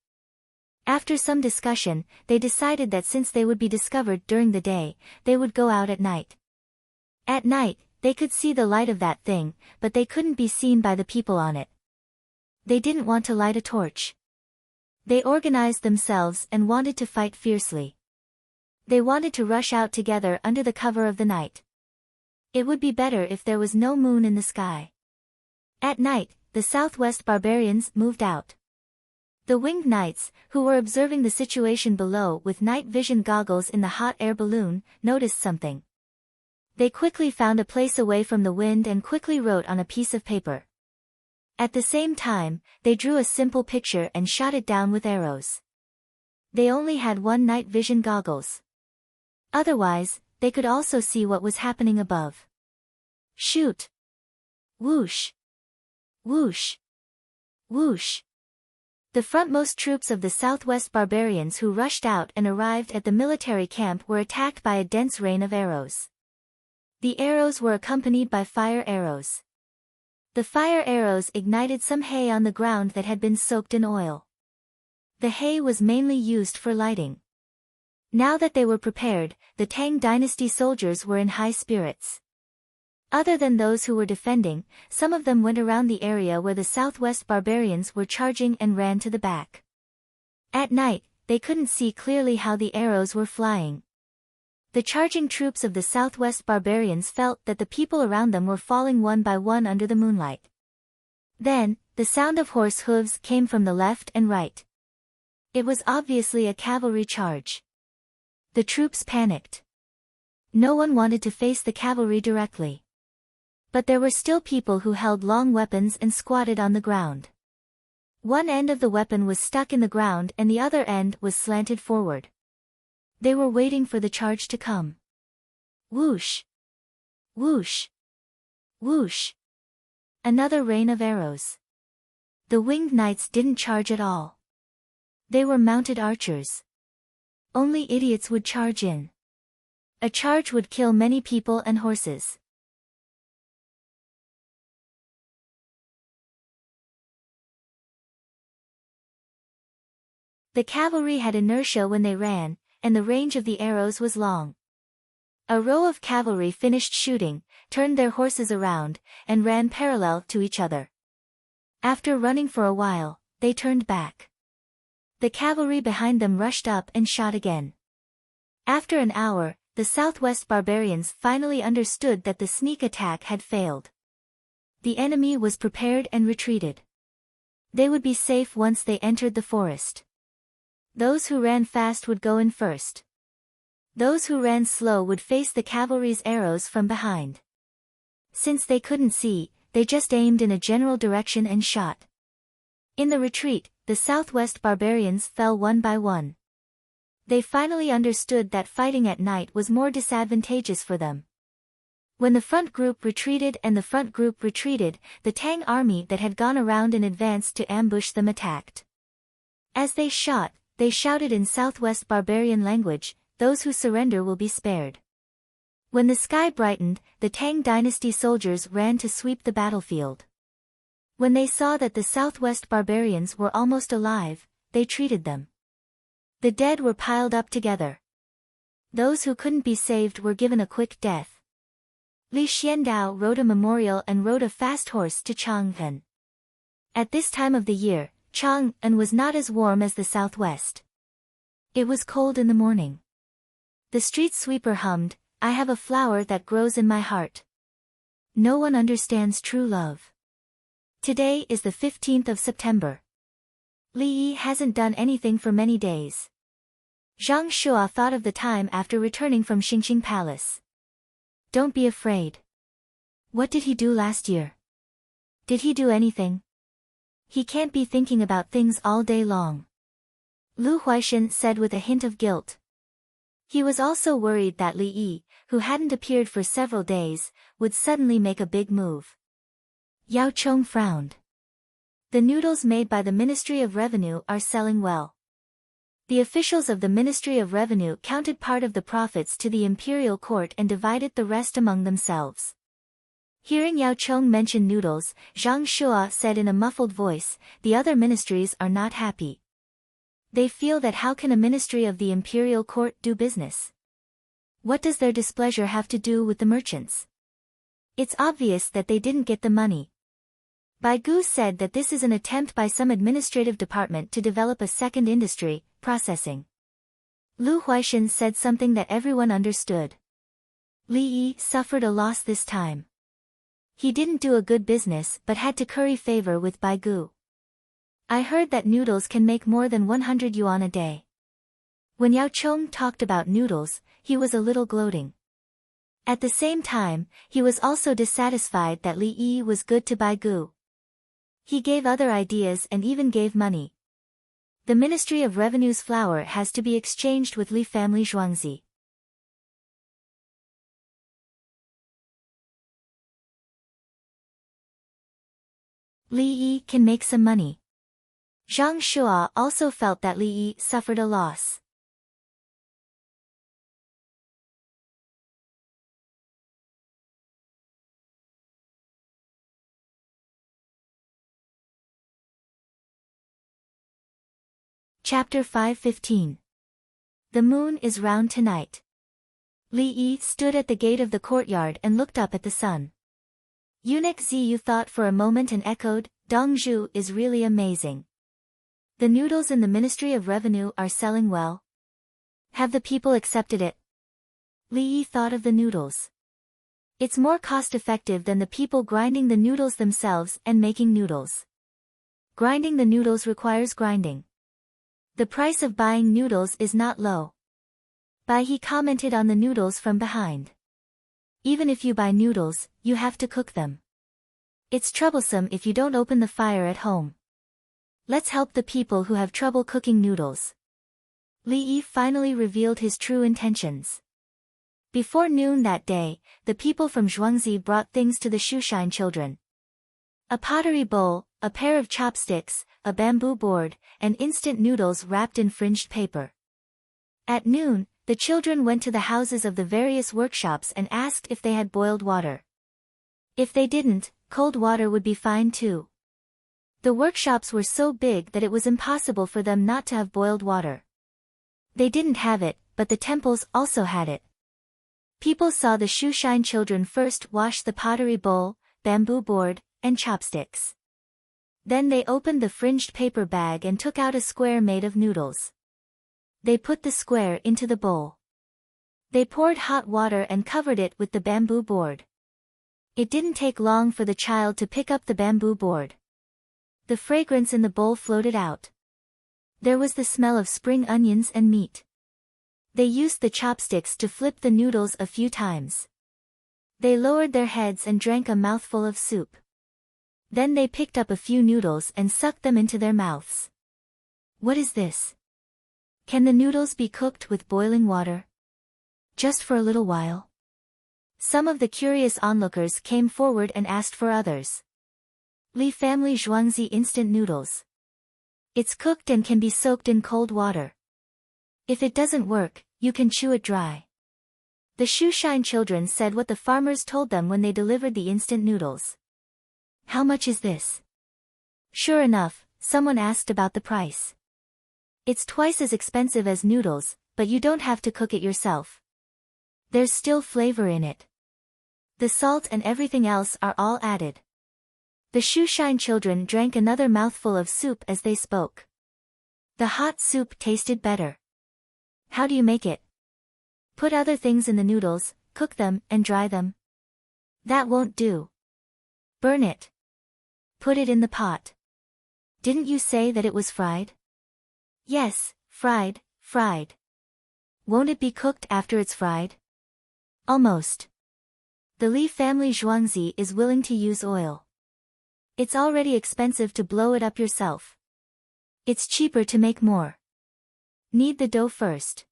After some discussion, they decided that since they would be discovered during the day, they would go out at night. At night, they could see the light of that thing, but they couldn't be seen by the people on it. They didn't want to light a torch. They organized themselves and wanted to fight fiercely. They wanted to rush out together under the cover of the night. It would be better if there was no moon in the sky. At night, the Southwest barbarians moved out. The winged knights, who were observing the situation below with night vision goggles in the hot air balloon, noticed something. They quickly found a place away from the wind and quickly wrote on a piece of paper. At the same time, they drew a simple picture and shot it down with arrows. They only had one night vision goggles. Otherwise, they could also see what was happening above. Shoot! Whoosh! Whoosh! Whoosh! The frontmost troops of the Southwest barbarians who rushed out and arrived at the military camp were attacked by a dense rain of arrows. The arrows were accompanied by fire arrows. The fire arrows ignited some hay on the ground that had been soaked in oil. The hay was mainly used for lighting. Now that they were prepared, the Tang dynasty soldiers were in high spirits. Other than those who were defending, some of them went around the area where the Southwest barbarians were charging and ran to the back. At night, they couldn't see clearly how the arrows were flying. The charging troops of the Southwest barbarians felt that the people around them were falling one by one under the moonlight. Then, the sound of horse hooves came from the left and right. It was obviously a cavalry charge. The troops panicked. No one wanted to face the cavalry directly. But there were still people who held long weapons and squatted on the ground. One end of the weapon was stuck in the ground and the other end was slanted forward. They were waiting for the charge to come. Whoosh! Whoosh! Whoosh! Another rain of arrows. The winged knights didn't charge at all. They were mounted archers. Only idiots would charge in. A charge would kill many people and horses. The cavalry had inertia when they ran, and the range of the arrows was long. A row of cavalry finished shooting, turned their horses around, and ran parallel to each other. After running for a while, they turned back. The cavalry behind them rushed up and shot again. After an hour, the Southwest barbarians finally understood that the sneak attack had failed. The enemy was prepared and retreated. They would be safe once they entered the forest. Those who ran fast would go in first. Those who ran slow would face the cavalry's arrows from behind. Since they couldn't see, they just aimed in a general direction and shot. In the retreat, the Southwest barbarians fell one by one. They finally understood that fighting at night was more disadvantageous for them. When the front group retreated, the Tang army that had gone around in advance to ambush them attacked. As they shot, they shouted in Southwest barbarian language, "Those who surrender will be spared." When the sky brightened, the Tang dynasty soldiers ran to sweep the battlefield. When they saw that the Southwest barbarians were almost alive, they treated them. The dead were piled up together. Those who couldn't be saved were given a quick death. Li Xiandao rode a memorial and rode a fast horse to Chang'an. At this time of the year, Chang'an was not as warm as the Southwest. It was cold in the morning. The street sweeper hummed, "I have a flower that grows in my heart. No one understands true love." Today is the 15th of September. Li Yi hasn't done anything for many days. Zhang Shua thought of the time after returning from Xingqing Palace. Don't be afraid. What did he do last year? Did he do anything? He can't be thinking about things all day long. Lu Huaishan said with a hint of guilt. He was also worried that Li Yi, who hadn't appeared for several days, would suddenly make a big move. Yao Chong frowned. The noodles made by the Ministry of Revenue are selling well. The officials of the Ministry of Revenue counted part of the profits to the imperial court and divided the rest among themselves. Hearing Yao Chong mention noodles, Zhang Shua said in a muffled voice, "The other ministries are not happy. They feel that how can a ministry of the imperial court do business? What does their displeasure have to do with the merchants? It's obvious that they didn't get the money." Bai Gu said that this is an attempt by some administrative department to develop a second industry, processing. Lu Huaishan said something that everyone understood. Li Yi suffered a loss this time. He didn't do a good business but had to curry favor with Bai Gu. "I heard that noodles can make more than 100 yuan a day." When Yao Chong talked about noodles, he was a little gloating. At the same time, he was also dissatisfied that Li Yi was good to Bai Gu. He gave other ideas and even gave money. The Ministry of Revenue's flour has to be exchanged with Li family Zhuangzi. Li Yi can make some money. Zhang Shua also felt that Li Yi suffered a loss. Chapter 5:15. The moon is round tonight. Li Yi stood at the gate of the courtyard and looked up at the sun. Eunuch Ziyu thought for a moment and echoed, "Dongzhu is really amazing. The noodles in the Ministry of Revenue are selling well. Have the people accepted it?" Li Yi thought of the noodles. It's more cost-effective than the people grinding the noodles themselves and making noodles. Grinding the noodles requires grinding. The price of buying noodles is not low. Bai He commented on the noodles from behind. Even if you buy noodles, you have to cook them. It's troublesome if you don't open the fire at home. Let's help the people who have trouble cooking noodles. Li Yi finally revealed his true intentions. Before noon that day, the people from Zhuangzi brought things to the Shushine children. A pottery bowl, a pair of chopsticks, a bamboo board, and instant noodles wrapped in fringed paper. At noon, the children went to the houses of the various workshops and asked if they had boiled water. If they didn't, cold water would be fine too. The workshops were so big that it was impossible for them not to have boiled water. They didn't have it, but the temples also had it. People saw the Shushine children first wash the pottery bowl, bamboo board, and chopsticks. Then they opened the fringed paper bag and took out a square made of noodles. They put the square into the bowl. They poured hot water and covered it with the bamboo board. It didn't take long for the child to pick up the bamboo board. The fragrance in the bowl floated out. There was the smell of spring onions and meat. They used the chopsticks to flip the noodles a few times. They lowered their heads and drank a mouthful of soup. Then they picked up a few noodles and sucked them into their mouths. What is this? Can the noodles be cooked with boiling water? Just for a little while? Some of the curious onlookers came forward and asked for others. Li family zhuangzi instant noodles. It's cooked and can be soaked in cold water. If it doesn't work, you can chew it dry. The Shushine children said what the farmers told them when they delivered the instant noodles. How much is this? Sure enough, someone asked about the price. It's twice as expensive as noodles, but you don't have to cook it yourself. There's still flavor in it. The salt and everything else are all added. The Shushine children drank another mouthful of soup as they spoke. The hot soup tasted better. How do you make it? Put other things in the noodles, cook them, and dry them. That won't do. Burn it. Put it in the pot. Didn't you say that it was fried? Yes, fried. Won't it be cooked after it's fried? Almost. The Li family zhuangzi is willing to use oil. It's already expensive to blow it up yourself. It's cheaper to make more. Knead the dough first.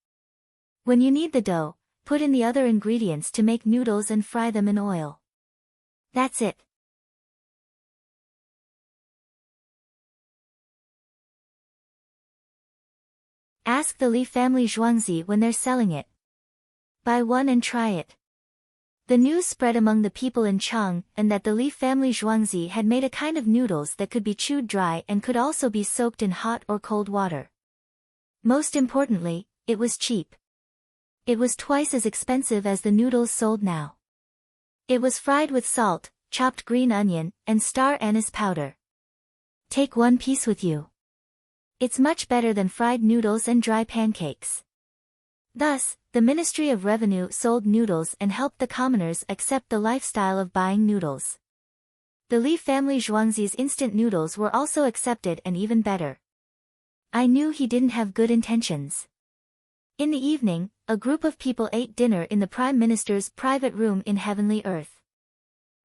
When you knead the dough, put in the other ingredients to make noodles and fry them in oil. That's it. Ask the Li family zhuangzi when they're selling it. Buy one and try it. The news spread among the people in Chang and that the Li family zhuangzi had made a kind of noodles that could be chewed dry and could also be soaked in hot or cold water. Most importantly, it was cheap. It was twice as expensive as the noodles sold now. It was fried with salt, chopped green onion, and star anise powder. Take one piece with you. It's much better than fried noodles and dry pancakes. Thus, the Ministry of Revenue sold noodles and helped the commoners accept the lifestyle of buying noodles. The Li family zhuangzi's instant noodles were also accepted and even better. I knew he didn't have good intentions. In the evening, a group of people ate dinner in the Prime Minister's private room in Heavenly Earth.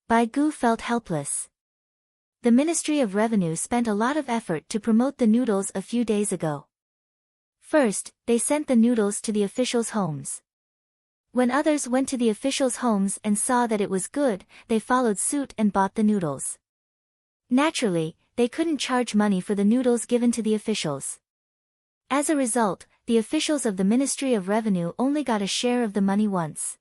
Bai Gu felt helpless. The Ministry of Revenue spent a lot of effort to promote the noodles a few days ago. First, they sent the noodles to the officials' homes. When others went to the officials' homes and saw that it was good, they followed suit and bought the noodles. Naturally, they couldn't charge money for the noodles given to the officials. As a result, the officials of the Ministry of Revenue only got a share of the money once.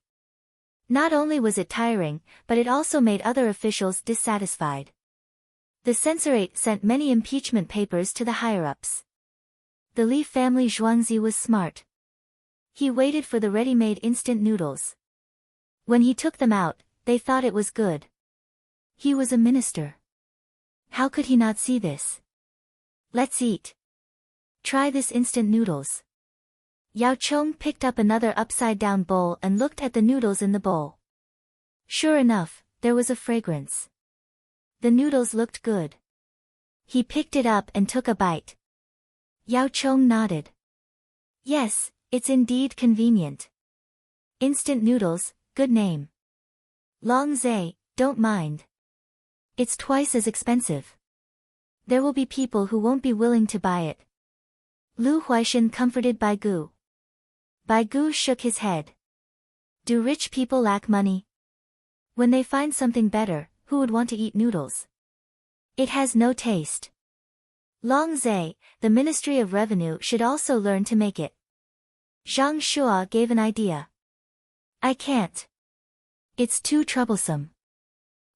Not only was it tiring, but it also made other officials dissatisfied. The censorate sent many impeachment papers to the higher-ups. The Li family zhuangzi was smart. He waited for the ready-made instant noodles. When he took them out, they thought it was good. He was a minister. How could he not see this? Let's eat. Try this instant noodles. Yao Chong picked up another upside-down bowl and looked at the noodles in the bowl. Sure enough, there was a fragrance. The noodles looked good. He picked it up and took a bite. Yao Chong nodded. Yes, it's indeed convenient. Instant noodles, good name. Long Zai, don't mind. It's twice as expensive. There will be people who won't be willing to buy it. Lu Huaishan comforted Bai Gu. Bai Gu shook his head. Do rich people lack money? When they find something better, who would want to eat noodles? It has no taste. Long Zai, the Ministry of Revenue should also learn to make it. Zhang Shua gave an idea. I can't. It's too troublesome.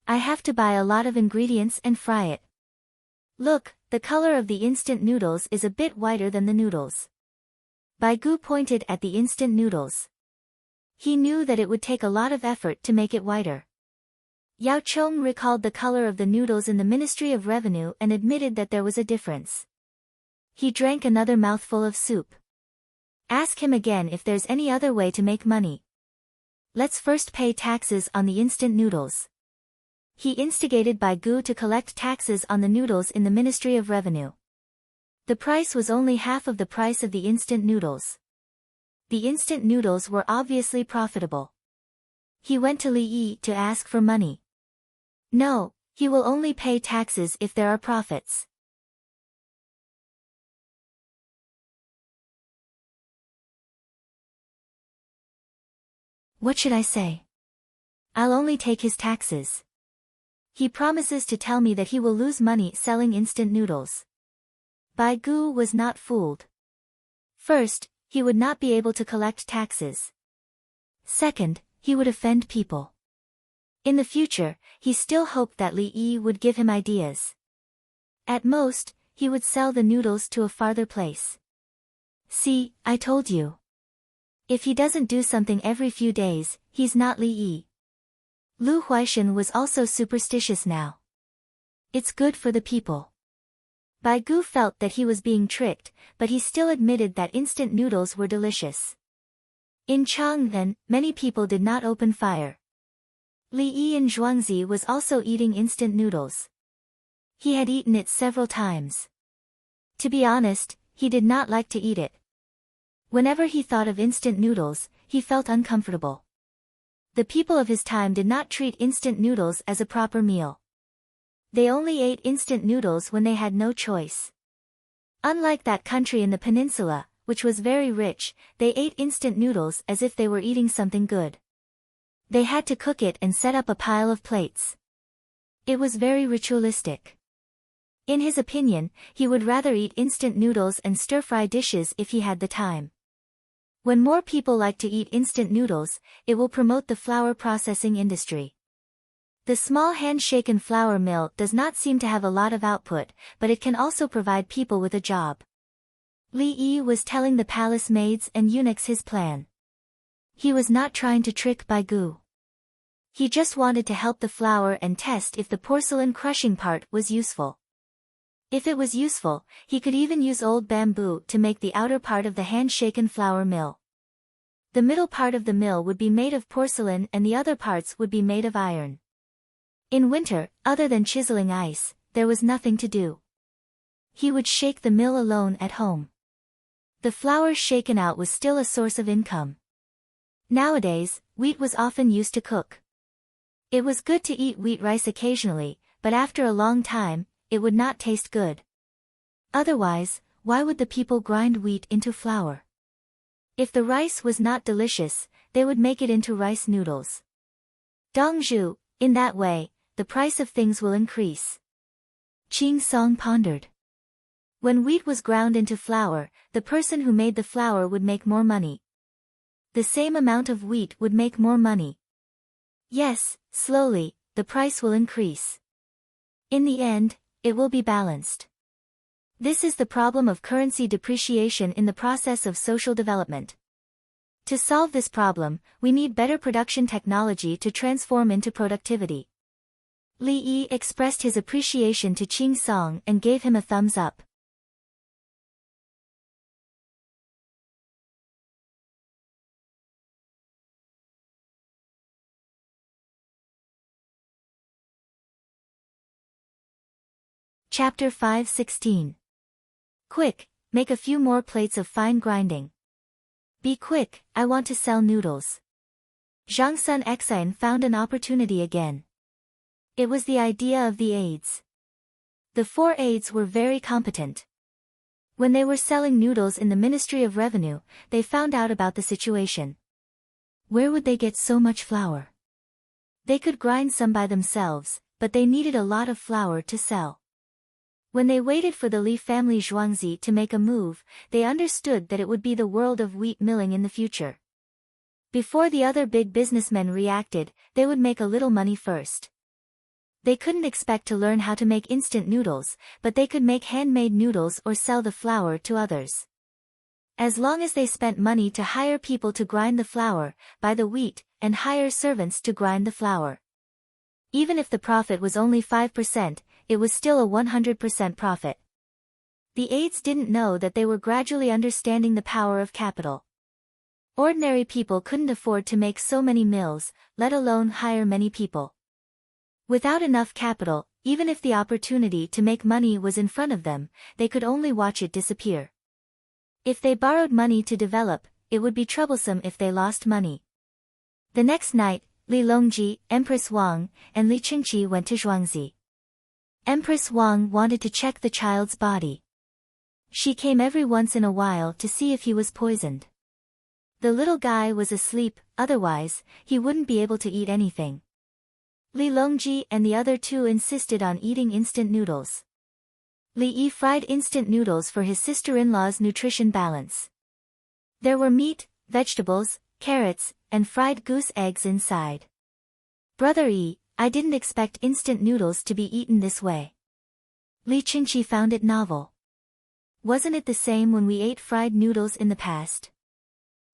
I have to buy a lot of ingredients and fry it. Look, the color of the instant noodles is a bit whiter than the noodles. Bai Gu pointed at the instant noodles. He knew that it would take a lot of effort to make it whiter. Yao Chong recalled the color of the noodles in the Ministry of Revenue and admitted that there was a difference. He drank another mouthful of soup. Ask him again if there's any other way to make money. Let's first pay taxes on the instant noodles. He instigated Bai Gu to collect taxes on the noodles in the Ministry of Revenue. The price was only half of the price of the instant noodles. The instant noodles were obviously profitable. He went to Li Yi to ask for money. No, he will only pay taxes if there are profits. What should I say? I'll only take his taxes. He promises to tell me that he will lose money selling instant noodles. Bai Gu was not fooled. First, he would not be able to collect taxes. Second, he would offend people. In the future, he still hoped that Li Yi would give him ideas. At most, he would sell the noodles to a farther place. See, I told you. If he doesn't do something every few days, he's not Li Yi. Lu Huaishan was also superstitious now. It's good for the people. Bai Gu felt that he was being tricked, but he still admitted that instant noodles were delicious. In Chang'an, many people did not open fire. Li Yi in Zhuangzi was also eating instant noodles. He had eaten it several times. To be honest, he did not like to eat it. Whenever he thought of instant noodles, he felt uncomfortable. The people of his time did not treat instant noodles as a proper meal. They only ate instant noodles when they had no choice. Unlike that country in the peninsula, which was very rich, they ate instant noodles as if they were eating something good. They had to cook it and set up a pile of plates. It was very ritualistic. In his opinion, he would rather eat instant noodles and stir-fry dishes if he had the time. When more people like to eat instant noodles, it will promote the flour processing industry. The small hand-shaken flour mill does not seem to have a lot of output, but it can also provide people with a job. Li Yi was telling the palace maids and eunuchs his plan. He was not trying to trick Bai Gu. He just wanted to help the flour and test if the porcelain crushing part was useful. If it was useful, he could even use old bamboo to make the outer part of the hand-shaken flour mill. The middle part of the mill would be made of porcelain and the other parts would be made of iron. In winter, other than chiseling ice, there was nothing to do. He would shake the mill alone at home. The flour shaken out was still a source of income. Nowadays, wheat was often used to cook. It was good to eat wheat rice occasionally, but after a long time, it would not taste good. Otherwise, why would the people grind wheat into flour? If the rice was not delicious, they would make it into rice noodles. Dongzhu, in that way, the price of things will increase. Qing Song pondered. When wheat was ground into flour, the person who made the flour would make more money. The same amount of wheat would make more money. Yes, slowly, the price will increase. In the end, it will be balanced. This is the problem of currency depreciation in the process of social development. To solve this problem, we need better production technology to transform into productivity. Li Yi expressed his appreciation to Qing Song and gave him a thumbs up. Chapter 5:16. Quick, make a few more plates of fine grinding. Be quick, I want to sell noodles. Zhang Sun Exine found an opportunity again. It was the idea of the aides. The 4 aides were very competent. When they were selling noodles in the Ministry of Revenue, they found out about the situation. Where would they get so much flour? They could grind some by themselves, but they needed a lot of flour to sell. When they waited for the Li family Zhuangzi to make a move, they understood that it would be the world of wheat milling in the future. Before the other big businessmen reacted, they would make a little money first. They couldn't expect to learn how to make instant noodles, but they could make handmade noodles or sell the flour to others. As long as they spent money to hire people to grind the flour, buy the wheat, and hire servants to grind the flour. Even if the profit was only 5%, it was still a 100% profit. The aides didn't know that they were gradually understanding the power of capital. Ordinary people couldn't afford to make so many mills, let alone hire many people. Without enough capital, even if the opportunity to make money was in front of them, they could only watch it disappear. If they borrowed money to develop, it would be troublesome if they lost money. The next night, Li Longji, Empress Wang, and Li Qingqi went to Zhuangzi. Empress Wang wanted to check the child's body. She came every once in a while to see if he was poisoned. The little guy was asleep, otherwise, he wouldn't be able to eat anything. Li Longji and the other two insisted on eating instant noodles. Li Yi fried instant noodles for his sister-in-law's nutrition balance. There were meat, vegetables, carrots, and fried goose eggs inside. Brother Yi, I didn't expect instant noodles to be eaten this way. Li Qingqi found it novel. Wasn't it the same when we ate fried noodles in the past?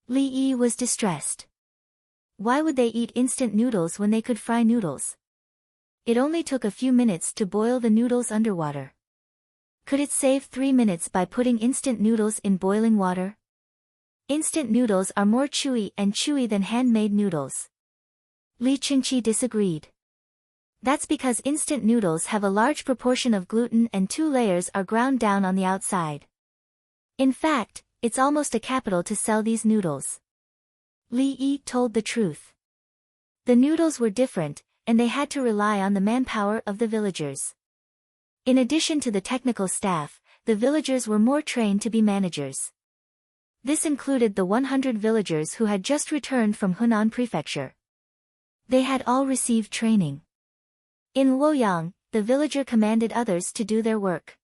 Li Yi was distressed. Why would they eat instant noodles when they could fry noodles? It only took a few minutes to boil the noodles underwater. Could it save 3 minutes by putting instant noodles in boiling water? Instant noodles are more chewy than handmade noodles. Li Qingqi disagreed. That's because instant noodles have a large proportion of gluten and 2 layers are ground down on the outside. In fact, it's almost a capital to sell these noodles. Li Yi told the truth. The noodles were different, and they had to rely on the manpower of the villagers. In addition to the technical staff, the villagers were more trained to be managers. This included the 100 villagers who had just returned from Hunan Prefecture. They had all received training. In Luoyang, the villager commanded others to do their work.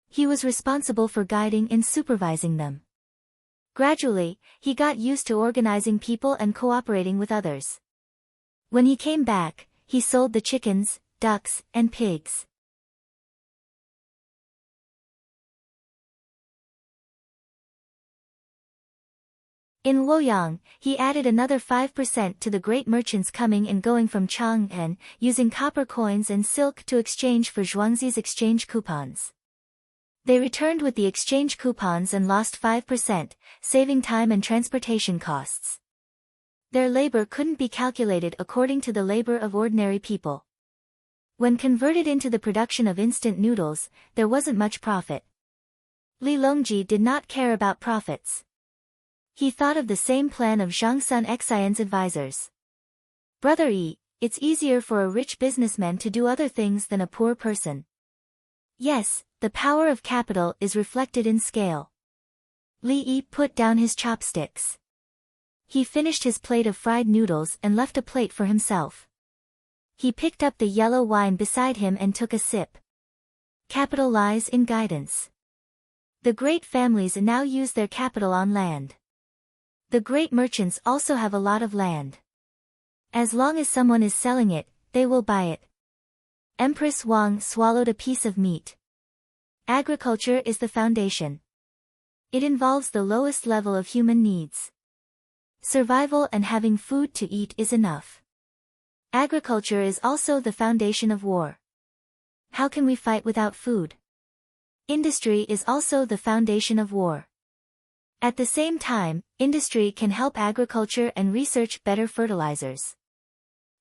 He was responsible for guiding and supervising them. Gradually, he got used to organizing people and cooperating with others. When he came back, he sold the chickens, ducks, and pigs. In Luoyang, he added another 5% to the great merchants coming and going from Chang'an, using copper coins and silk to exchange for Zhuangzi's exchange coupons. They returned with the exchange coupons and lost 5%, saving time and transportation costs. Their labor couldn't be calculated according to the labor of ordinary people. When converted into the production of instant noodles, there wasn't much profit. Li Longji did not care about profits. He thought of the same plan of Zhang Sun Xian's advisors. Brother Yi, it's easier for a rich businessman to do other things than a poor person. Yes, the power of capital is reflected in scale. Li Yi put down his chopsticks. He finished his plate of fried noodles and left a plate for himself. He picked up the yellow wine beside him and took a sip. Capital lies in guidance. The great families now use their capital on land. The great merchants also have a lot of land. As long as someone is selling it, they will buy it. Empress Wang swallowed a piece of meat. Agriculture is the foundation. It involves the lowest level of human needs. Survival and having food to eat is enough. Agriculture is also the foundation of war. How can we fight without food? Industry is also the foundation of war. At the same time, industry can help agriculture and research better fertilizers.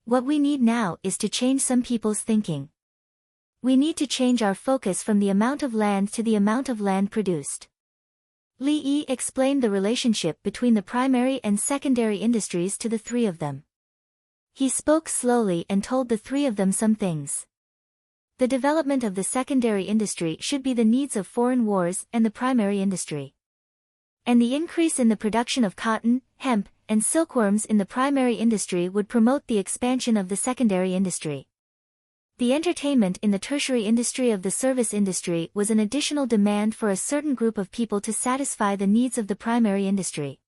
What we need now is to change some people's thinking. We need to change our focus from the amount of land to the amount of land produced. Li Yi explained the relationship between the primary and secondary industries to the 3 of them. He spoke slowly and told the 3 of them some things. The development of the secondary industry should be the needs of foreign wars and the primary industry. And the increase in the production of cotton, hemp, and silkworms in the primary industry would promote the expansion of the secondary industry. The entertainment in the tertiary industry of the service industry was an additional demand for a certain group of people to satisfy the needs of the primary industry.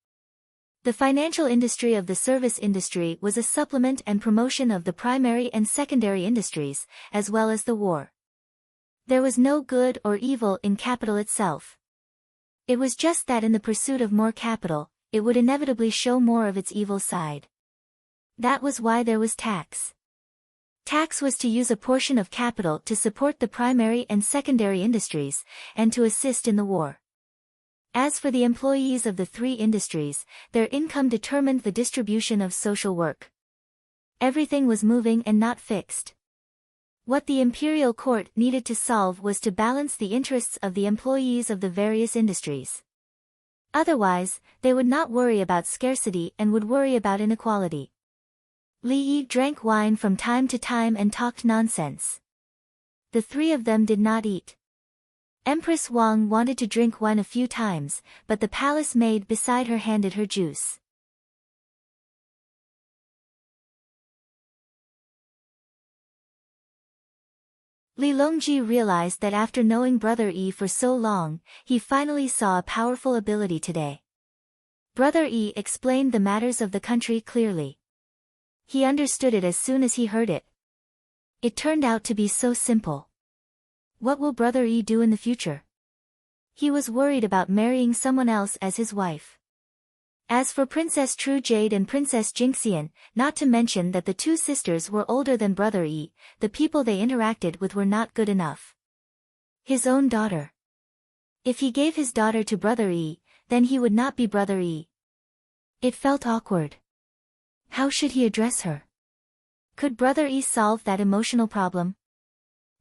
The financial industry of the service industry was a supplement and promotion of the primary and secondary industries, as well as the war. There was no good or evil in capital itself. It was just that in the pursuit of more capital, it would inevitably show more of its evil side. That was why there was tax. Tax was to use a portion of capital to support the primary and secondary industries, and to assist in the war. As for the employees of the 3 industries, their income determined the distribution of social work. Everything was moving and not fixed. What the imperial court needed to solve was to balance the interests of the employees of the various industries. Otherwise, they would not worry about scarcity and would worry about inequality. Li Yi drank wine from time to time and talked nonsense. The 3 of them did not eat. Empress Wang wanted to drink wine a few times, but the palace maid beside her handed her juice. Li Longji realized that after knowing Brother Yi for so long, he finally saw a powerful ability today. Brother Yi explained the matters of the country clearly. He understood it as soon as he heard it. It turned out to be so simple. What will Brother Yi do in the future? He was worried about marrying someone else as his wife. As for Princess True Jade and Princess Jinxian, not to mention that the two sisters were older than Brother Yi, the people they interacted with were not good enough. His own daughter. If he gave his daughter to Brother Yi, then he would not be Brother Yi. It felt awkward. How should he address her? Could Brother Yi solve that emotional problem?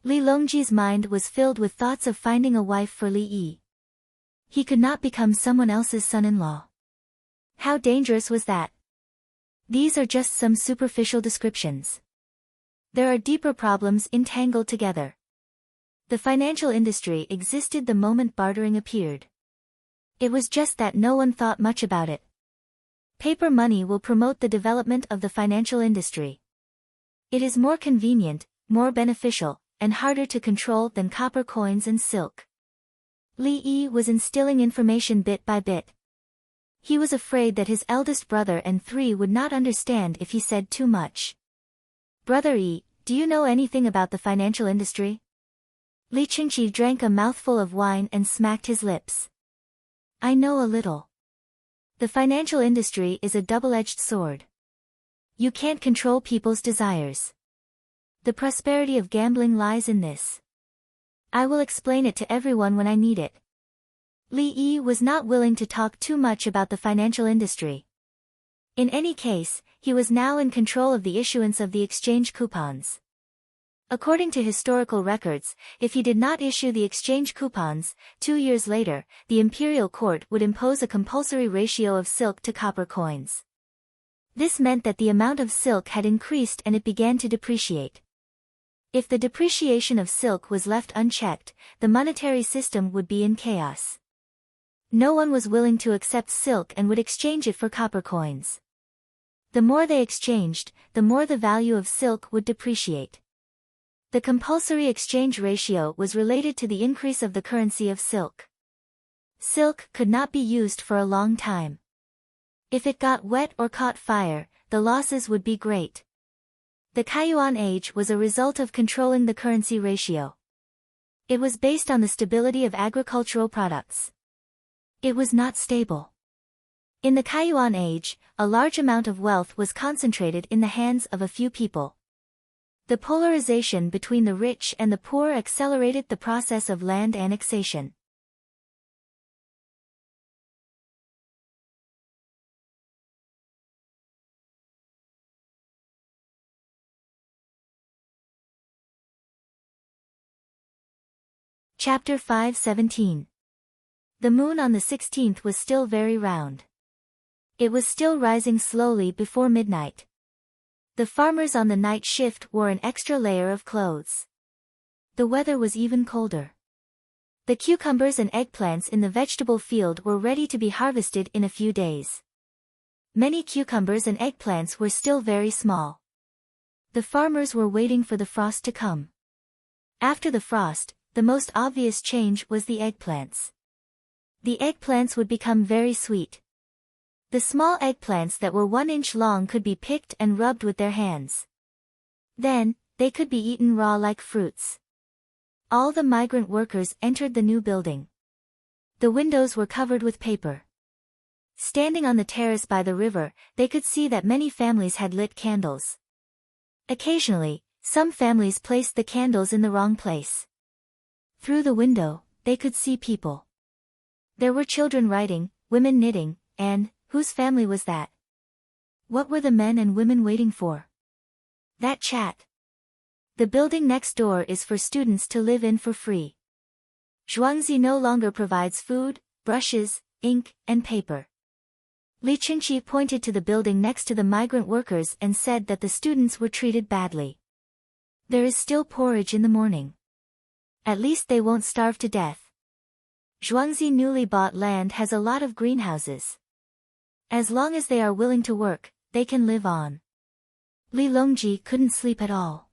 Li Longji's mind was filled with thoughts of finding a wife for Li Yi. He could not become someone else's son-in-law. How dangerous was that? These are just some superficial descriptions. There are deeper problems entangled together. The financial industry existed the moment bartering appeared. It was just that no one thought much about it. Paper money will promote the development of the financial industry. It is more convenient, more beneficial, and harder to control than copper coins and silk. Li Yi was instilling information bit by bit. He was afraid that his eldest brother and three would not understand if he said too much. Brother Yi, do you know anything about the financial industry? Li Qingqi drank a mouthful of wine and smacked his lips. I know a little. The financial industry is a double-edged sword. You can't control people's desires. The prosperity of gambling lies in this. I will explain it to everyone when I need it. Li Yi was not willing to talk too much about the financial industry. In any case, he was now in control of the issuance of the exchange coupons. According to historical records, if he did not issue the exchange coupons, 2 years later, the imperial court would impose a compulsory ratio of silk to copper coins. This meant that the amount of silk had increased and it began to depreciate. If the depreciation of silk was left unchecked, the monetary system would be in chaos. No one was willing to accept silk and would exchange it for copper coins. The more they exchanged, the more the value of silk would depreciate. The compulsory exchange ratio was related to the increase of the currency of silk. Silk could not be used for a long time. If it got wet or caught fire, the losses would be great. The Kaiyuan age was a result of controlling the currency ratio. It was based on the stability of agricultural products. It was not stable. In the Kaiyuan age, a large amount of wealth was concentrated in the hands of a few people. The polarization between the rich and the poor accelerated the process of land annexation. Chapter 5:17. The moon on the 16th was still very round. It was still rising slowly before midnight. The farmers on the night shift wore an extra layer of clothes. The weather was even colder. The cucumbers and eggplants in the vegetable field were ready to be harvested in a few days. Many cucumbers and eggplants were still very small. The farmers were waiting for the frost to come. After the frost, the most obvious change was the eggplants. The eggplants would become very sweet. The small eggplants that were 1 inch long could be picked and rubbed with their hands. Then, they could be eaten raw like fruits. All the migrant workers entered the new building. The windows were covered with paper. Standing on the terrace by the river, they could see that many families had lit candles. Occasionally, some families placed the candles in the wrong place. Through the window, they could see people. There were children writing, women knitting, and, whose family was that? What were the men and women waiting for? That chat. The building next door is for students to live in for free. Zhuangzi no longer provides food, brushes, ink, and paper. Li Qingqi pointed to the building next to the migrant workers and said that the students were treated badly. There is still porridge in the morning. At least they won't starve to death. Zhuangzi newly bought land has a lot of greenhouses. As long as they are willing to work, they can live on. Li Longji couldn't sleep at all.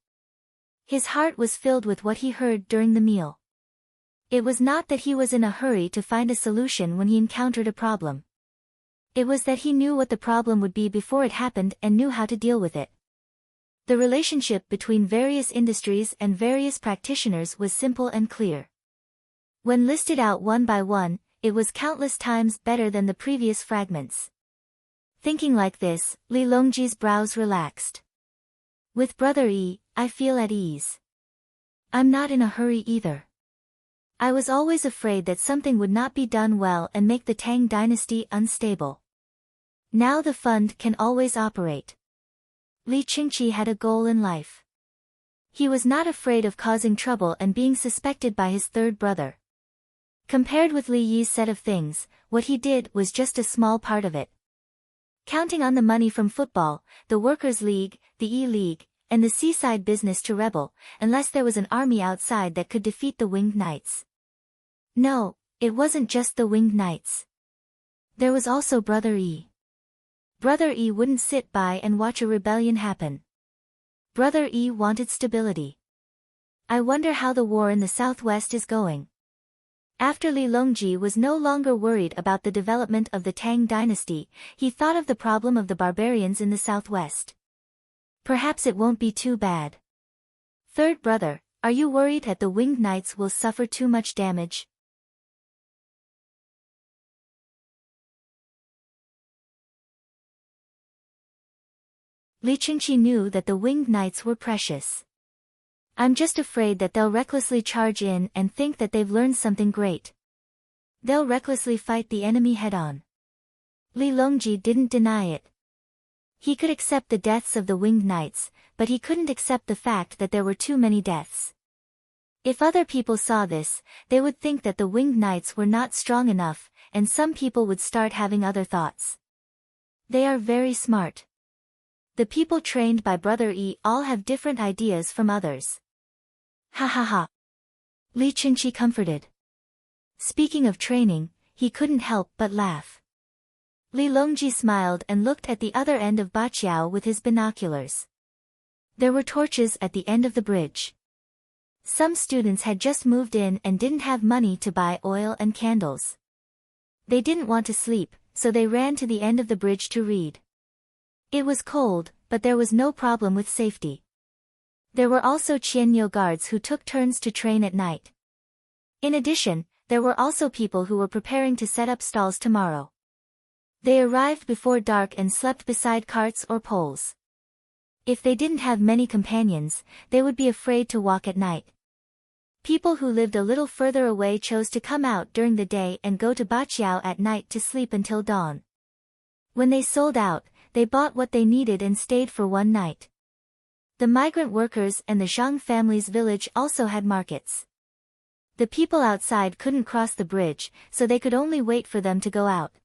His heart was filled with what he heard during the meal. It was not that he was in a hurry to find a solution when he encountered a problem. It was that he knew what the problem would be before it happened and knew how to deal with it. The relationship between various industries and various practitioners was simple and clear. When listed out one by one, it was countless times better than the previous fragments. Thinking like this, Li Longji's brows relaxed. With Brother Yi, I feel at ease. I'm not in a hurry either. I was always afraid that something would not be done well and make the Tang dynasty unstable. Now the fund can always operate. Li Qingqi had a goal in life. He was not afraid of causing trouble and being suspected by his third brother. Compared with Li Yi's set of things, what he did was just a small part of it. Counting on the money from football, the Workers' League, the E-League, and the seaside business to rebel, unless there was an army outside that could defeat the Winged Knights. No, it wasn't just the Winged Knights. There was also Brother Yi. Brother Yi wouldn't sit by and watch a rebellion happen. Brother Yi wanted stability. I wonder how the war in the southwest is going. After Li Longji was no longer worried about the development of the Tang dynasty, he thought of the problem of the barbarians in the southwest. Perhaps it won't be too bad. Third brother, are you worried that the Winged Knights will suffer too much damage? Li Qingqi knew that the Winged Knights were precious. I'm just afraid that they'll recklessly charge in and think that they've learned something great. They'll recklessly fight the enemy head-on. Li Longji didn't deny it. He could accept the deaths of the Winged Knights, but he couldn't accept the fact that there were too many deaths. If other people saw this, they would think that the Winged Knights were not strong enough, and some people would start having other thoughts. They are very smart. The people trained by Brother Yi all have different ideas from others. Ha ha ha. Li Qingqi comforted. Speaking of training, he couldn't help but laugh. Li Longji smiled and looked at the other end of Baqiao with his binoculars. There were torches at the end of the bridge. Some students had just moved in and didn't have money to buy oil and candles. They didn't want to sleep, so they ran to the end of the bridge to read. It was cold, but there was no problem with safety. There were also Qianyo guards who took turns to train at night. In addition, there were also people who were preparing to set up stalls tomorrow. They arrived before dark and slept beside carts or poles. If they didn't have many companions, they would be afraid to walk at night. People who lived a little further away chose to come out during the day and go to Baqiao at night to sleep until dawn. When they sold out, they bought what they needed and stayed for one night. The migrant workers and the Zhang family's village also had markets. The people outside couldn't cross the bridge, so they could only wait for them to go out.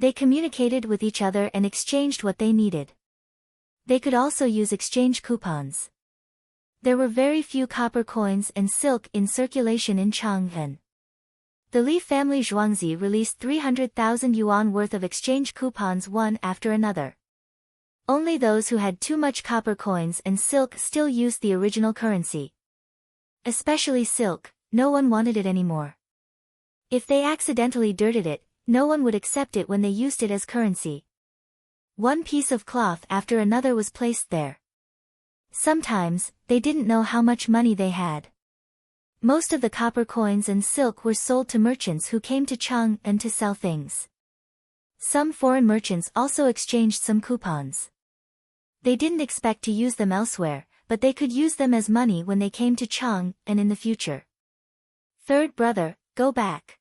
They communicated with each other and exchanged what they needed. They could also use exchange coupons. There were very few copper coins and silk in circulation in Chang'an. The Li family Zhuangzi released 300,000 yuan worth of exchange coupons one after another. Only those who had too much copper coins and silk still used the original currency. Especially silk, no one wanted it anymore. If they accidentally dirted it, no one would accept it when they used it as currency. One piece of cloth after another was placed there. Sometimes, they didn't know how much money they had. Most of the copper coins and silk were sold to merchants who came to Chang'an to sell things. Some foreign merchants also exchanged some coupons. They didn't expect to use them elsewhere, but they could use them as money when they came to Chang'an in the future. Third brother, go back.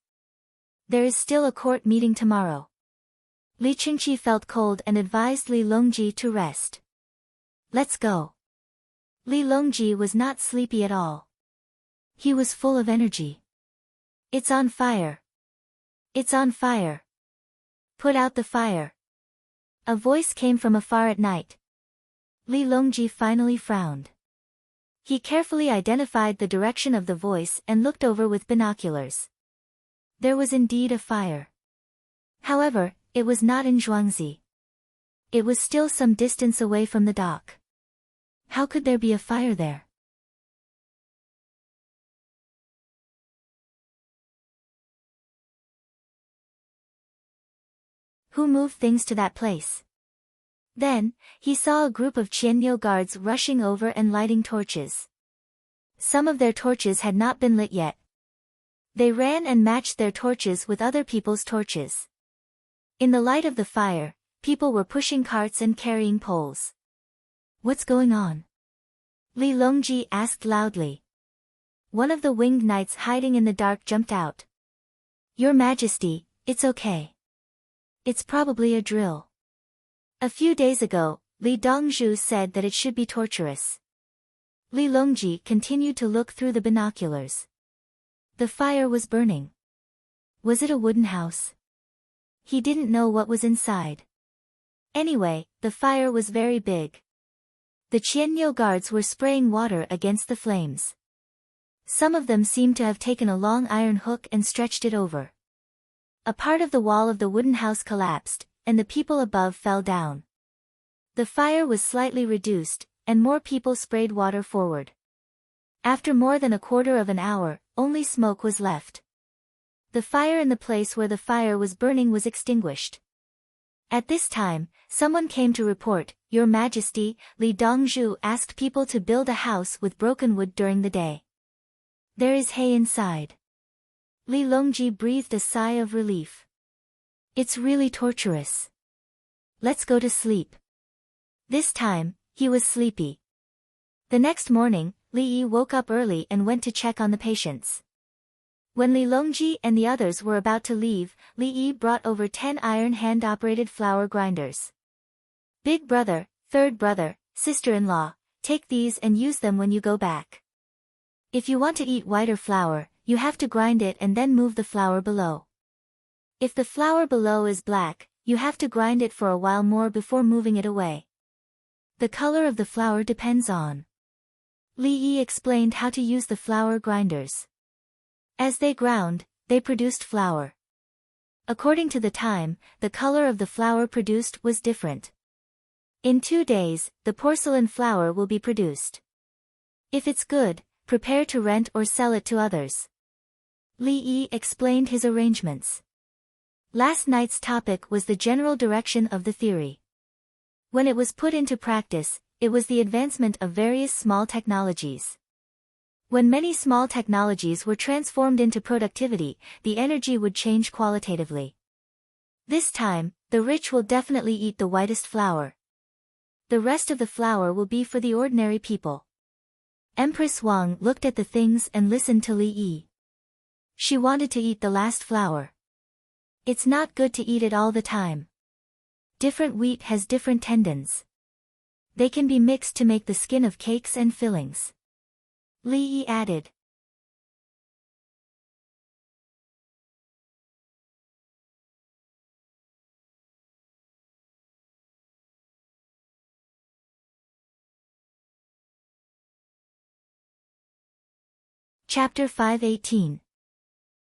There is still a court meeting tomorrow. Li Qingqi felt cold and advised Li Longji to rest. Let's go. Li Longji was not sleepy at all. He was full of energy. It's on fire. It's on fire. Put out the fire. A voice came from afar at night. Li Longji finally frowned. He carefully identified the direction of the voice and looked over with binoculars. There was indeed a fire. However, it was not in Zhuangzi. It was still some distance away from the dock. How could there be a fire there? who moved things to that place? Then, he saw a group of Qianniu guards rushing over and lighting torches. Some of their torches had not been lit yet. They ran and matched their torches with other people's torches. In the light of the fire, people were pushing carts and carrying poles. What's going on? Li Longji asked loudly. One of the winged knights hiding in the dark jumped out. Your Majesty, it's okay. It's probably a drill. A few days ago, Li Dongzhu said that it should be torturous. Li Longji continued to look through the binoculars. The fire was burning. Was it a wooden house? He didn't know what was inside. Anyway, the fire was very big. The Qianniu guards were spraying water against the flames. Some of them seemed to have taken a long iron hook and stretched it over. A part of the wall of the wooden house collapsed, and the people above fell down. The fire was slightly reduced, and more people sprayed water forward. After more than a quarter of an hour, only smoke was left. The fire in the place where the fire was burning was extinguished. At this time, someone came to report, Your Majesty, Li Dongzhu asked people to build a house with broken wood during the day. There is hay inside. Li Longji breathed a sigh of relief. It's really torturous. Let's go to sleep. This time, he was sleepy. The next morning, Li Yi woke up early and went to check on the patients. When Li Longji and the others were about to leave, Li Yi brought over 10 iron hand-operated flour grinders. Big brother, third brother, sister-in-law, take these and use them when you go back. If you want to eat whiter flour, you have to grind it and then move the flour below. If the flour below is black, you have to grind it for a while more before moving it away. The color of the flour depends on. Li Yi explained how to use the flour grinders. As they ground, they produced flour. According to the time, the color of the flour produced was different. In 2 days, the porcelain flour will be produced. If it's good, prepare to rent or sell it to others. Li Yi explained his arrangements. Last night's topic was the general direction of the theory. When it was put into practice, it was the advancement of various small technologies. When many small technologies were transformed into productivity, the energy would change qualitatively. This time, the rich will definitely eat the whitest flour. The rest of the flour will be for the ordinary people. Empress Wang looked at the things and listened to Li Yi. She wanted to eat the last flour. It's not good to eat it all the time. Different wheat has different tendons. They can be mixed to make the skin of cakes and fillings. Li Yi added. Chapter 5:18.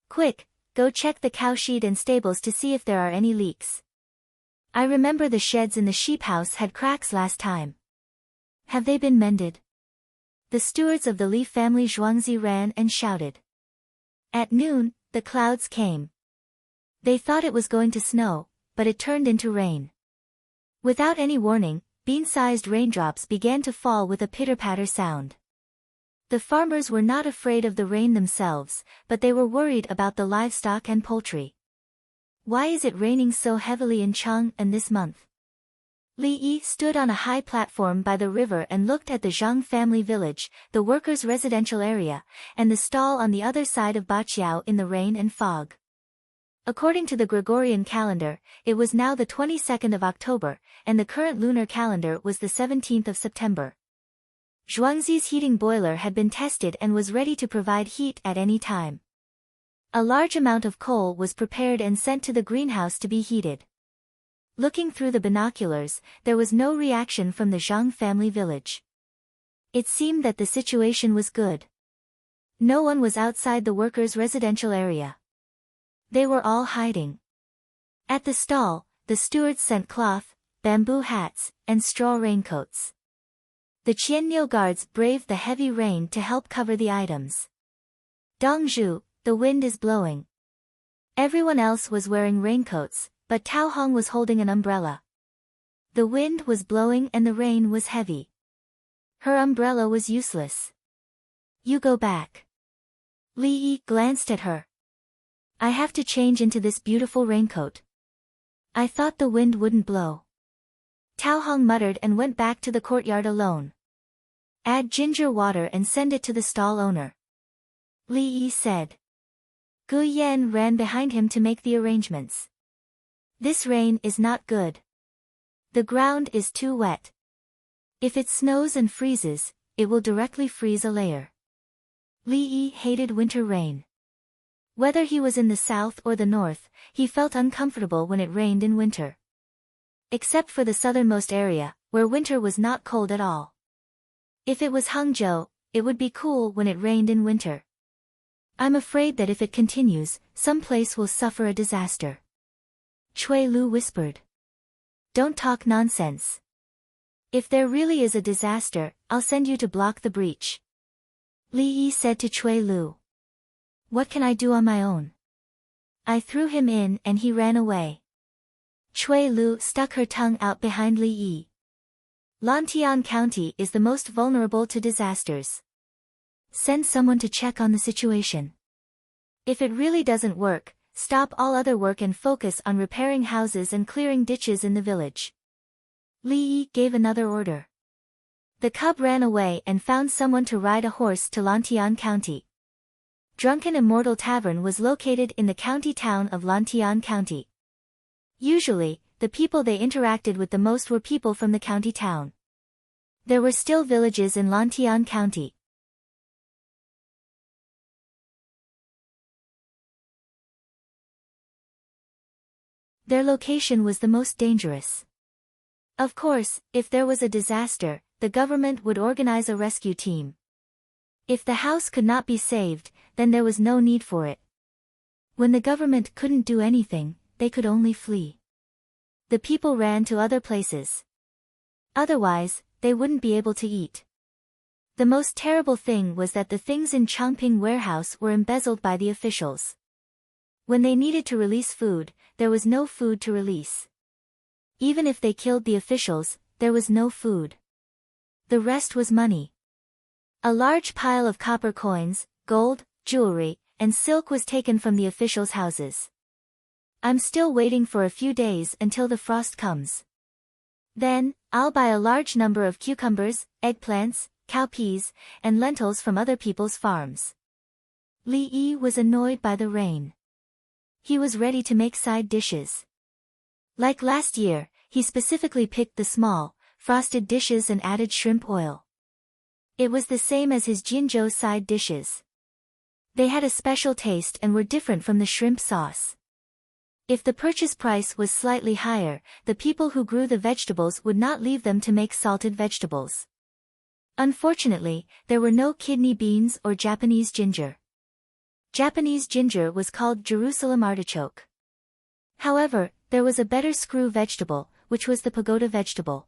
Quick, go check the cowshed and stables to see if there are any leaks. I remember the sheds in the sheep house had cracks last time. Have they been mended? The stewards of the Li family Zhuangzi ran and shouted. At noon, the clouds came. They thought it was going to snow, but it turned into rain. Without any warning, bean-sized raindrops began to fall with a pitter-patter sound. The farmers were not afraid of the rain themselves, but they were worried about the livestock and poultry. Why is it raining so heavily in Chang'an this month? Li Yi stood on a high platform by the river and looked at the Zhang family village, the workers' residential area, and the stall on the other side of Baqiao in the rain and fog. According to the Gregorian calendar, it was now the 22nd of October, and the current lunar calendar was the 17th of September. Zhuangzi's heating boiler had been tested and was ready to provide heat at any time. A large amount of coal was prepared and sent to the greenhouse to be heated. Looking through the binoculars, there was no reaction from the Zhang family village. It seemed that the situation was good. No one was outside the workers' residential area. They were all hiding. At the stall, the stewards sent cloth, bamboo hats, and straw raincoats. The Qianniu guards braved the heavy rain to help cover the items. Dongzhu, the wind is blowing. Everyone else was wearing raincoats, but Tao Hong was holding an umbrella. The wind was blowing and the rain was heavy. Her umbrella was useless. You go back. Li Yi glanced at her. I have to change into this beautiful raincoat. I thought the wind wouldn't blow. Tao Hong muttered and went back to the courtyard alone. Add ginger water and send it to the stall owner. Li Yi said. Gu Yan ran behind him to make the arrangements. This rain is not good. The ground is too wet. If it snows and freezes, it will directly freeze a layer. Li Yi hated winter rain. Whether he was in the south or the north, he felt uncomfortable when it rained in winter. Except for the southernmost area, where winter was not cold at all. If it was Hangzhou, it would be cool when it rained in winter. I'm afraid that if it continues, some place will suffer a disaster. Cui Lu whispered. Don't talk nonsense. If there really is a disaster, I'll send you to block the breach. Li Yi said to Cui Lu. What can I do on my own? I threw him in and he ran away. Cui Lu stuck her tongue out behind Li Yi. Lantian County is the most vulnerable to disasters. Send someone to check on the situation. If it really doesn't work, stop all other work and focus on repairing houses and clearing ditches in the village. Li Yi gave another order. The cub ran away and found someone to ride a horse to Lantian County. Drunken Immortal Tavern was located in the county town of Lantian County. Usually, the people they interacted with the most were people from the county town. There were still villages in Lantian County. Their location was the most dangerous. Of course, if there was a disaster, the government would organize a rescue team. If the house could not be saved, then there was no need for it. When the government couldn't do anything, they could only flee. The people ran to other places. Otherwise, they wouldn't be able to eat. The most terrible thing was that the things in Changping warehouse were embezzled by the officials. When they needed to release food, there was no food to release. Even if they killed the officials, there was no food. The rest was money. A large pile of copper coins, gold, jewelry, and silk was taken from the officials' houses. I'm still waiting for a few days until the frost comes. Then, I'll buy a large number of cucumbers, eggplants, cowpeas, and lentils from other people's farms. Li Yi was annoyed by the rain. He was ready to make side dishes. Like last year, he specifically picked the small, frosted dishes and added shrimp oil. It was the same as his Jinzhou side dishes. They had a special taste and were different from the shrimp sauce. If the purchase price was slightly higher, the people who grew the vegetables would not leave them to make salted vegetables. Unfortunately, there were no kidney beans or Japanese ginger. Japanese ginger was called Jerusalem artichoke. However, there was a better screw vegetable, which was the pagoda vegetable.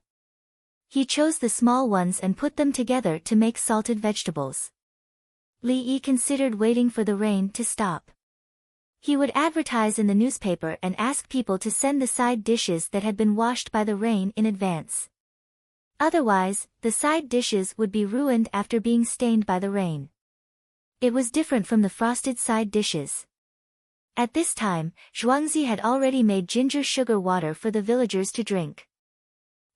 He chose the small ones and put them together to make salted vegetables. Li Yi considered waiting for the rain to stop. He would advertise in the newspaper and ask people to send the side dishes that had been washed by the rain in advance. Otherwise, the side dishes would be ruined after being stained by the rain. It was different from the frosted side dishes. At this time, Zhuangzi had already made ginger sugar water for the villagers to drink.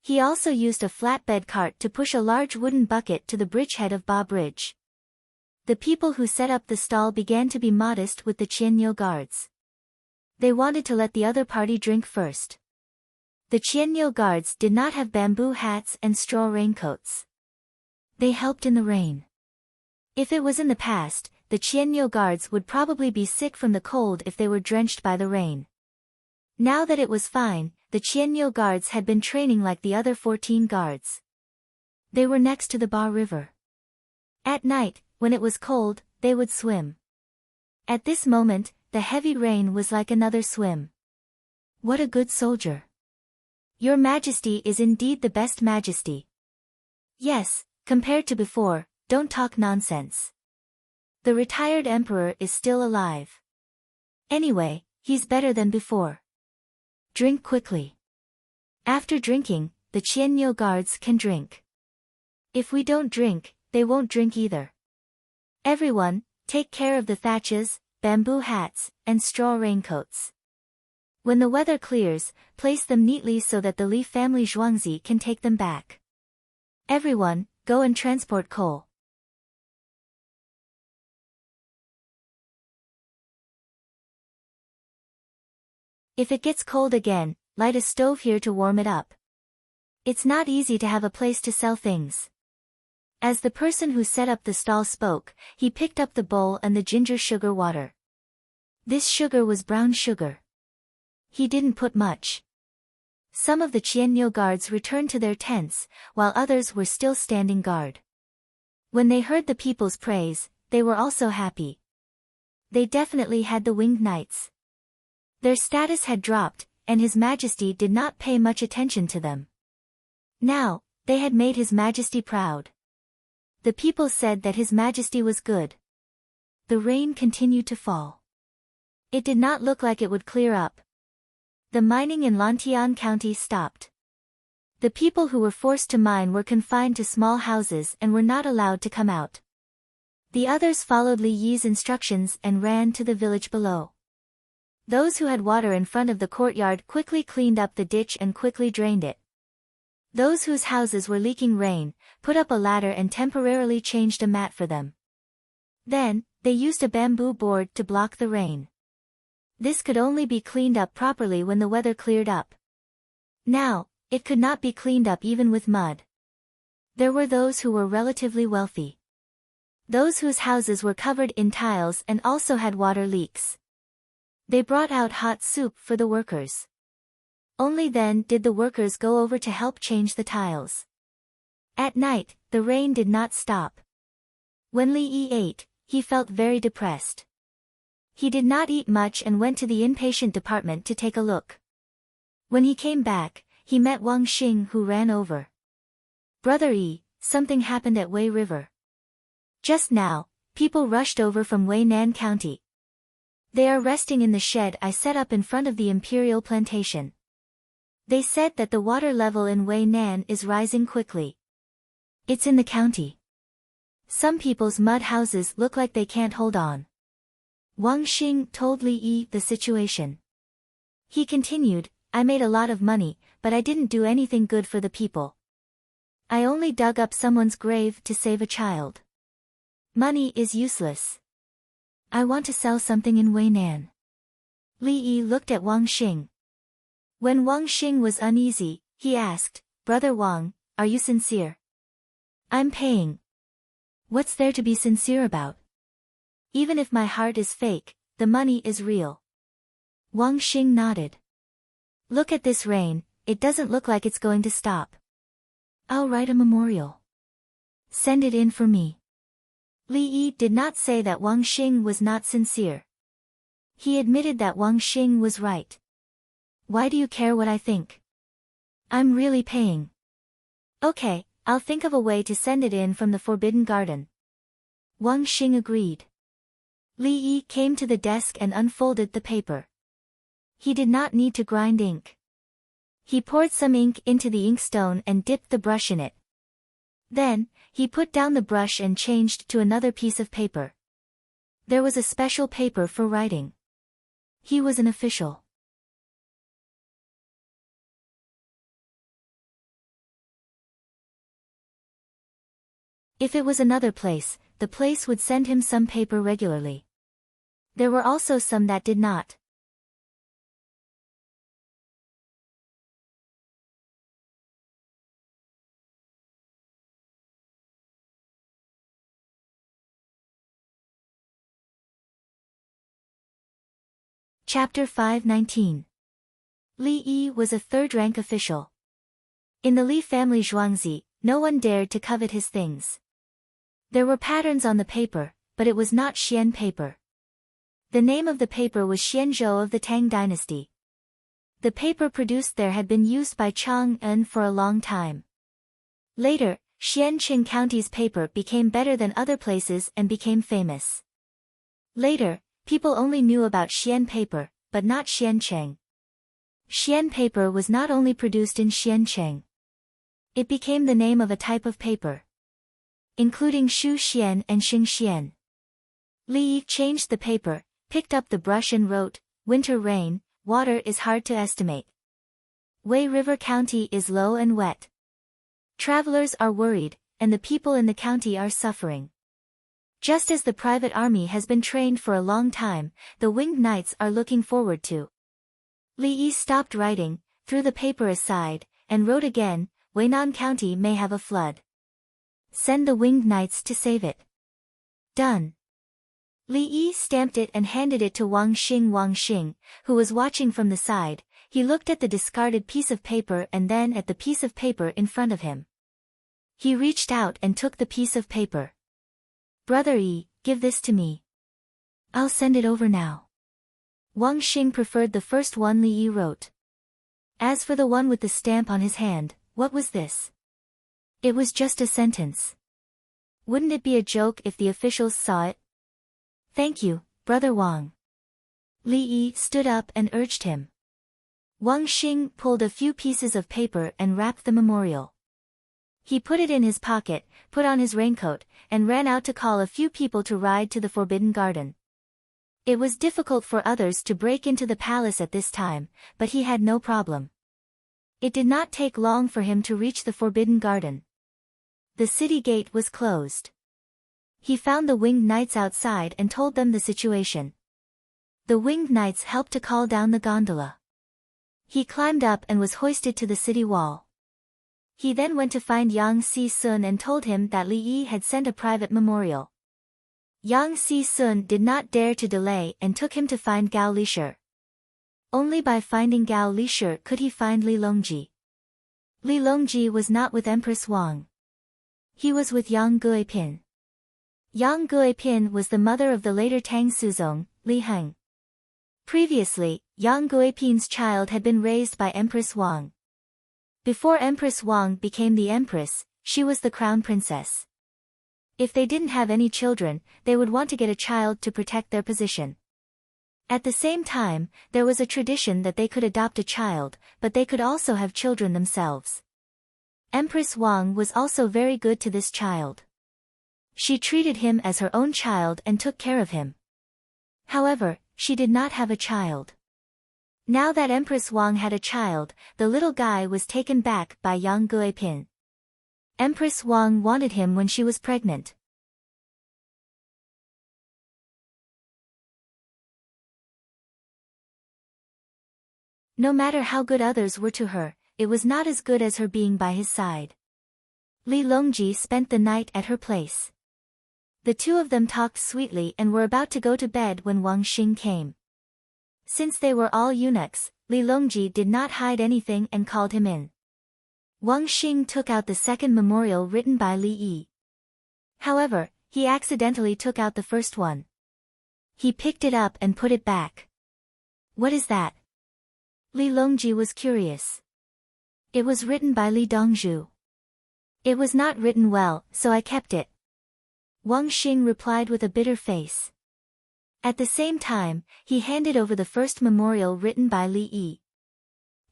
He also used a flatbed cart to push a large wooden bucket to the bridgehead of Ba Bridge. The people who set up the stall began to be modest with the Qianniu guards. They wanted to let the other party drink first. The Qianniu guards did not have bamboo hats and straw raincoats. They helped in the rain. If it was in the past, the Qianniu guards would probably be sick from the cold if they were drenched by the rain. Now that it was fine, the Qianniu guards had been training like the other 14 guards. They were next to the Ba River. At night, when it was cold, they would swim. At this moment, the heavy rain was like another swim. What a good soldier! Your Majesty is indeed the best Majesty. Yes, compared to before, don't talk nonsense. The retired emperor is still alive. Anyway, he's better than before. Drink quickly. After drinking, the Qianniu guards can drink. If we don't drink, they won't drink either. Everyone, take care of the thatches, bamboo hats, and straw raincoats. When the weather clears, place them neatly so that the Li family Zhuangzi can take them back. Everyone, go and transport coal. If it gets cold again, light a stove here to warm it up. It's not easy to have a place to sell things. As the person who set up the stall spoke, he picked up the bowl and the ginger sugar water. This sugar was brown sugar. He didn't put much. Some of the Qianniu guards returned to their tents, while others were still standing guard. When they heard the people's praise, they were also happy. They definitely had the winged knights. Their status had dropped, and His Majesty did not pay much attention to them. Now, they had made His Majesty proud. The people said that His Majesty was good. The rain continued to fall. It did not look like it would clear up. The mining in Lantian County stopped. The people who were forced to mine were confined to small houses and were not allowed to come out. The others followed Li Yi's instructions and ran to the village below. Those who had water in front of the courtyard quickly cleaned up the ditch and quickly drained it. Those whose houses were leaking rain, put up a ladder and temporarily changed a mat for them. Then, they used a bamboo board to block the rain. This could only be cleaned up properly when the weather cleared up. Now, it could not be cleaned up even with mud. There were those who were relatively wealthy. Those whose houses were covered in tiles and also had water leaks. They brought out hot soup for the workers. Only then did the workers go over to help change the tiles. At night, the rain did not stop. When Li Yi ate, he felt very depressed. He did not eat much and went to the inpatient department to take a look. When he came back, he met Wang Xing, who ran over. "Brother Yi, something happened at Wei River. Just now, people rushed over from Weinan County. They are resting in the shed I set up in front of the imperial plantation. They said that the water level in Weinan is rising quickly. It's in the county. Some people's mud houses look like they can't hold on." Wang Xing told Li Yi the situation. He continued, "I made a lot of money, but I didn't do anything good for the people. I only dug up someone's grave to save a child. Money is useless. I want to sell something in Weinan." Li Yi looked at Wang Xing. When Wang Xing was uneasy, he asked, "Brother Wang, are you sincere?" "I'm paying." "What's there to be sincere about? Even if my heart is fake, the money is real." Wang Xing nodded. "Look at this rain, it doesn't look like it's going to stop. I'll write a memorial. Send it in for me." Li Yi did not say that Wang Xing was not sincere. He admitted that Wang Xing was right. "Why do you care what I think? I'm really paying." "Okay, I'll think of a way to send it in from the Forbidden Garden." Wang Xing agreed. Li Yi came to the desk and unfolded the paper. He did not need to grind ink. He poured some ink into the inkstone and dipped the brush in it. Then, he put down the brush and changed to another piece of paper. There was a special paper for writing. He was an official. If it was another place, the place would send him some paper regularly. There were also some that did not. Chapter 519. Li Yi was a third-rank official. In the Li family Zhuangzi, no one dared to covet his things. There were patterns on the paper, but it was not Xian paper. The name of the paper was Xianzhou of the Tang dynasty. The paper produced there had been used by Chang'an for a long time. Later, Xianqing County's paper became better than other places and became famous. Later, people only knew about Xian paper, but not Xiancheng. Xian paper was not only produced in Xiancheng. It became the name of a type of paper, including Shu Xian and Xing Xian. Li Yi changed the paper, picked up the brush and wrote, "Winter rain, water is hard to estimate. Wei River County is low and wet. Travelers are worried, and the people in the county are suffering. Just as the private army has been trained for a long time, the winged knights are looking forward to." Li Yi stopped writing, threw the paper aside, and wrote again, "Weinan County may have a flood. Send the winged knights to save it." Done. Li Yi stamped it and handed it to Wang Xing, who was watching from the side. He looked at the discarded piece of paper and then at the piece of paper in front of him. He reached out and took the piece of paper. "Brother Yi, give this to me. I'll send it over now." Wang Xing preferred the first one Li Yi wrote. As for the one with the stamp on his hand, what was this? It was just a sentence. Wouldn't it be a joke if the officials saw it? "Thank you, Brother Wang." Li Yi stood up and urged him. Wang Xing pulled a few pieces of paper and wrapped the memorial. He put it in his pocket, put on his raincoat, and ran out to call a few people to ride to the Forbidden Garden. It was difficult for others to break into the palace at this time, but he had no problem. It did not take long for him to reach the Forbidden Garden. The city gate was closed. He found the winged knights outside and told them the situation. The winged knights helped to call down the gondola. He climbed up and was hoisted to the city wall. He then went to find Yang Si-sun and told him that Li Yi had sent a private memorial. Yang Si-sun did not dare to delay and took him to find Gao Lisher. Only by finding Gao Lisher could he find Li Longji. Li Longji was not with Empress Wang. He was with Yang Guipin. Yang Guipin was the mother of the later Tang Suzong, Li Heng. Previously, Yang Guipin's child had been raised by Empress Wang. Before Empress Wang became the empress, she was the crown princess. If they didn't have any children, they would want to get a child to protect their position. At the same time, there was a tradition that they could adopt a child, but they could also have children themselves. Empress Wang was also very good to this child. She treated him as her own child and took care of him. However, she did not have a child. Now that Empress Wang had a child, the little guy was taken back by Yang Guipin. Empress Wang wanted him when she was pregnant. No matter how good others were to her, it was not as good as her being by his side. Li Longji spent the night at her place. The two of them talked sweetly and were about to go to bed when Wang Xing came. Since they were all eunuchs, Li Longji did not hide anything and called him in. Wang Xing took out the second memorial written by Li Yi. However, he accidentally took out the first one. He picked it up and put it back. "What is that?" Li Longji was curious. "It was written by Li Dongzhu. It was not written well, so I kept it." Wang Xing replied with a bitter face. At the same time, he handed over the first memorial written by Li Yi.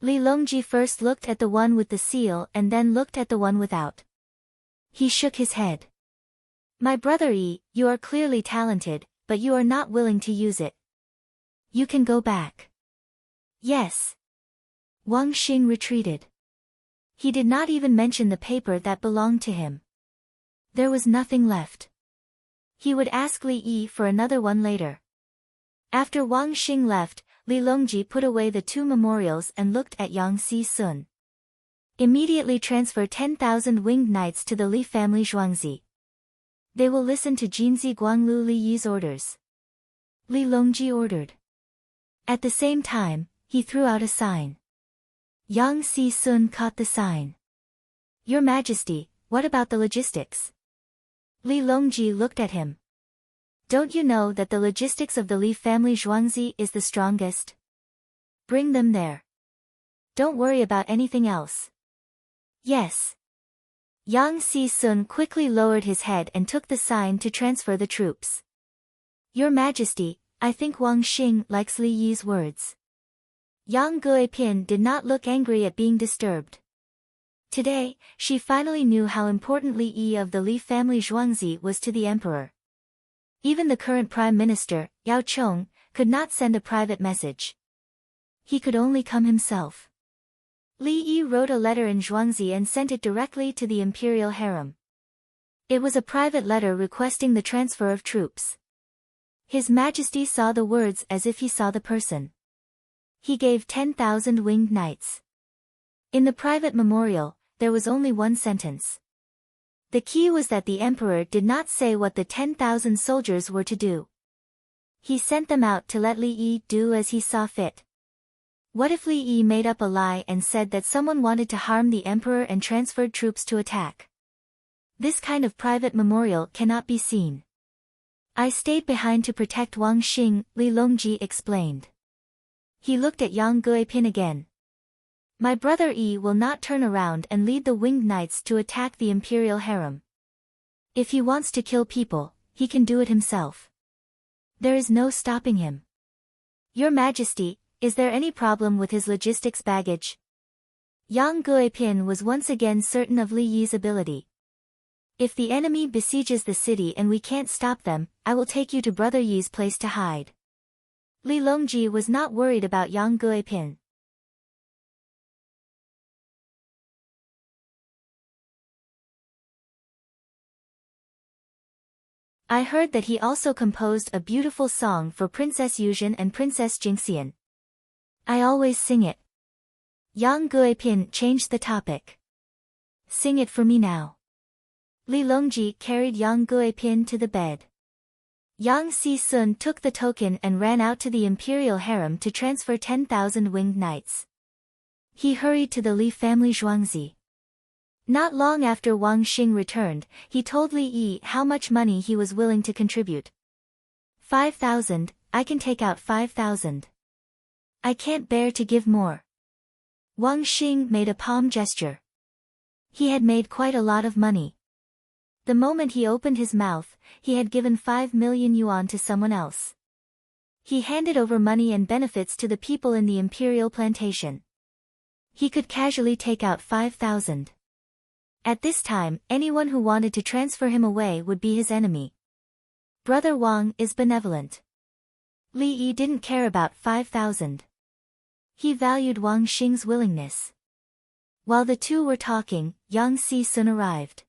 Li Longji first looked at the one with the seal and then looked at the one without. He shook his head. "My brother Yi, you are clearly talented, but you are not willing to use it. You can go back." "Yes." Wang Xing retreated. He did not even mention the paper that belonged to him. There was nothing left. He would ask Li Yi for another one later. After Wang Xing left, Li Longji put away the two memorials and looked at Yang Si-sun. "Immediately transfer 10,000 winged knights to the Li family Zhuangzi. They will listen to Jinzi Guanglu Li Yi's orders." Li Longji ordered. At the same time, he threw out a sign. Yang Si-sun caught the sign. "Your Majesty, what about the logistics?" Li Longji looked at him. "Don't you know that the logistics of the Li family Zhuangzi is the strongest? Bring them there. Don't worry about anything else." "Yes." Yang Si-sun quickly lowered his head and took the sign to transfer the troops. "Your Majesty, I think Wang Xing likes Li Yi's words." Yang Guipin did not look angry at being disturbed. Today, she finally knew how important Li Yi of the Li family Zhuangzi was to the emperor. Even the current prime minister, Yao Chong, could not send a private message. He could only come himself. Li Yi wrote a letter in Zhuangzi and sent it directly to the imperial harem. It was a private letter requesting the transfer of troops. His Majesty saw the words as if he saw the person. He gave 10,000 winged knights. In the private memorial, there was only one sentence. The key was that the emperor did not say what the 10,000 soldiers were to do. He sent them out to let Li Yi do as he saw fit. What if Li Yi made up a lie and said that someone wanted to harm the emperor and transferred troops to attack? This kind of private memorial cannot be seen. I stayed behind to protect Wang Xing, Li Longji explained. He looked at Yang Guipin again. My brother Yi will not turn around and lead the winged knights to attack the imperial harem. If he wants to kill people, he can do it himself. There is no stopping him. Your Majesty, is there any problem with his logistics baggage? Yang Guipin was once again certain of Li Yi's ability. If the enemy besieges the city and we can't stop them, I will take you to Brother Yi's place to hide. Li Longji was not worried about Yang Guipin. I heard that he also composed a beautiful song for Princess Yuzhen and Princess Jingxian. I always sing it. Yang Guipin changed the topic. Sing it for me now. Li Longji carried Yang Guipin to the bed. Yang Si-sun took the token and ran out to the imperial harem to transfer 10,000 winged knights. He hurried to the Li family Zhuangzi. Not long after Wang Xing returned, he told Li Yi how much money he was willing to contribute. 5,000, I can take out 5,000. I can't bear to give more. Wang Xing made a palm gesture. He had made quite a lot of money. The moment he opened his mouth, he had given 5 million yuan to someone else. He handed over money and benefits to the people in the imperial plantation. He could casually take out 5,000. At this time, anyone who wanted to transfer him away would be his enemy. Brother Wang is benevolent. Li Yi didn't care about 5,000. He valued Wang Xing's willingness. While the two were talking, Yang Si-sun arrived.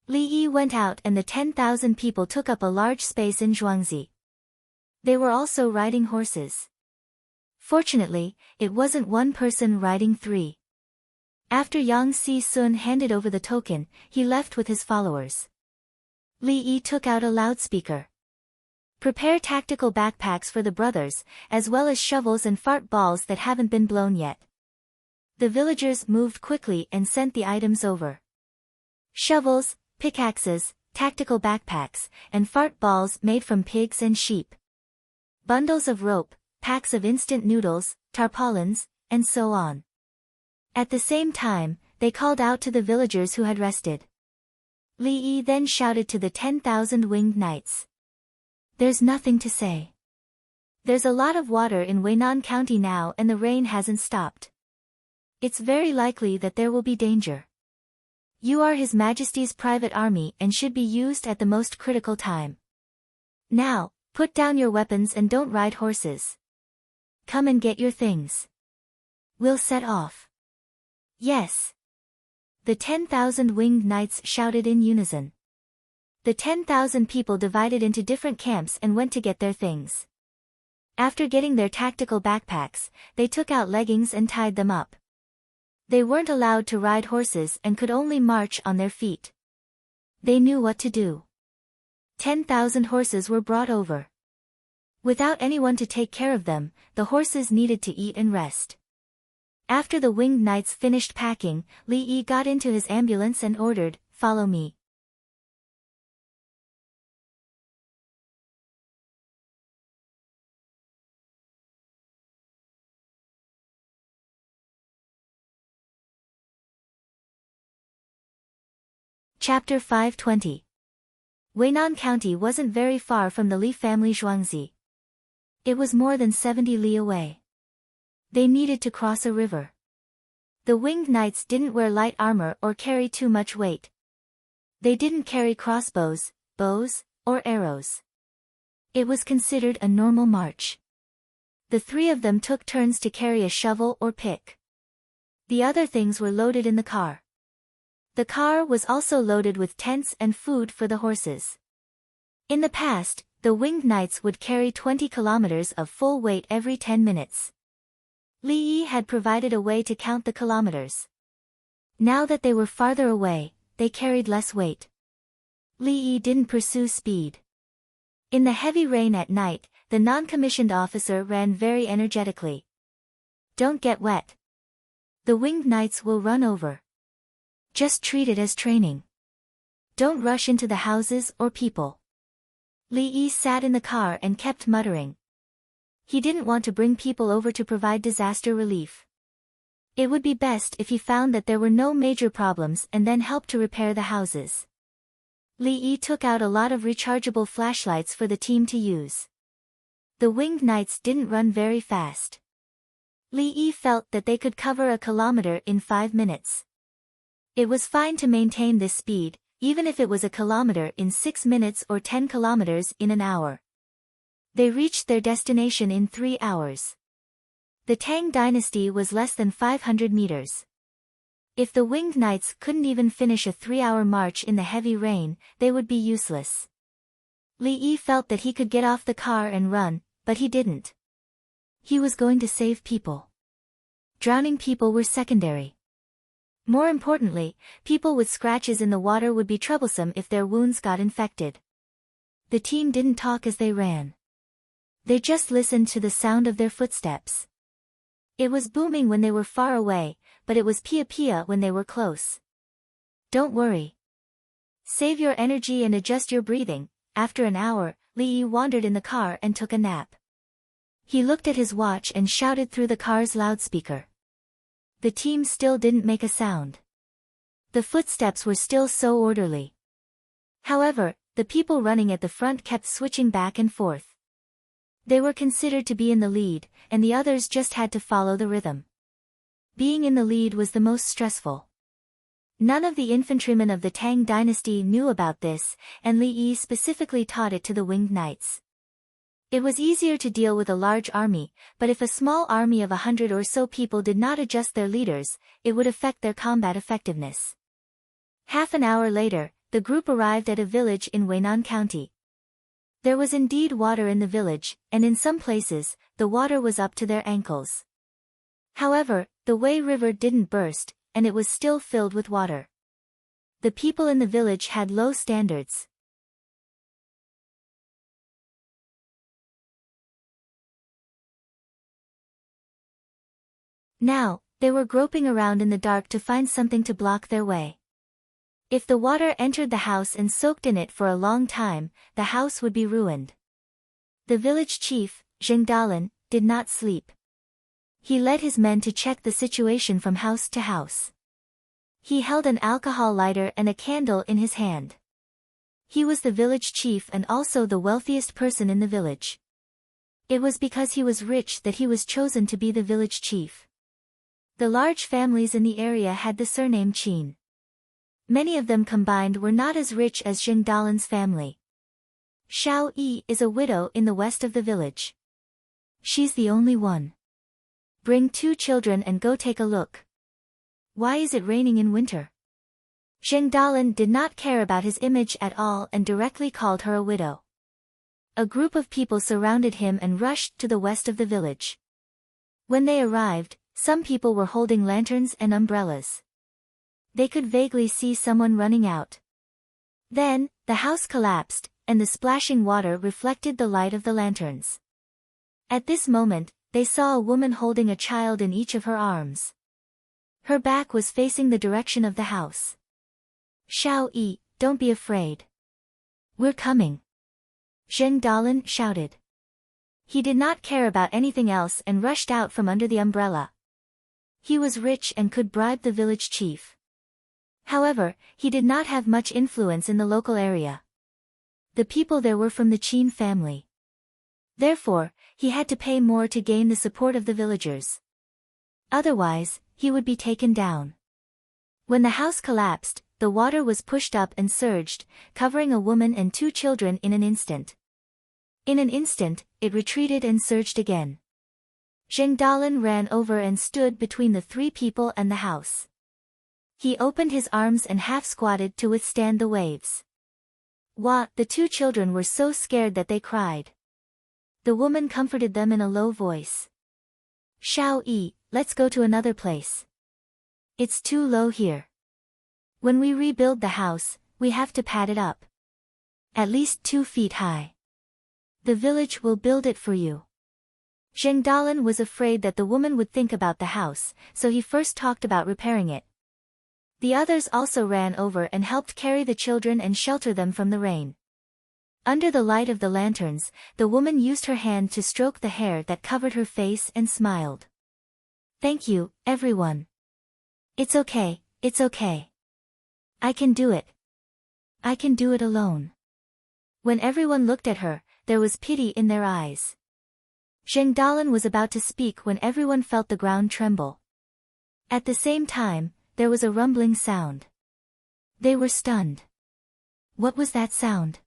Li Yi went out and the 10,000 people took up a large space in Zhuangzi. They were also riding horses. Fortunately, it wasn't one person riding 3. After Yang Si-sun handed over the token, he left with his followers. Li Yi took out a loudspeaker. Prepare tactical backpacks for the brothers, as well as shovels and fart balls that haven't been blown yet. The villagers moved quickly and sent the items over. Shovels, pickaxes, tactical backpacks, and fart balls made from pigs and sheep. Bundles of rope, packs of instant noodles, tarpaulins, and so on. At the same time, they called out to the villagers who had rested. Li Yi then shouted to the 10,000 winged knights. There's nothing to say. There's a lot of water in Weinan County now and the rain hasn't stopped. It's very likely that there will be danger. You are His Majesty's private army and should be used at the most critical time. Now, put down your weapons and don't ride horses. Come and get your things. We'll set off. Yes. The 10,000 winged knights shouted in unison. The 10,000 people divided into different camps and went to get their things. After getting their tactical backpacks, they took out leggings and tied them up. They weren't allowed to ride horses and could only march on their feet. They knew what to do. 10,000 horses were brought over. Without anyone to take care of them, the horses needed to eat and rest. After the winged knights finished packing, Li Yi got into his ambulance and ordered, "Follow me." Chapter 520. Weinan County wasn't very far from the Li family Zhuangzi. It was more than 70 li away. They needed to cross a river. The winged knights didn't wear light armor or carry too much weight. They didn't carry crossbows, bows, or arrows. It was considered a normal march. The three of them took turns to carry a shovel or pick. The other things were loaded in the car. The car was also loaded with tents and food for the horses. In the past, the winged knights would carry 20 kilometers of full weight every 10 minutes. Li Yi had provided a way to count the kilometers. Now that they were farther away, they carried less weight. Li Yi didn't pursue speed. In the heavy rain at night, the non-commissioned officer ran very energetically. Don't get wet. The winged knights will run over. Just treat it as training. Don't rush into the houses or people. Li Yi sat in the car and kept muttering. He didn't want to bring people over to provide disaster relief. It would be best if he found that there were no major problems and then helped to repair the houses. Li Yi took out a lot of rechargeable flashlights for the team to use. The winged knights didn't run very fast. Li Yi felt that they could cover a kilometer in 5 minutes. It was fine to maintain this speed, even if it was a kilometer in 6 minutes or 10 kilometers in an hour. They reached their destination in 3 hours. The Tang dynasty was less than 500 meters. If the winged knights couldn't even finish a 3-hour march in the heavy rain, they would be useless. Li Yi felt that he could get off the car and run, but he didn't. He was going to save people. Drowning people were secondary. More importantly, people with scratches in the water would be troublesome if their wounds got infected. The team didn't talk as they ran. They just listened to the sound of their footsteps. It was booming when they were far away, but it was pia-pia when they were close. Don't worry. Save your energy and adjust your breathing. After an hour, Li Yi wandered in the car and took a nap. He looked at his watch and shouted through the car's loudspeaker. The team still didn't make a sound. The footsteps were still so orderly. However, the people running at the front kept switching back and forth. They were considered to be in the lead, and the others just had to follow the rhythm. Being in the lead was the most stressful. None of the infantrymen of the Tang dynasty knew about this, and Li Yi specifically taught it to the winged knights. It was easier to deal with a large army, but if a small army of 100 or so people did not adjust their leaders, it would affect their combat effectiveness. Half an hour later, the group arrived at a village in Weinan County. There was indeed water in the village, and in some places, the water was up to their ankles. However, the Wei River didn't burst, and it was still filled with water. The people in the village had low standards. Now, they were groping around in the dark to find something to block their way. If the water entered the house and soaked in it for a long time, the house would be ruined. The village chief, Zheng Dalan, did not sleep. He led his men to check the situation from house to house. He held an alcohol lighter and a candle in his hand. He was the village chief and also the wealthiest person in the village. It was because he was rich that he was chosen to be the village chief. The large families in the area had the surname Qin. Many of them combined were not as rich as Zheng Dalan's family. Xiao Yi is a widow in the west of the village. She's the only one. Bring 2 children and go take a look. Why is it raining in winter? Zheng Dalan did not care about his image at all and directly called her a widow. A group of people surrounded him and rushed to the west of the village. When they arrived, some people were holding lanterns and umbrellas. They could vaguely see someone running out. Then, the house collapsed, and the splashing water reflected the light of the lanterns. At this moment, they saw a woman holding a child in each of her arms. Her back was facing the direction of the house. Xiao Yi, don't be afraid. We're coming. Zheng Dalan shouted. He did not care about anything else and rushed out from under the umbrella. He was rich and could bribe the village chief. However, he did not have much influence in the local area. The people there were from the Qin family. Therefore, he had to pay more to gain the support of the villagers. Otherwise, he would be taken down. When the house collapsed, the water was pushed up and surged, covering a woman and 2 children in an instant. In an instant, it retreated and surged again. Zheng Dalan ran over and stood between the 3 people and the house. He opened his arms and half-squatted to withstand the waves. The 2 children were so scared that they cried. The woman comforted them in a low voice. Xiao Yi, let's go to another place. It's too low here. When we rebuild the house, we have to pad it up. At least 2 feet high. The village will build it for you. Zheng Dalan was afraid that the woman would think about the house, so he first talked about repairing it. The others also ran over and helped carry the children and shelter them from the rain. Under the light of the lanterns, the woman used her hand to stroke the hair that covered her face and smiled. Thank you, everyone. It's okay, it's okay. I can do it. I can do it alone. When everyone looked at her, there was pity in their eyes. Zheng Dalan was about to speak when everyone felt the ground tremble. At the same time, there was a rumbling sound. They were stunned. What was that sound?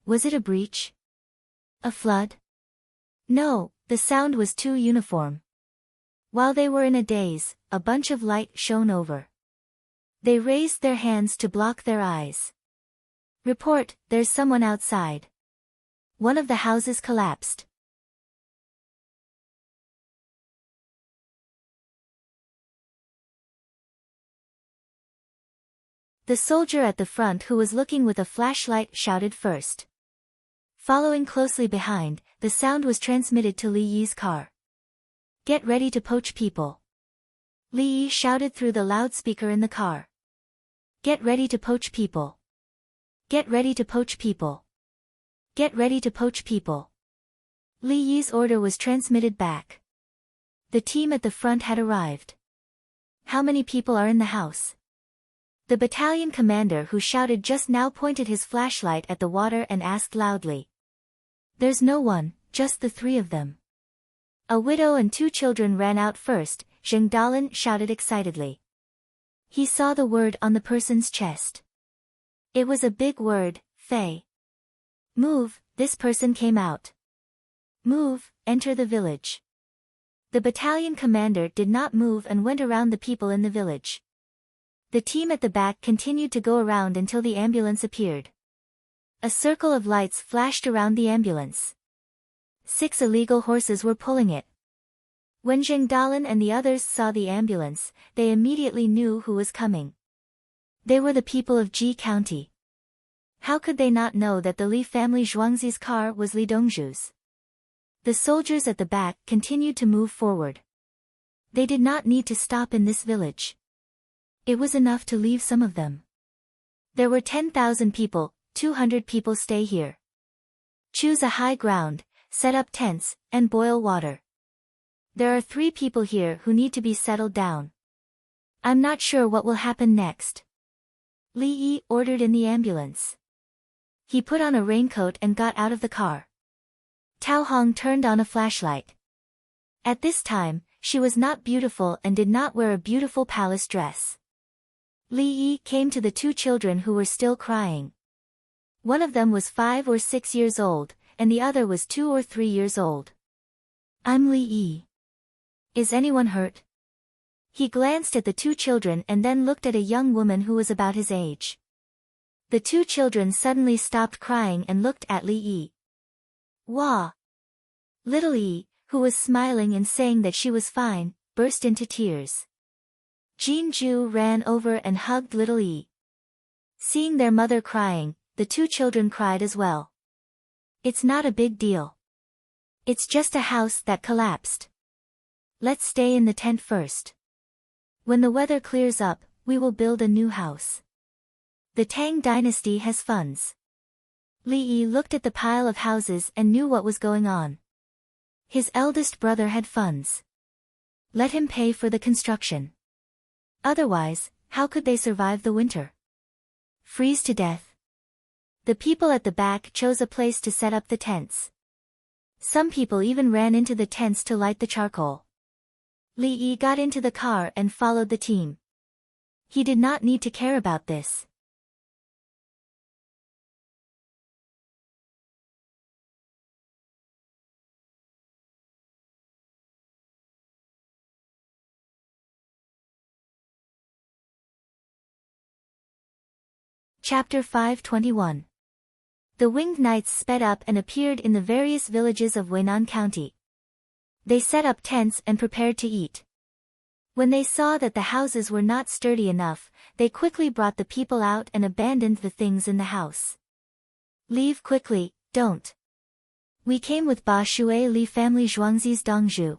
Was it a breach? A flood? No, the sound was too uniform. While they were in a daze, a bunch of light shone over. They raised their hands to block their eyes. Report, there's someone outside. One of the houses collapsed. The soldier at the front who was looking with a flashlight shouted first. Following closely behind, the sound was transmitted to Li Yi's car. Get ready to poach people. Li Yi shouted through the loudspeaker in the car. Get ready to poach people. Get ready to poach people. Get ready to poach people. Li Yi's order was transmitted back. The team at the front had arrived. How many people are in the house? The battalion commander who shouted just now pointed his flashlight at the water and asked loudly. There's no one, just the 3 of them. A widow and 2 children ran out first, Zheng Dalan shouted excitedly. He saw the word on the person's chest. It was a big word, Fei. Move, this person came out. Move, enter the village. The battalion commander did not move and went around the people in the village. The team at the back continued to go around until the ambulance appeared. A circle of lights flashed around the ambulance. 6 illegal horses were pulling it. When Zheng Dalan and the others saw the ambulance, they immediately knew who was coming. They were the people of Ji County. How could they not know that the Li family Zhuangzi's car was Li Dongzhu's? The soldiers at the back continued to move forward. They did not need to stop in this village. It was enough to leave some of them. There were 10,000 people, 200 people stay here. Choose a high ground, set up tents, and boil water. There are 3 people here who need to be settled down. I'm not sure what will happen next. Li Yi ordered in the ambulance. He put on a raincoat and got out of the car. Tao Hong turned on a flashlight. At this time, she was not beautiful and did not wear a beautiful palace dress. Li Yi came to the 2 children who were still crying. One of them was 5 or 6 years old, and the other was 2 or 3 years old. I'm Li Yi. Is anyone hurt? He glanced at the 2 children and then looked at a young woman who was about his age. The 2 children suddenly stopped crying and looked at Li Yi. Wah! Little Yi, who was smiling and saying that she was fine, burst into tears. Jin Ju ran over and hugged little Yi. Seeing their mother crying, the 2 children cried as well. It's not a big deal. It's just a house that collapsed. Let's stay in the tent first. When the weather clears up, we will build a new house. The Tang dynasty has funds. Li Yi looked at the pile of houses and knew what was going on. His eldest brother had funds. Let him pay for the construction. Otherwise, how could they survive the winter? Freeze to death. The people at the back chose a place to set up the tents. Some people even ran into the tents to light the charcoal. Li Yi got into the car and followed the team. He did not need to care about this. Chapter 521. The winged knights sped up and appeared in the various villages of Weinan County. They set up tents and prepared to eat. When they saw that the houses were not sturdy enough, they quickly brought the people out and abandoned the things in the house. Leave quickly, don't. We came with Ba Shui Li family Zhuangzi's Dongzhu.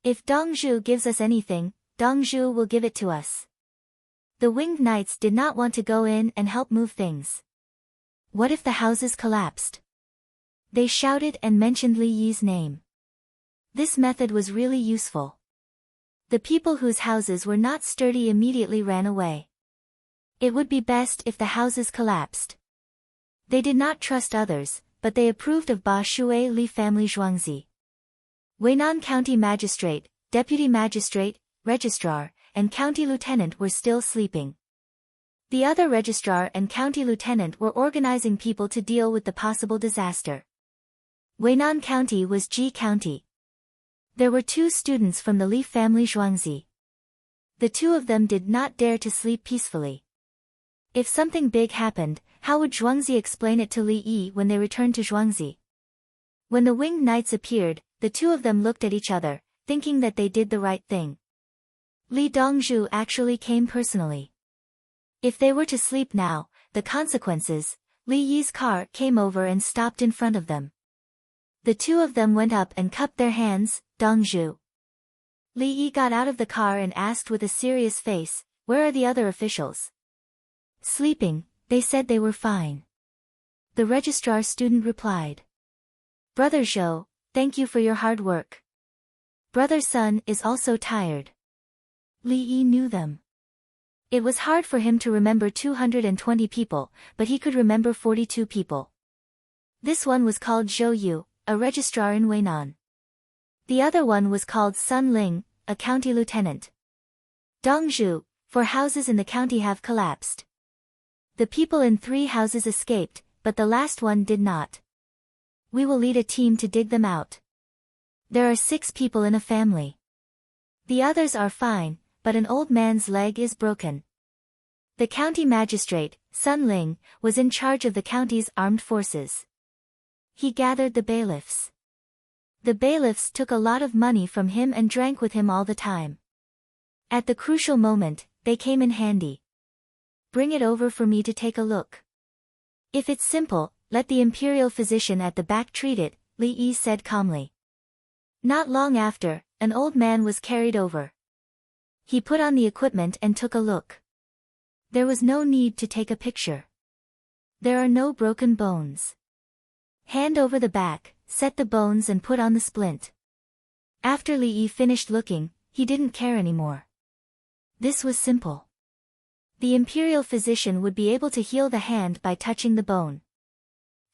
If Dongzhu gives us anything, Dongzhu will give it to us. The winged knights did not want to go in and help move things. What if the houses collapsed? They shouted and mentioned Li Yi's name. This method was really useful. The people whose houses were not sturdy immediately ran away. It would be best if the houses collapsed. They did not trust others, but they approved of Ba Shui Li family Zhuangzi. Weinan County Magistrate, Deputy Magistrate, Registrar, and County Lieutenant were still sleeping. The other Registrar and County Lieutenant were organizing people to deal with the possible disaster. Weinan County was Ji County. There were 2 students from the Li family Zhuangzi. The 2 of them did not dare to sleep peacefully. If something big happened, how would Zhuangzi explain it to Li Yi when they returned to Zhuangzi? When the winged knights appeared, the 2 of them looked at each other, thinking that they did the right thing. Li Dongzhu actually came personally. If they were to sleep now, the consequences. Li Yi's car came over and stopped in front of them. The 2 of them went up and cupped their hands. Dongzhu. Li Yi got out of the car and asked with a serious face, "Where are the other officials?" "Sleeping, they said they were fine." The registrar student replied. "Brother Zhou, thank you for your hard work. Brother Sun is also tired." Li Yi knew them. It was hard for him to remember 220 people, but he could remember 42 people. This one was called Zhou Yu, a registrar in Weinan. The other one was called Sun Ling, a county lieutenant. Dongzhu, 4 houses in the county have collapsed. The people in 3 houses escaped, but the last one did not. We will lead a team to dig them out. There are 6 people in a family. The others are fine, but an old man's leg is broken. The county magistrate, Sun Ling, was in charge of the county's armed forces. He gathered the bailiffs. The bailiffs took a lot of money from him and drank with him all the time. At the crucial moment, they came in handy. "Bring it over for me to take a look. If it's simple, let the imperial physician at the back treat it," Li Yi said calmly. Not long after, an old man was carried over. He put on the equipment and took a look. There was no need to take a picture. There are no broken bones. Hand over the back, set the bones and put on the splint. After Li Yi finished looking, he didn't care anymore. This was simple. The imperial physician would be able to heal the hand by touching the bone.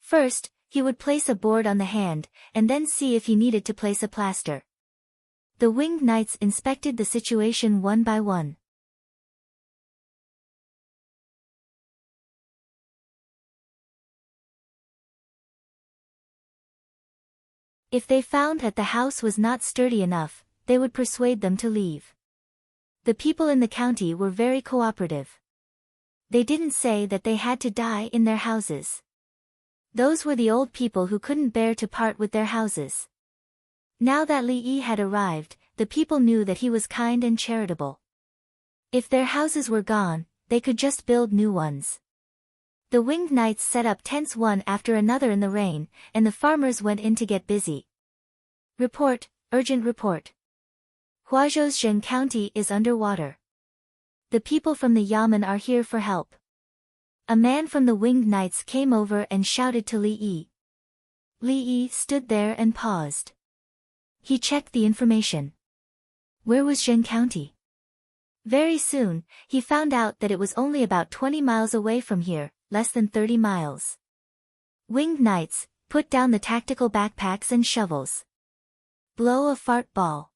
First, he would place a board on the hand, and then see if he needed to place a plaster. The winged knights inspected the situation one by one. If they found that the house was not sturdy enough, they would persuade them to leave. The people in the county were very cooperative. They didn't say that they had to die in their houses. Those were the old people who couldn't bear to part with their houses. Now that Li Yi had arrived, the people knew that he was kind and charitable. If their houses were gone, they could just build new ones. The winged knights set up tents one after another in the rain, and the farmers went in to get busy. Report, urgent report. Huazhou's Zhen County is underwater. The people from the Yamen are here for help. A man from the winged knights came over and shouted to Li Yi. Li Yi stood there and paused. He checked the information. Where was Zhen County? Very soon, he found out that it was only about 20 miles away from here, less than 30 miles. Winged knights, put down the tactical backpacks and shovels. Blow a fart ball.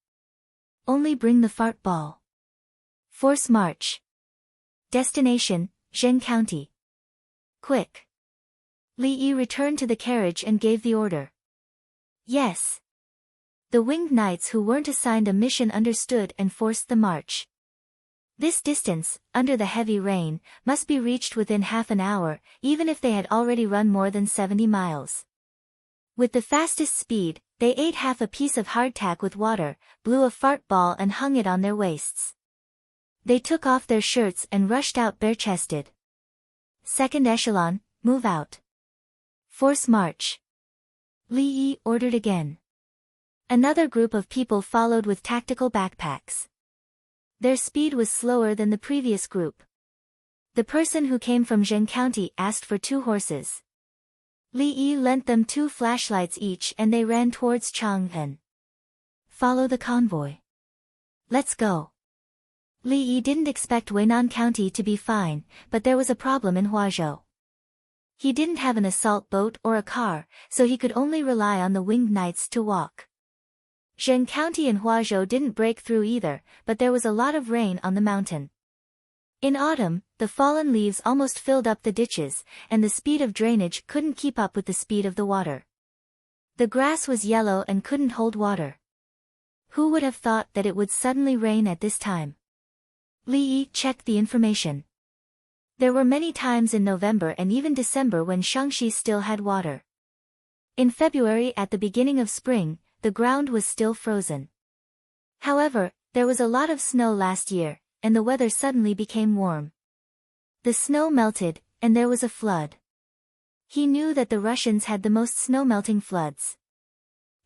Only bring the fart ball. Force march. Destination, Zheng County. Quick. Li Yi returned to the carriage and gave the order. Yes. The winged knights who weren't assigned a mission understood and forced the march. This distance, under the heavy rain, must be reached within half an hour, even if they had already run more than 70 miles. With the fastest speed, they ate half a piece of hardtack with water, blew a fart ball and hung it on their waists. They took off their shirts and rushed out bare-chested. Second echelon, move out. Force march. Li Yi ordered again. Another group of people followed with tactical backpacks. Their speed was slower than the previous group. The person who came from Zheng County asked for 2 horses. Li Yi lent them 2 flashlights each and they ran towards Chang'an. Follow the convoy. Let's go. Li Yi didn't expect Weinan County to be fine, but there was a problem in Huazhou. He didn't have an assault boat or a car, so he could only rely on the winged knights to walk. Zheng County and Huazhou didn't break through either, but there was a lot of rain on the mountain. In autumn, the fallen leaves almost filled up the ditches, and the speed of drainage couldn't keep up with the speed of the water. The grass was yellow and couldn't hold water. Who would have thought that it would suddenly rain at this time? Li Yi checked the information. There were many times in November and even December when Shaanxi still had water. In February at the beginning of spring, the ground was still frozen. However, there was a lot of snow last year, and the weather suddenly became warm. The snow melted, and there was a flood. He knew that the Russians had the most snow-melting floods.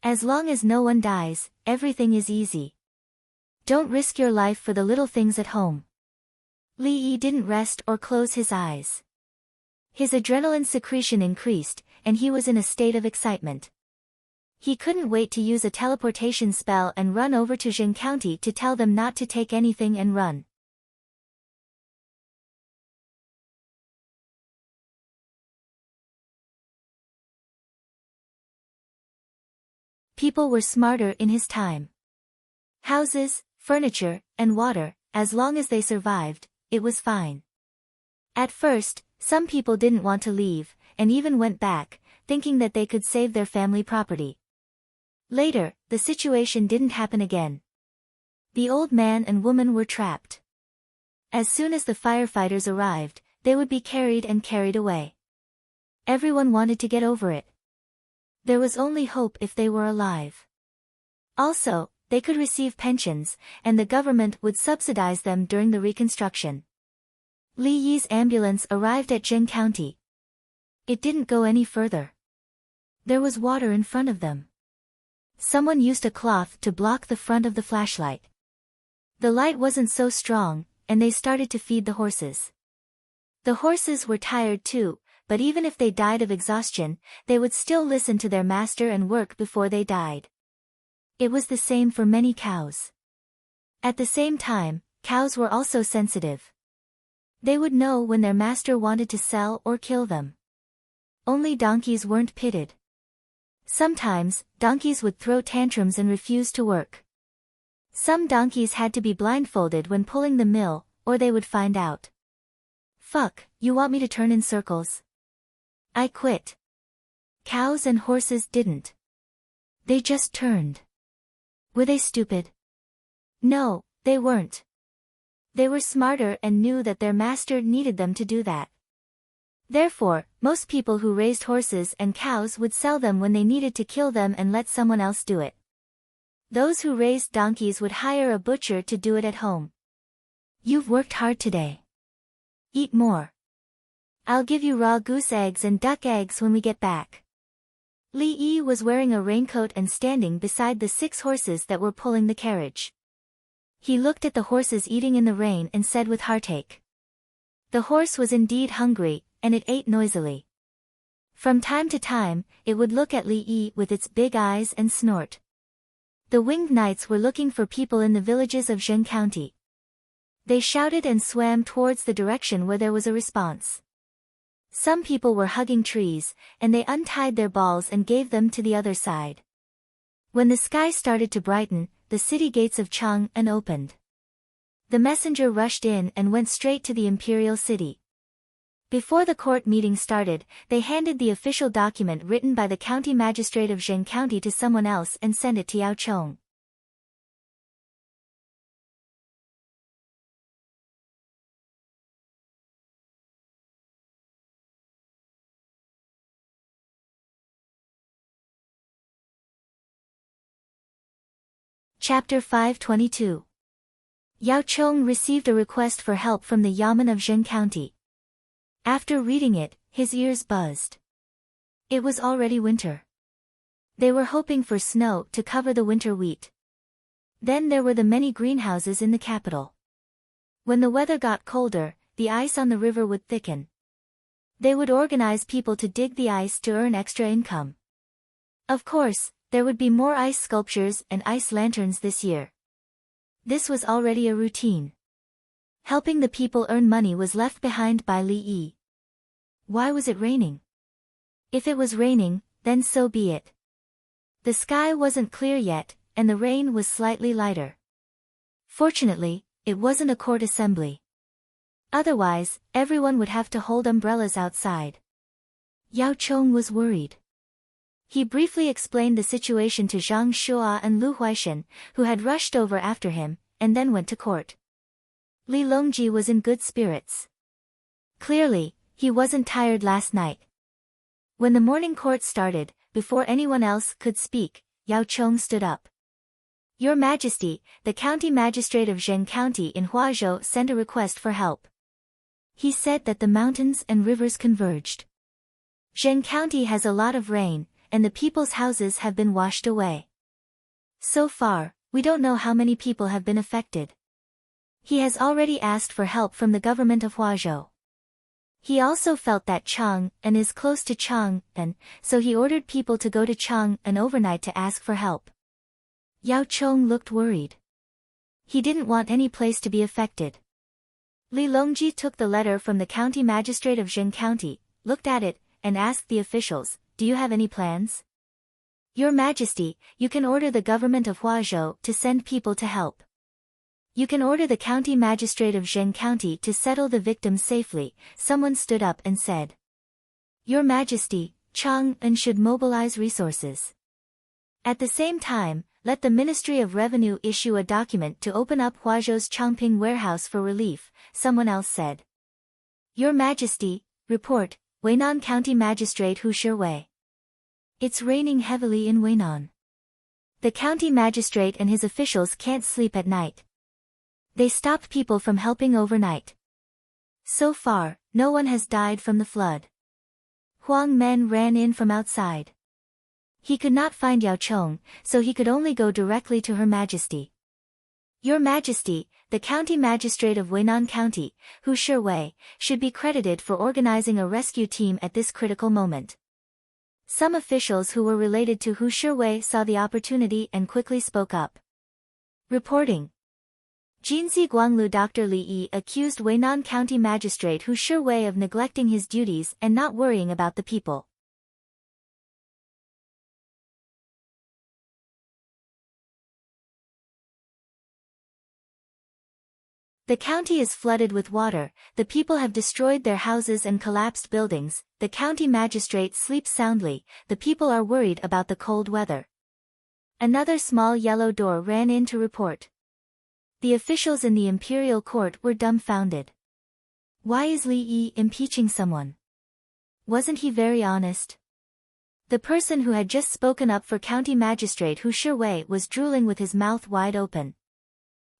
As long as no one dies, everything is easy. Don't risk your life for the little things at home. Li Yi didn't rest or close his eyes. His adrenaline secretion increased, and he was in a state of excitement. He couldn't wait to use a teleportation spell and run over to Zheng County to tell them not to take anything and run. People were smarter in his time. Houses, furniture, and water, as long as they survived, it was fine. At first, some people didn't want to leave, and even went back, thinking that they could save their family property. Later, the situation didn't happen again. The old man and woman were trapped. As soon as the firefighters arrived, they would be carried and carried away. Everyone wanted to get over it. There was only hope if they were alive. Also, they could receive pensions, and the government would subsidize them during the reconstruction. Li Yi's ambulance arrived at Zheng County. It didn't go any further. There was water in front of them. Someone used a cloth to block the front of the flashlight. The light wasn't so strong, and they started to feed the horses. The horses were tired too, but even if they died of exhaustion, they would still listen to their master and work before they died. It was the same for many cows. At the same time, cows were also sensitive. They would know when their master wanted to sell or kill them. Only donkeys weren't pitted. Sometimes, donkeys would throw tantrums and refuse to work. Some donkeys had to be blindfolded when pulling the mill, or they would find out. Fuck, you want me to turn in circles? I quit. Cows and horses didn't. They just turned. Were they stupid? No, they weren't. They were smarter and knew that their master needed them to do that. Therefore, most people who raised horses and cows would sell them when they needed to kill them and let someone else do it. Those who raised donkeys would hire a butcher to do it at home. You've worked hard today. Eat more. I'll give you raw goose eggs and duck eggs when we get back. Li Yi was wearing a raincoat and standing beside the 6 horses that were pulling the carriage. He looked at the horses eating in the rain and said with heartache. The horse was indeed hungry, and it ate noisily. From time to time, it would look at Li Yi with its big eyes and snort. The winged knights were looking for people in the villages of Zheng County. They shouted and swam towards the direction where there was a response. Some people were hugging trees, and they untied their balls and gave them to the other side. When the sky started to brighten, the city gates of Chang'an opened. The messenger rushed in and went straight to the imperial city. Before the court meeting started, they handed the official document written by the county magistrate of Zheng County to someone else and sent it to Yao Chong. Chapter 522. Yao Chong received a request for help from the Yamen of Zheng County. After reading it, his ears buzzed. It was already winter. They were hoping for snow to cover the winter wheat. Then there were the many greenhouses in the capital. When the weather got colder, the ice on the river would thicken. They would organize people to dig the ice to earn extra income. Of course, there would be more ice sculptures and ice lanterns this year. This was already a routine. Helping the people earn money was left behind by Li Yi. Why was it raining? If it was raining, then so be it. The sky wasn't clear yet, and the rain was slightly lighter. Fortunately, it wasn't a court assembly. Otherwise, everyone would have to hold umbrellas outside. Yao Chong was worried. He briefly explained the situation to Zhang Shua and Lu Huaishan, who had rushed over after him, and then went to court. Li Longji was in good spirits. Clearly, he wasn't tired last night. When the morning court started, before anyone else could speak, Yao Chong stood up. Your Majesty, the county magistrate of Zheng County in Huazhou sent a request for help. He said that the mountains and rivers converged. Zheng County has a lot of rain, and the people's houses have been washed away. So far, we don't know how many people have been affected. He has already asked for help from the government of Huazhou. He also felt that Chang'an is close to Chang'an, so he ordered people to go to Chang'an overnight to ask for help. Yao Chong looked worried. He didn't want any place to be affected. Li Longji took the letter from the county magistrate of Zheng County, looked at it, and asked the officials, do you have any plans? Your Majesty, you can order the government of Huazhou to send people to help. You can order the county magistrate of Zheng County to settle the victims safely, someone stood up and said. Your Majesty, Chang'an should mobilize resources. At the same time, let the Ministry of Revenue issue a document to open up Huazhou's Changping warehouse for relief, someone else said. Your Majesty, report, Weinan County Magistrate Hu Shiwei. It's raining heavily in Weinan. The county magistrate and his officials can't sleep at night. They stopped people from helping overnight. So far, no one has died from the flood. Huang Men ran in from outside. He could not find Yao Chong, so he could only go directly to Her Majesty. Your Majesty, the county magistrate of Weinan County, Hu Shiwei, should be credited for organizing a rescue team at this critical moment. Some officials who were related to Hu Shiwei saw the opportunity and quickly spoke up. Reporting. Jinzi Guanglu Dr. Li Yi accused Weinan County Magistrate Hu Shiwei of neglecting his duties and not worrying about the people. The county is flooded with water, the people have destroyed their houses and collapsed buildings, the county magistrate sleeps soundly, the people are worried about the cold weather. Another small yellow door ran in to report. The officials in the imperial court were dumbfounded. Why is Li Yi impeaching someone? Wasn't he very honest? The person who had just spoken up for county magistrate Hu Shiwei was drooling with his mouth wide open.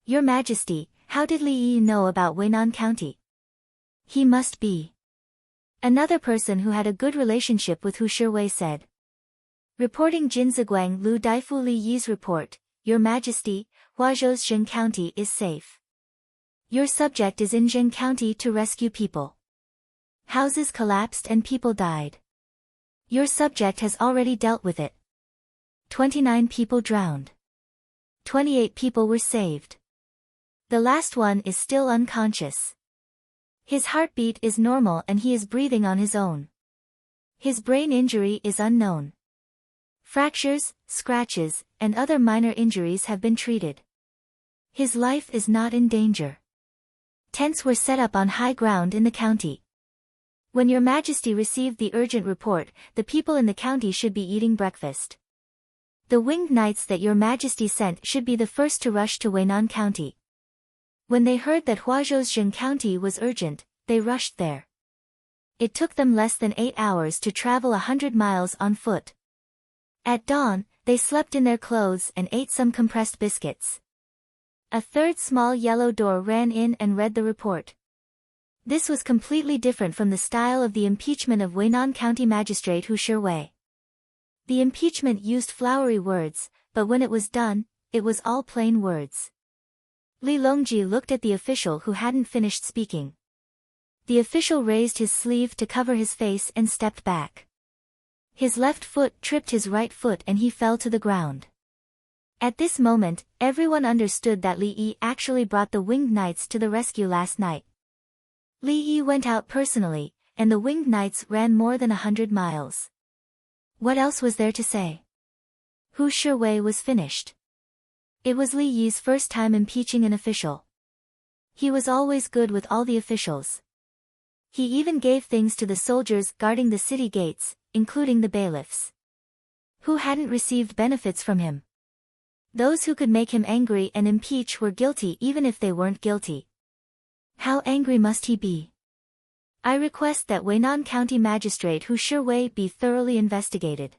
Your Majesty, how did Li Yi know about Weinan County? He must be. Another person who had a good relationship with Hu Shiwei said. Reporting Jinziguang Lu Daifu Li Yi's report, Your Majesty, Huazhou's Zheng County is safe. Your subject is in Zheng County to rescue people. Houses collapsed and people died. Your subject has already dealt with it. 29 people drowned. 28 people were saved. The last one is still unconscious. His heartbeat is normal and he is breathing on his own. His brain injury is unknown. Fractures, scratches, and other minor injuries have been treated. His life is not in danger. Tents were set up on high ground in the county. When Your Majesty received the urgent report, the people in the county should be eating breakfast. The winged knights that Your Majesty sent should be the first to rush to Weinan County. When they heard that Huazhozhen County was urgent, they rushed there. It took them less than 8 hours to travel 100 miles on foot. At dawn, they slept in their clothes and ate some compressed biscuits. A third small yellow door ran in and read the report. This was completely different from the style of the impeachment of Weinan County Magistrate Hu Shiwei. The impeachment used flowery words, but when it was done, it was all plain words. Li Longji looked at the official who hadn't finished speaking. The official raised his sleeve to cover his face and stepped back. His left foot tripped his right foot and he fell to the ground. At this moment, everyone understood that Li Yi actually brought the winged knights to the rescue last night. Li Yi went out personally, and the winged knights ran more than 100 miles. What else was there to say? Hu Shiwei was finished. It was Li Yi's first time impeaching an official. He was always good with all the officials. He even gave things to the soldiers guarding the city gates, including the bailiffs. Who hadn't received benefits from him? Those who could make him angry and impeach were guilty even if they weren't guilty. How angry must he be? I request that Weinan County Magistrate Hu Shiwei be thoroughly investigated.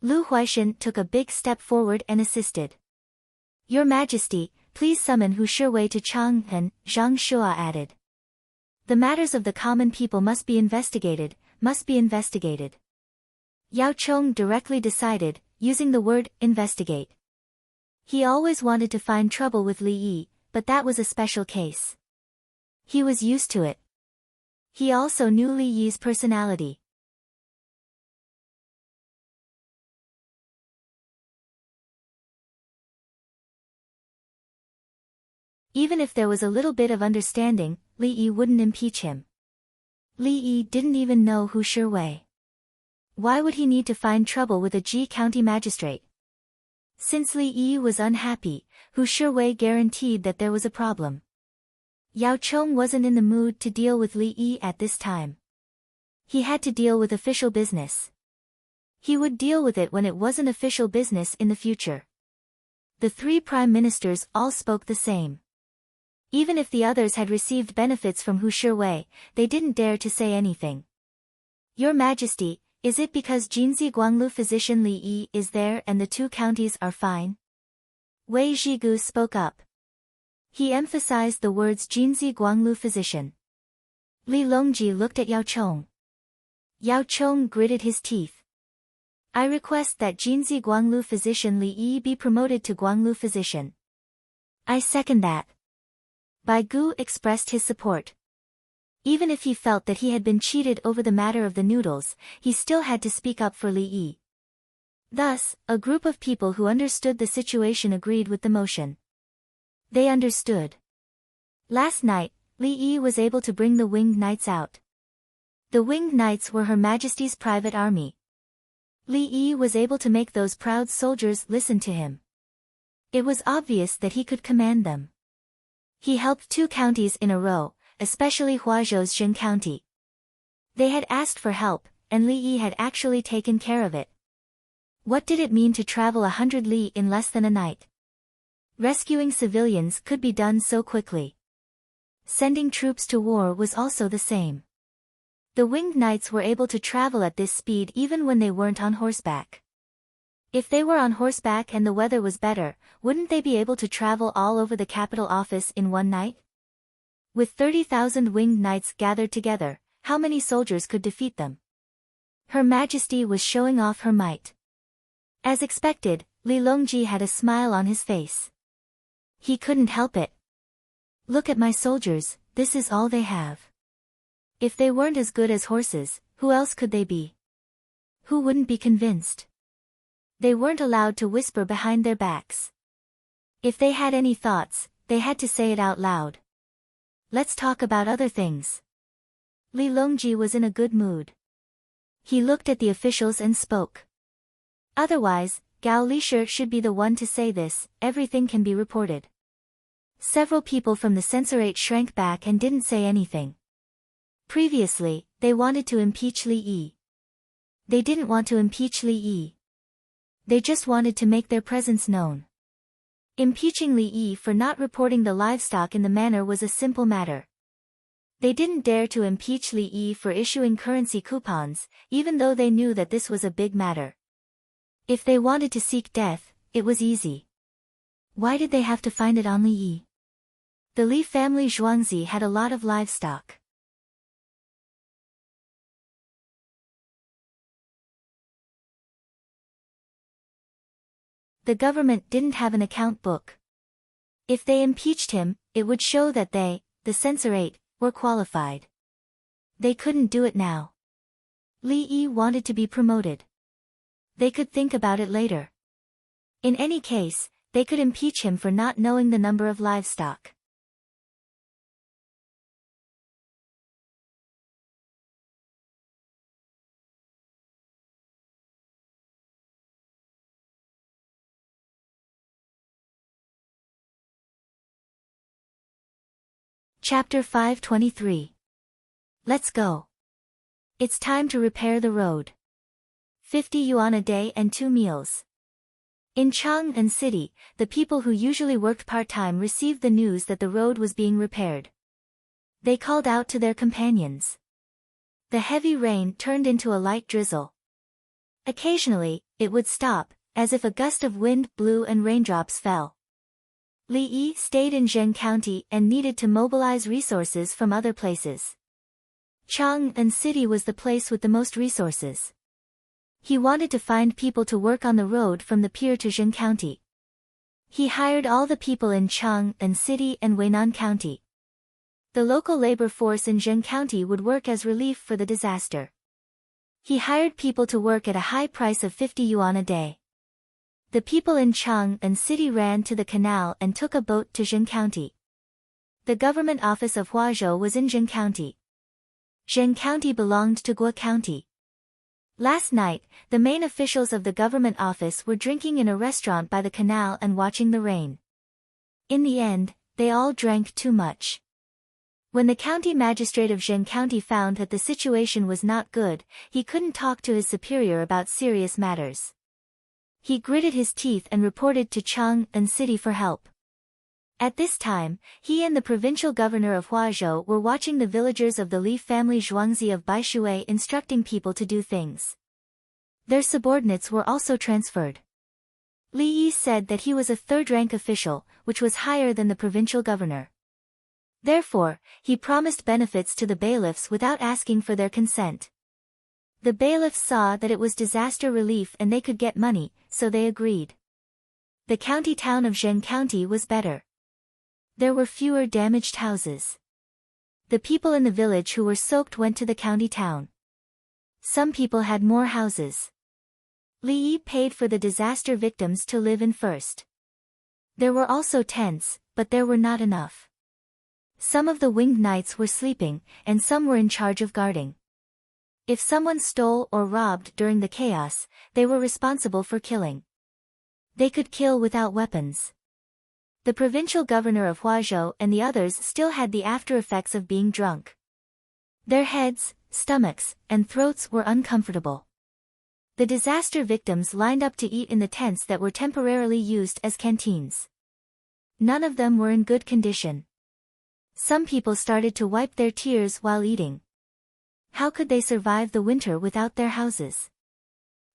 Lu Huaishan took a big step forward and assisted. Your Majesty, please summon Hu Shiwei to Chang'an, Zhang Shua added. The matters of the common people must be investigated. Yao Chong directly decided, using the word investigate. He always wanted to find trouble with Li Yi, but that was a special case. He was used to it. He also knew Li Yi's personality. Even if there was a little bit of understanding, Li Yi wouldn't impeach him. Li Yi didn't even know Hu Shiwei. Why would he need to find trouble with a Ji County magistrate? Since Li Yi was unhappy, Hu Shiwei guaranteed that there was a problem. Yao Chong wasn't in the mood to deal with Li Yi at this time. He had to deal with official business. He would deal with it when it wasn't official business in the future. The 3 prime ministers all spoke the same. Even if the others had received benefits from Hu Shiwei, they didn't dare to say anything. Your Majesty, is it because Jinzi Guanglu physician Li Yi is there and the 2 counties are fine? Wei Zhigu spoke up. He emphasized the words Jinzi Guanglu physician. Li Longji looked at Yao Chong. Yao Chong gritted his teeth. I request that Jinzi Guanglu physician Li Yi be promoted to Guanglu physician. I second that. Bai Gu expressed his support. Even if he felt that he had been cheated over the matter of the noodles, he still had to speak up for Li Yi. Thus, a group of people who understood the situation agreed with the motion. They understood. Last night, Li Yi was able to bring the winged knights out. The winged knights were Her Majesty's private army. Li Yi was able to make those proud soldiers listen to him. It was obvious that he could command them. He helped 2 counties in a row, especially Huazhozhen County. They had asked for help, and Li Yi had actually taken care of it. What did it mean to travel 100 li in less than a night? Rescuing civilians could be done so quickly. Sending troops to war was also the same. The winged knights were able to travel at this speed even when they weren't on horseback. If they were on horseback and the weather was better, wouldn't they be able to travel all over the capital office in one night? With 30,000 winged knights gathered together, how many soldiers could defeat them? Her Majesty was showing off her might. As expected, Li Longji had a smile on his face. He couldn't help it. Look at my soldiers, this is all they have. If they weren't as good as horses, who else could they be? Who wouldn't be convinced? They weren't allowed to whisper behind their backs. If they had any thoughts, they had to say it out loud. Let's talk about other things. Li Longji was in a good mood. He looked at the officials and spoke. Otherwise, Gao Lisher should be the one to say this, everything can be reported. Several people from the censorate shrank back and didn't say anything. Previously, they wanted to impeach Li Yi. They didn't want to impeach Li Yi. They just wanted to make their presence known. Impeaching Li Yi for not reporting the livestock in the manner was a simple matter. They didn't dare to impeach Li Yi for issuing currency coupons, even though they knew that this was a big matter. If they wanted to seek death, it was easy. Why did they have to find it on Li Yi? The Li family Zhuangzi had a lot of livestock. The government didn't have an account book. If they impeached him, it would show that they, the censorate, were qualified. They couldn't do it now. Li Yi wanted to be promoted. They could think about it later. In any case, they could impeach him for not knowing the number of livestock. Chapter 523. Let's go. It's time to repair the road. 50 yuan a day and 2 meals. In Chang'an City, the people who usually worked part-time received the news that the road was being repaired. They called out to their companions. The heavy rain turned into a light drizzle. Occasionally, it would stop, as if a gust of wind blew and raindrops fell. Li Yi stayed in Zheng County and needed to mobilize resources from other places. Chang'an City was the place with the most resources. He wanted to find people to work on the road from the pier to Zheng County. He hired all the people in Chang'an City and Weinan County. The local labor force in Zheng County would work as relief for the disaster. He hired people to work at a high price of 50 yuan a day. The people in Chang'an City ran to the canal and took a boat to Zheng County. The government office of Huazhou was in Zheng County. Zheng County belonged to Guo County. Last night, the main officials of the government office were drinking in a restaurant by the canal and watching the rain. In the end, they all drank too much. When the county magistrate of Zheng County found that the situation was not good, he couldn't talk to his superior about serious matters. He gritted his teeth and reported to Chang'an City for help. At this time, he and the provincial governor of Huazhou were watching the villagers of the Li family Zhuangzi of Baishui instructing people to do things. Their subordinates were also transferred. Li Yi said that he was a third-rank official, which was higher than the provincial governor. Therefore, he promised benefits to the bailiffs without asking for their consent. The bailiffs saw that it was disaster relief and they could get money, so they agreed. The county town of Zheng County was better. There were fewer damaged houses. The people in the village who were soaked went to the county town. Some people had more houses. Li Yi paid for the disaster victims to live in first. There were also tents, but there were not enough. Some of the winged knights were sleeping, and some were in charge of guarding. If someone stole or robbed during the chaos, they were responsible for killing. They could kill without weapons. The provincial governor of Huazhou and the others still had the after effects of being drunk. Their heads, stomachs, and throats were uncomfortable. The disaster victims lined up to eat in the tents that were temporarily used as canteens. None of them were in good condition. Some people started to wipe their tears while eating. How could they survive the winter without their houses?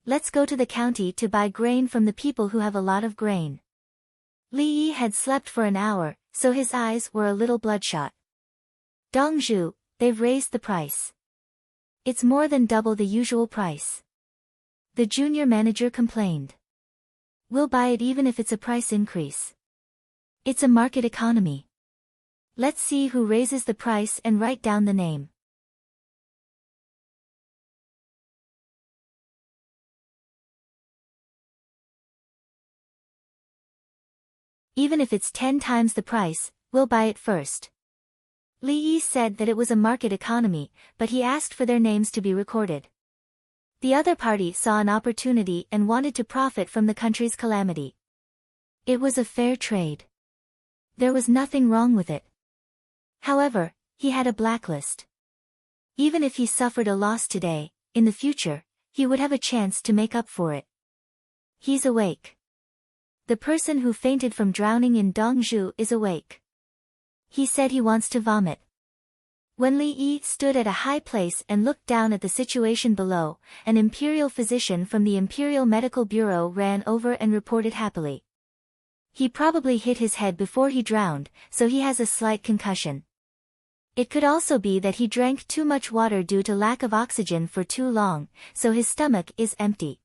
Let's go to the county to buy grain from the people who have a lot of grain. Li Yi had slept for an hour, so his eyes were a little bloodshot. Dongzhu, they've raised the price. It's more than double the usual price. The junior manager complained. We'll buy it even if it's a price increase. It's a market economy. Let's see who raises the price and write down the name. Even if it's 10 times the price, we'll buy it first. Li Yi said that it was a market economy, but he asked for their names to be recorded. The other party saw an opportunity and wanted to profit from the country's calamity. It was a fair trade. There was nothing wrong with it. However, he had a blacklist. Even if he suffered a loss today, in the future, he would have a chance to make up for it. He's awake. The person who fainted from drowning in Dongzhu is awake. He said he wants to vomit. When Li Yi stood at a high place and looked down at the situation below, an imperial physician from the Imperial Medical Bureau ran over and reported happily. He probably hit his head before he drowned, so he has a slight concussion. It could also be that he drank too much water due to lack of oxygen for too long, so his stomach is empty.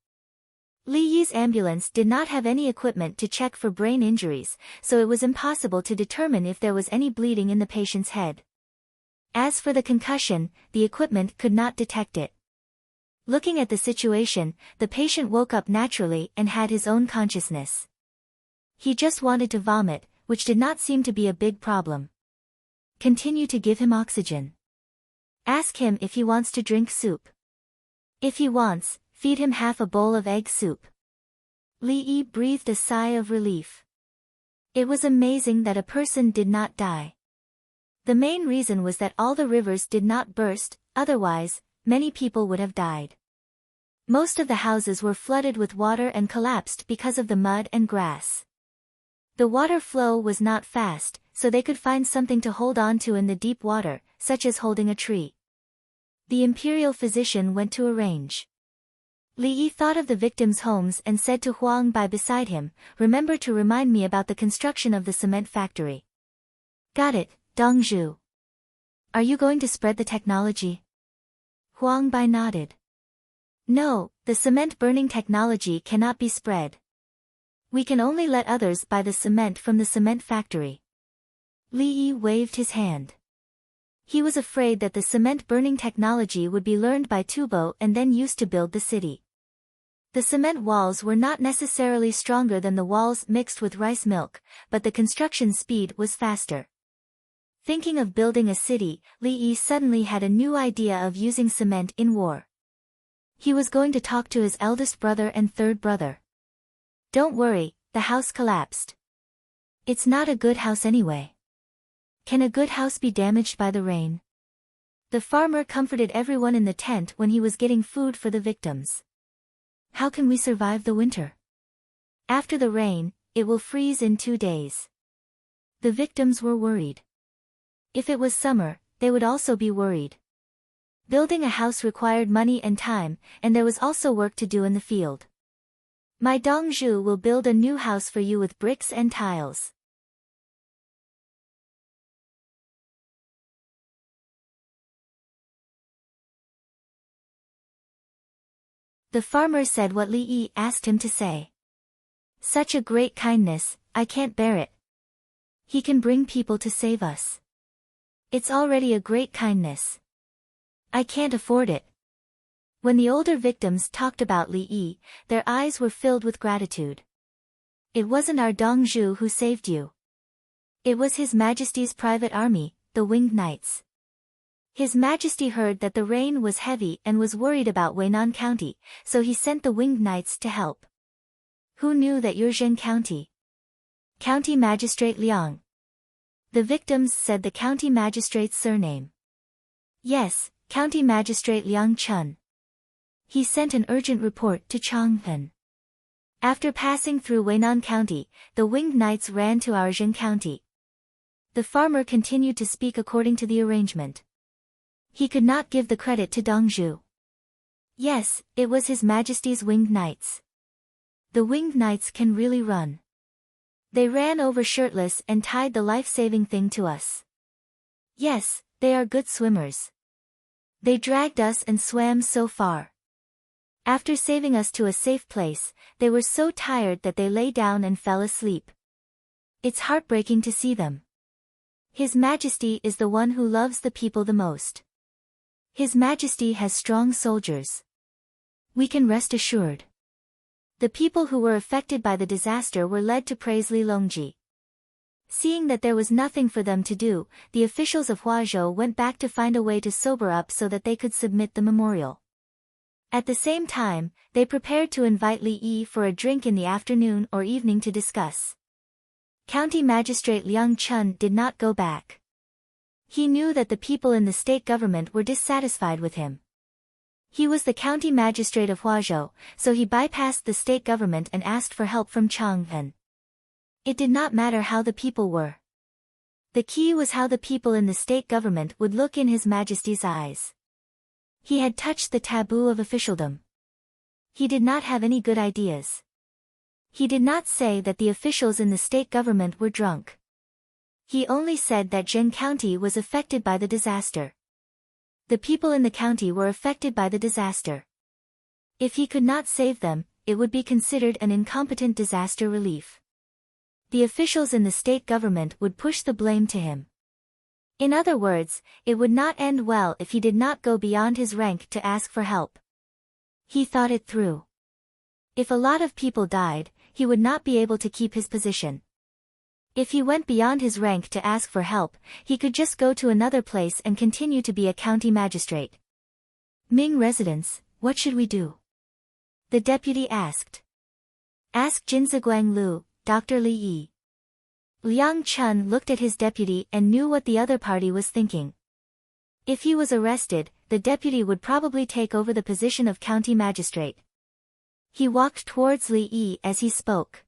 Li Yi's ambulance did not have any equipment to check for brain injuries, so it was impossible to determine if there was any bleeding in the patient's head. As for the concussion, the equipment could not detect it. Looking at the situation, the patient woke up naturally and had his own consciousness. He just wanted to vomit, which did not seem to be a big problem. Continue to give him oxygen. Ask him if he wants to drink soup. If he wants, feed him half a bowl of egg soup. Li Yi breathed a sigh of relief. It was amazing that a person did not die. The main reason was that all the rivers did not burst, otherwise, many people would have died. Most of the houses were flooded with water and collapsed because of the mud and grass. The water flow was not fast, so they could find something to hold on to in the deep water, such as holding a tree. The imperial physician went to arrange. Li Yi thought of the victims' homes and said to Huang Bai beside him, "Remember to remind me about the construction of the cement factory." "Got it, Dongzhu. Are you going to spread the technology?" Huang Bai nodded. "No, the cement burning technology cannot be spread. We can only let others buy the cement from the cement factory." Li Yi waved his hand. He was afraid that the cement burning technology would be learned by Tubo and then used to build the city. The cement walls were not necessarily stronger than the walls mixed with rice milk, but the construction speed was faster. Thinking of building a city, Li Yi suddenly had a new idea of using cement in war. He was going to talk to his eldest brother and third brother. "Don't worry, the house collapsed. It's not a good house anyway. Can a good house be damaged by the rain?" The farmer comforted everyone in the tent when he was getting food for the victims. "How can we survive the winter? After the rain, it will freeze in 2 days." The victims were worried. If it was summer, they would also be worried. Building a house required money and time, and there was also work to do in the field. "My Dongzhu will build a new house for you with bricks and tiles." The farmer said what Li Yi asked him to say. "Such a great kindness, I can't bear it. He can bring people to save us. It's already a great kindness. I can't afford it." When the older victims talked about Li Yi, their eyes were filled with gratitude. "It wasn't our Dongzhu who saved you. It was His Majesty's private army, the Winged Knights. His Majesty heard that the rain was heavy and was worried about Weinan County, so he sent the Winged Knights to help." "Who knew that you're Zhen County?" "County Magistrate Liang." The victims said the county magistrate's surname. "Yes, County Magistrate Liang Chun. He sent an urgent report to Changpeng." After passing through Weinan County, the Winged Knights ran to Arzhen County. The farmer continued to speak according to the arrangement. He could not give the credit to Dongzhu. Yes, it was His Majesty's Winged Knights. The Winged Knights can really run. They ran over shirtless and tied the life-saving thing to us. Yes, they are good swimmers. They dragged us and swam so far. After saving us to a safe place, they were so tired that they lay down and fell asleep. It's heartbreaking to see them. His Majesty is the one who loves the people the most. His Majesty has strong soldiers. We can rest assured. The people who were affected by the disaster were led to praise Li Longji. Seeing that there was nothing for them to do, the officials of Huazhou went back to find a way to sober up so that they could submit the memorial. At the same time, they prepared to invite Li Yi for a drink in the afternoon or evening to discuss. County Magistrate Liang Chun did not go back. He knew that the people in the state government were dissatisfied with him. He was the county magistrate of Huazhou, so he bypassed the state government and asked for help from Chang'an. It did not matter how the people were. The key was how the people in the state government would look in His Majesty's eyes. He had touched the taboo of officialdom. He did not have any good ideas. He did not say that the officials in the state government were drunk. He only said that Zheng County was affected by the disaster. The people in the county were affected by the disaster. If he could not save them, it would be considered an incompetent disaster relief. The officials in the state government would push the blame to him. In other words, it would not end well if he did not go beyond his rank to ask for help. He thought it through. If a lot of people died, he would not be able to keep his position. If he went beyond his rank to ask for help, he could just go to another place and continue to be a county magistrate. Ming residents, what should we do? The deputy asked. Ask Jinziguang Lu, Dr. Li Yi. Liang Chun looked at his deputy and knew what the other party was thinking. If he was arrested, the deputy would probably take over the position of county magistrate. He walked towards Li Yi as he spoke.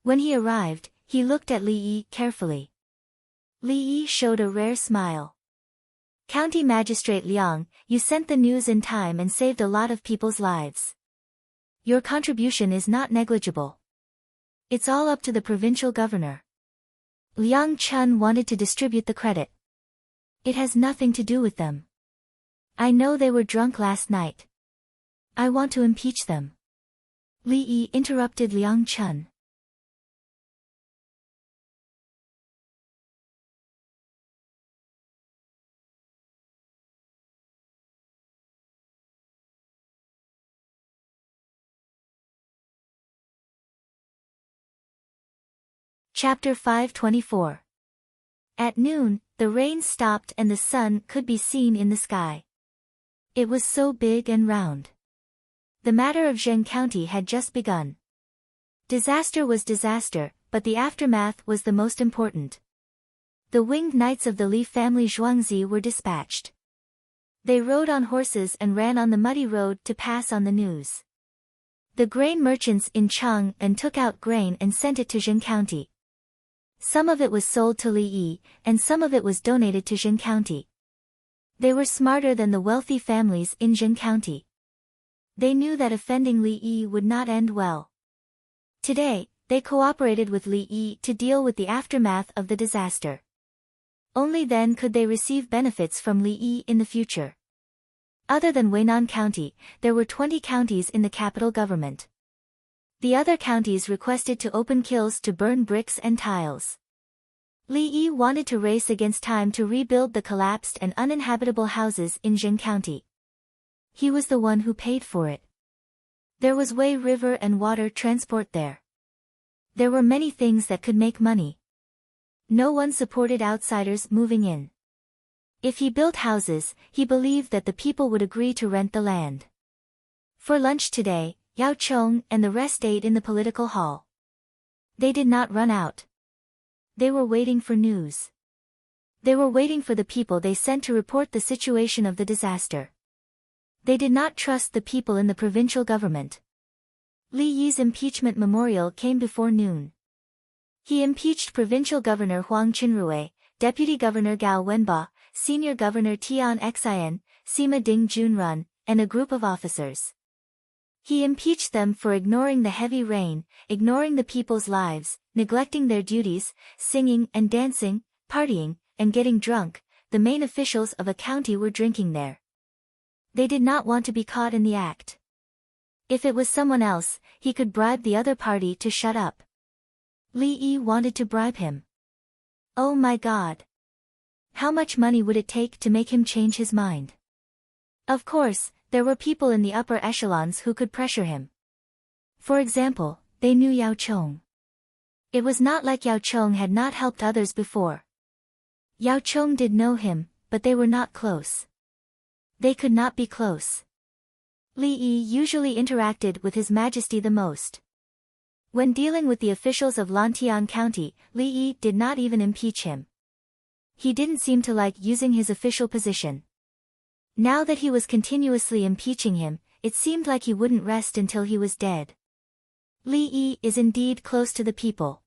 When he arrived, he looked at Li Yi carefully. Li Yi showed a rare smile. County Magistrate Liang, you sent the news in time and saved a lot of people's lives. Your contribution is not negligible. It's all up to the provincial governor. Liang Chun wanted to distribute the credit. It has nothing to do with them. I know they were drunk last night. I want to impeach them. Li Yi interrupted Liang Chun. Chapter 524. At noon, the rain stopped and the sun could be seen in the sky. It was so big and round. The matter of Zheng County had just begun. Disaster was disaster, but the aftermath was the most important. The winged knights of the Li family Zhuangzi were dispatched. They rode on horses and ran on the muddy road to pass on the news. The grain merchants in Chang'an took out grain and sent it to Zheng County. Some of it was sold to Li Yi, and some of it was donated to Zheng County. They were smarter than the wealthy families in Zheng County. They knew that offending Li Yi would not end well. Today, they cooperated with Li Yi to deal with the aftermath of the disaster. Only then could they receive benefits from Li Yi in the future. Other than Weinan County, there were 20 counties in the capital government. The other counties requested to open kilns to burn bricks and tiles. Li Yi wanted to race against time to rebuild the collapsed and uninhabitable houses in Zheng County. He was the one who paid for it. There was Wei River and water transport there. There were many things that could make money. No one supported outsiders moving in. If he built houses, he believed that the people would agree to rent the land. For lunch today, Yao Chong and the rest ate in the political hall. They did not run out. They were waiting for news. They were waiting for the people they sent to report the situation of the disaster. They did not trust the people in the provincial government. Li Yi's impeachment memorial came before noon. He impeached Provincial Governor Huang Qinrui, Deputy Governor Gao Wenba, Senior Governor Tian Xian, Sima Ding Junrun, and a group of officers. He impeached them for ignoring the heavy rain, ignoring the people's lives, neglecting their duties, singing and dancing, partying, and getting drunk. The main officials of a county were drinking there. They did not want to be caught in the act. If it was someone else, he could bribe the other party to shut up. Li Yi wanted to bribe him. Oh my God! How much money would it take to make him change his mind? Of course, there were people in the upper echelons who could pressure him. For example, they knew Yao Chong. It was not like Yao Chong had not helped others before. Yao Chong did know him, but they were not close. They could not be close. Li Yi usually interacted with His Majesty the most. When dealing with the officials of Lantian County, Li Yi did not even impeach him. He didn't seem to like using his official position. Now that he was continuously impeaching him, it seemed like he wouldn't rest until he was dead. Li Yi is indeed close to the people.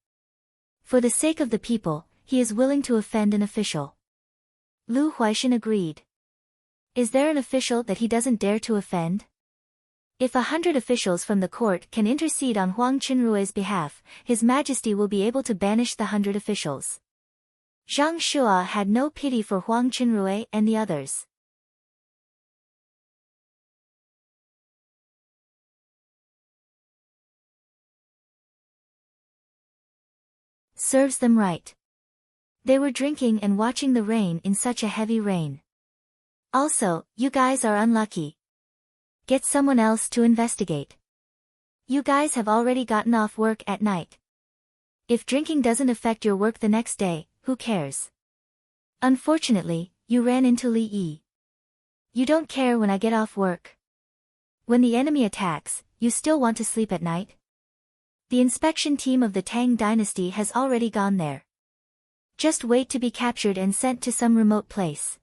For the sake of the people, he is willing to offend an official. Lu Huaishan agreed. Is there an official that he doesn't dare to offend? If 100 officials from the court can intercede on Huang Qinrui's behalf, His Majesty will be able to banish the 100 officials. Zhang Shua had no pity for Huang Qinrui and the others. Serves them right. They were drinking and watching the rain in such a heavy rain. Also, you guys are unlucky. Get someone else to investigate. You guys have already gotten off work at night. If drinking doesn't affect your work the next day, who cares? Unfortunately, you ran into Li Yi. You don't care when I get off work. When the enemy attacks, you still want to sleep at night? The inspection team of the Tang dynasty has already gone there. Just wait to be captured and sent to some remote place.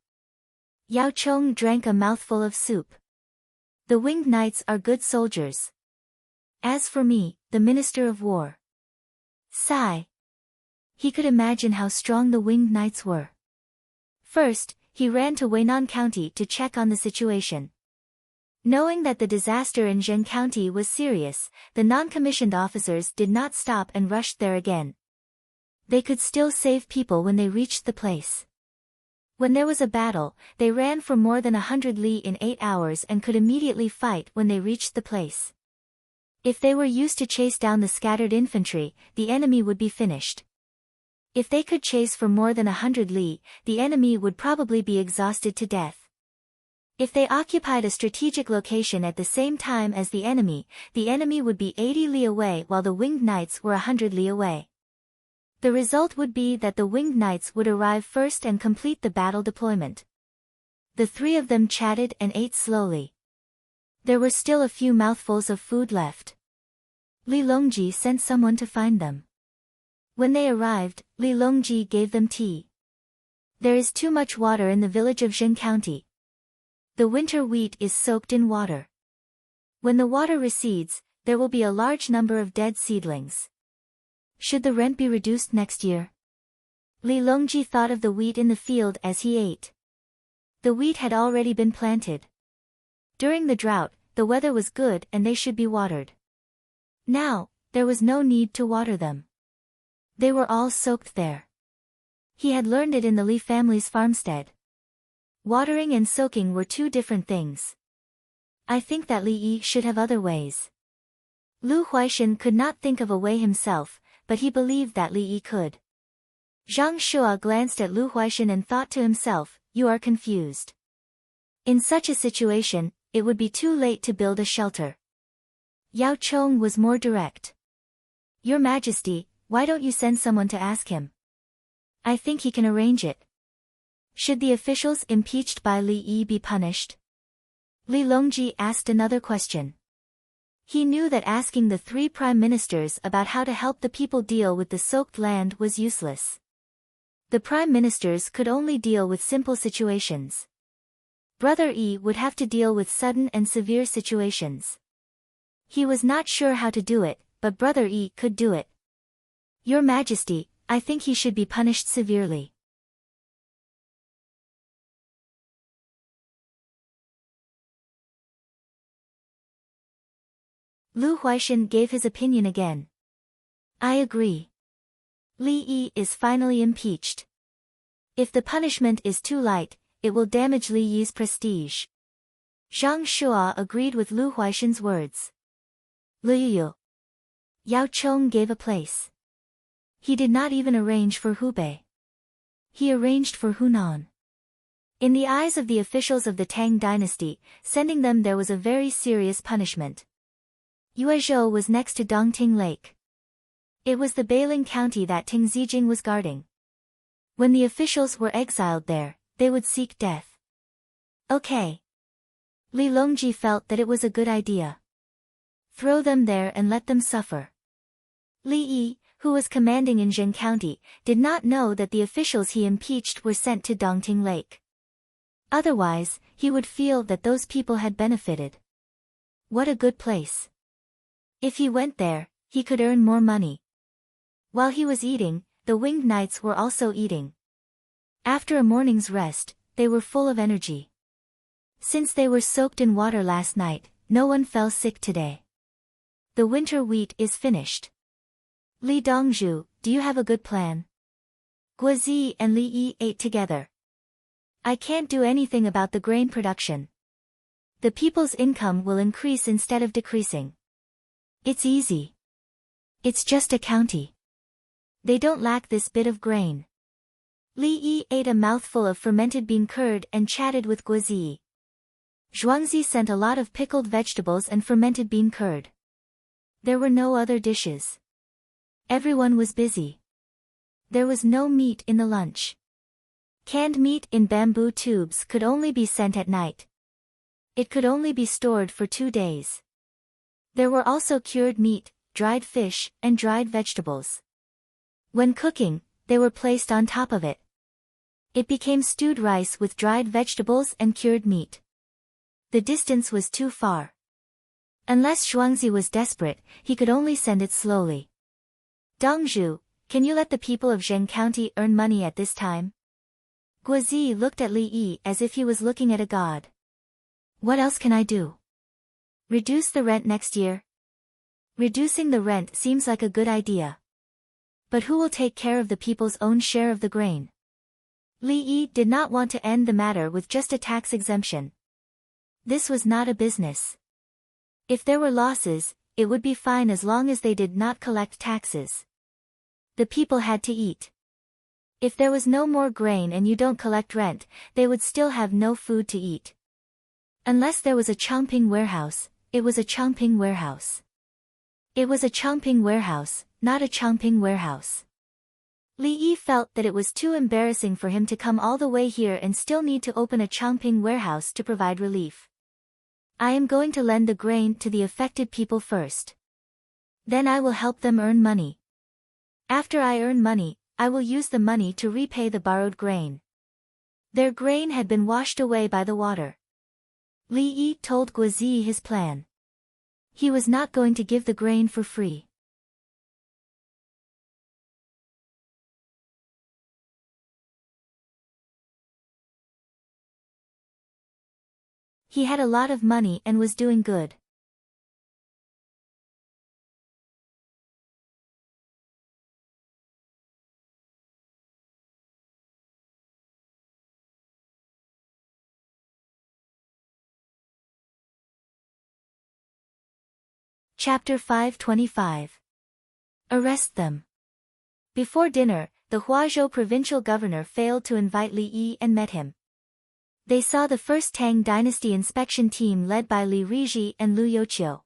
Yao Chong drank a mouthful of soup. The winged knights are good soldiers. As for me, the Minister of War. Sigh. He could imagine how strong the winged knights were. First, he ran to Weinan County to check on the situation. Knowing that the disaster in Zheng County was serious, the non-commissioned officers did not stop and rushed there again. They could still save people when they reached the place. When there was a battle, they ran for more than 100 li in 8 hours and could immediately fight when they reached the place. If they were used to chase down the scattered infantry, the enemy would be finished. If they could chase for more than 100 li, the enemy would probably be exhausted to death. If they occupied a strategic location at the same time as the enemy would be 80 li away while the winged knights were 100 li away. The result would be that the winged knights would arrive first and complete the battle deployment. The three of them chatted and ate slowly. There were still a few mouthfuls of food left. Li Longji sent someone to find them. When they arrived, Li Longji gave them tea. There is too much water in the village of Zheng County. The winter wheat is soaked in water. When the water recedes, there will be a large number of dead seedlings. Should the rent be reduced next year? Li Longji thought of the wheat in the field as he ate. The wheat had already been planted. During the drought, the weather was good and they should be watered. Now, there was no need to water them. They were all soaked there. He had learned it in the Li family's farmstead. Watering and soaking were two different things. I think that Li Yi should have other ways. Lu Huaishan could not think of a way himself, but he believed that Li Yi could. Zhang Shua glanced at Lu Huaishan and thought to himself, you are confused. In such a situation, it would be too late to build a shelter. Yao Chong was more direct. Your Majesty, why don't you send someone to ask him? I think he can arrange it. Should the officials impeached by Li Yi be punished? Li Longji asked another question. He knew that asking the three prime ministers about how to help the people deal with the soaked land was useless. The prime ministers could only deal with simple situations. Brother Yi would have to deal with sudden and severe situations. He was not sure how to do it, but Brother Yi could do it. Your Majesty, I think he should be punished severely. Lu Huaishan gave his opinion again. I agree. Li Yi is finally impeached. If the punishment is too light, it will damage Li Yi's prestige. Zhang Shua agreed with Lu Huaishan's words. Lu Yu. Yao Chong gave a place. He did not even arrange for Hubei. He arranged for Hunan. In the eyes of the officials of the Tang dynasty, sending them there was a very serious punishment. Yuezhou was next to Dongting Lake. It was the Bailing County that Ting Zijing was guarding. When the officials were exiled there, they would seek death. Okay. Li Longji felt that it was a good idea. Throw them there and let them suffer. Li Yi, who was commanding in Zhen County, did not know that the officials he impeached were sent to Dongting Lake. Otherwise, he would feel that those people had benefited. What a good place. If he went there, he could earn more money. While he was eating, the winged knights were also eating. After a morning's rest, they were full of energy. Since they were soaked in water last night, no one fell sick today. The winter wheat is finished. Li Dongzhu, do you have a good plan? Guozi and Li Yi ate together. I can't do anything about the grain production. The people's income will increase instead of decreasing. It's easy. It's just a county. They don't lack this bit of grain. Li Yi ate a mouthful of fermented bean curd and chatted with Guozi. Zhuangzi sent a lot of pickled vegetables and fermented bean curd. There were no other dishes. Everyone was busy. There was no meat in the lunch. Canned meat in bamboo tubes could only be sent at night. It could only be stored for 2 days. There were also cured meat, dried fish, and dried vegetables. When cooking, they were placed on top of it. It became stewed rice with dried vegetables and cured meat. The distance was too far. Unless Zhuangzi was desperate, he could only send it slowly. Dongzhu, can you let the people of Zhen County earn money at this time? Guozi looked at Li Yi as if he was looking at a god. What else can I do? Reduce the rent next year? Reducing the rent seems like a good idea. But who will take care of the people's own share of the grain? Li Yi did not want to end the matter with just a tax exemption. This was not a business. If there were losses, it would be fine as long as they did not collect taxes. The people had to eat. If there was no more grain and you don't collect rent, they would still have no food to eat. Unless there was a Chongping warehouse, it was a Chongping warehouse. It was a Chongping warehouse, not a Chongping warehouse. Li Yi felt that it was too embarrassing for him to come all the way here and still need to open a Chongping warehouse to provide relief. I am going to lend the grain to the affected people first. Then I will help them earn money. After I earn money, I will use the money to repay the borrowed grain. Their grain had been washed away by the water. Li Yi told Guozi his plan. He was not going to give the grain for free. He had a lot of money and was doing good. Chapter 525. Arrest them. Before dinner, the Huazhou provincial governor failed to invite Li Yi and met him. They saw the first Tang dynasty inspection team led by Li Rizhi and Lu Youqiu.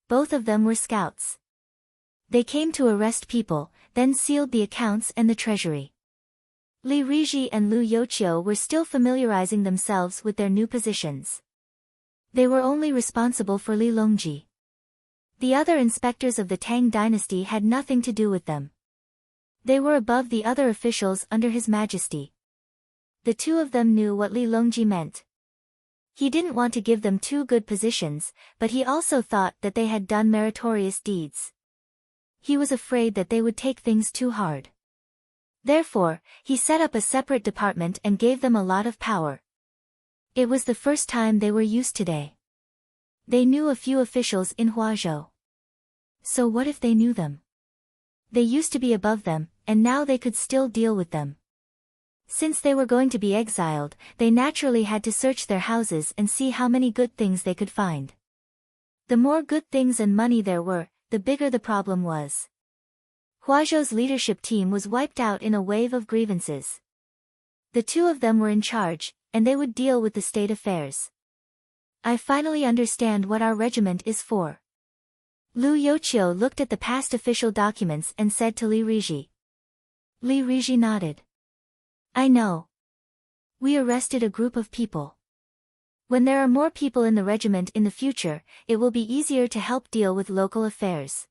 Both of them were scouts. They came to arrest people, then sealed the accounts and the treasury. Li Rizhi and Lu Youqiu were still familiarizing themselves with their new positions. They were only responsible for Li Longji. The other inspectors of the Tang dynasty had nothing to do with them. They were above the other officials under His Majesty. The two of them knew what Li Longji meant. He didn't want to give them too good positions, but he also thought that they had done meritorious deeds. He was afraid that they would take things too hard. Therefore, he set up a separate department and gave them a lot of power. It was the first time they were used today. They knew a few officials in Huazhou. So what if they knew them? They used to be above them, and now they could still deal with them. Since they were going to be exiled, they naturally had to search their houses and see how many good things they could find. The more good things and money there were, the bigger the problem was. Huazhou's leadership team was wiped out in a wave of grievances. The two of them were in charge, and they would deal with the state affairs. I finally understand what our regiment is for. Lu Yochio looked at the past official documents and said to Li Riji. Li Riji nodded. I know. We arrested a group of people. When there are more people in the regiment in the future, it will be easier to help deal with local affairs.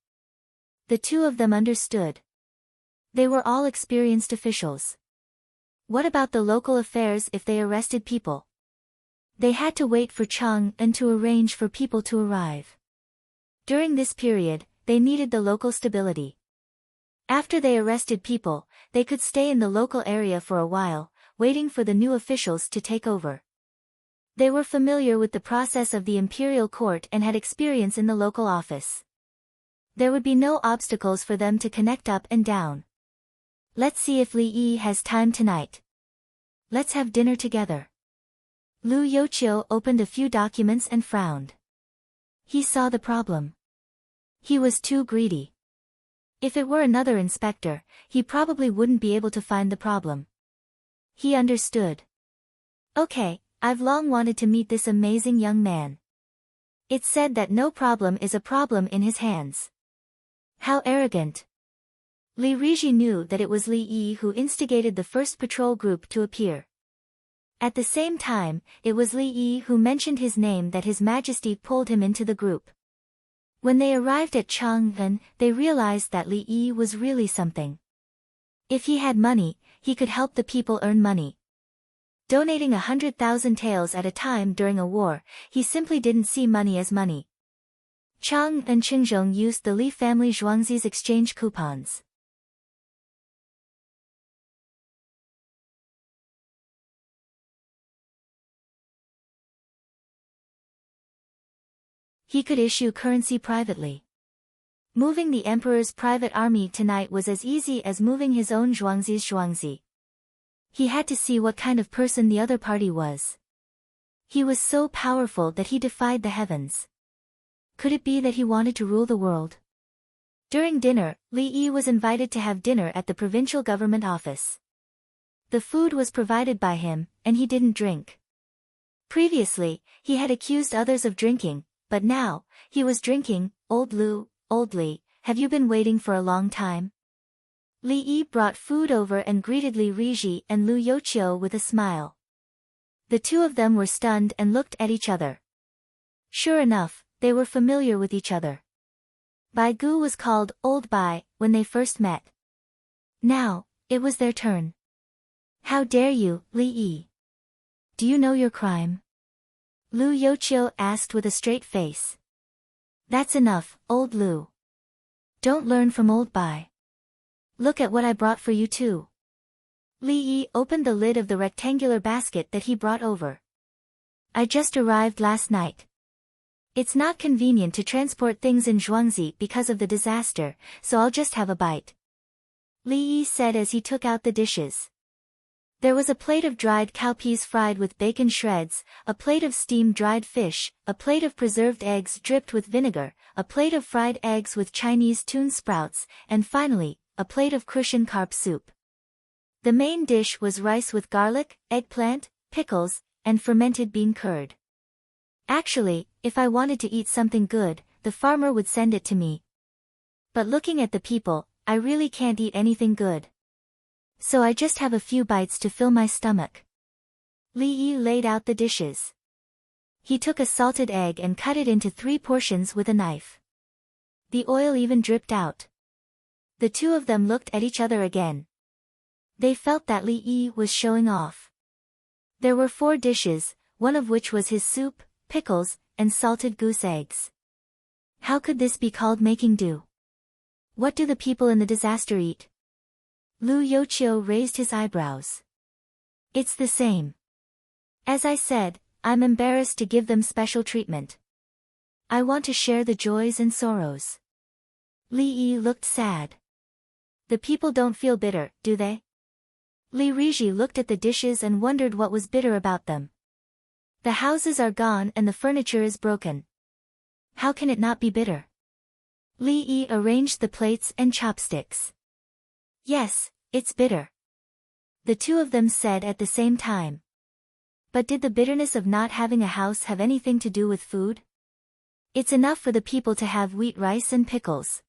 The two of them understood. They were all experienced officials. What about the local affairs if they arrested people? They had to wait for Chang and to arrange for people to arrive. During this period, they needed the local stability. After they arrested people, they could stay in the local area for a while, waiting for the new officials to take over. They were familiar with the process of the imperial court and had experience in the local office. There would be no obstacles for them to connect up and down. Let's see if Li Yi has time tonight. Let's have dinner together. Lu Yochio opened a few documents and frowned. He saw the problem. He was too greedy. If it were another inspector, he probably wouldn't be able to find the problem. He understood. Okay, I've long wanted to meet this amazing young man. It's said that no problem is a problem in his hands. How arrogant. Li Riji knew that it was Li Yi who instigated the first patrol group to appear. At the same time, it was Li Yi who mentioned his name that His Majesty pulled him into the group. When they arrived at Chang'an, they realized that Li Yi was really something. If he had money, he could help the people earn money. Donating 100,000 taels at a time during a war, he simply didn't see money as money. Chang and Qingzhong used the Li family Zhuangzi's exchange coupons. He could issue currency privately. Moving the emperor's private army tonight was as easy as moving his own Zhuangzi's Zhuangzi. He had to see what kind of person the other party was. He was so powerful that he defied the heavens. Could it be that he wanted to rule the world? During dinner, Li Yi was invited to have dinner at the provincial government office. The food was provided by him, and he didn't drink. Previously, he had accused others of drinking, but now, he was drinking. Old Li, have you been waiting for a long time? Li Yi brought food over and greeted Li Riji and Lu Yochio with a smile. The two of them were stunned and looked at each other. Sure enough, they were familiar with each other. Bai Gu was called Old Bai when they first met. Now, it was their turn. How dare you, Li Yi? Do you know your crime? Lu Yochio asked with a straight face. That's enough, old Lu. Don't learn from old Bai. Look at what I brought for you too. Li Yi opened the lid of the rectangular basket that he brought over. I just arrived last night. It's not convenient to transport things in Zhuangzi because of the disaster, so I'll just have a bite. Li Yi said as he took out the dishes. There was a plate of dried cowpeas fried with bacon shreds, a plate of steamed dried fish, a plate of preserved eggs dripped with vinegar, a plate of fried eggs with Chinese tune sprouts, and finally, a plate of crucian carp soup. The main dish was rice with garlic, eggplant, pickles, and fermented bean curd. Actually, if I wanted to eat something good, the farmer would send it to me. But looking at the people, I really can't eat anything good. So I just have a few bites to fill my stomach. Li Yi laid out the dishes. He took a salted egg and cut it into 3 portions with a knife. The oil even dripped out. The two of them looked at each other again. They felt that Li Yi was showing off. There were 4 dishes, one of which was his soup, pickles, and salted goose eggs. How could this be called making do? What do the people in the disaster eat? Lu Yochio raised his eyebrows. It's the same. As I said, I'm embarrassed to give them special treatment. I want to share the joys and sorrows. Li Yi looked sad. The people don't feel bitter, do they? Li Riji looked at the dishes and wondered what was bitter about them. The houses are gone and the furniture is broken. How can it not be bitter? Li Yi arranged the plates and chopsticks. Yes, it's bitter. The two of them said at the same time. But did the bitterness of not having a house have anything to do with food? It's enough for the people to have wheat rice and pickles.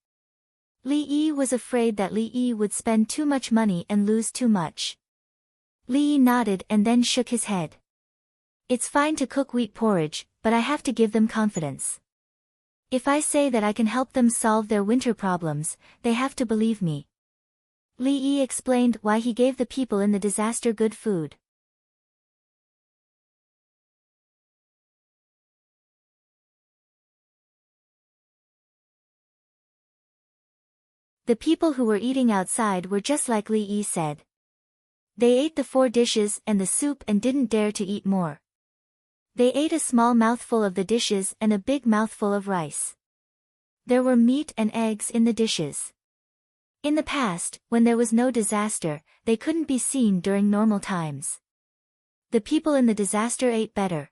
Li Yi was afraid that Li Yi would spend too much money and lose too much. Li Yi nodded and then shook his head. It's fine to cook wheat porridge, but I have to give them confidence. If I say that I can help them solve their winter problems, they have to believe me. Li Yi explained why he gave the people in the disaster good food. The people who were eating outside were just like Li Yi said. They ate the 4 dishes and the soup and didn't dare to eat more. They ate a small mouthful of the dishes and a big mouthful of rice. There were meat and eggs in the dishes. In the past, when there was no disaster, they couldn't be seen during normal times. The people in the disaster ate better.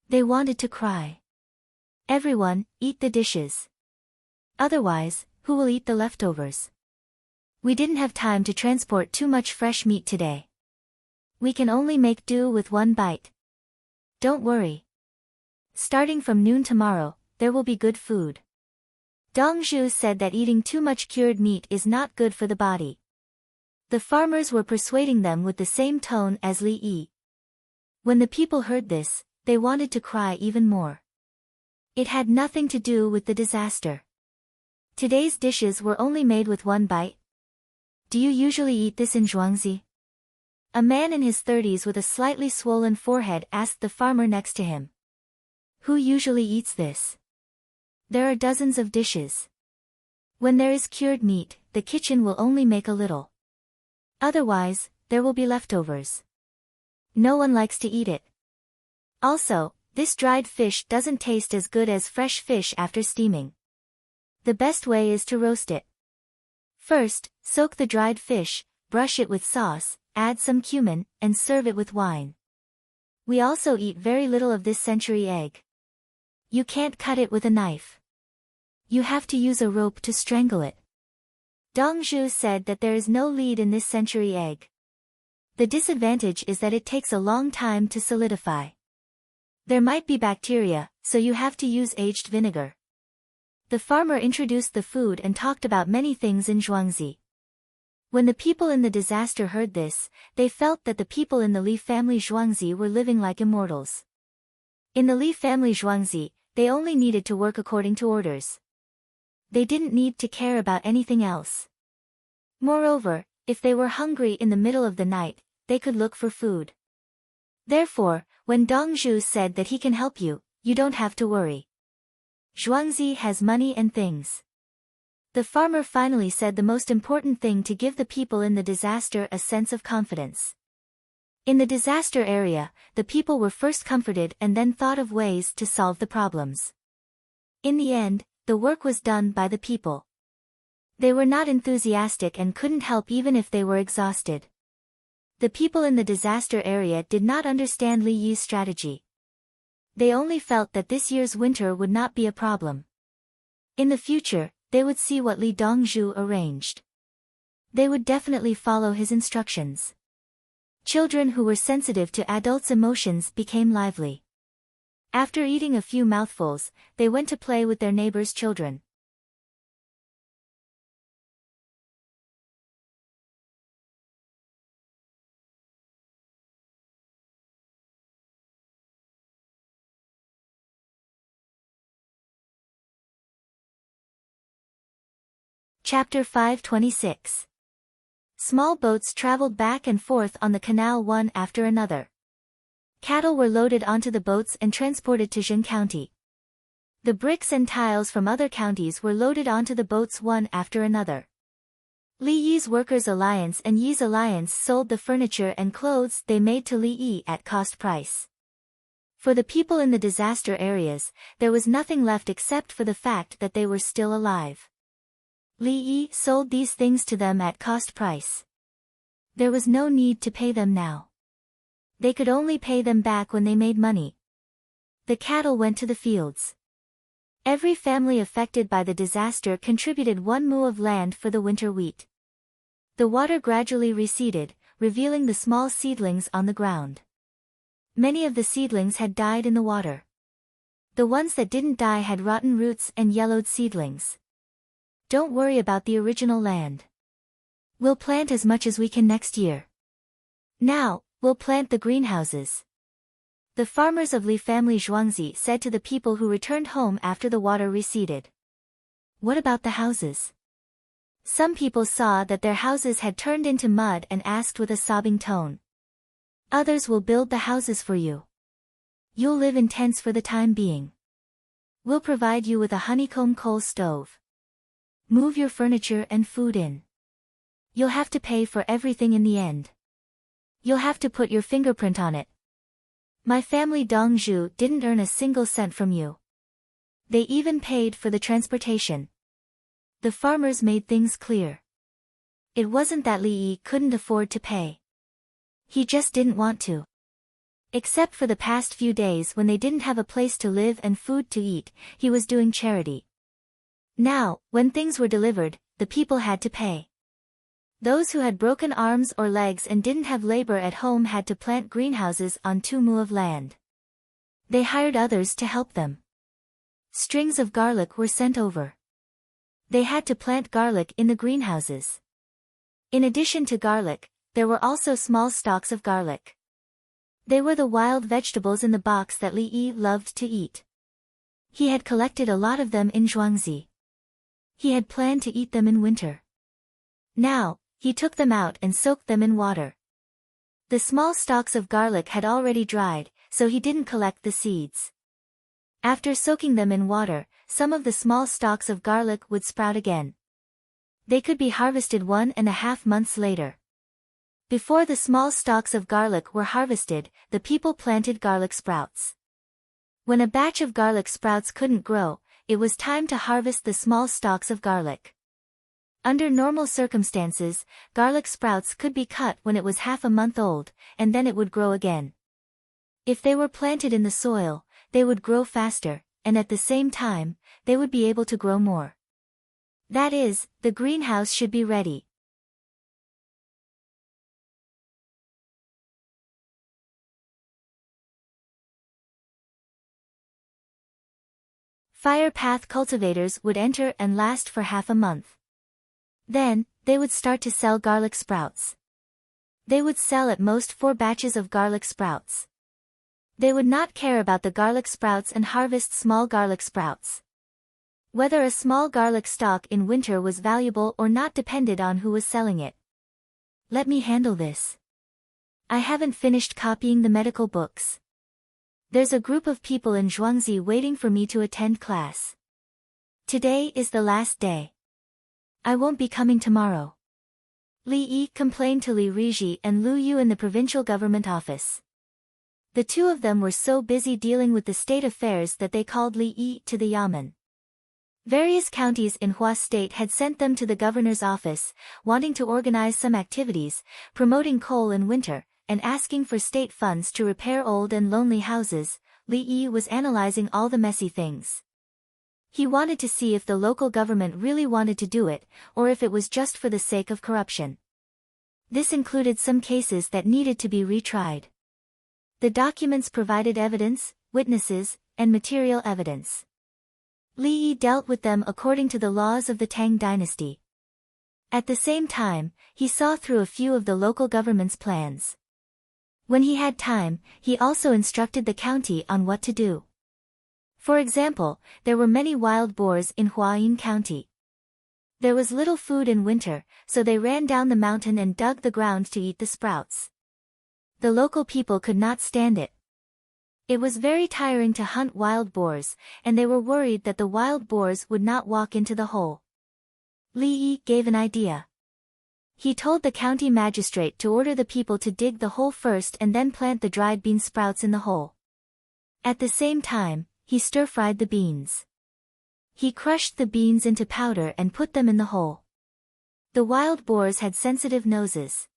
They wanted to cry. Everyone, eat the dishes. Otherwise, who will eat the leftovers? We didn't have time to transport too much fresh meat today. We can only make do with 1 bite. Don't worry. Starting from noon tomorrow, there will be good food. Dong Zhu said that eating too much cured meat is not good for the body. The farmers were persuading them with the same tone as Li Yi. When the people heard this, they wanted to cry even more. It had nothing to do with the disaster. Today's dishes were only made with 1 bite. Do you usually eat this in Zhuangzi? A man in his 30s with a slightly swollen forehead asked the farmer next to him. Who usually eats this? There are dozens of dishes. When there is cured meat, the kitchen will only make a little. Otherwise, there will be leftovers. No one likes to eat it. Also, this dried fish doesn't taste as good as fresh fish after steaming. The best way is to roast it. First, soak the dried fish, brush it with sauce, add some cumin, and serve it with wine. We also eat very little of this century egg. You can't cut it with a knife. You have to use a rope to strangle it. Dong Zhu said that there is no lead in this century egg. The disadvantage is that it takes a long time to solidify. There might be bacteria, so you have to use aged vinegar. The farmer introduced the food and talked about many things in Zhuangzi. When the people in the disaster heard this, they felt that the people in the Li family Zhuangzi were living like immortals. In the Li family Zhuangzi, they only needed to work according to orders. They didn't need to care about anything else. Moreover, if they were hungry in the middle of the night, they could look for food. Therefore, when Dong Zhu said that he can help you, you don't have to worry. Zhuangzi has money and things. The farmer finally said the most important thing to give the people in the disaster a sense of confidence. In the disaster area, the people were first comforted and then thought of ways to solve the problems. In the end, the work was done by the people. They were not enthusiastic and couldn't help even if they were exhausted. The people in the disaster area did not understand Li Yi's strategy. They only felt that this year's winter would not be a problem. In the future, they would see what Li Dongzhu arranged. They would definitely follow his instructions. Children who were sensitive to adults' emotions became lively. After eating a few mouthfuls, they went to play with their neighbors' children. Chapter 526. Small boats traveled back and forth on the canal one after another. Cattle were loaded onto the boats and transported to Zhen County. The bricks and tiles from other counties were loaded onto the boats one after another. Li Yi's Workers' Alliance and Yi's Alliance sold the furniture and clothes they made to Li Yi at cost price. For the people in the disaster areas, there was nothing left except for the fact that they were still alive. Li Yi sold these things to them at cost price. There was no need to pay them now. They could only pay them back when they made money. The cattle went to the fields. Every family affected by the disaster contributed 1 mu of land for the winter wheat. The water gradually receded, revealing the small seedlings on the ground. Many of the seedlings had died in the water. The ones that didn't die had rotten roots and yellowed seedlings. Don't worry about the original land. We'll plant as much as we can next year. Now, we'll plant the greenhouses. The farmers of Li family Zhuangzi said to the people who returned home after the water receded. What about the houses? Some people saw that their houses had turned into mud and asked with a sobbing tone. Others will build the houses for you. You'll live in tents for the time being. We'll provide you with a honeycomb coal stove. Move your furniture and food in. You'll have to pay for everything in the end. You'll have to put your fingerprint on it. My family Dongzhu didn't earn a single cent from you. They even paid for the transportation. The farmers made things clear. It wasn't that Li Yi couldn't afford to pay. He just didn't want to. Except for the past few days when they didn't have a place to live and food to eat, he was doing charity. Now, when things were delivered, the people had to pay. Those who had broken arms or legs and didn't have labor at home had to plant greenhouses on 2 mu of land. They hired others to help them. Strings of garlic were sent over. They had to plant garlic in the greenhouses. In addition to garlic, there were also small stalks of garlic. They were the wild vegetables in the box that Li Yi loved to eat. He had collected a lot of them in Zhuangzi. He had planned to eat them in winter. Now, he took them out and soaked them in water. The small stalks of garlic had already dried, so he didn't collect the seeds. After soaking them in water, some of the small stalks of garlic would sprout again. They could be harvested 1.5 months later. Before the small stalks of garlic were harvested, the people planted garlic sprouts. When a batch of garlic sprouts couldn't grow, it was time to harvest the small stalks of garlic. Under normal circumstances, garlic sprouts could be cut when it was half a month old, and then it would grow again. If they were planted in the soil, they would grow faster, and at the same time, they would be able to grow more. That is, the greenhouse should be ready. Fire path cultivators would enter and last for half a month. Then, they would start to sell garlic sprouts. They would sell at most 4 batches of garlic sprouts. They would not care about the garlic sprouts and harvest small garlic sprouts. Whether a small garlic stalk in winter was valuable or not depended on who was selling it. Let me handle this. I haven't finished copying the medical books. There's a group of people in Zhuangzi waiting for me to attend class. Today is the last day. I won't be coming tomorrow. Li Yi complained to Li Rizhi and Lu Yu in the provincial government office. The two of them were so busy dealing with the state affairs that they called Li Yi to the yamen. Various counties in Hua State had sent them to the governor's office, wanting to organize some activities, promoting coal in winter, and asking for state funds to repair old and lonely houses. Li Yi was analyzing all the messy things. He wanted to see if the local government really wanted to do it, or if it was just for the sake of corruption. This included some cases that needed to be retried. The documents provided evidence, witnesses, and material evidence. Li Yi dealt with them according to the laws of the Tang dynasty. At the same time, he saw through a few of the local government's plans. When he had time, he also instructed the county on what to do. For example, there were many wild boars in Huayin County. There was little food in winter, so they ran down the mountain and dug the ground to eat the sprouts. The local people could not stand it. It was very tiring to hunt wild boars, and they were worried that the wild boars would not walk into the hole. Li Yi gave an idea. He told the county magistrate to order the people to dig the hole first and then plant the dried bean sprouts in the hole. At the same time, he stir-fried the beans. He crushed the beans into powder and put them in the hole. The wild boars had sensitive noses.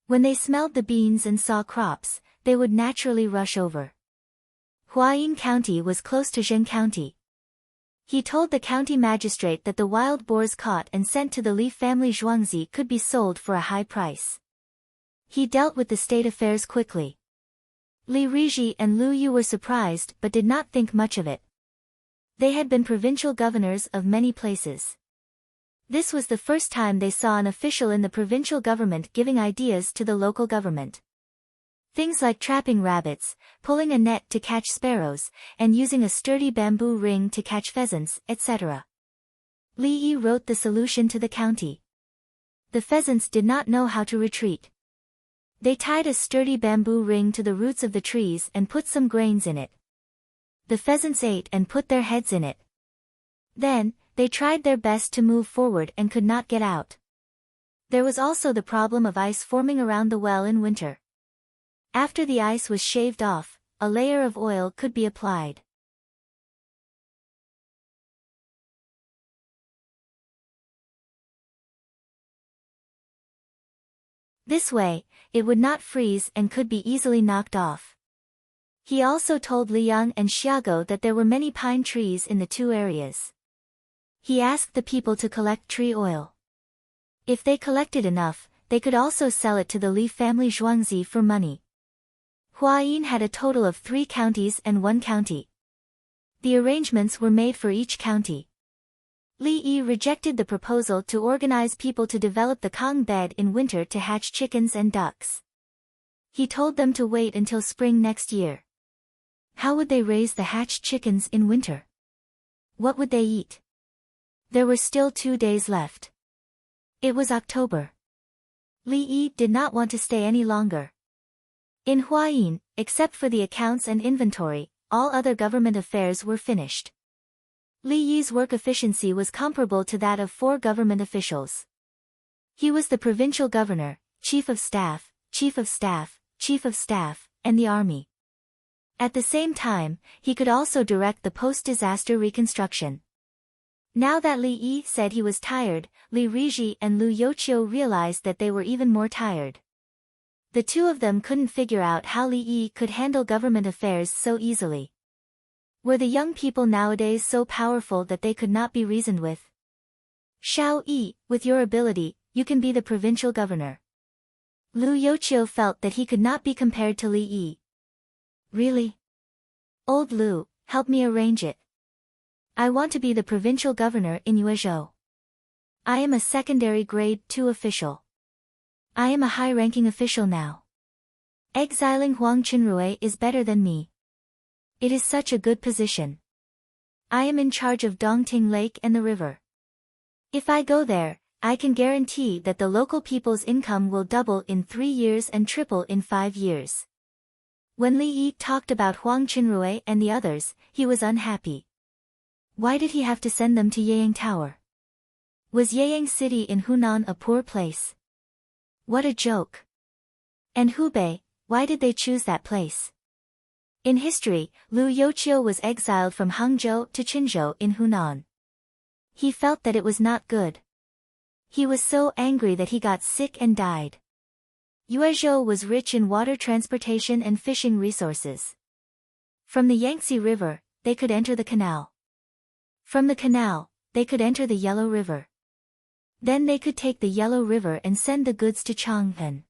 When they smelled the beans and saw crops, they would naturally rush over. Huayin County was close to Zheng County. He told the county magistrate that the wild boars caught and sent to the Li family Zhuangzi could be sold for a high price. He dealt with the state affairs quickly. Li Riji and Lu Yu were surprised but did not think much of it. They had been provincial governors of many places. This was the first time they saw an official in the provincial government giving ideas to the local government. Things like trapping rabbits, pulling a net to catch sparrows, and using a sturdy bamboo ring to catch pheasants, etc. Li Yi wrote the solution to the county. The pheasants did not know how to retreat. They tied a sturdy bamboo ring to the roots of the trees and put some grains in it. The pheasants ate and put their heads in it. Then, they tried their best to move forward and could not get out. There was also the problem of ice forming around the well in winter. After the ice was shaved off, a layer of oil could be applied. This way, it would not freeze and could be easily knocked off. He also told Liang and Xiago that there were many pine trees in the two areas. He asked the people to collect tree oil. If they collected enough, they could also sell it to the Li family Zhuangzi for money. Huayin had a total of 3 counties and 1 county. The arrangements were made for each county. Li Yi rejected the proposal to organize people to develop the Kang bed in winter to hatch chickens and ducks. He told them to wait until spring next year. How would they raise the hatched chickens in winter? What would they eat? There were still 2 days left. It was October. Li Yi did not want to stay any longer. In Huayin, except for the accounts and inventory, all other government affairs were finished. Li Yi's work efficiency was comparable to that of 4 government officials. He was the provincial governor, chief of staff, chief of staff, chief of staff, and the army. At the same time, he could also direct the post-disaster reconstruction. Now that Li Yi said he was tired, Li Riji and Lu Youqiu realized that they were even more tired. The two of them couldn't figure out how Li Yi could handle government affairs so easily. Were the young people nowadays so powerful that they could not be reasoned with? Xiao Yi, with your ability, you can be the provincial governor. Lu Youqiu felt that he could not be compared to Li Yi. Really? Old Lu, help me arrange it. I want to be the provincial governor in Yuezhou. I am a secondary grade 2 official. I am a high-ranking official now. Exiling Huang Qinrui is better than me. It is such a good position. I am in charge of Dongting Lake and the river. If I go there, I can guarantee that the local people's income will double in 3 years and triple in 5 years. When Li Yi talked about Huang Qinrui and the others, he was unhappy. Why did he have to send them to Yeyang Tower? Was Yeyang City in Hunan a poor place? What a joke. And Hubei, why did they choose that place? In history, Lu Youqiu was exiled from Hangzhou to Qinzhou in Hunan. He felt that it was not good. He was so angry that he got sick and died. Yuezhou was rich in water transportation and fishing resources. From the Yangtze River, they could enter the canal. From the canal, they could enter the Yellow River. Then they could take the Yellow River and send the goods to Chang'an.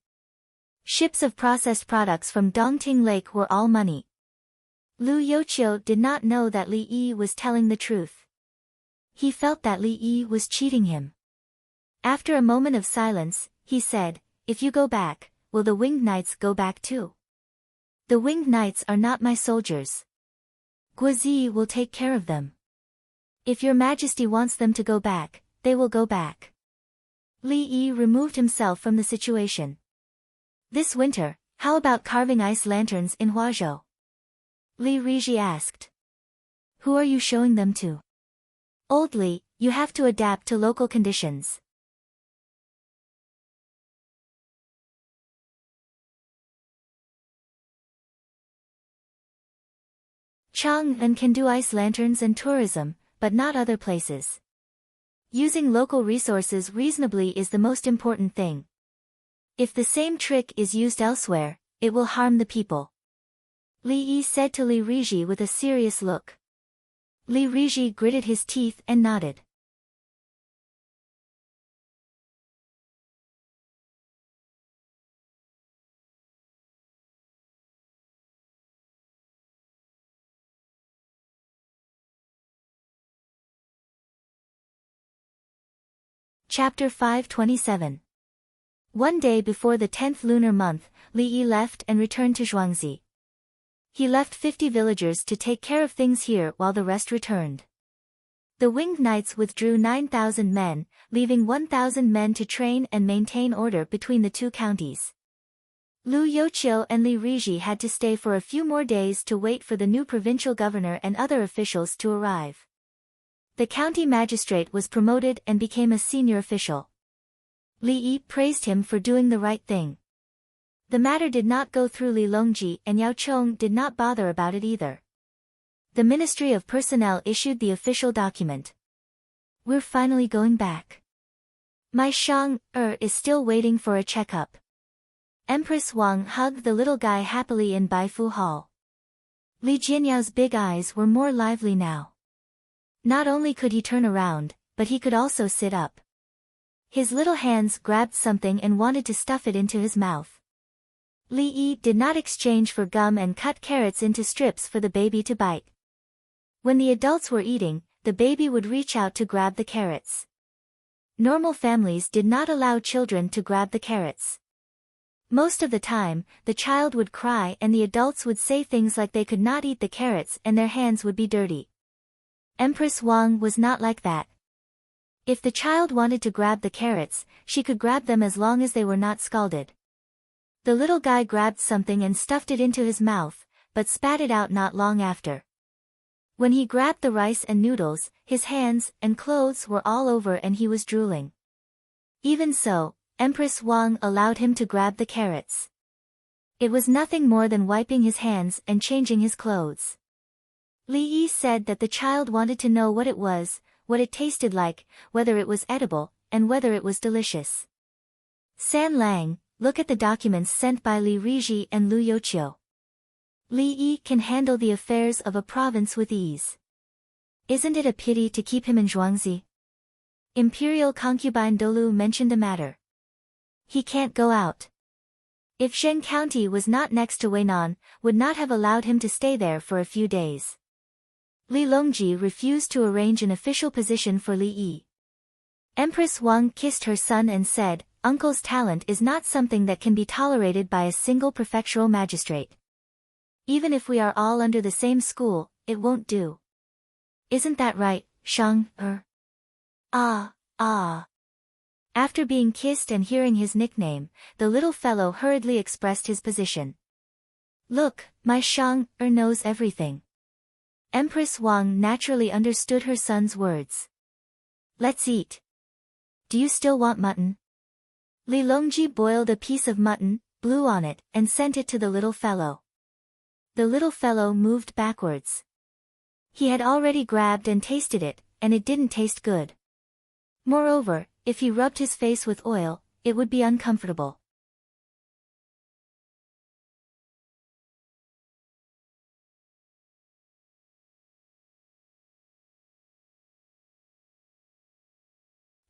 Ships of processed products from Dongting Lake were all money. Lu Youqiu did not know that Li Yi was telling the truth. He felt that Li Yi was cheating him. After a moment of silence, he said, "If you go back, will the winged knights go back too? The winged knights are not my soldiers. Guozi will take care of them. If your majesty wants them to go back, they will go back." Li Yi removed himself from the situation. This winter, how about carving ice lanterns in Huazhou? Li Riji asked. Who are you showing them to? Old Li, you have to adapt to local conditions. Chang'an can do ice lanterns and tourism, but not other places. Using local resources reasonably is the most important thing. If the same trick is used elsewhere, it will harm the people. Li Yi said to Li Riji with a serious look. Li Riji gritted his teeth and nodded. Chapter 527. One day before the 10th lunar month, Li Yi left and returned to Zhuangzi. He left 50 villagers to take care of things here while the rest returned. The winged knights withdrew 9,000 men, leaving 1,000 men to train and maintain order between the two counties. Lu Youqiu and Li Rizhi had to stay for a few more days to wait for the new provincial governor and other officials to arrive. The county magistrate was promoted and became a senior official. Li Yi praised him for doing the right thing. The matter did not go through Li Longji, and Yao Chong did not bother about it either. The Ministry of Personnel issued the official document. We're finally going back. My Shang-er is still waiting for a checkup. Empress Wang hugged the little guy happily in Baifu Hall. Li Jianyao's big eyes were more lively now. Not only could he turn around, but he could also sit up. His little hands grabbed something and wanted to stuff it into his mouth. Li Yi did not exchange for gum and cut carrots into strips for the baby to bite. When the adults were eating, the baby would reach out to grab the carrots. Normal families did not allow children to grab the carrots. Most of the time, the child would cry and the adults would say things like they could not eat the carrots and their hands would be dirty. Empress Wang was not like that. If the child wanted to grab the carrots, she could grab them as long as they were not scalded. The little guy grabbed something and stuffed it into his mouth, but spat it out not long after. When he grabbed the rice and noodles, his hands and clothes were all over and he was drooling. Even so, Empress Wang allowed him to grab the carrots. It was nothing more than wiping his hands and changing his clothes. Li Yi said that the child wanted to know what it was, what it tasted like, whether it was edible, and whether it was delicious. San Lang, look at the documents sent by Li Rizhi and Lu Youqiu. Li Yi can handle the affairs of a province with ease. Isn't it a pity to keep him in Zhuangzi? Imperial concubine Dolu mentioned the matter. He can't go out. If Zheng County was not next to Weinan, would not have allowed him to stay there for a few days. Li Longji refused to arrange an official position for Li Yi. Empress Wang kissed her son and said, "Uncle's talent is not something that can be tolerated by a single prefectural magistrate. Even if we are all under the same school, it won't do. Isn't that right, Shang-er?" Ah. After being kissed and hearing his nickname, the little fellow hurriedly expressed his position. Look, my Shang-er knows everything. Empress Wang naturally understood her son's words. Let's eat. Do you still want mutton? Li Longji boiled a piece of mutton, blew on it, and sent it to the little fellow. The little fellow moved backwards. He had already grabbed and tasted it, and it didn't taste good. Moreover, if he rubbed his face with oil, it would be uncomfortable.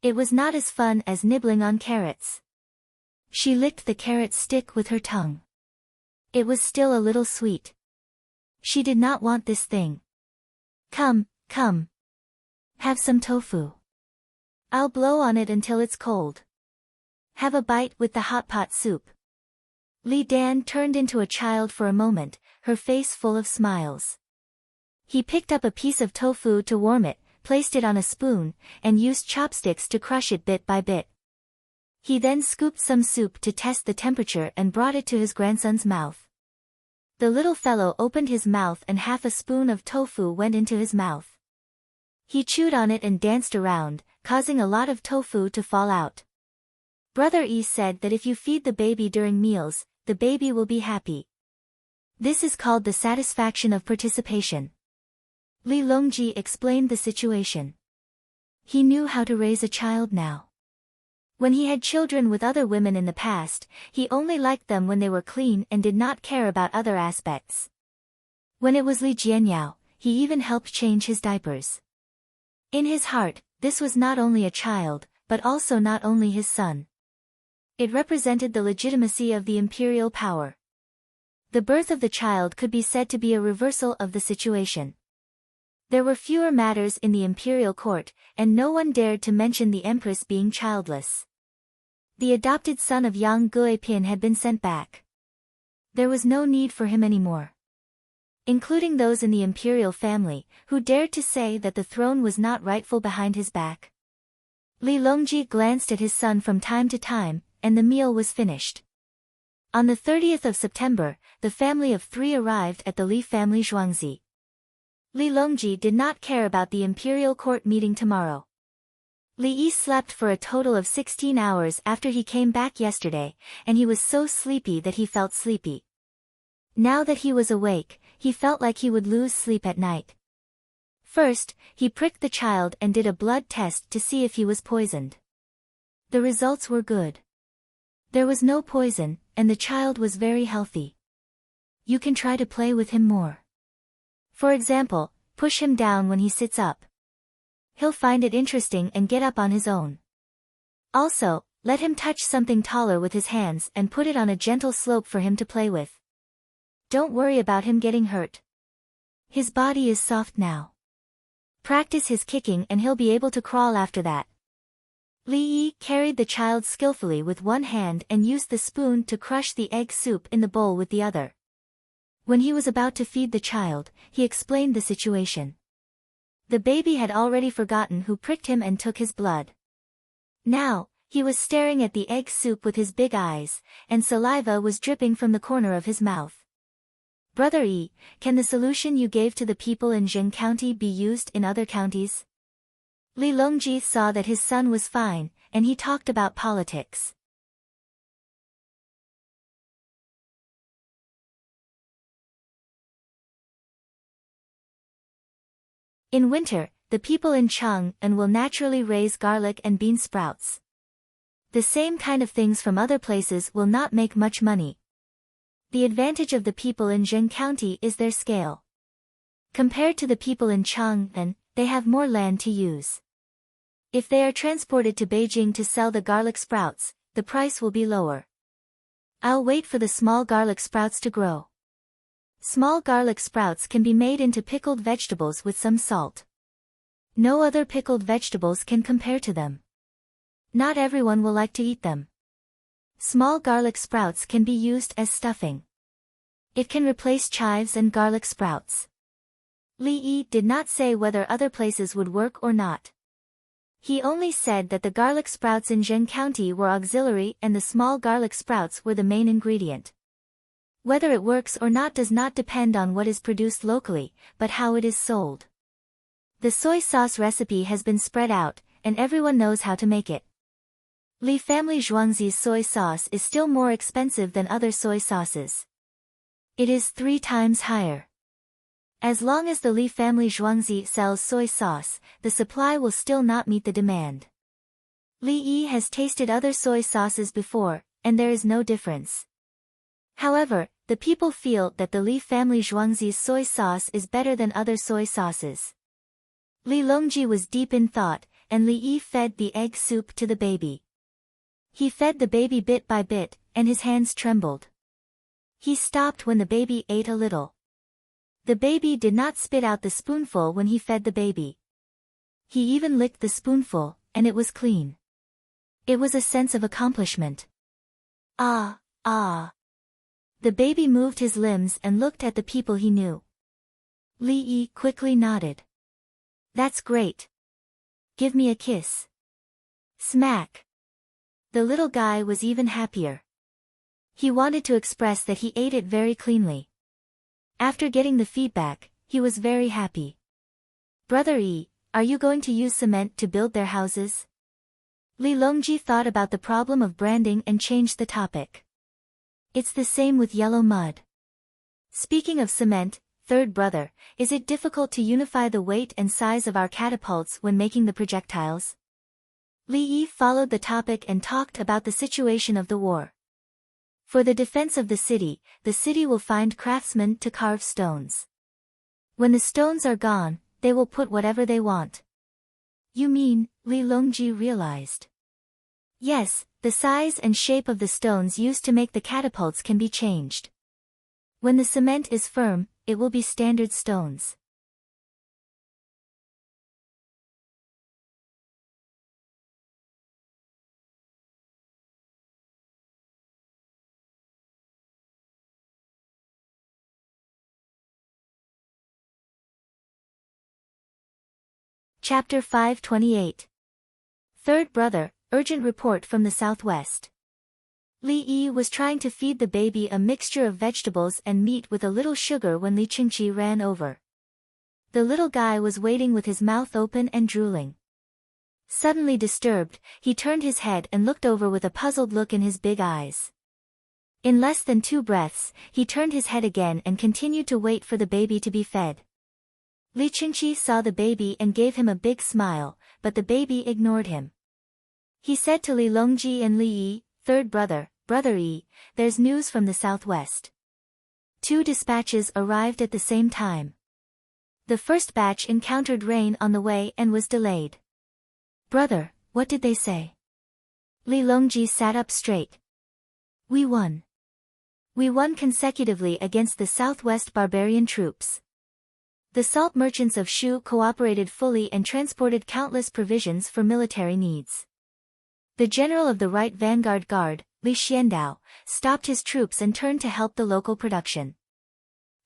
It was not as fun as nibbling on carrots. She licked the carrot stick with her tongue. It was still a little sweet. She did not want this thing. Come. Have some tofu. I'll blow on it until it's cold. Have a bite with the hot pot soup. Li Dan turned into a child for a moment, her face full of smiles. He picked up a piece of tofu to warm it, placed it on a spoon, and used chopsticks to crush it bit by bit. He then scooped some soup to test the temperature and brought it to his grandson's mouth. The little fellow opened his mouth and half a spoon of tofu went into his mouth. He chewed on it and danced around, causing a lot of tofu to fall out. Brother Yi said that if you feed the baby during meals, the baby will be happy. This is called the satisfaction of participation. Li Longji explained the situation. He knew how to raise a child now. When he had children with other women in the past, he only liked them when they were clean and did not care about other aspects. When it was Li Jianyao, he even helped change his diapers. In his heart, this was not only a child, but also not only his son. It represented the legitimacy of the imperial power. The birth of the child could be said to be a reversal of the situation. There were fewer matters in the imperial court, and no one dared to mention the empress being childless. The adopted son of Yang Guipin had been sent back. There was no need for him anymore. Including those in the imperial family, who dared to say that the throne was not rightful behind his back. Li Longji glanced at his son from time to time, and the meal was finished. On the 30th of September, the family of 3 arrived at the Li family Zhuangzi. Li Longji did not care about the imperial court meeting tomorrow. Li Yi slept for a total of 16 hours after he came back yesterday, and he was so sleepy that he felt sleepy. Now that he was awake, he felt like he would lose sleep at night. First, he pricked the child and did a blood test to see if he was poisoned. The results were good. There was no poison, and the child was very healthy. You can try to play with him more. For example, push him down when he sits up. He'll find it interesting and get up on his own. Also, let him touch something taller with his hands and put it on a gentle slope for him to play with. Don't worry about him getting hurt. His body is soft now. Practice his kicking and he'll be able to crawl after that. Li Yi carried the child skillfully with one hand and used the spoon to crush the egg soup in the bowl with the other. When he was about to feed the child, he explained the situation. The baby had already forgotten who pricked him and took his blood. Now, he was staring at the egg soup with his big eyes, and saliva was dripping from the corner of his mouth. Brother Yi, can the solution you gave to the people in Zheng County be used in other counties? Li Longji saw that his son was fine, and he talked about politics. In winter, the people in Chang'an will naturally raise garlic and bean sprouts. The same kind of things from other places will not make much money. The advantage of the people in Zheng County is their scale. Compared to the people in Chang'an, they have more land to use. If they are transported to Beijing to sell the garlic sprouts, the price will be lower. I'll wait for the small garlic sprouts to grow. Small garlic sprouts can be made into pickled vegetables with some salt. No other pickled vegetables can compare to them. Not everyone will like to eat them. Small garlic sprouts can be used as stuffing. It can replace chives and garlic sprouts. Li Yi did not say whether other places would work or not. He only said that the garlic sprouts in Zheng County were auxiliary and the small garlic sprouts were the main ingredient. Whether it works or not does not depend on what is produced locally, but how it is sold. The soy sauce recipe has been spread out, and everyone knows how to make it. Li family Zhuangzi's soy sauce is still more expensive than other soy sauces. It is 3 times higher. As long as the Li family Zhuangzi sells soy sauce, the supply will still not meet the demand. Li Yi has tasted other soy sauces before, and there is no difference. However, the people feel that the Li family Zhuangzi's soy sauce is better than other soy sauces. Li Longji was deep in thought, and Li Yi fed the egg soup to the baby. He fed the baby bit by bit, and his hands trembled. He stopped when the baby ate a little. The baby did not spit out the spoonful when he fed the baby. He even licked the spoonful, and it was clean. It was a sense of accomplishment. Ah, ah. The baby moved his limbs and looked at the people he knew. Li Yi quickly nodded. That's great. Give me a kiss. Smack. The little guy was even happier. He wanted to express that he ate it very cleanly. After getting the feedback, he was very happy. Brother Yi, are you going to use cement to build their houses? Li Longji thought about the problem of branding and changed the topic. It's the same with yellow mud. Speaking of cement, third brother, is it difficult to unify the weight and size of our catapults when making the projectiles? Li Yi followed the topic and talked about the situation of the war. For the defense of the city will find craftsmen to carve stones. When the stones are gone, they will put whatever they want. You mean, Li Longji realized. Yes, the size and shape of the stones used to make the catapults can be changed. When the cement is firm, it will be standard stones. Chapter 528. Third brother, urgent report from the southwest. Li Yi was trying to feed the baby a mixture of vegetables and meat with a little sugar when Li Qingqi ran over. The little guy was waiting with his mouth open and drooling. Suddenly disturbed, he turned his head and looked over with a puzzled look in his big eyes. In less than 2 breaths, he turned his head again and continued to wait for the baby to be fed. Li Qingqi saw the baby and gave him a big smile, but the baby ignored him. He said to Li Longji and Li Yi, "Third brother, Brother Yi, there's news from the southwest." 2 dispatches arrived at the same time. The first batch encountered rain on the way and was delayed. "Brother, what did they say?" Li Longji sat up straight. "We won. We won consecutively against the southwest barbarian troops. The salt merchants of Shu cooperated fully and transported countless provisions for military needs. The general of the Right Vanguard Guard, Li Xiandao, stopped his troops and turned to help the local production.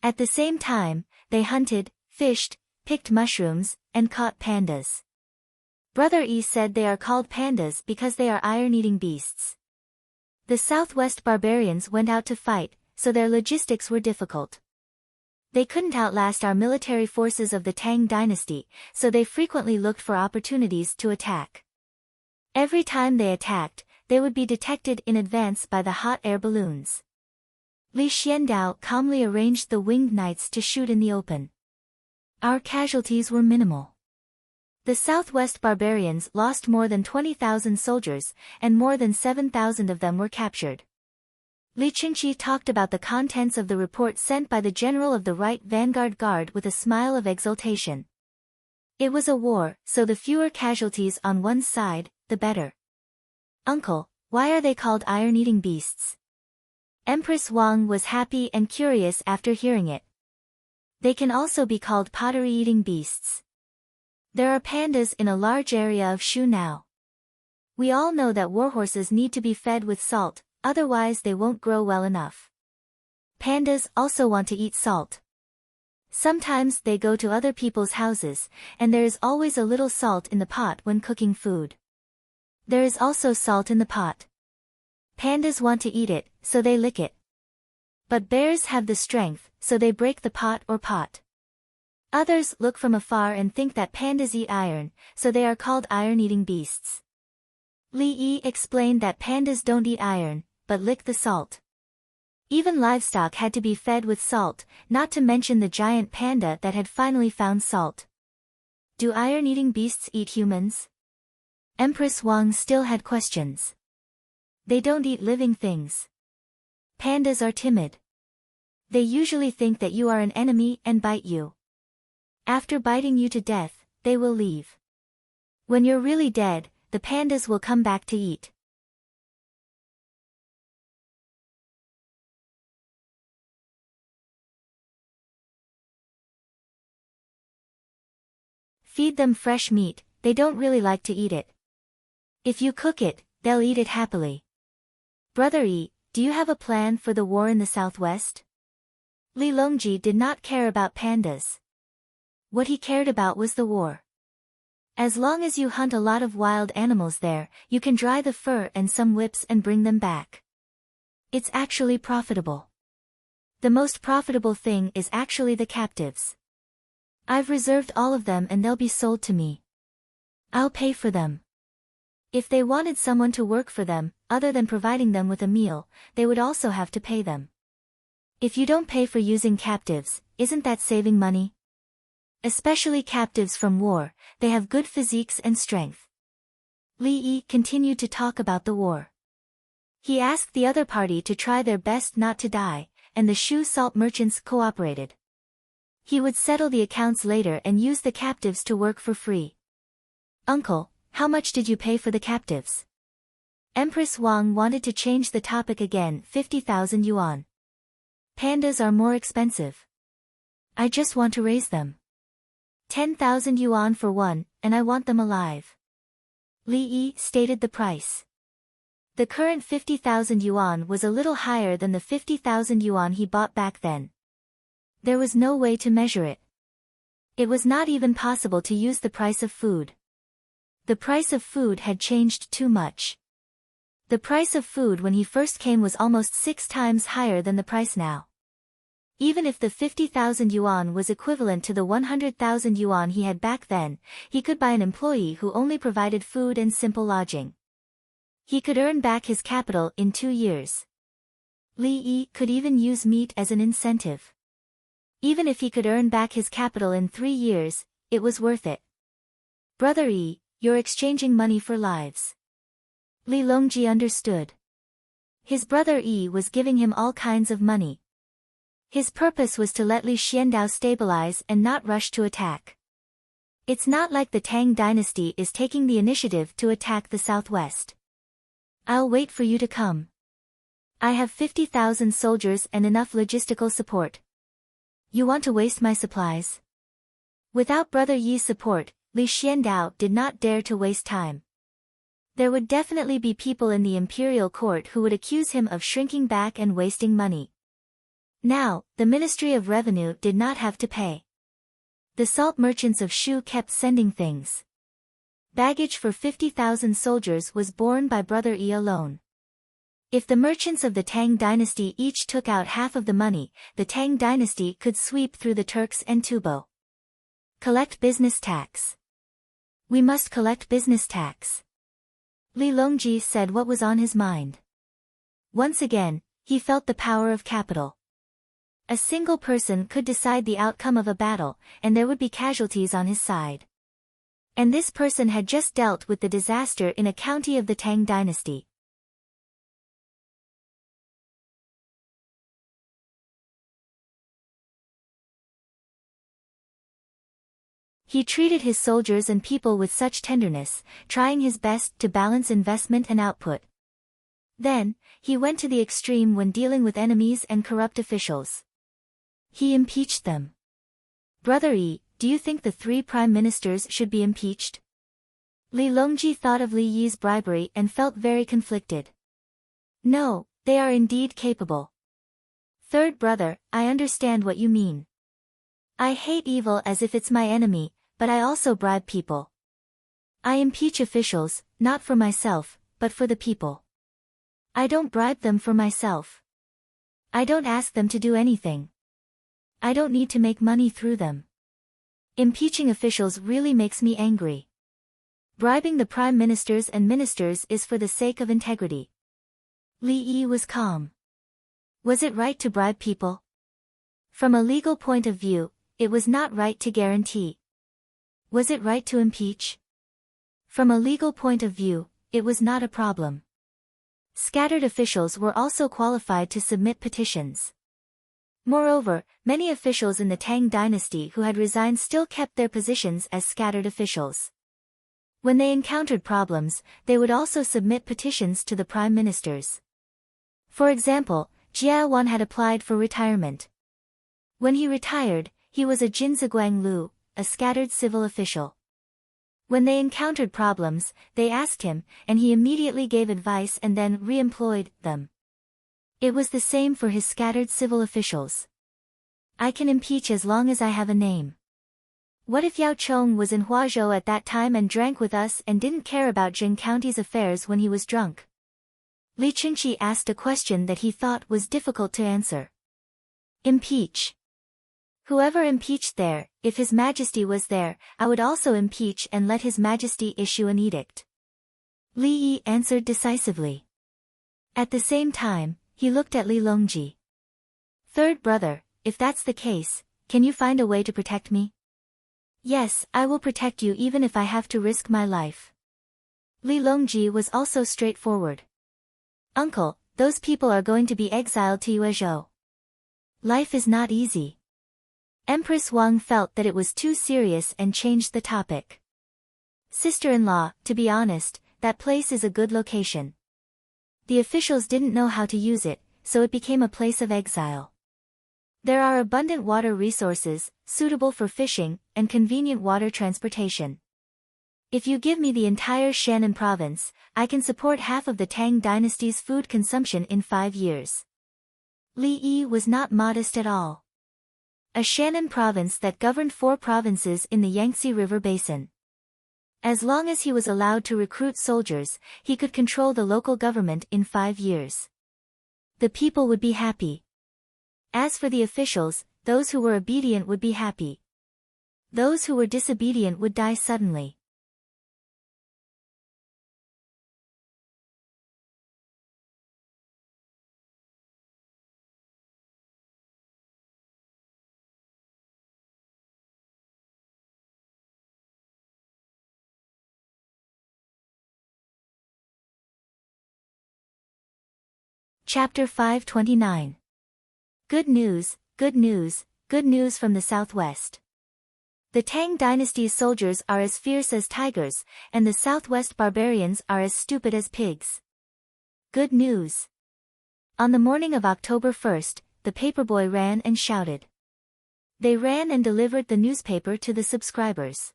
At the same time, they hunted, fished, picked mushrooms, and caught pandas. Brother Yi said they are called pandas because they are iron-eating beasts. The southwest barbarians went out to fight, so their logistics were difficult. They couldn't outlast our military forces of the Tang dynasty, so they frequently looked for opportunities to attack. Every time they attacked, they would be detected in advance by the hot air balloons. Li Xiandao calmly arranged the winged knights to shoot in the open. Our casualties were minimal. The southwest barbarians lost more than 20,000 soldiers, and more than 7,000 of them were captured. Li Qingqi talked about the contents of the report sent by the general of the Right Vanguard Guard with a smile of exultation. It was a war, so the fewer casualties on one side, the better. "Uncle, why are they called iron-eating beasts?" Empress Wang was happy and curious after hearing it. "They can also be called pottery-eating beasts. There are pandas in a large area of Shu now. We all know that warhorses need to be fed with salt, otherwise they won't grow well enough. Pandas also want to eat salt. Sometimes they go to other people's houses, and there is always a little salt in the pot when cooking food. There is also salt in the pot. Pandas want to eat it, so they lick it. But bears have the strength, so they break the pot or pot. Others look from afar and think that pandas eat iron, so they are called iron-eating beasts." Li Yi explained that pandas don't eat iron, but lick the salt. Even livestock had to be fed with salt, not to mention the giant panda that had finally found salt. "Do iron-eating beasts eat humans?" Empress Wang still had questions. "They don't eat living things. Pandas are timid. They usually think that you are an enemy and bite you. After biting you to death, they will leave. When you're really dead, the pandas will come back to eat." Feed them fresh meat, they don't really like to eat it. If you cook it, they'll eat it happily. "Brother Yi, do you have a plan for the war in the southwest?" Li Longji did not care about pandas. What he cared about was the war. As long as you hunt a lot of wild animals there, you can dry the fur and some whips and bring them back. It's actually profitable. The most profitable thing is actually the captives. I've reserved all of them and they'll be sold to me. I'll pay for them. If they wanted someone to work for them, other than providing them with a meal, they would also have to pay them. If you don't pay for using captives, isn't that saving money? Especially captives from war, they have good physiques and strength." Li Yi continued to talk about the war. He asked the other party to try their best not to die, and the Shu salt merchants cooperated. He would settle the accounts later and use the captives to work for free. "Uncle, how much did you pay for the captives?" Empress Wang wanted to change the topic again. 50,000 yuan. Pandas are more expensive. I just want to raise them. 10,000 yuan for one, and I want them alive. Li Yi stated the price. The current 50,000 yuan was a little higher than the 50,000 yuan he bought back then. There was no way to measure it. It was not even possible to use the price of food. The price of food had changed too much. The price of food when he first came was almost 6 times higher than the price now. Even if the 50,000 yuan was equivalent to the 100,000 yuan he had back then, he could buy an employee who only provided food and simple lodging. He could earn back his capital in 2 years. Li Yi could even use meat as an incentive. Even if he could earn back his capital in 3 years, it was worth it. Brother Yi, you're exchanging money for lives. Li Longji understood. His brother Yi was giving him all kinds of money. His purpose was to let Li Xiandao stabilize and not rush to attack. It's not like the Tang dynasty is taking the initiative to attack the southwest. I'll wait for you to come. I have 50,000 soldiers and enough logistical support. You want to waste my supplies? Without Brother Yi's support, Li Xiandao did not dare to waste time. There would definitely be people in the imperial court who would accuse him of shrinking back and wasting money. Now, the Ministry of Revenue did not have to pay. The salt merchants of Shu kept sending things. Baggage for 50,000 soldiers was borne by Brother Yi alone. If the merchants of the Tang dynasty each took out half of the money, the Tang dynasty could sweep through the Turks and Tubo. Collect business tax. We must collect business tax. Li Longji said what was on his mind. Once again, he felt the power of capital. A single person could decide the outcome of a battle, and there would be casualties on his side. And this person had just dealt with the disaster in a county of the Tang dynasty. He treated his soldiers and people with such tenderness, trying his best to balance investment and output. Then, he went to the extreme when dealing with enemies and corrupt officials. He impeached them. Brother Yi, do you think the 3 prime ministers should be impeached? Li Longji thought of Li Yi's bribery and felt very conflicted. No, they are indeed capable. Third brother, I understand what you mean. I hate evil as if it's my enemy, but I also bribe people. I impeach officials, not for myself, but for the people. I don't bribe them for myself. I don't ask them to do anything. I don't need to make money through them. Impeaching officials really makes me angry. Bribing the prime ministers and ministers is for the sake of integrity. Li Yi was calm. Was it right to bribe people? From a legal point of view, it was not right to guarantee. Was it right to impeach? From a legal point of view, it was not a problem. Scattered officials were also qualified to submit petitions. Moreover, many officials in the Tang dynasty who had resigned still kept their positions as scattered officials. When they encountered problems, they would also submit petitions to the prime ministers. For example, Jia Wan had applied for retirement. When he retired, he was a Jinziguang Lu, a scattered civil official. When they encountered problems, they asked him, and he immediately gave advice and then re-employed them. It was the same for his scattered civil officials. I can impeach as long as I have a name. What if Yao Chong was in Huazhou at that time and drank with us and didn't care about Jing County's affairs when he was drunk? Li Chunqi asked a question that he thought was difficult to answer. Impeach. Whoever impeached there, if His Majesty was there, I would also impeach and let His Majesty issue an edict. Li Yi answered decisively. At the same time, he looked at Li Longji. Third brother, if that's the case, can you find a way to protect me? Yes, I will protect you even if I have to risk my life. Li Longji was also straightforward. Uncle, those people are going to be exiled to Yuezhou. Life is not easy. Empress Wang felt that it was too serious and changed the topic. Sister-in-law, to be honest, that place is a good location. The officials didn't know how to use it, so it became a place of exile. There are abundant water resources, suitable for fishing, and convenient water transportation. If you give me the entire Shannon province, I can support half of the Tang dynasty's food consumption in 5 years. Li Yi was not modest at all. a Shannon province that governed 4 provinces in the Yangtze River basin. As long as he was allowed to recruit soldiers, he could control the local government in 5 years. The people would be happy. As for the officials, those who were obedient would be happy. Those who were disobedient would die suddenly. Chapter 529. Good news, good news, good news from the southwest. The Tang dynasty's soldiers are as fierce as tigers, and the southwest barbarians are as stupid as pigs. Good news. On the morning of October 1st, the paperboy ran and shouted. They ran and delivered the newspaper to the subscribers.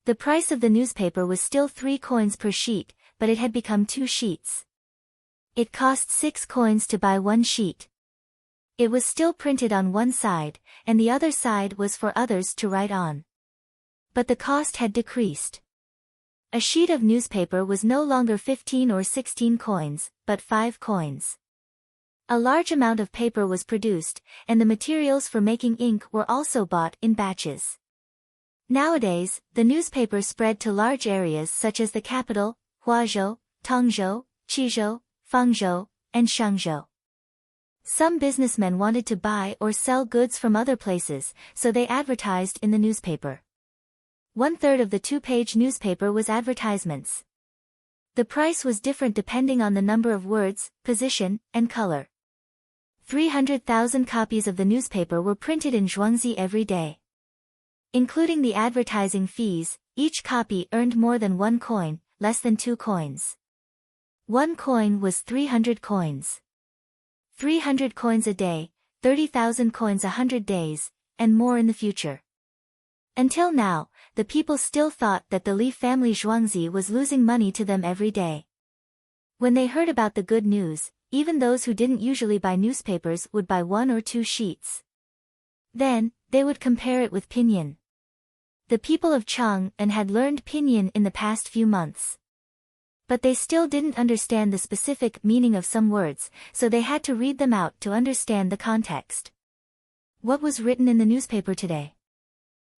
The price of the newspaper was still 3 coins per sheet, but it had become 2 sheets. It cost 6 coins to buy 1 sheet. It was still printed on one side, and the other side was for others to write on. But the cost had decreased. A sheet of newspaper was no longer 15 or 16 coins, but 5 coins. A large amount of paper was produced, and the materials for making ink were also bought in batches. Nowadays, the newspaper spread to large areas such as the capital, Huazhou, Tongzhou, Qizhou, Fangzhou, and Shangzhou. Some businessmen wanted to buy or sell goods from other places, so they advertised in the newspaper. 1/3 of the 2-page newspaper was advertisements. The price was different depending on the number of words, position, and color. 300,000 copies of the newspaper were printed in Zhuangzi every day. Including the advertising fees, each copy earned more than 1 coin, less than 2 coins. 1 coin was 300 coins. 300 coins a day, 30,000 coins 100 days, and more in the future. Until now, the people still thought that the Li family Zhuangzi was losing money to them every day. When they heard about the good news, even those who didn't usually buy newspapers would buy 1 or 2 sheets. Then, they would compare it with pinyin. The people of Chang'an had learned pinyin in the past few months. But they still didn't understand the specific meaning of some words, so they had to read them out to understand the context. What was written in the newspaper today?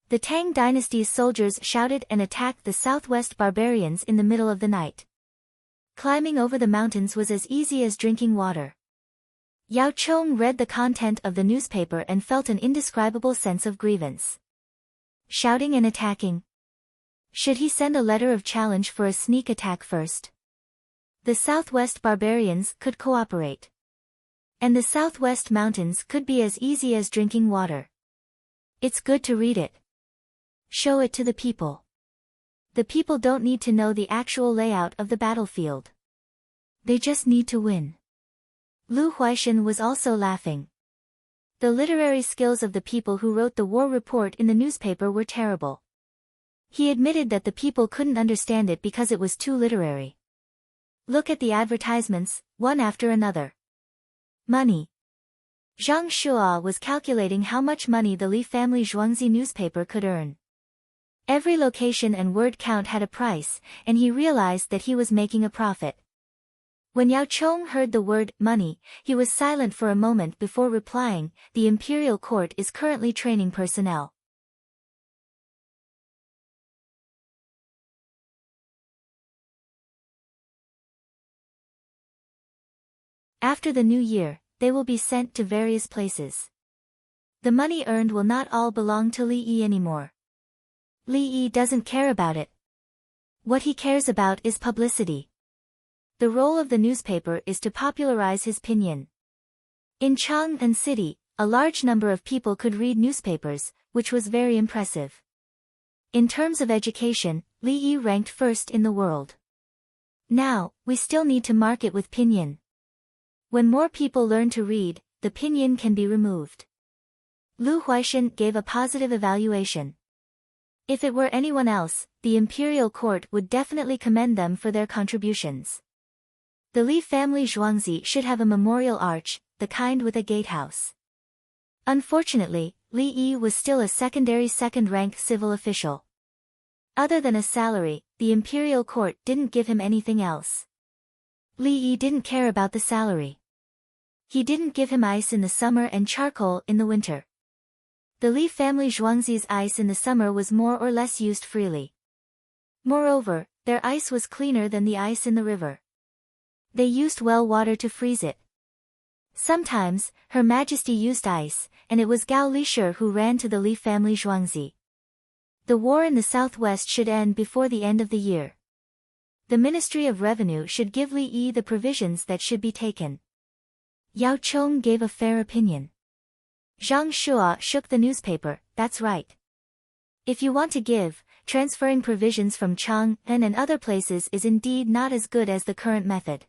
The Tang dynasty's soldiers shouted and attacked the southwest barbarians in the middle of the night. Climbing over the mountains was as easy as drinking water. Yao Chong read the content of the newspaper and felt an indescribable sense of grievance. Shouting and attacking. Should he send a letter of challenge for a sneak attack first? The southwest barbarians could cooperate. And the southwest mountains could be as easy as drinking water. It's good to read it. Show it to the people. The people don't need to know the actual layout of the battlefield. They just need to win. Lu Huaishan was also laughing. The literary skills of the people who wrote the war report in the newspaper were terrible. He admitted that the people couldn't understand it because it was too literary. Look at the advertisements, one after another. Money. Zhang Shua was calculating how much money the Li family Zhuangzi newspaper could earn. Every location and word count had a price, and he realized that he was making a profit. When Yao Chong heard the word money, he was silent for a moment before replying, "The imperial court is currently training personnel." After the new year, they will be sent to various places. The money earned will not all belong to Li Yi anymore. Li Yi doesn't care about it. What he cares about is publicity. The role of the newspaper is to popularize his pinyin. In Chang'an City, a large number of people could read newspapers, which was very impressive. In terms of education, Li Yi ranked first in the world. Now, we still need to market with pinyin. When more people learn to read, the pinyin can be removed. Lu Huaishan gave a positive evaluation. If it were anyone else, the imperial court would definitely commend them for their contributions. The Li family Zhuangzi should have a memorial arch, the kind with a gatehouse. Unfortunately, Li Yi was still a secondary second-rank civil official. Other than a salary, the imperial court didn't give him anything else. Li Yi didn't care about the salary. He didn't give him ice in the summer and charcoal in the winter. The Li family Zhuangzi's ice in the summer was more or less used freely. Moreover, their ice was cleaner than the ice in the river. They used well water to freeze it. Sometimes, Her Majesty used ice, and it was Gao Lishir who ran to the Li family Zhuangzi. The war in the southwest should end before the end of the year. The Ministry of Revenue should give Li Yi the provisions that should be taken. Yao Chong gave a fair opinion. Zhang Shua shook the newspaper, that's right. If you want to give, transferring provisions from Chang'an and other places is indeed not as good as the current method.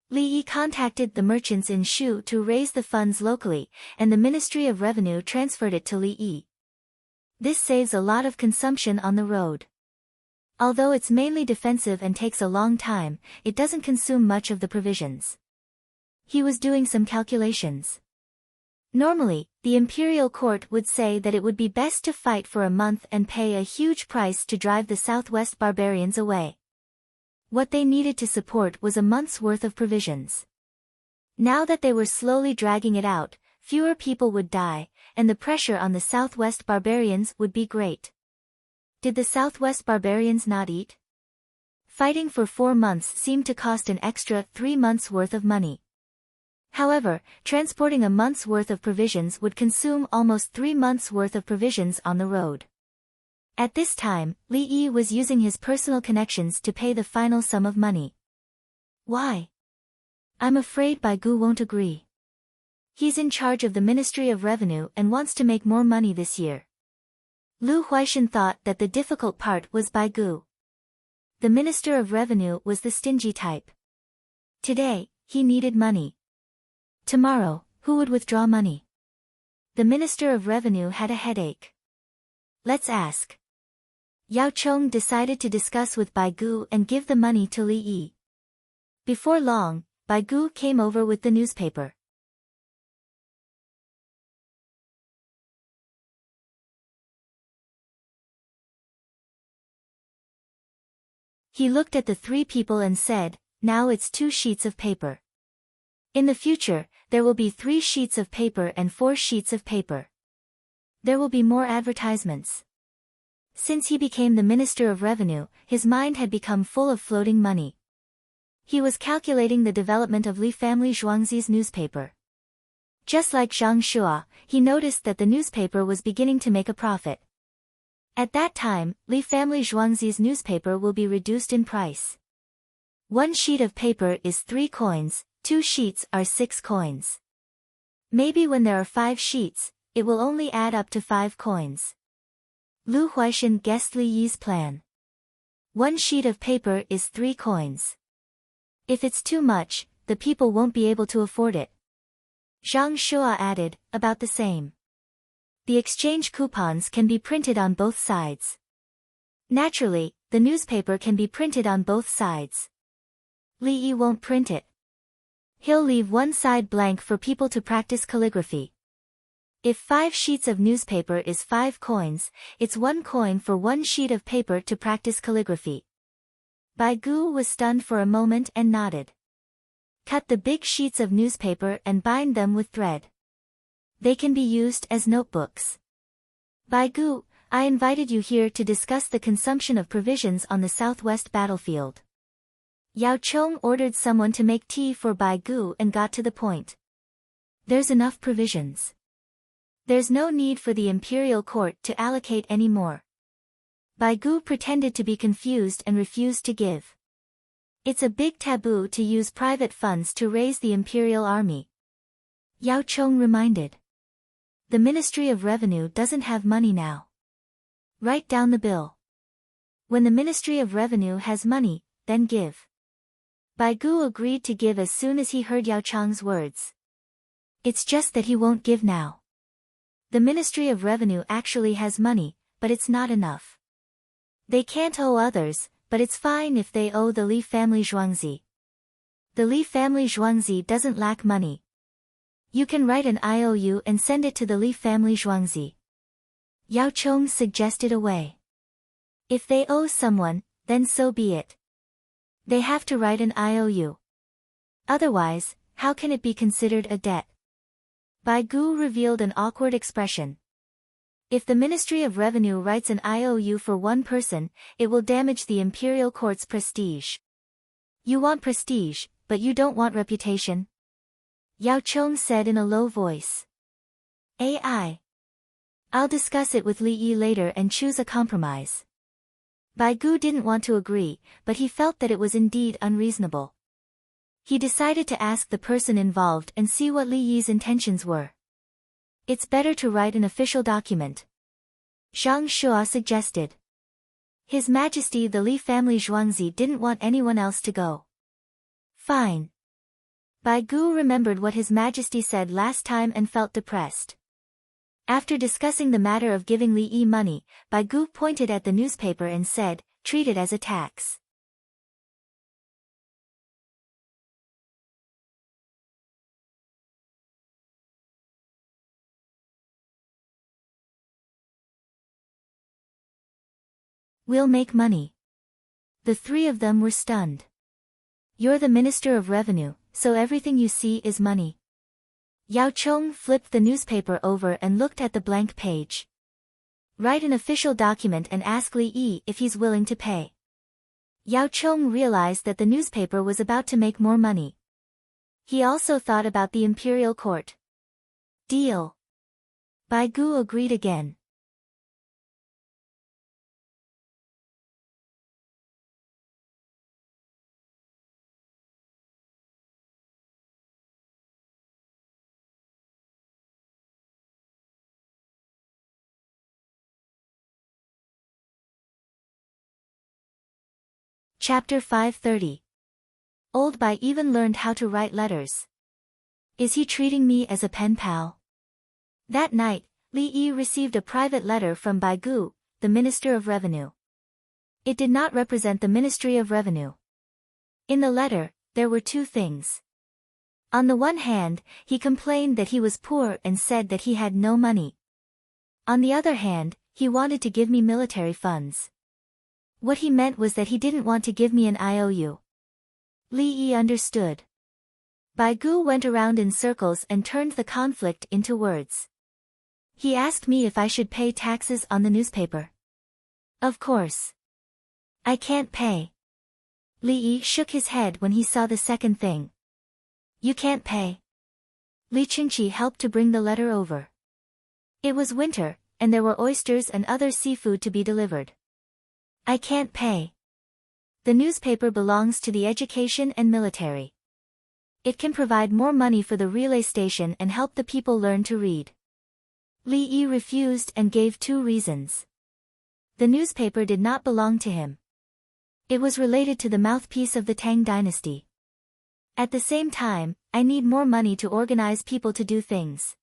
Li Yi contacted the merchants in Shu to raise the funds locally, and the Ministry of Revenue transferred it to Li Yi. This saves a lot of consumption on the road. Although it's mainly defensive and takes a long time, it doesn't consume much of the provisions. He was doing some calculations. Normally, the imperial court would say that it would be best to fight for a month and pay a huge price to drive the southwest barbarians away. What they needed to support was a month's worth of provisions. Now that they were slowly dragging it out, fewer people would die, and the pressure on the southwest barbarians would be great. Did the southwest barbarians not eat? Fighting for 4 months seemed to cost an extra 3 months' worth of money. However, transporting a month's worth of provisions would consume almost 3 months' worth of provisions on the road. At this time, Li Yi was using his personal connections to pay the final sum of money. Why? I'm afraid Bai Gu won't agree. He's in charge of the Ministry of Revenue and wants to make more money this year. Lu Huaishan thought that the difficult part was Bai Gu. The Minister of Revenue was the stingy type. Today, he needed money. Tomorrow, who would withdraw money? The Minister of Revenue had a headache. Let's ask. Yao Chong decided to discuss with Bai Gu and give the money to Li Yi. Before long, Bai Gu came over with the newspaper. He looked at the 3 people and said, now it's 2 sheets of paper. In the future, there will be 3 sheets of paper and 4 sheets of paper. There will be more advertisements. Since he became the Minister of Revenue, his mind had become full of floating money. He was calculating the development of Li family Zhuangzi's newspaper. Just like Zhang Shua, he noticed that the newspaper was beginning to make a profit. At that time, Li family Zhuangzi's newspaper will be reduced in price. 1 sheet of paper is 3 coins, 2 sheets are 6 coins. Maybe when there are 5 sheets, it will only add up to 5 coins. Lu Huaishan guessed Li Yi's plan. 1 sheet of paper is 3 coins. If it's too much, the people won't be able to afford it. Zhang Shua added, about the same. The exchange coupons can be printed on both sides. Naturally, the newspaper can be printed on both sides. Li Yi won't print it. He'll leave one side blank for people to practice calligraphy. If 5 sheets of newspaper is 5 coins, it's 1 coin for 1 sheet of paper to practice calligraphy. Bai Gu was stunned for a moment and nodded. Cut the big sheets of newspaper and bind them with thread. They can be used as notebooks. Bai Gu, I invited you here to discuss the consumption of provisions on the southwest battlefield. Yao Chong ordered someone to make tea for Bai Gu and got to the point. There's enough provisions. There's no need for the imperial court to allocate any more. Bai Gu pretended to be confused and refused to give. It's a big taboo to use private funds to raise the imperial army. Yao Chong reminded. The Ministry of Revenue doesn't have money now. Write down the bill. When the Ministry of Revenue has money, then give. Bai Gu agreed to give as soon as he heard Yao Chong's words. It's just that he won't give now. The Ministry of Revenue actually has money, but it's not enough. They can't owe others, but it's fine if they owe the Li family Zhuangzi. The Li family Zhuangzi doesn't lack money. You can write an IOU and send it to the Li family Zhuangzi. Yao Chong suggested a way. If they owe someone, then so be it. They have to write an IOU. Otherwise, how can it be considered a debt? Bai Gu revealed an awkward expression. If the Ministry of Revenue writes an IOU for one person, it will damage the imperial court's prestige. You want prestige, but you don't want reputation? Yao Chong said in a low voice. I'll discuss it with Li Yi later and choose a compromise. Bai Gu didn't want to agree, but he felt that it was indeed unreasonable. He decided to ask the person involved and see what Li Yi's intentions were. It's better to write an official document. Zhang Shua suggested. His Majesty the Li family Zhuangzi didn't want anyone else to go. Fine. Bai Gu remembered what His Majesty said last time and felt depressed. After discussing the matter of giving Li Yi money, Bai Gu pointed at the newspaper and said, treat it as a tax. We'll make money. The three of them were stunned. You're the Minister of Revenue, so everything you see is money. Yao Chong flipped the newspaper over and looked at the blank page. Write an official document and ask Li Yi if he's willing to pay. Yao Chong realized that the newspaper was about to make more money. He also thought about the imperial court. Deal. Bai Gu agreed again. Chapter 530. Old Bai even learned how to write letters. Is he treating me as a pen pal? That night, Li Yi received a private letter from Bai Gu, the Minister of Revenue. It did not represent the Ministry of Revenue. In the letter, there were two things. On the one hand, he complained that he was poor and said that he had no money. On the other hand, he wanted to give me military funds. What he meant was that he didn't want to give me an IOU. Li Yi understood. Bai Gu went around in circles and turned the conflict into words. He asked me if I should pay taxes on the newspaper. Of course. I can't pay. Li Yi shook his head when he saw the second thing. You can't pay. Li Qingqi helped to bring the letter over. It was winter, and there were oysters and other seafood to be delivered. I can't pay. The newspaper belongs to the education and military. It can provide more money for the relay station and help the people learn to read. Li Yi refused and gave two reasons. The newspaper did not belong to him. It was related to the mouthpiece of the Tang dynasty. At the same time, I need more money to organize people to do things.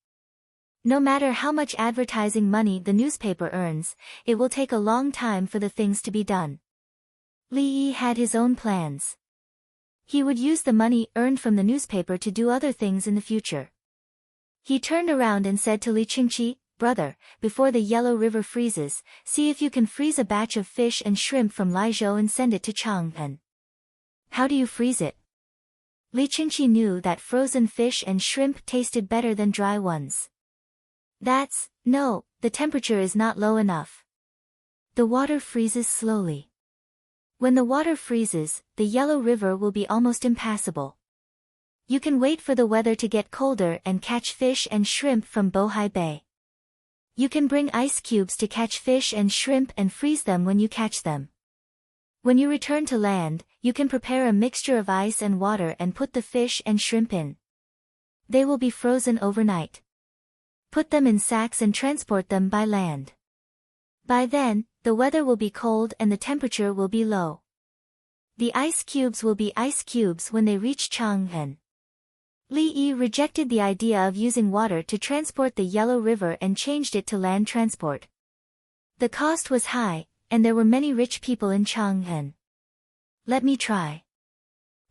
No matter how much advertising money the newspaper earns, it will take a long time for the things to be done. Li Yi had his own plans. He would use the money earned from the newspaper to do other things in the future. He turned around and said to Li Qingqi, brother, before the Yellow River freezes, see if you can freeze a batch of fish and shrimp from Laizhou and send it to Chang'an. How do you freeze it? Li Qingqi knew that frozen fish and shrimp tasted better than dry ones. No, the temperature is not low enough. The water freezes slowly. When the water freezes, the Yellow River will be almost impassable. You can wait for the weather to get colder and catch fish and shrimp from Bohai Bay. You can bring ice cubes to catch fish and shrimp and freeze them when you catch them. When you return to land, you can prepare a mixture of ice and water and put the fish and shrimp in. They will be frozen overnight. Put them in sacks and transport them by land. By then, the weather will be cold and the temperature will be low. The ice cubes will be ice cubes when they reach Chang'an. Li Yi rejected the idea of using water to transport the Yellow River and changed it to land transport. The cost was high, and there were many rich people in Chang'an. Let me try.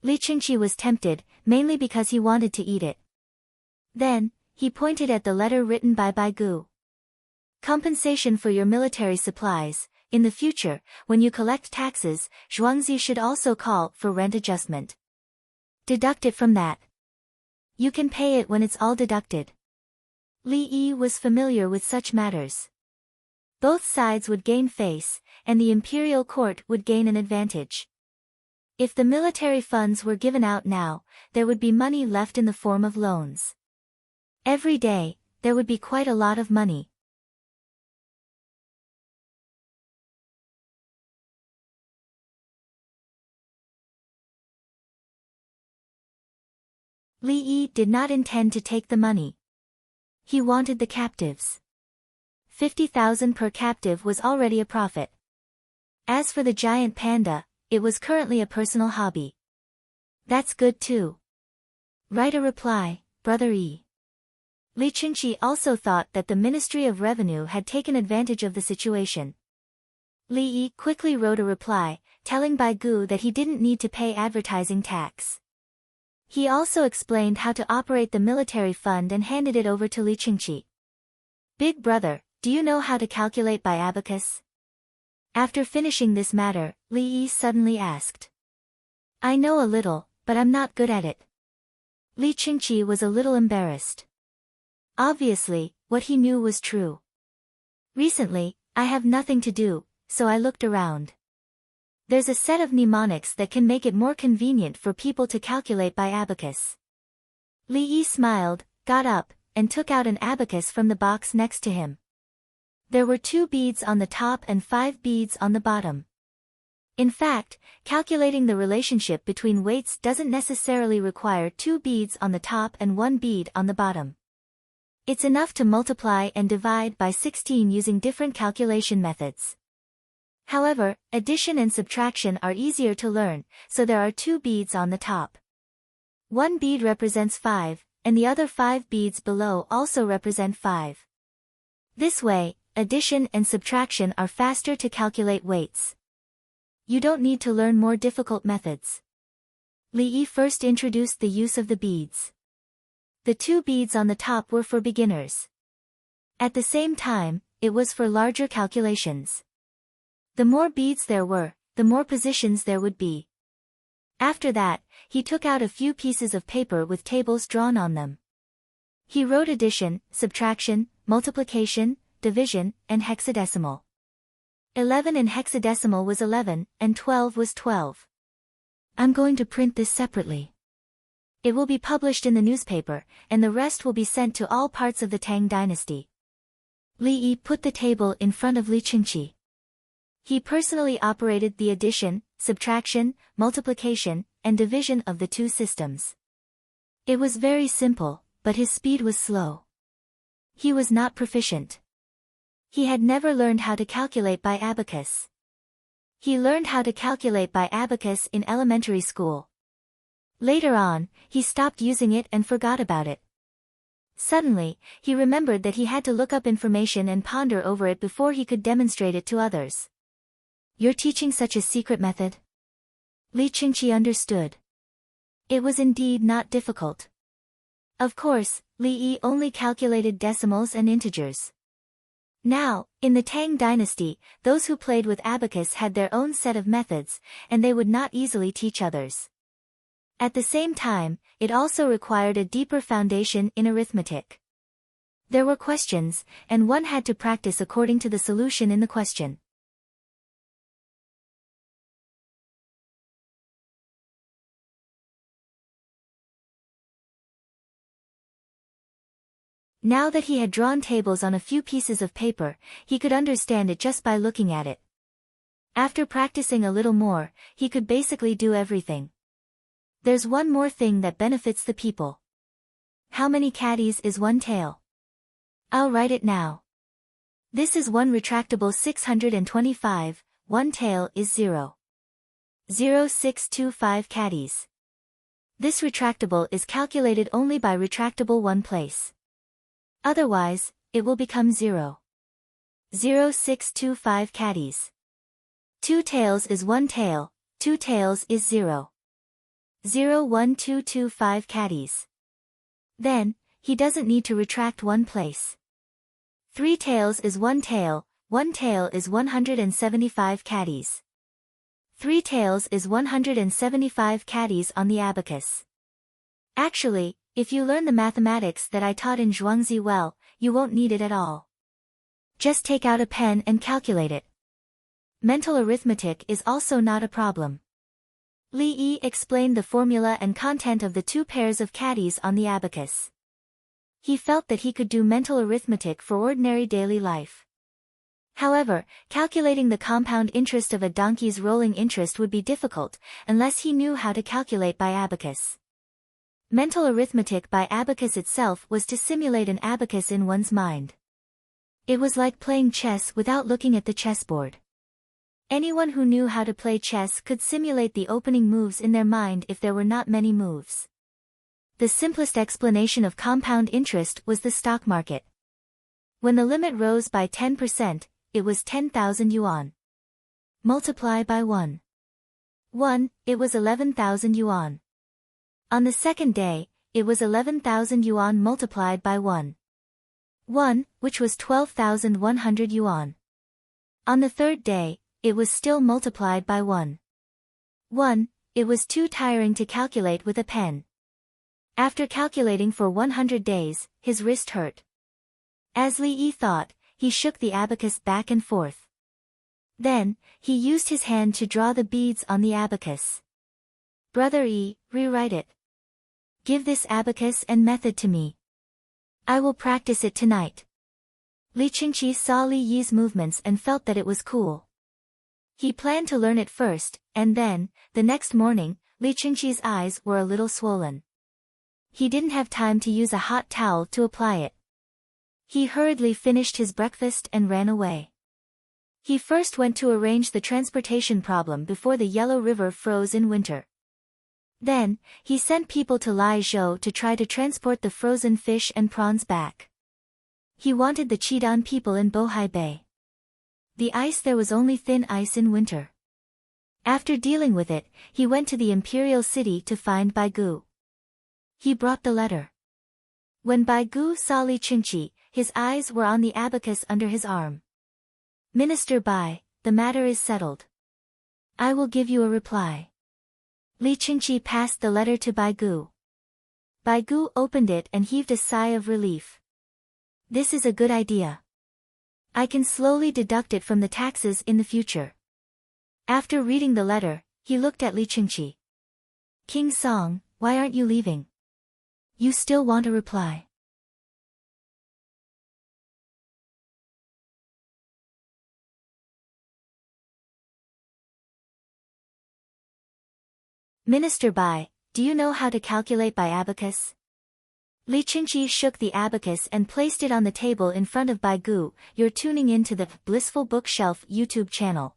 Li Qingqi was tempted, mainly because he wanted to eat it. Then, he pointed at the letter written by Gu. Compensation for your military supplies. In the future, when you collect taxes, Zhuangzi should also call for rent adjustment. Deduct it from that. You can pay it when it's all deducted. Li Yi was familiar with such matters. Both sides would gain face, and the imperial court would gain an advantage. If the military funds were given out now, there would be money left in the form of loans. Every day, there would be quite a lot of money. Li Yi did not intend to take the money. He wanted the captives. 50,000 per captive was already a profit. As for the giant panda, it was currently a personal hobby. That's good too. Write a reply, Brother Yi. Li Qingqi also thought that the Ministry of Revenue had taken advantage of the situation. Li Yi quickly wrote a reply, telling Bai Gu that he didn't need to pay advertising tax. He also explained how to operate the military fund and handed it over to Li Qingqi. Big brother, do you know how to calculate by abacus? After finishing this matter, Li Yi suddenly asked. I know a little, but I'm not good at it. Li Qingqi was a little embarrassed. Obviously, what he knew was true. Recently, I have nothing to do, so I looked around. There's a set of mnemonics that can make it more convenient for people to calculate by abacus. Li Yi smiled, got up, and took out an abacus from the box next to him. There were 2 beads on the top and 5 beads on the bottom. In fact, calculating the relationship between weights doesn't necessarily require 2 beads on the top and 1 bead on the bottom. It's enough to multiply and divide by 16 using different calculation methods. However, addition and subtraction are easier to learn, so there are 2 beads on the top. 1 bead represents 5, and the other 5 beads below also represent 5. This way, addition and subtraction are faster to calculate weights. You don't need to learn more difficult methods. Li Yi first introduced the use of the beads. The 2 beads on the top were for beginners. At the same time, it was for larger calculations. The more beads there were, the more positions there would be. After that, he took out a few pieces of paper with tables drawn on them. He wrote addition, subtraction, multiplication, division, and hexadecimal. 11 in hexadecimal was 11, and 12 was 12. I'm going to print this separately. It will be published in the newspaper, and the rest will be sent to all parts of the Tang dynasty. Li Yi put the table in front of Li Qingqi. He personally operated the addition, subtraction, multiplication, and division of the 2 systems. It was very simple, but his speed was slow. He was not proficient. He had never learned how to calculate by abacus. He learned how to calculate by abacus in elementary school. Later on, he stopped using it and forgot about it. Suddenly, he remembered that he had to look up information and ponder over it before he could demonstrate it to others. You're teaching such a secret method? Li Qingqi understood. It was indeed not difficult. Of course, Li Yi only calculated decimals and integers. Now, in the Tang dynasty, those who played with abacus had their own set of methods, and they would not easily teach others. At the same time, it also required a deeper foundation in arithmetic. There were questions, and one had to practice according to the solution in the question. Now that he had drawn tables on a few pieces of paper, he could understand it just by looking at it. After practicing a little more, he could basically do everything. There's one more thing that benefits the people. How many caddies is one tail? I'll write it now. This is one retractable 625, one tail is 0. 0625 caddies. This retractable is calculated only by retractable one place. Otherwise, it will become 0. 0625 caddies. 2 tails is 1 tail, 2 tails is 0. 01225 caddies. Then, he doesn't need to retract one place. 3 tails is 1 tail is 175 caddies. 3 tails is 175 caddies on the abacus. Actually, if you learn the mathematics that I taught in Zhuangzi well, you won't need it at all. Just take out a pen and calculate it. Mental arithmetic is also not a problem. Li Yi explained the formula and content of the 2 pairs of caddies on the abacus. He felt that he could do mental arithmetic for ordinary daily life. However, calculating the compound interest of a donkey's rolling interest would be difficult, unless he knew how to calculate by abacus. Mental arithmetic by abacus itself was to simulate an abacus in one's mind. It was like playing chess without looking at the chessboard. Anyone who knew how to play chess could simulate the opening moves in their mind if there were not many moves. The simplest explanation of compound interest was the stock market. When the limit rose by 10%, it was 10,000 yuan. Multiply by 1. It was 11,000 yuan. On the second day, it was 11,000 yuan multiplied by 1, which was 12,100 yuan. On the third day, it was still multiplied by 1. It was too tiring to calculate with a pen. After calculating for 100 days, his wrist hurt. As Li Yi thought, he shook the abacus back and forth. Then, he used his hand to draw the beads on the abacus. Brother Yi, rewrite it. Give this abacus and method to me. I will practice it tonight. Li Qingqi saw Li Yi's movements and felt that it was cool. He planned to learn it first, and then, the next morning, Li Qingqi's eyes were a little swollen. He didn't have time to use a hot towel to apply it. He hurriedly finished his breakfast and ran away. He first went to arrange the transportation problem before the Yellow River froze in winter. Then, he sent people to Laizhou to try to transport the frozen fish and prawns back. He wanted the Chidan people in Bohai Bay. The ice there was only thin ice in winter. After dealing with it, he went to the imperial city to find Baigu. He brought the letter. When Baigu saw Li Qingqi, his eyes were on the abacus under his arm. Minister Bai, the matter is settled. I will give you a reply. Li Qingqi passed the letter to Baigu. Baigu opened it and heaved a sigh of relief. This is a good idea. I can slowly deduct it from the taxes in the future. After reading the letter, he looked at Li Qingqi. King Song, why aren't you leaving? You still want a reply. Minister Bai, do you know how to calculate by abacus? Li Qingqi shook the abacus and placed it on the table in front of Baigu. You're tuning in to the Blissful Bookshelf YouTube channel.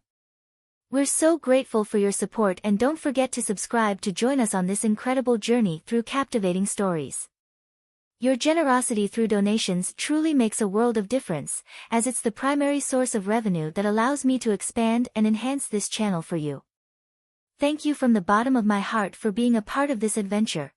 We're so grateful for your support, and don't forget to subscribe to join us on this incredible journey through captivating stories. Your generosity through donations truly makes a world of difference, as it's the primary source of revenue that allows me to expand and enhance this channel for you. Thank you from the bottom of my heart for being a part of this adventure.